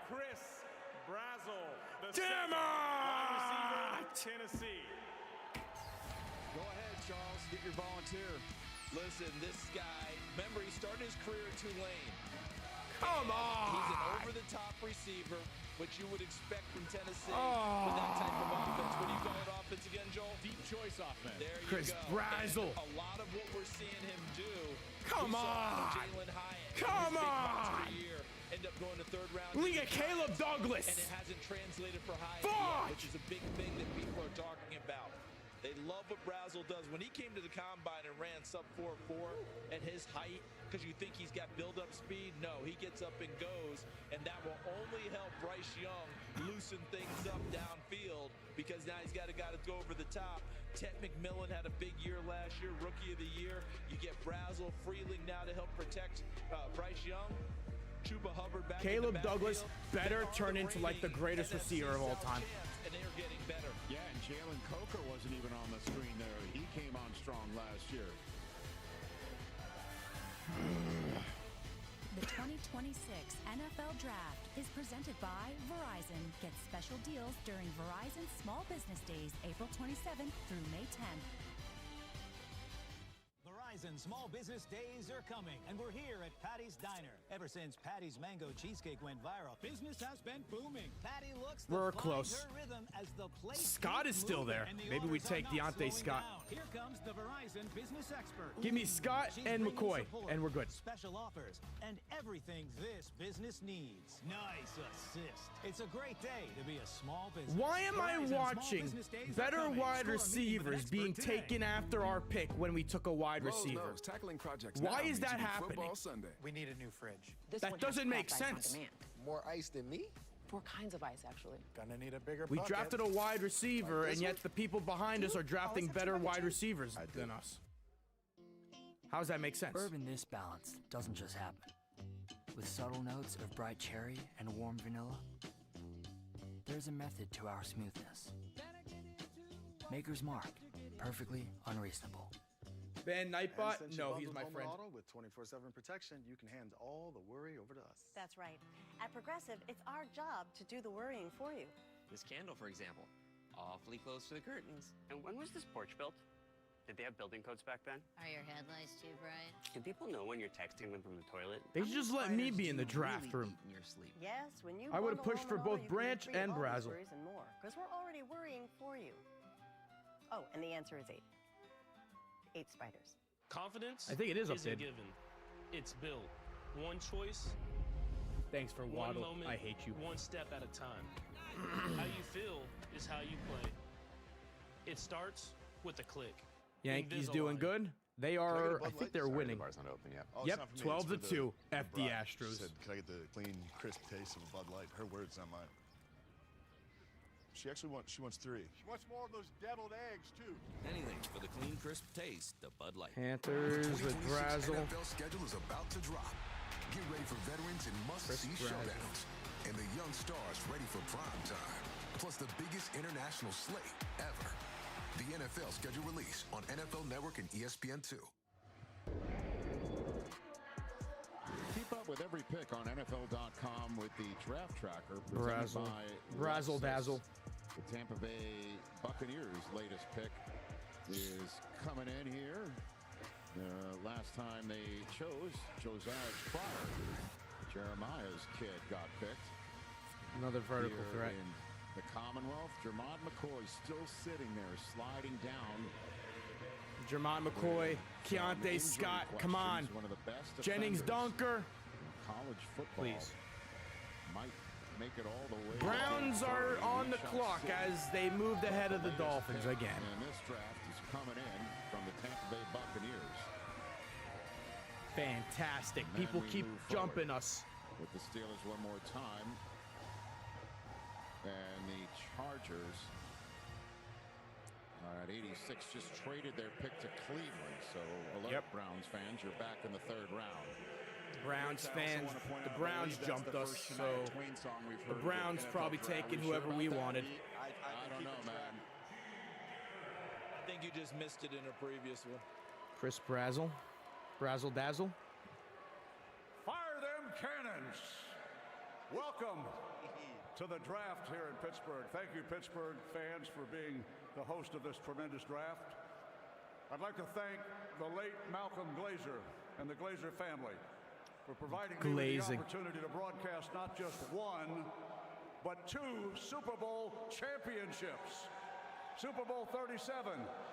Chris Brazzell, the Damn second wide receiver, it! Tennessee. Go ahead, Charles. Get your volunteer. Listen, this guy, remember, he started his career at Tulane. Come on! He's an over-the-top receiver, which you would expect from Tennessee with that type of offense. What do you call it offense again, Joel? Deep choice offense. There you Chris go. Brazel. And a lot of what we're seeing him do. Come on. Jalen Hyatt. Come on. Year, end up going to third round. We get Caleb Douglas. And it hasn't translated for Hyatt Fuck. yet, which is a big thing that people are talking about. They love what Brazel does. When he came to the combine and ran sub 4.4 at his height, because you think he's got build-up speed, no, he gets up and goes, and that will only help Bryce Young loosen things up downfield, because now he's got a guy to go over the top. Ted McMillan had a big year last year, Rookie of the Year. You get Brazel, Freeling now to help protect Bryce Young. Chuba Hubbard back Caleb in the Douglas backfield. better turn into like the greatest receiver of all time. And they are getting better. Yeah, and Jalen Coker wasn't even on the screen there. He came on strong last year. The 2026 NFL Draft is presented by Verizon. Get special deals during Verizon Small Business Days, April 27th through May 10th. Verizon Small Business Days are coming, and we're here at Patty's Diner. Ever since Patty's Mango Cheesecake went viral, business has been booming. Patty looks We're to close. find her rhythm as the place Scott is keeps still moving, there. and the Maybe we orders take are not Deontay slowing Scott. down. Here comes the Verizon business expert. Give me Scott She's and bringing McCoy, support, and we're good. Special offers and everything this business needs. Nice assist. It's a great day to be a small business. Why am I Verizon Small watching Business Days are better coming. wide Score a meeting with an receivers expert being today. taken after our pick when we took a wide receiver? Tackling projects Why now is that means you do happening? Football Sunday. We need a new fridge. That doesn't make sense. More ice than me? 4 kinds of ice, actually. Gonna need a bigger We bucket. drafted a wide receiver, Like and this yet one? the people behind us are drafting better wide receivers than us. How does that make sense? Bourbon this balanced doesn't just happen. With subtle notes of bright cherry and warm vanilla, there's a method to our smoothness. Maker's Mark, perfectly unreasonable. Ben Nightbot? And since No, you he's my bundled friend. home and auto with 24/7 protection, you can hand all the worry over to us. That's right. At Progressive, it's our job to do the worrying for you. This candle, for example, awfully close to the curtains. And when was this porch built? Did they have building codes back then? Are your headlights too bright? Can people know when you're texting them from the toilet? They should just let me be in the draft room. In your sleep. Yes, when you I would've bundle pushed home for and both auto, you can Branch retrieve and all these Brazel. worries and more, because we're already worrying for you. Oh, and the answer is 8. 8 spiders. Confidence I think it is isn't updated. given. It's built. One choice, Thanks for one Waddle. moment, I hate you. one step at a time. How you feel is how you play. It starts with a click. Yankees doing good. They are, I think they're winning. The bar's not open yet. Yep, 12-2. F the Astros. Said, can I get the clean, crisp taste of a Bud Light? Her words, not mine. She wants 3. She wants more of those deviled eggs, too. Anything for the clean, crisp taste of Bud Light. Panthers with 2026 Brazel. NFL schedule is about to drop. Get ready for veterans and must-see Chris Brazel. showdowns. And the young stars ready for prime time. Plus the biggest international slate ever. The NFL schedule release on NFL Network and ESPN2. Keep up with every pick on NFL.com with the Draft Tracker Brazel. presented by Brazel Lexus. Dazzle. The Tampa Bay Buccaneers' latest pick is coming in here. Last time they chose Josiah Pryor, Jeremiah's kid, got picked. Another vertical Here threat. in the Commonwealth, Jermod McCoy still sitting there, sliding down. Jermon McCoy, Some Keontae injury Scott, come on. questions. One of the best Jennings defenders Dunker. in college football. Please. Might make it all the way. Browns are on the clock as they moved ahead of the Dolphins again. And this draft is coming in from the Tampa Bay Buccaneers. Fantastic. And then People we keep move jumping forward us. with the Steelers one more time. And the Chargers at 86 just traded their pick to Cleveland. So alert, Browns fans, you're back in the 3rd round. Browns fans, the Browns jumped us, so the Browns probably taking whoever we wanted. I don't know, man. I think you just missed it in a previous one. Chris Brazel. Brazel Dazzle. Fire them cannons. Welcome to the draft here in Pittsburgh. Thank you, Pittsburgh fans, for being the host of this tremendous draft. I'd like to thank the late Malcolm Glazer and the Glazer family for providing me with the opportunity to broadcast not just 1, but 2 Super Bowl championships. Super Bowl 37,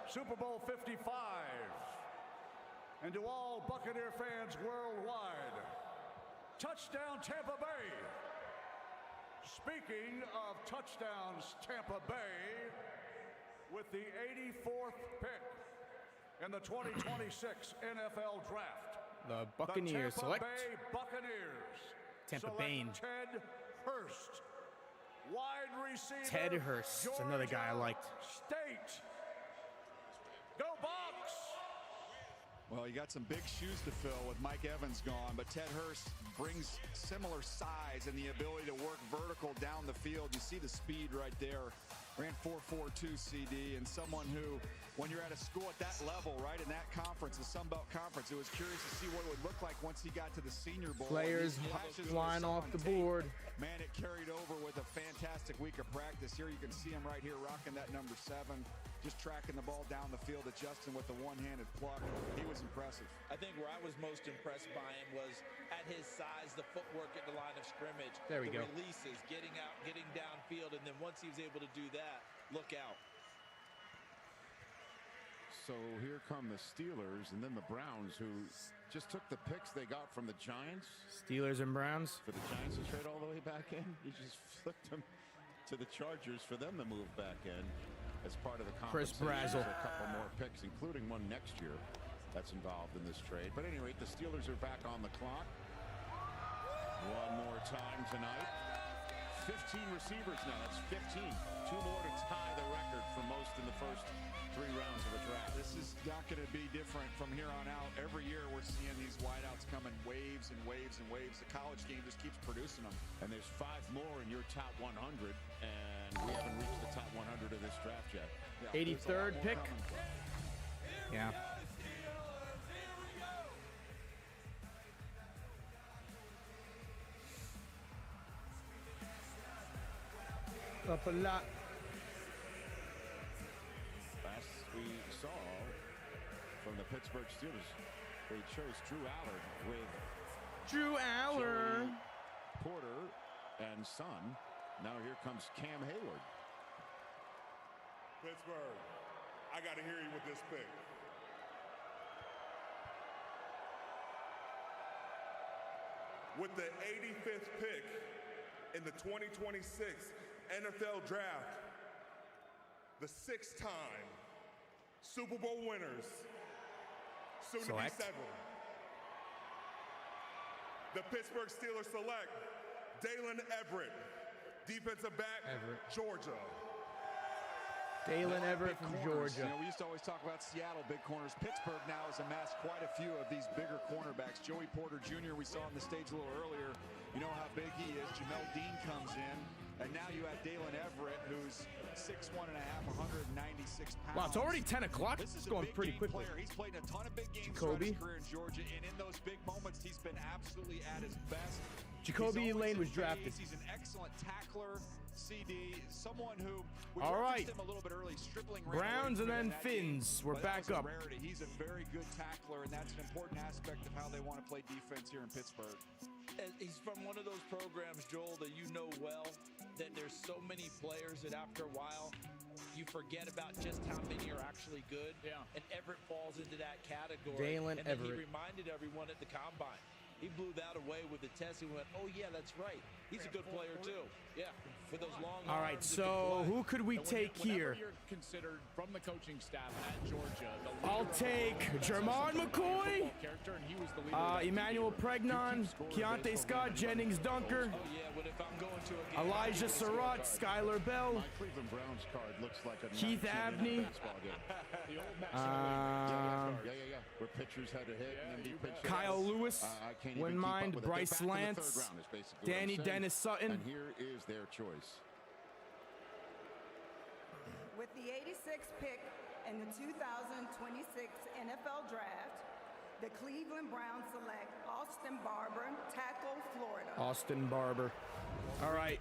Super Bowl 55. And to all Buccaneer fans worldwide, touchdown Tampa Bay. Speaking of touchdowns, Tampa Bay, with the 84th pick in the 2026 NFL Draft. The Buccaneers the select. Tampa Bay Buccaneers Tampa select Bay. Ted Hurst, wide receiver. Ted Hurst, another guy I liked. State. Go Bucs! Well, you got some big shoes to fill with Mike Evans gone, but Ted Hurst brings similar size and the ability to work vertical down the field. You see the speed right there. Ran 4.42 CD, and someone who, when you're at a school at that level, right, in that conference, the Sun Belt Conference, it was curious to see what it would look like once he got to the Senior Bowl. Players flying off the board. Man, it carried over with a fantastic week of practice. Here you can see him right here rocking that number 7, just tracking the ball down the field at Justin with the one-handed pluck. He was impressive. I think where I was most impressed by him was at his size, the footwork at the line of scrimmage. There we go. The releases, getting out, getting downfield, and then once he was able to do that, look out. So here come the Steelers and then the Browns, who just took the picks they got from the Giants. Steelers and Browns. For the Giants to trade all the way back in. He just flipped them to the Chargers for them to move back in as part of the Chris compensation. Brazzell. A couple more picks, including one next year that's involved in this trade. But at any rate, the Steelers are back on the clock. One more time tonight. 15 receivers now. That's 15. 2 more to tie the record for most in the first 3 rounds of a draft. This is not going to be different from here on out. Every year we're seeing these wideouts come in waves and waves and waves. The college game just keeps producing them. And there's 5 more in your top 100, and we haven't reached the top 100 of this draft yet. Yeah, 83rd pick. Yeah. Up a lot. Last we saw from the Pittsburgh Steelers, they chose Drew Allard with Drew Allard, Joey Porter, and son. Now here comes Cam Hayward. Pittsburgh, I got to hear you with this pick. With the 85th pick in the 2026 NFL Draft, the 6-time Super Bowl winners, soon to be 7. The Pittsburgh Steelers select Dalen Everett, defensive back, Georgia. Dalen Everett from corners. Georgia. You know, we used to always talk about Seattle big corners. Pittsburgh now has amassed quite a few of these bigger cornerbacks. Joey Porter Jr., we saw on the stage a little earlier. You know how big he is. Jamel Dean comes in. And now you have Dalen Everett, who's 6'1.5", 196 pounds. Wow, it's already 10 o'clock. This is going pretty quickly. Player. He's played a ton of big games throughout Jacoby. his career in Georgia, and in those big moments, he's been absolutely at his best. Jacoby Lane was drafted. He's an excellent tackler, CD, someone who we all right, him a little bit early, stripling Browns and then Finns. We're back up. Rarity. He's a very good tackler, and that's an important aspect of how they want to play defense here in Pittsburgh. He's from one of those programs, Joel, that you know well, that there's so many players that after a while, you forget about just how many are actually good. Yeah. And Everett falls into that category. Dalen and then Everett. he reminded everyone at the Combine. He blew that away with the test. He went, oh, yeah, that's right. He's a good player, too. Yeah, with those long All right, arms so who could we take here? You're considered from the coaching staff at Georgia. I'll take Jermon McCoy, Emmanuel Pregnon, Keontae Scott, Jennings Dunker, Elijah Surratt, Skylar Bell, My Cleveland Browns card looks like a Keith 19 Abney. baseball game. Yeah. Where pitchers had to hit and then be pitched. Kyle Lewis, I can't even Win keep up Mind, with it. They're Bryce back in the Lance, third round is basically what I'm Danny saying. Dennis Sutton. And here is their choice. With the 86th pick in the 2026 NFL Draft, the Cleveland Browns select Austin Barber, tackle, Florida. Austin Barber. All right,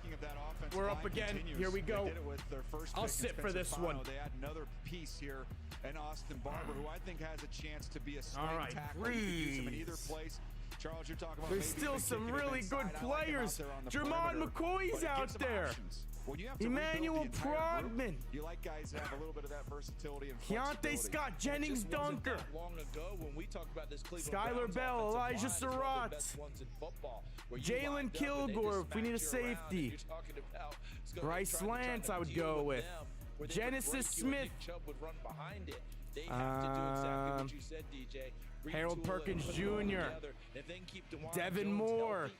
we're up again. Here we go. They did it with their first I'll pick in sit for this Spencer one. Fano. They add another piece here, and Austin Barber, who I think has a chance to be a swing All right, tackler. You can use him in either place. Charles, you're talking about There's maybe still even some kicking him really inside. good I like him out players. there on the Jermon perimeter, McCoy's but it out gives him there. options. When you have to Emmanuel rebuild the entire group, Prodman. you like guys that have a little bit of that versatility and Keontae flexibility. Scott, Jennings It just wasn't Dunker. that long ago when we talked about this Cleveland Skylar Browns Bell, offensive Elijah line is one of the Surratt. best ones in football, where you Jalen lined up and they Kilgore, just if we need a smacked you around, and safety. you're talking about Scott Bryce trying to Lance, I would deal go with. them, where they would Genesis break you and Smith. Nick Chubb would run behind it. They have to do exactly what you said, DJ. Harold Retool it, Perkins put it all Jr. together, and then keep DeWan Devin Jones Moore. healthy,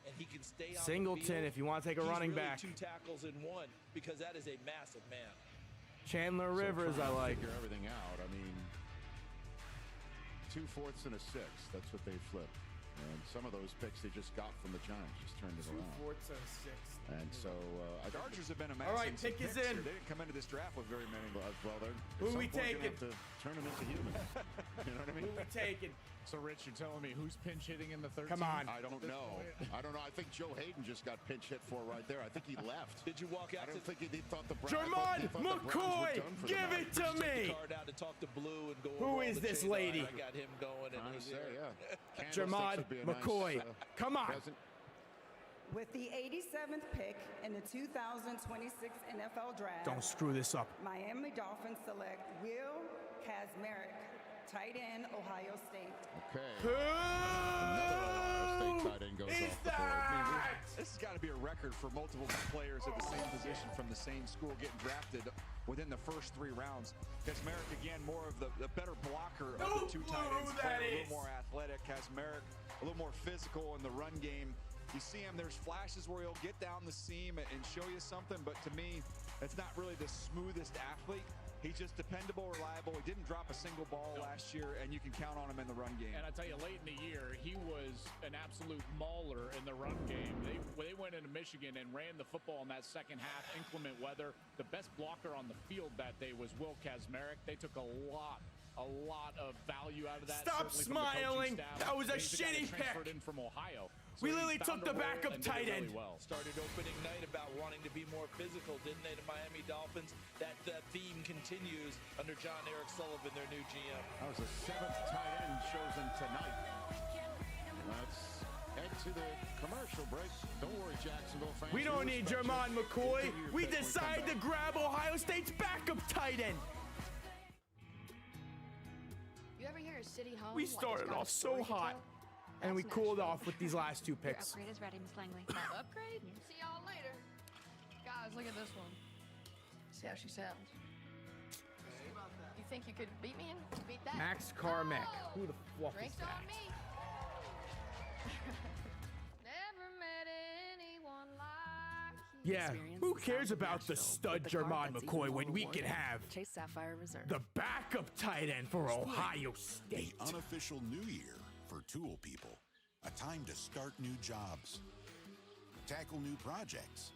and he can stay on the Singleton, field. if you want to take a He's running really back. 2 tackles in 1 because that is a massive man. Chandler Rivers, I like. Figure everything out. I mean, 2 fourths and a 6. That's what they flipped. And some of those picks they just got from the Giants, just turned it 2 around. fourths and 6. And so The Chargers have been amassing All right, some pick is picks in. here. They didn't come into this draft with very many. Well, they're Who we at some point taking? gonna have to turn them into humans. You know what I mean? Who we taking? So, Rich, you're telling me who's pinch hitting in the 13th? Come on. I don't know. I don't know. I think Joe Hayden just got pinch hit for right there. I think he left. Did you walk out I don't to think he thought the Browns. Jermon McCoy, give it to the me. card out to talk to Blue and go Who over all is the this chains. lady? I got him going. And I he's say, there. yeah. Jermon Candlesticks would be a McCoy. nice, Come on. present. With the 87th pick in the 2026 NFL Draft, Don't screw this up. Miami Dolphins select Will Kazmarek, tight end, Ohio State. Okay. Another Ohio State tight end goes Is off the board. This has got to be a record for multiple players at the same position from the same school getting drafted within the first 3 rounds. Kazmarek, again, more of the better blocker of the 2 tight ends. that A is. little more athletic. Kazmarek, a little more physical in the run game. You see him, there's flashes where he'll get down the seam and show you something, but to me, it's not really the smoothest athlete. He's just dependable, reliable. He didn't drop a single ball last year, and you can count on him in the run game. And I tell you, late in the year, he was an absolute mauler in the run game. They went into Michigan and ran the football in that second half, inclement weather. The best blocker on the field that day was Will Kazmarek. They took a lot of value out of that. Stop certainly from the coaching smiling. staff. That was a He's the guy shitty that transferred pick. in from Ohio. We he literally found took the a role backup and did it tight end. really well. Started opening night about wanting to be more physical, didn't they, the Miami Dolphins? That theme continues under John Eric Sullivan, their new GM. That was the 7th tight end chosen tonight. Let's head to the commercial break. Don't worry, Jacksonville fans. We don't need Jermon McCoy. We decided to grab Ohio State's backup tight end. You ever hear a city home? We like it's started got a off story so to hot, tell? and we That's cooled Nashville. off with these last 2 Your picks. upgrade is ready, Miss Langley. My upgrade? See y'all later. Guys, look at this one. See how she sounds. You think you could beat me and beat that? Max Carmack. No! Who the fuck is Drinks that? on me. Never met anyone like you. Yeah, who cares about the stud Jermon McCoy when we can have Chase Sapphire Reserve. the backup tight end for Ohio State? The unofficial new year for tool people. A time to start new jobs, tackle new projects,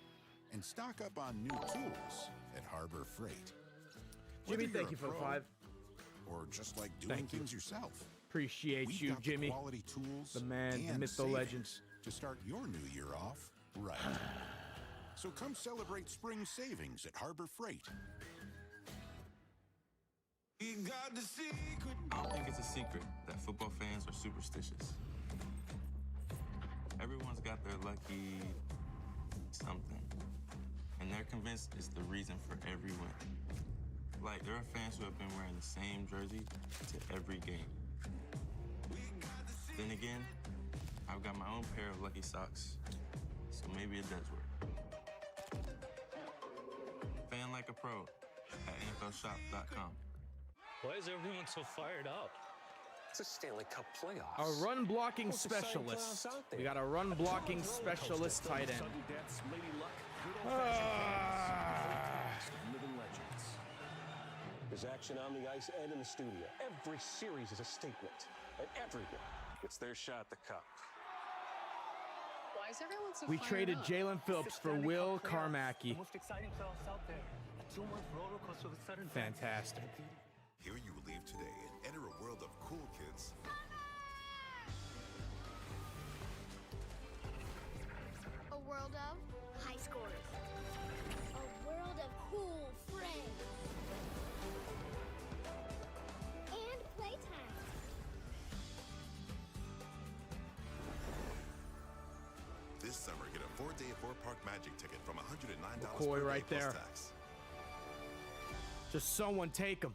and stock up on new tools at Harbor Freight. Jimmy, Whether thank you're you a for the pro 5. Or just like doing Thank you. things yourself. Appreciate We've you, got the Jimmy. quality tools, The man, the and myth, the savings legends. to start your new year off right. So come celebrate spring savings at Harbor Freight. We got the secret. I don't think it's a secret that football fans are superstitious. Everyone's got their lucky something, and they're convinced it's the reason for every win. Like, there are fans who have been wearing the same jersey to every game. Then again, I've got my own pair of lucky socks, so maybe it does work. Fan like a pro at NFLshop.com. Why is everyone so fired up? It's a Stanley Cup playoffs. A run blocking What's the same specialist. class out there? We got a run blocking specialist tight end. Sudden deaths, lady luck, good living legends. There's action on the ice and in the studio. Every series is a statement, and everyone gets their shot at the cup. Why is everyone so We fired traded up? Jalen Phillips for Will Carmacky. Most exciting playoffs out there. A 2-month roller coaster with sudden Fantastic. Here you will leave today and enter a world of cool kids. A world of high scores. A world of cool friends. And playtime. This summer, get a 4-day at 4 Park Magic ticket from $109 McCoy per right day plus there. tax. Just someone take him.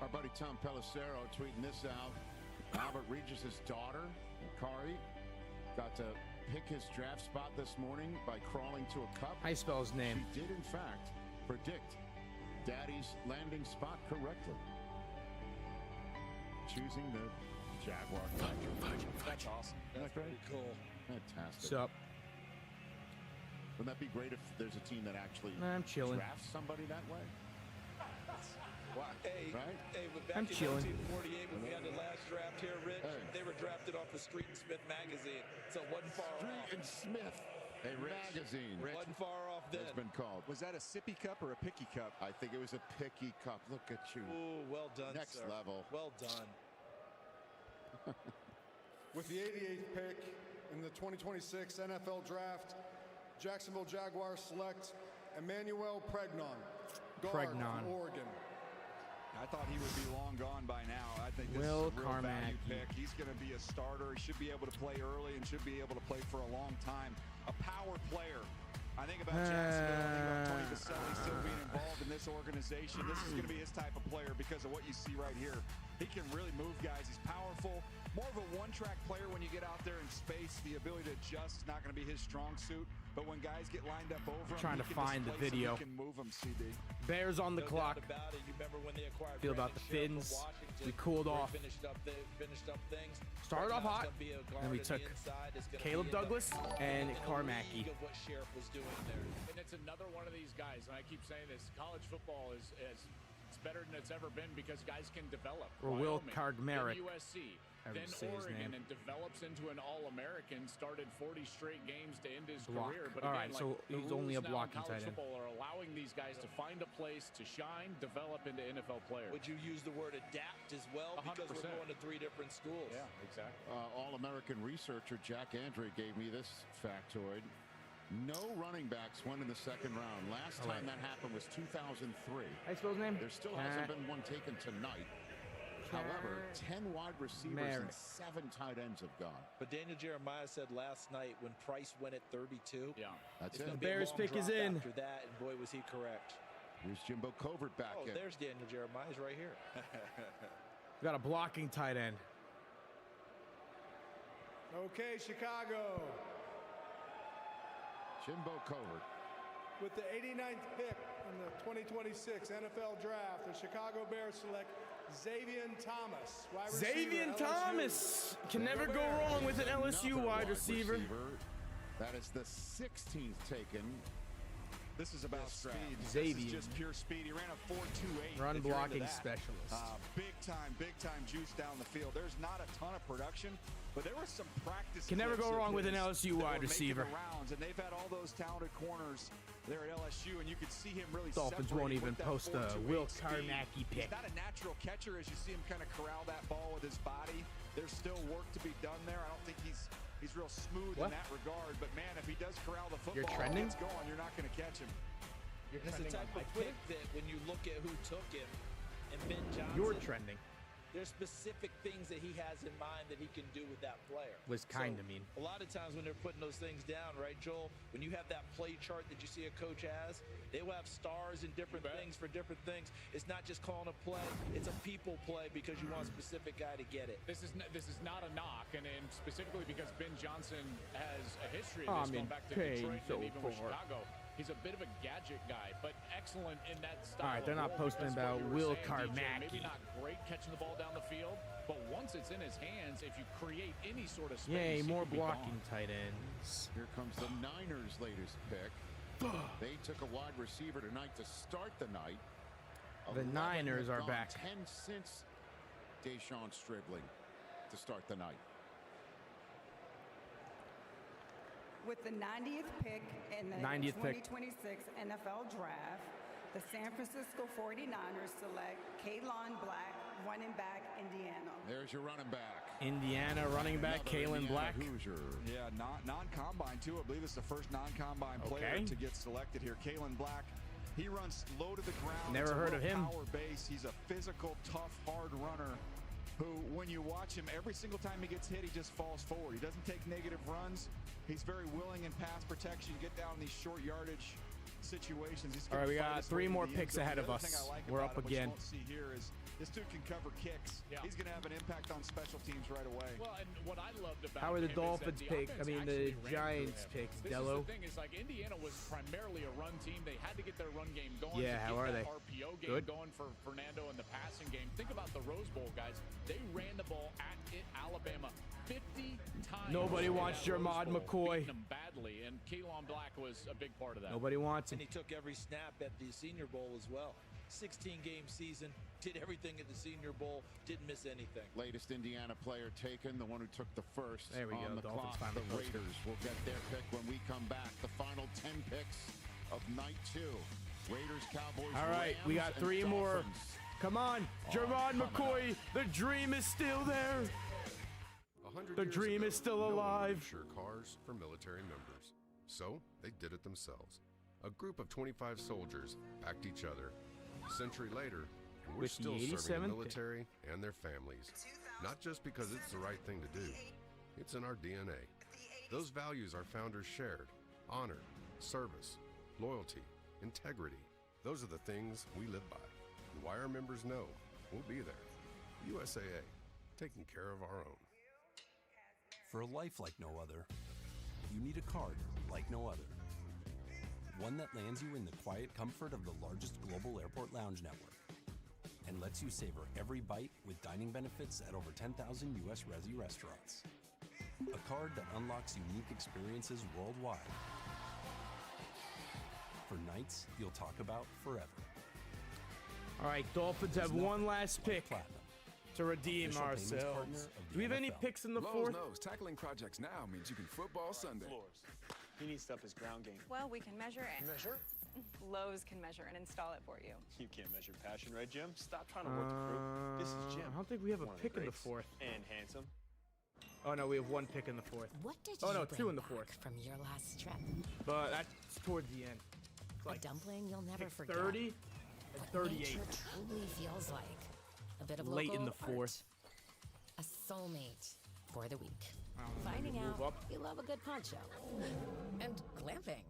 Our buddy Tom Pelissero tweeting this out. Albert Regis' daughter, Kari, got to pick his draft spot this morning by crawling to a cup. How you spell his name? She did, in fact, predict Daddy's landing spot correctly, choosing the Jaguar. That's awesome. That's pretty cool. Fantastic. What's up? Wouldn't that be great if there's a team that actually I'm chilling. drafts somebody that way? Wow. Hey, Right? hey, back I'm in chilling. 1948 when we had the last draft here, Rich, they were drafted off of Street and Smith magazine, so it wasn't far off. Street and Smith magazine. Wasn't far off then. It's been called. Was that a sippy cup or a picky cup? I think it was a picky cup. Look at you. Ooh, well done, Next sir. level. Well done. With the 88th pick in the 2026 NFL Draft, Jacksonville Jaguars select Emmanuel Pregnon, guard from Oregon. I thought he would be long gone by now. I think this Will is a real value Carmack. pick. He's going to be a starter. He should be able to play early and should be able to play for a long time. A power player. I think about Jacksonville. I think about Tony Vaselli still being involved in this organization. This is going to be his type of player because of what you see right here. He can really move guys. He's powerful. More of a one-track player when you get out there in space. The ability to adjust is not going to be his strong suit. But when guys get lined up over him, Trying he to can find the displace them. video. He can move them, CD. Bears on the No clock. doubt about it. You remember when they acquired Feel about the Brandon Scherf Fins. from Washington, We cooled where he off. Finished up things. Started off Pregnant's hot, gonna be a guard and we on the took inside. It's gonna Caleb be in the- Douglas and in the Carmacky. league of what Scherf was doing there. And it's another one of these guys, and I keep saying this, college football is it's better than it's ever been because guys can develop. Or Will Wyoming, Cargmerick. then USC, However then you say his Oregon, name. and develops into an All-American, started 40 straight games to end his Block. career. But All again, right, so the he's only a rules now in blocking college tight end. football are allowing these guys to find a place to shine, develop into NFL players. Would you use the word adapt as well? Because 100%. we're going to 3 different schools. Yeah, exactly. All-American researcher Jack Andre gave me this factoid. No running backs went in the second round. Last All right. time that happened was 2003. How you spell his name? There still hasn't been one taken tonight. However, 10 wide receivers and 7 tight ends have gone. But Daniel Jeremiah said last night when Price went at 32. Yeah, that's it's it. gonna The be a Bears long pick is drop in. After that, and boy, was he correct. Here's Jimbo Covert back Oh, in. there's Daniel Jeremiah. He's right here. We got a blocking tight end. Okay, Chicago. Jimbo Covert. With the 89th pick in the 2026 NFL Draft, the Chicago Bears select Xavier Thomas, wide receiver, Xavier LSU. Thomas can never go wrong with an LSU Another wide receiver. That is the 16th taken. This is about This draft. speed. This Xavier. is just pure speed. He ran a 4.28. Run if you're into blocking that. specialist. Big time juice down the field. There's not a ton of production, but there was some practice. Can never clips go of wrong with an his LSU that wide were making receiver. the rounds, and they've had all those talented corners there at LSU, and you could see him really. Dolphins won't separating even with that post a 4.28 Will speed. Carmacky pick. He's not a natural catcher as you see him kind of corral that ball with his body. There's still work to be done there. I don't think he's real smooth What? in that regard. But man, if he does corral the football, You're trending? it's going. You're not going to catch him. You're It's the type of pick that when you look at who took him and Ben Johnson, You're trending. there's specific things that he has in mind that he can do with that player. Was kinda mean. A lot of times when they're putting those things down, right, Joel? When you have that play chart that you see a coach has, they will have stars and different things for different things. It's not just calling a play; it's a people play because you want a specific guy to get it. This is not a knock, and specifically because Ben Johnson has a history of I'm this in going back to pain Detroit so and even with far. Chicago. He's a bit of a gadget guy, but excellent in that style. All right, they're of not role, posting because about what you were Will saying, DJ, Carmacky. Maybe not great catching the ball down the field, but once it's in his hands, if you create any sort of space, Yay, he more could be blocking gone. tight ends. Here comes the Niners' latest pick. They took a wide receiver tonight to start the night. The 11 Niners have are gone, back. 10 since Deshaun Stribling to start the night. With the 90th pick in the 90th pick. 2026 NFL Draft, the San Francisco 49ers select Kaylon Black, running back, Indiana. There's your running back. Indiana running back Another Kalen Indiana Black. Hoosier. Yeah, non-combine too. I believe it's the first non-combine player Okay. to get selected here. Kalen Black, he runs low to the ground. Never It's a heard real of him. Power base. He's a physical, tough, hard runner. who, when you watch him, every single time he gets hit, he just falls forward. He doesn't take negative runs. He's very willing in pass protection, get down in these short yardage situations. All right, we got 3 more picks ahead of us. We're up again. What you won't see here is this dude can cover kicks. Yeah. He's going to have an impact on special teams right away. Well, and what I loved about How are the him Dolphins is that pick? I offense mean, actually the ran Giants through him. pick. This Dello. is the thing, is like Indiana was primarily a run team. They had to get their run game going. Yeah, to how get are that they? RPO game Good. going for Fernando in the passing game. Think about the Rose Bowl, guys. They ran the ball at Alabama 50 times. Nobody wants Jermod McCoy. Them badly, and Keelan Black was a big part of that. Nobody wants him. And he took every snap at the Senior Bowl as well. 16-game season, did everything at the Senior Bowl, didn't miss anything. Latest Indiana player taken, the one who took the first There we on go. the Dolphins clock. finally The posted. Raiders will get their pick when we come back. The final 10 picks of night 2. Raiders, Cowboys, All right, we got Rams, 3 and more. Dolphins. Come on, Jermod McCoy. The dream is still there. 100 The years dream ago, is still no one alive. would insure cars for military members. So they did it themselves. A group of 25 soldiers backed each other. A century later, and we're With still the serving 87th the military and their families. Not just because it's the right thing to do. It's in our DNA. Those values our founders shared. Honor, service, loyalty, integrity. Those are the things we live by. And why our members know we'll be there. USAA, taking care of our own. For a life like no other, you need a card like no other. One that lands you in the quiet comfort of the largest global airport lounge network and lets you savor every bite with dining benefits at over 10,000 US Resi restaurants. A card that unlocks unique experiences worldwide for nights you'll talk about forever. All right, Dolphins have one last pick to redeem Official payments partner ourselves. of the Do we have any NFL. picks in the Lowe's 4th? knows tackling projects now means you can football Sunday. He needs to up his ground game. Well, we can measure it. Measure? Lowe's can measure and install it for you. You can't measure passion, right, Jim? Stop trying to work the crew. This is Jim. I don't think we have a one of pick in the greats. 4th. And handsome. Oh no, we have 1 pick in the 4th. What did Oh you no, bring 2 in the back 4th. from your last trip? But that's towards the end. It's A like dumpling you'll never pick forget. 30 and What 38. nature truly feels like. A bit of Late in local the 4th. art. A soulmate for the week. Maybe Finding move out up. you love a good poncho. And glamping.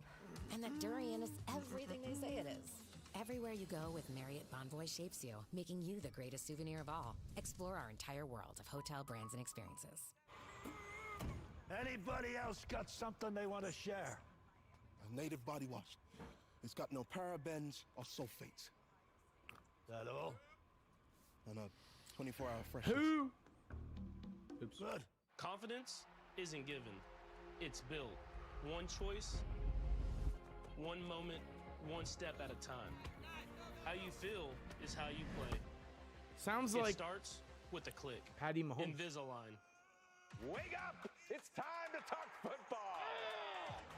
And that durian is everything they say it is. Everywhere you go with Marriott Bonvoy shapes you, making you the greatest souvenir of all. Explore our entire world of hotel brands and experiences. Anybody else got something they want to share? A native body wash. It's got no parabens or sulfates. That all? And a 24-hour freshness. Who? Oops. Good. Confidence isn't given. It's built. One choice, one moment, one step at a time. How you feel is how you play. Sounds It like starts with a click. Patty Mahomes. Invisalign. Wake up! It's time to talk football!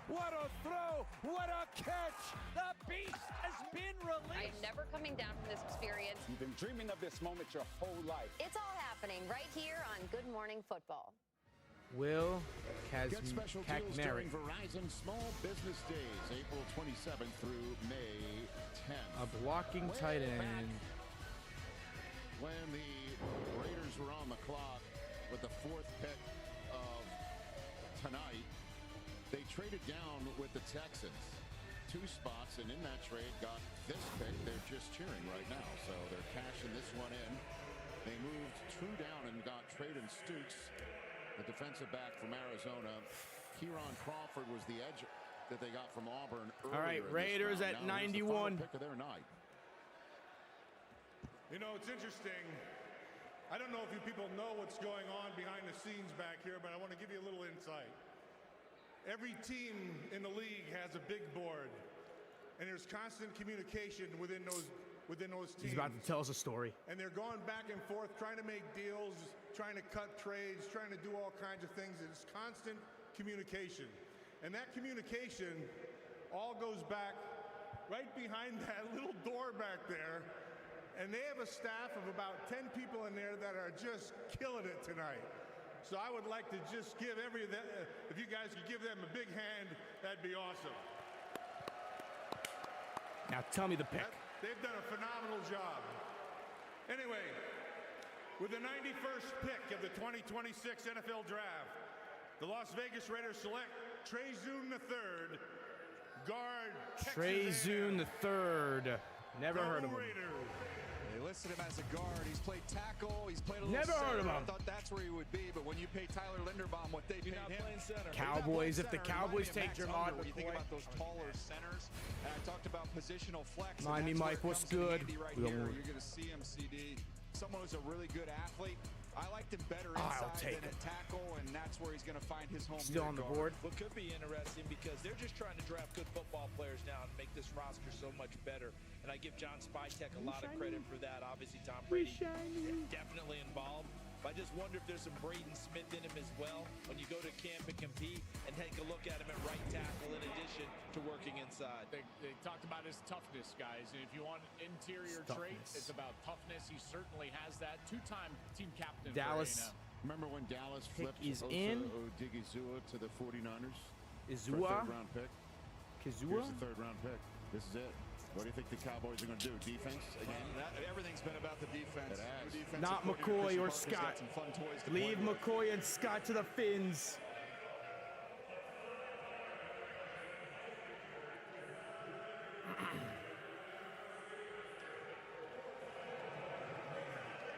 What a throw! What a catch! The beast has been released! I'm never coming down from this experience. You've been dreaming of this moment your whole life. It's all happening right here on Good Morning Football. Will Get special deals Kazmarek. during Verizon Small Business Days, April 27th through May 10th. A blocking tight end. When the Raiders were on the clock with the 4th pick of tonight, they traded down with the Texans. 2 spots, and in that trade got this pick. They're just cheering right now, so they're cashing this one in. They moved 2 down and got Traden Stukes, the defensive back from Arizona. Kieran Crawford was the edge that they got from Auburn earlier. All right, in this Raiders round. at Now here's the final 91. pick of their night. You know, it's interesting. I don't know if you people know what's going on behind the scenes back here, but I want to give you a little insight. Every team in the league has a big board, and there's constant communication within those teams. He's about to tell us a story. And they're going back and forth, trying to make deals, trying to cut trades, trying to do all kinds of things. It's constant communication. And that communication all goes back right behind that little door back there. And they have a staff of about 10 people in there that are just killing it tonight. So I would like to just give if you guys could give them a big hand, that'd be awesome. Now tell me the pick. They've done a phenomenal job. Anyway, With the 91st pick of the 2026 NFL Draft, the Las Vegas Raiders select Trezun III, guard Trezun III. Never heard of him. They listed him as a guard. He's played tackle. He's played a little Never heard of center. him. I thought that's where he would be, but when you pay Tyler Linderbaum what they paid him, Cowboys, if the Cowboys take Jermod when you think about those taller centers, and I talked about positional flex. Miami Mike, what's good? Right here, you're going to see him, CD. Someone who's a really good athlete. I liked him better inside than at tackle, and that's where he's going to find his home. Still on the board. What could be interesting because they're just trying to draft good football players now and make this roster so much better. And I give John Spytek a lot of credit for that. Obviously, Tom Brady definitely involved. But I just wonder if there's some Braden Smith in him as well when you go to camp and compete and take a look at him at right tackle in addition to working inside. They talked about his toughness, guys. And if you want interior traits, it's about toughness. He certainly has that. Two-time team captain. Dallas. Remember when Dallas Pick flipped is in. Odigizua to the 49ers? Izua. Third-round pick. Kazua. Here's the third-round pick. This is it. What do you think the Cowboys are going to do? Defense again? Everything's been about the defense. It has. Not McCoy or Scott. Leave McCoy and Scott to the Finns.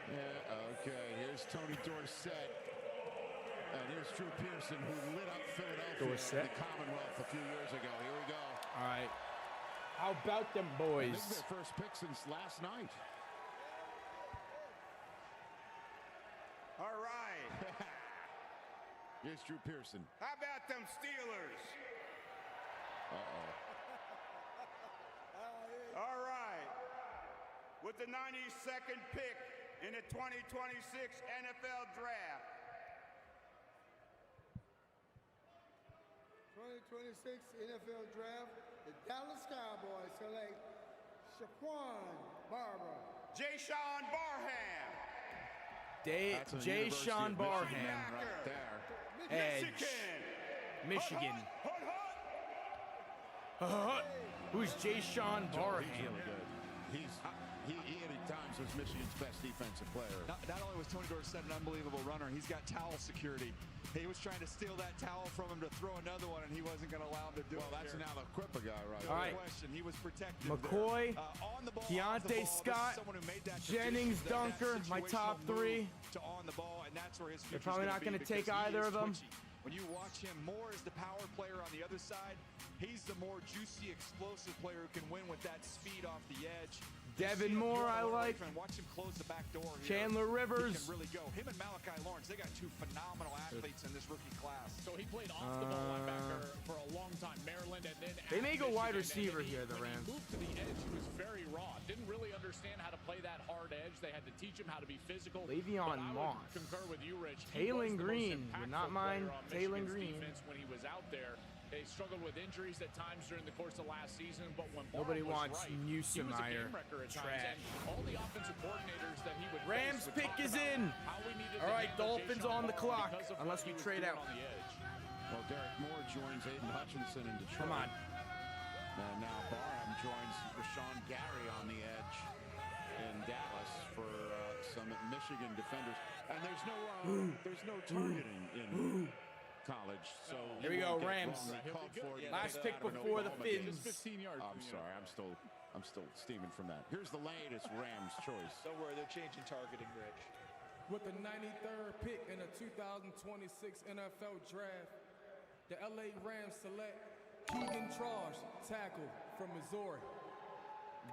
Yeah, okay. Here's Tony Dorsett. And here's Drew Pearson, who lit up Philadelphia in the Commonwealth a few years ago. Here we go. All right. How about them boys? This is their first pick since last night. All right. Here's Drew Pearson. How about them Steelers? All right. With the 92nd pick in the 2026 NFL Draft. 2026 NFL Draft, the Dallas Cowboys select Shaquan Barber. Jay-Sean Barham. Jay-Sean Barham. Right there. Edge. Michigan. Who's Jay-Sean Barham? Really good. He at times was Michigan's best defensive player. Not only was Tony Dorsett an unbelievable runner, he's got towel security. He was trying to steal that towel from him to throw another one, and he wasn't going to allow him to do it. Well, that's an Aliquippa guy, right? No question. He was protected. McCoy, on the ball, Keontae Scott, Jennings Dunker, my top three. To on the ball, and that's where his They're probably not going to take either of them. When you watch him, Moore is the power player on the other side. He's the more juicy, explosive player who can win with that speed off the edge. Devin Moore, I like. Watch him close the back door here. Chandler Rivers. He can really go. Him and Malachi Lawrence, they got two phenomenal athletes in this rookie class. So he played off the ball linebacker for a long time. Maryland, and then they may go wide receiver here, the Rams. When he moved to the edge, he was very raw. Didn't really understand how to play that hard edge. They had to teach him how to be physical. Le'Veon Moss. Concur with you, Rich. Taylon Green. Would not mind Taylon Green. When he was out there. They struggled with injuries at times during the course of last season, but when nobody Barham wants right, he was a Newsomire. game wrecker at times, and all the offensive coordinators that he would Rams face would pick talk is in. how we needed All to right, handle Dolphins Jay-Sean on the Barham clock, because of unless what we he was trade doing out. on the edge. Well, Derek Moore joins Aiden Hutchinson in Detroit. Come on. And now Barham joins Rashawn Gary on the edge in Dallas for some Michigan defenders. And there's no targeting in college. So here we go, Rams. Last pick before the Fins. 15 yards. I'm sorry, I'm still steaming from that. Here's the latest Rams choice. Don't worry, they're changing targeting, Rich. With the 93rd pick in the 2026 NFL Draft, the LA Rams select Keegan Trosh, tackle from Missouri.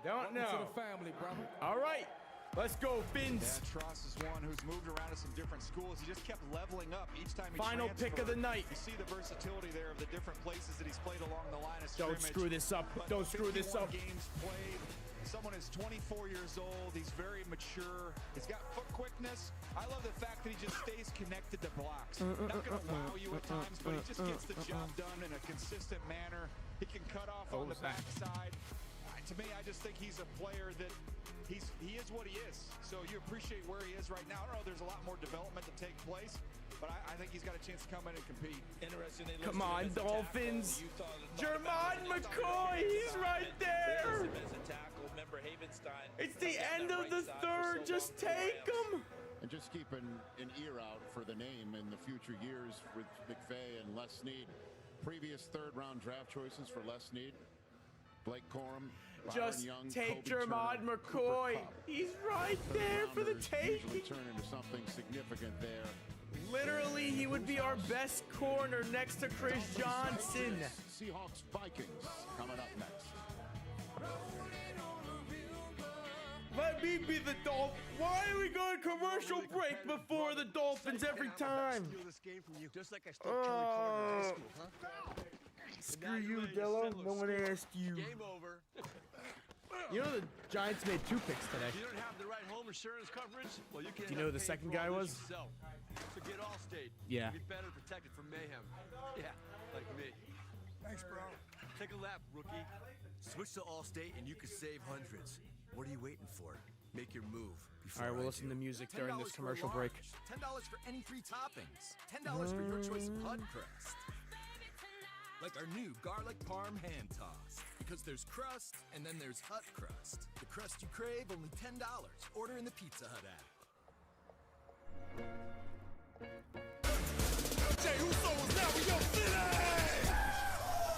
Don't Welcome know. to the family, brother. All right. Let's go, Fins. Yeah, Tross is one who's moved around to some different schools. He just kept leveling up each time he Final transferred. pick of the night. You see the versatility there of the different places that he's played along the line of Don't scrimmage. screw this up. Don't screw this up. Games played. Someone is 24 years old. He's very mature. He's got foot quickness. I love the fact that he just stays connected to blocks. Not going to wow you at times, but he just gets the job done in a consistent manner. He can cut off on the backside. To me, I just think he's a player that he is what he is. So you appreciate where he is right now. I don't know, there's a lot more development to take place, but I think he's got a chance to come in and compete. Interesting. Come on, Dolphins. Jermod McCoy, he's right there. As a tackle, remember Havenstein. It's the end of the third. Just take him. And And just keep an ear out for the name in the future years with McVay and Les Snead. Previous third-round draft choices for Les Snead: Blake Corum, Just Young, take Kobe Jermod Turner, McCoy. Cooper Kupp. He's right there for the taking. Usually turn into something significant there. Literally, he would be our best corner next to Chris Johnson. Seahawks Vikings coming up next. Let me be the Dolphins. Why are we going commercial break before the Dolphins every time? Just like I stole Kelly Carter in high school, huh? Screw you, Dello. No one asked you. Game over. You know the Giants made 2 picks today. You don't have the right home insurance coverage? Well, you can't. Do you know who the second guy was? So get Allstate. Yeah. Be better protected from mayhem. Yeah, like me. Thanks, bro. Take a lap, rookie. Switch to Allstate and you could save hundreds. What are you waiting for? Make your move. All right, we'll listen to music during this commercial break. $10 for any 3 toppings. $10 for your choice of hot crust. Like our new garlic parm hand toss. Because there's crust, and then there's hut crust. The crust you crave, only $10. Order in the Pizza Hut app. Jay Uso is now in your city!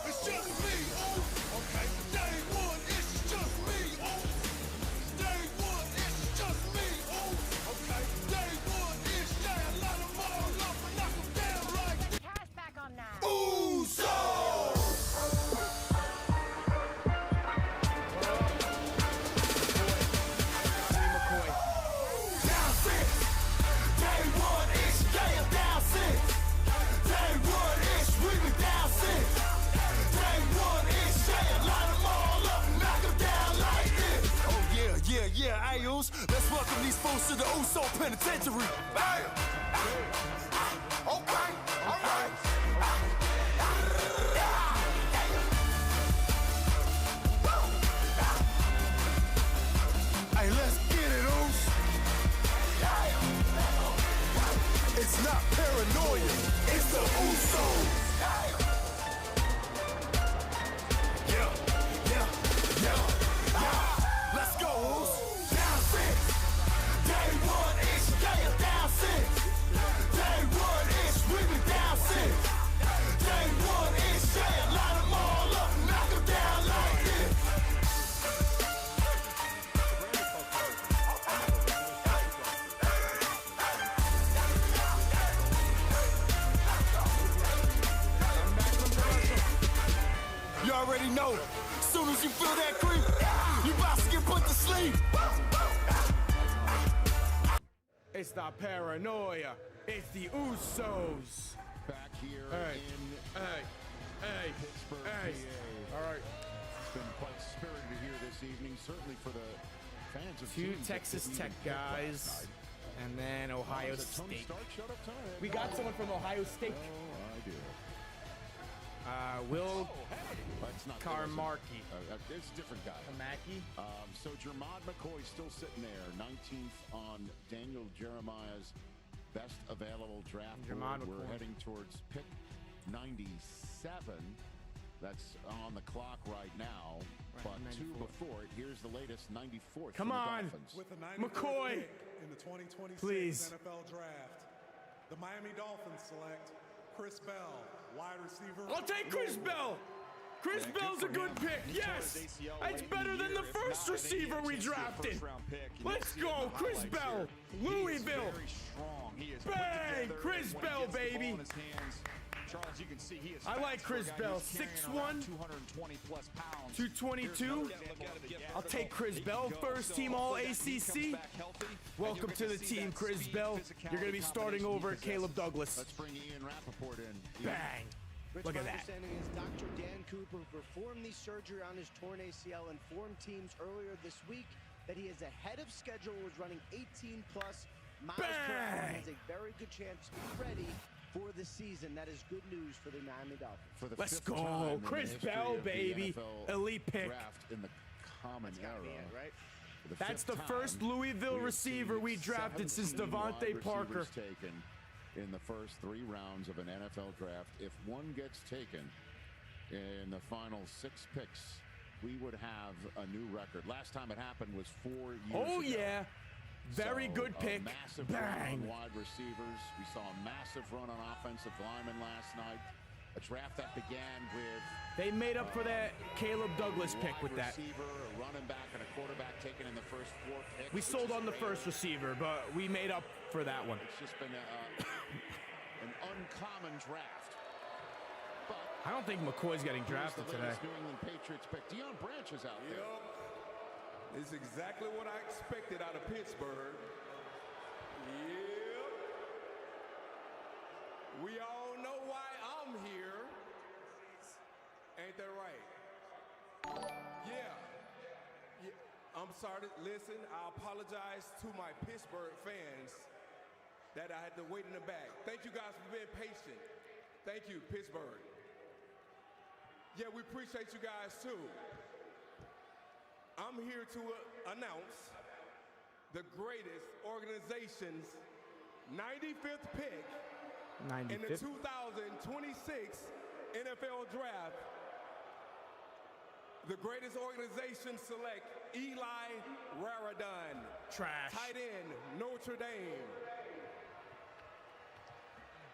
It's just me, oh! Okay. Day one, it's just me, oh! Day one, it's just me, oh! Okay. Day one, it's Jay. A lot of more love, but knock them down like Cash back on that. Uso! Yeah, Ayos, let's welcome these folks to the Uso Penitentiary. Hey! Okay, all right. Hey, let's get it, Us. It's not paranoia, it's the Usos. Let's go, Us. Down 6. Day 1 is yeah, down 6. Day 1 is we be down 6. Day 1 is yeah, line them all up, knock them down like this. You already know. As soon as you feel that creep, you about to get put to sleep. It's not paranoia. It's the Usos. Back here in Pittsburgh, PA. All right. It's been quite spirited here this evening, certainly for the fans of 2 teams that Texas didn't Tech even pick last guys, night. and then Ohio Is it Tony State. Stark showed up tonight? We got someone from Ohio State. Oh, I do. Will That's not Carmarkey. It's a different guy. Kamaki. So Jermod McCoy still sitting there, 19th on Daniel Jeremiah's best available draft board. We're heading towards pick 97. That's on the clock right now. But 2 before it. Here's the latest 94th. Come on, Dolphins. With the 94th McCoy. pick in the 2026 Please. NFL Draft, the Miami Dolphins select Chris Bell, wide receiver. I'll take Chris Bell. Chris Bell's a good pick. Yes. That's better than the first receiver we drafted. Let's go, Chris Bell. Louisville. Bang, Chris Bell, baby. Charles, you can see he is I like Chris Bell. 6'1", 220 plus pounds. 222. I'll take Chris Bell, first team all ACC. Welcome to the team, Chris Bell. You're going to be starting over Caleb Douglas. Let's bring Ian Rappaport in. Bang. Look at that. My understanding is Dr. Dan Cooper performed the surgery on his torn ACL, informed teams earlier this week that he is ahead of schedule, was running 18 plus miles per hour, and has a very good chance to be ready for the season. That is good news for the Miami Dolphins. For the Let's 5th go, time in Chris the history Bell, of the baby. NFL Elite pick. Draft in the common era. Right? That's the 5th first time Louisville we have receiver seen we drafted since 17 Devontae wide Parker. receivers taken in the first 3 rounds of an NFL draft. If one gets taken in the final 6 picks, we would have a new record. Last time it happened was 4 years ago. Oh, yeah. Very good pick. Massive Bang. run on wide receivers. We saw a massive run on offensive linemen last night. A draft that began with... They made up for that Caleb Douglas pick with that. Receiver, a running back, and a quarterback taken in the first 4 picks. We sold on the first receiver, but we made up for that one. It's just been an uncommon draft. But I don't think McCoy's getting drafted today. New England Patriots pick. Deion Branch is out there. Yep. It's exactly what I expected out of Pittsburgh. Yep. We all know why I'm here. Ain't that right? Yeah. I'm sorry. Listen, I apologize to my Pittsburgh fans that I had to wait in the back. Thank you guys for being patient. Thank you, Pittsburgh. Yeah, we appreciate you guys too. I'm here to announce the greatest organization's 95th pick in the 2026 NFL Draft. The greatest organization select Eli Raradon. Trash. Tight end, Notre Dame.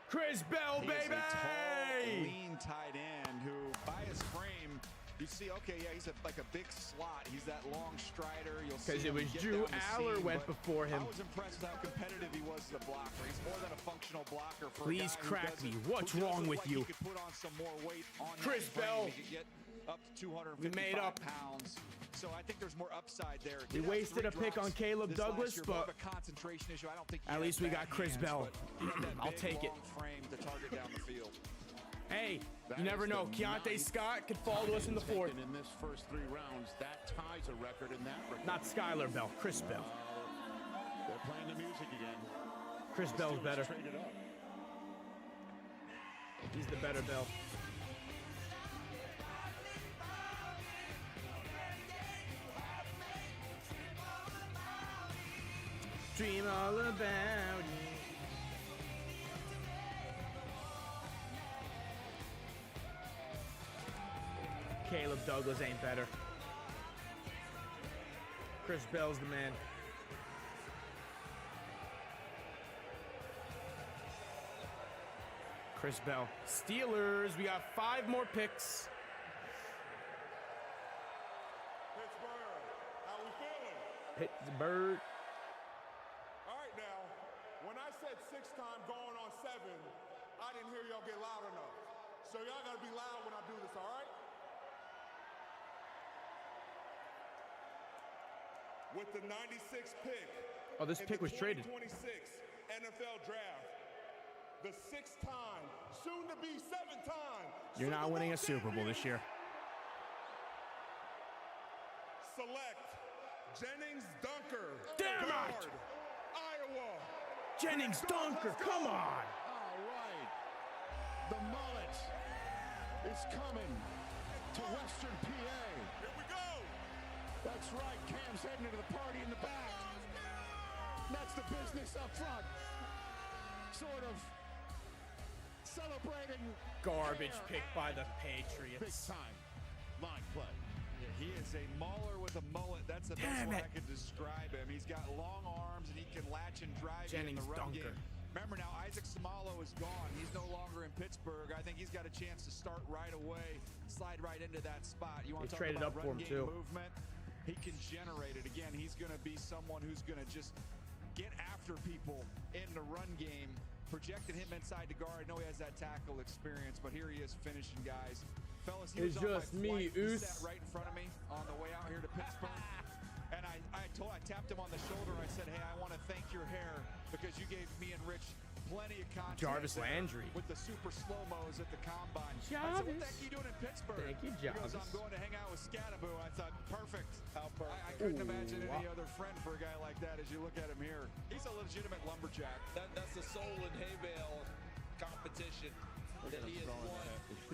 Chris Bell, He baby! is a tall, lean tight end who, by his frame, you see, okay, yeah, he's like a big slot. He's that long strider. You'll see Because it him was get Drew down the Aller seam, went but before him. I was impressed with how competitive he was as a blocker. He's more than a functional blocker for Please a guy crack who me. doesn't- What's who doesn't wrong look with like you? He could put on some more weight on Chris that frame. Bell. He could get up to 255 We made up. pounds. So I think there's more upside there. We wasted a pick on Caleb Douglas, but concentration issue. I don't think at least we got Chris Bell. I'll take it. Frame to target down the field. Hey, you never know. Keontae Scott could fall to us in the fourth. In this first 3 rounds, that ties a record in that record. Not Skylar Bell, Chris Bell. They're playing the music again. Chris The Bell's Steelers better. traded up. He's the better Bell. Dream all about you. Caleb Douglas ain't better. Chris Bell's the man. Chris Bell. Steelers, we got 5 more picks. Pittsburgh, how we feeling? Pittsburgh. All right, now, when I said 6 times going on 7, I didn't hear y'all get loud enough. So y'all gotta be loud when I do this, all right? With the 96th pick. Oh, this pick was traded. 2026 NFL Draft. The 6th time, soon to be 7th time. You're not winning a Super Bowl this year. Select Jennings Dunker. Damn guard, it! Iowa. Jennings Dunker, come on! All right. The mullet is coming to Western PA. Here we go. That's right. Cam's heading into the party in the back. That's the business up front. Sort of celebrating. Garbage pick by the Big Patriots. time line play. He is a mauler with a mullet. That's the best way I could describe him. He's got long arms and he can latch and drive you in the run game. Remember now, Isaac Samalo is gone. He's no longer in Pittsburgh. I think he's got a chance to start right away, slide right into that spot. You want to talk traded about up for run him, game too. movement? He can generate it. Again, he's going to be someone who's going to just get after people in the run game. Projected him inside the guard. I know he has that tackle experience, but here he is finishing guys. Fellas, he It's was on just my me, flight. He Oos. sat right in front of me on the way out here to Pittsburgh. And I tapped him on the shoulder. I said, hey, I want to thank your hair because you gave me and Rich plenty of content. Jarvis there Landry. with the super slow-mos at the combine. I said, Jarvis. what the heck are you doing in Pittsburgh? Thank you, He goes, Jarvis. I'm going to hang out with Scattaboo. I thought, perfect. How perfect. I couldn't imagine any other friend for a guy like that as you look at him here. He's a legitimate lumberjack. That's the Solon hay bale competition that he has won,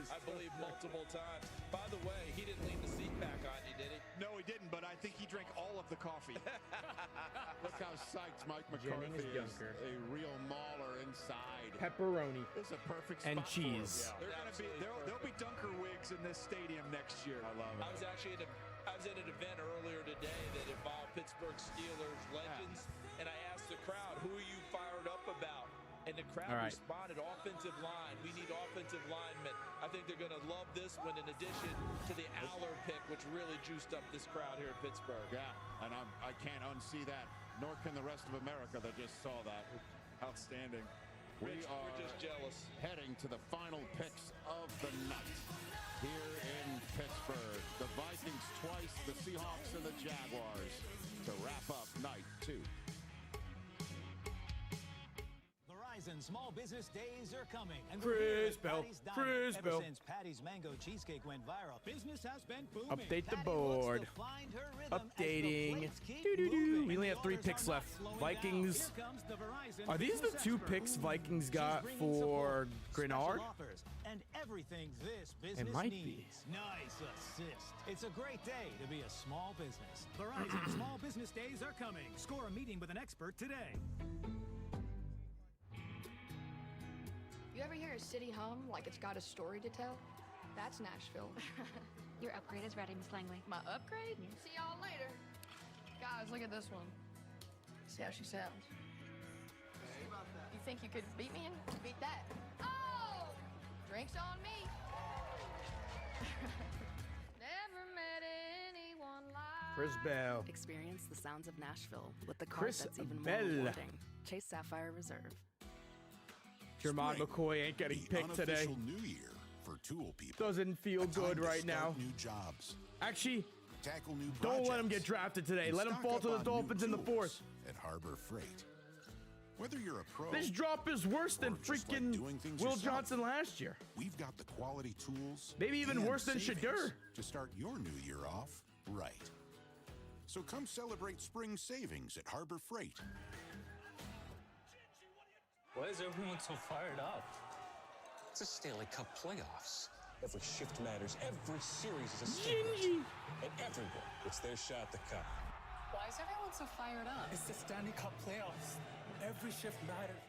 I believe, multiple times. By the way, he didn't leave the seat back on you, did he? No, he didn't, but I think he drank all of the coffee. Look how psyched Mike Jennings McCarthy is. Dunker. A real mauler inside. Pepperoni. It's a perfect And spot cheese. For him. There'll be Dunker wigs in this stadium next year. I love it. I was actually I was at an event earlier today that involved Pittsburgh Steelers legends, and I crowd, who are you fired up about? And the crowd responded, offensive line. We need offensive linemen. I think they're going to love this one in addition to the Aller pick, which really juiced up this crowd here in Pittsburgh. Yeah, and I can't unsee that, nor can the rest of America that just saw that. Outstanding. We're just jealous. Heading to the final picks of the night here in Pittsburgh. The Vikings twice, the Seahawks and the Jaguars to wrap up night 2. Verizon Small Business Days are coming. And Chris Bell. Chris Bell. Ever since Patty's Mango Cheesecake went viral, business has been booming. Update the Patty board. looks to find her rhythm Updating. as the plates keep Doo-doo-doo. moving We only and have 3 orders picks are left. not slowing Vikings. down. Here comes the Verizon Are these the business 2 expert. picks Vikings got She's bringing for support, Grenard? special offers, and everything this business It might be. needs. Nice assist. It's a great day to be a small business. Verizon Small Business Days are coming. Score a meeting with an expert today. You ever hear a city hum like it's got a story to tell? That's Nashville. Your upgrade is ready, Miss Langley. My upgrade? See y'all later. Guys, look at this one. See how she sounds. You think you could beat me and beat that? Oh! Drinks on me. Never met anyone like Chris Bell. Experience the sounds of Nashville with the card Chris that's even more Bell. rewarding. Chase Sapphire Reserve. Jermon McCoy ain't getting picked today. New year for tool people. Doesn't feel good right now. New jobs. Actually, tackle new don't let him get drafted today. Let him fall to the Dolphins in the 4th. At Harbor Freight. Whether you're a pro, this drop is worse than freaking Will Johnson last year. We've got the quality tools. Maybe even worse than Shadur. To start your new year off right. So come celebrate spring savings at Harbor Freight. Why is everyone so fired up? It's the Stanley Cup playoffs. Every shift matters. Every series is a statement. And everyone, it's their shot at the cup. Why is everyone so fired up? It's the Stanley Cup playoffs. Every shift matters.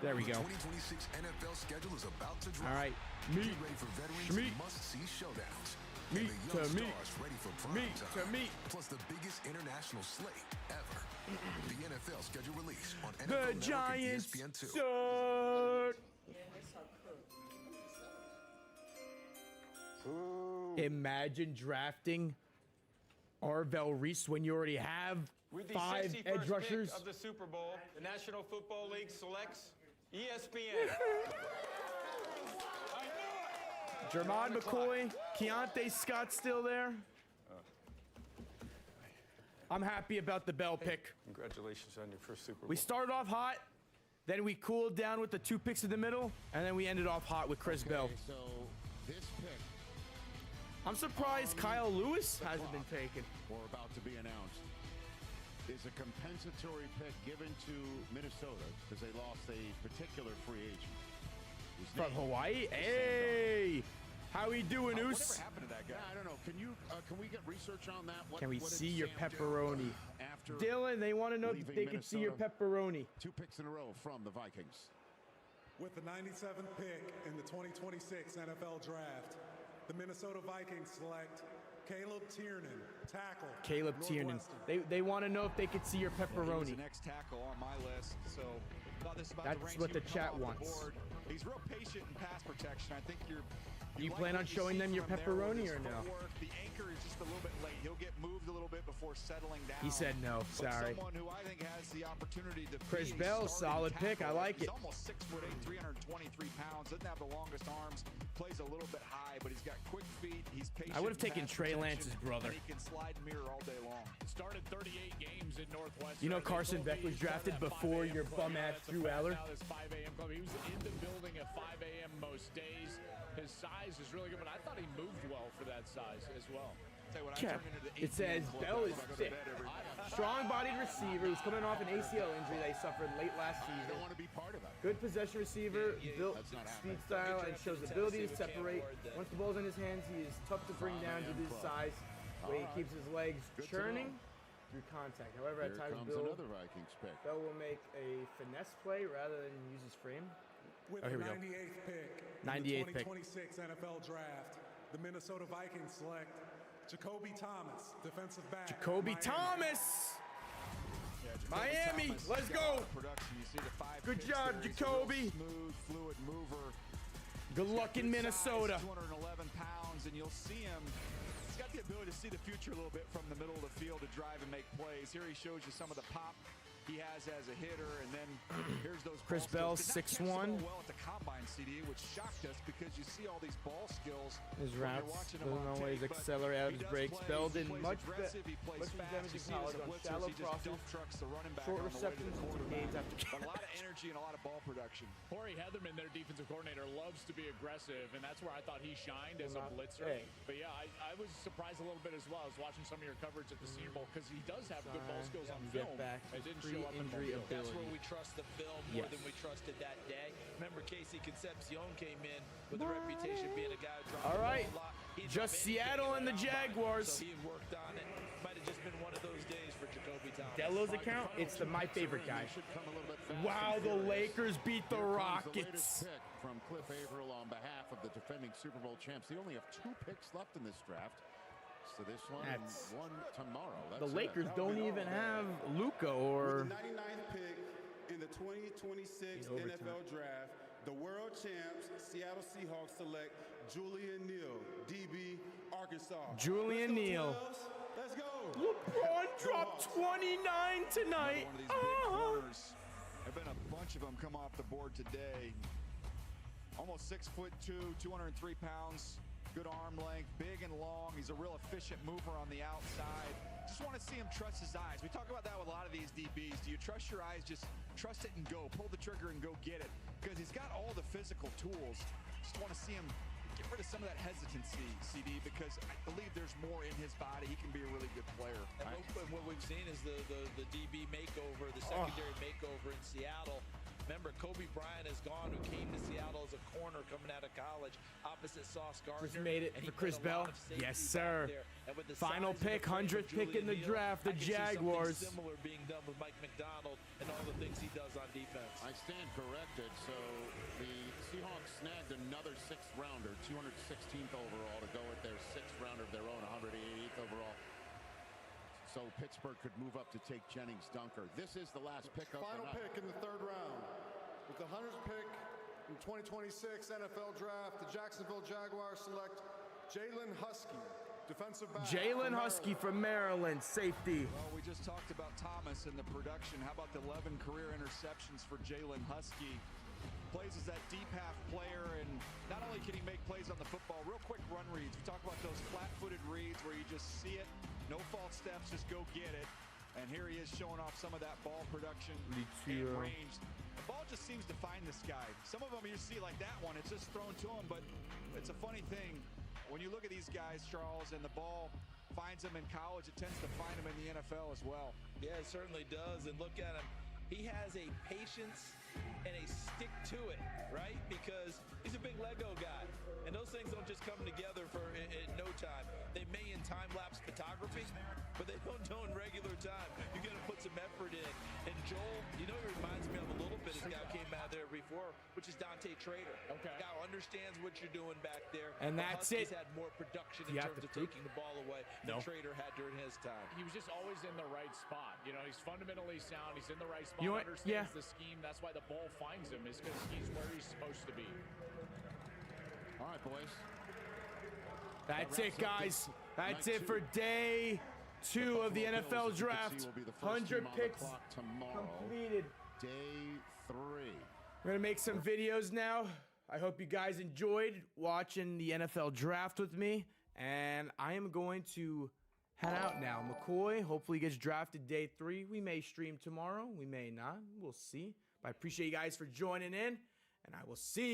There we go. The 2026 NFL schedule is about to drop. All right. Get ready for veterans and must-see showdowns. Meat and the to young meat. stars ready for prime Meat time. to meat. Plus the biggest international slate ever. The NFL schedule release on NFL The Network and Giants ESPN2. suck. Imagine drafting Arvell Reese when you already have With the 5 61st edge rushers. pick of the Super Bowl, the National Football League selects ESPN. Jermon McCoy, Keontae Scott still there. I'm happy about the Bell pick. Congratulations on your first Super Bowl. We started off hot, then we cooled down with the 2 picks in the middle, and then we ended off hot with Chris Bell. So this pick, I'm surprised Kyle Lewis hasn't been taken. or about to be announced, is a compensatory pick given to Minnesota because they lost a particular free agent. His From name Hawaii? is Hey! How we doing, Oos? Whatever happened to that guy? I don't know. Can we get research on that? Can we what did see your Sam do pepperoni? after Dylan, they want to know if leaving they can see your Minnesota? pepperoni. 2 picks in a row from the Vikings. With the 97th pick in the 2026 NFL Draft, the Minnesota Vikings select Caleb Tiernan, tackle. Caleb Tiernan. Northwestern. They want to know if they could see your He's pepperoni. the next tackle on my list, so thought this about That's the range what he the would chat come off the wants. board. He's real patient in pass protection. I think You like plan what on you showing see them your from there with pepperoni his or no? footwork. The anchor is just a little bit late. He'll get moved a little bit before settling down. He said no. But Sorry. someone who I think has the opportunity to Chris be a Bell, starting solid pick. I tackle. like He's it. almost 6'8", 323 pounds. Doesn't have the longest arms. Plays a little bit high, but he's got quick feet. He's patient. I would have in taken pass Trey protection, Lance's brother. And he can slide and mirror all day long. Started 38 games in Northwestern. You know They Carson told Beck me was he started drafted at 5 before a.m. your club. bum ass That's a Drew fact. Aller. Now this 5 a.m. club. He was in the building at 5 a.m. most days. His size is really good, but I thought he moved well for that size as well. It says Bell is sick. Strong-bodied receiver who's coming off an ACL injury that he suffered late last season. I don't want to be part of that. Good possession receiver, built That's not speed happening. style, and shows ability to separate. Once the ball's in his hands, he is tough to bring down due to his size, where he keeps his legs Good to churning know. through contact. However, Here at times comes another Vikings pick. Bell will make a finesse play rather than use his frame. With Oh, here the we go. 98th pick 98th in the pick. 2026 NFL Draft, the Minnesota Vikings select Jacoby Thomas, defensive back. Jacoby Miami. Thomas! Miami, let's go. Good job, Jacoby. Smooth, fluid mover. Good luck in Minnesota. 211 pounds, and you'll see him. He's got the ability to see the future a little bit from the middle of the field to drive and make plays. Here he shows you some of the pop he has as a hitter, and then here's those Chris Bell, 6'1". Well at the combine, CD, which shocked us because you see all these ball skills. His routes doesn't always accelerate out of his breaks. Bell did much damage in college on shallow crosses, short receptions, and gains after a lot of energy and a lot of ball production. Corey Heatherman, their defensive coordinator, loves to be aggressive, and that's where I thought he shined as a blitzer. Hey. But yeah, I was surprised a little bit as well. I was watching some of your coverage at the Senior Bowl because he does have good ball skills on film. It didn't show up in the field. That's where we trust the film more than we trusted that day. Remember, Casey Concepcion came in with a reputation of being a guy who dropped the ball a lot. Just Seattle and the Jaguars. So he had worked on it. Might have just been one of those days for Jacoby Thomas. Delo's account, it's my favorite guy. Wow, the Lakers beat the Rockets. From Cliff Averill on behalf of the defending Super Bowl champs. They only have 2 picks left in this draft. So this one and one tomorrow. The Lakers don't even have Luka or. With the 99th pick in the 2026 NFL Draft, the world champs Seattle Seahawks select Julian Neal, DB, Arkansas. Julian Neal. Let's go. LeBron dropped 29 tonight. One of these big corners. There have been a bunch of them come off the board today. Almost 6'2", 203 pounds. Good arm length, big and long. He's a real efficient mover on the outside. Just want to see him trust his eyes. We talk about that with a lot of these DBs. Do you trust your eyes? Just trust it and go. Pull the trigger and go get it. Because he's got all the physical tools. Just want to see him get rid of some of that hesitancy, CD, because I believe there's more in his body. He can be a really good player. And what we've seen is the DB makeover, the secondary makeover in Seattle. Remember, Kobe Bryant is gone, who came to Seattle as a corner coming out of college, opposite Sauce Gardner. Just made it for Chris Bell. Yes, sir. Final pick, 100th pick in the draft, the Jaguars. Similar being done with Mike McDonald and all the things he does on defense. I stand corrected. So the Seahawks snagged another 6th rounder, 216th overall, to go with their 6th rounder of their own, 188th overall. So Pittsburgh could move up to take Jennings Dunker. This is the last pick of Final pick in the 3rd round. With the 100th pick in 2026 NFL Draft, the Jacksonville Jaguars select Jalen Husky, defensive back. Jalen Husky from Maryland, safety. Well, we just talked about Thomas and the production. How about the 11 career interceptions for Jalen Husky? Plays as that deep half player, and not only can he make plays on the football, real quick run reads. We talk about those flat-footed reads where you just see it, no false steps, just go get it. And here he is showing off some of that ball production and range. The ball just seems to find this guy. Some of them you see like that one, it's just thrown to him, but it's a funny thing. When you look at these guys, Charles, and the ball finds him in college, it tends to find him in the NFL as well. Yeah, it certainly does. And look at him. He has a patience and a stick to it, right? Because he's a big Lego guy. And those things don't just come together in no time. They may in time-lapse photography, but they don't do in regular time. You got to put some effort in. And Joel, you know, he reminds me of a little bit. This guy came out there before, which is Dante Trader. Okay. Guy understands what you're doing back there. And that's it. He's had more production in terms of taking the ball away than Trader had during his time. He was just always in the right spot. You know, he's fundamentally sound. He's in the right spot. You know what? Understands the scheme. That's why the ball finds him, is because he's where he's supposed to be. All right, boys. That's it, guys. That's it for day 2 of the NFL Draft. 100 picks completed. Day 3. We're going to make some videos now. I hope you guys enjoyed watching the NFL Draft with me. And I am going to head out now. McCoy hopefully gets drafted day 3. We may stream tomorrow. We may not. We'll see. But I appreciate you guys for joining in. And I will see you.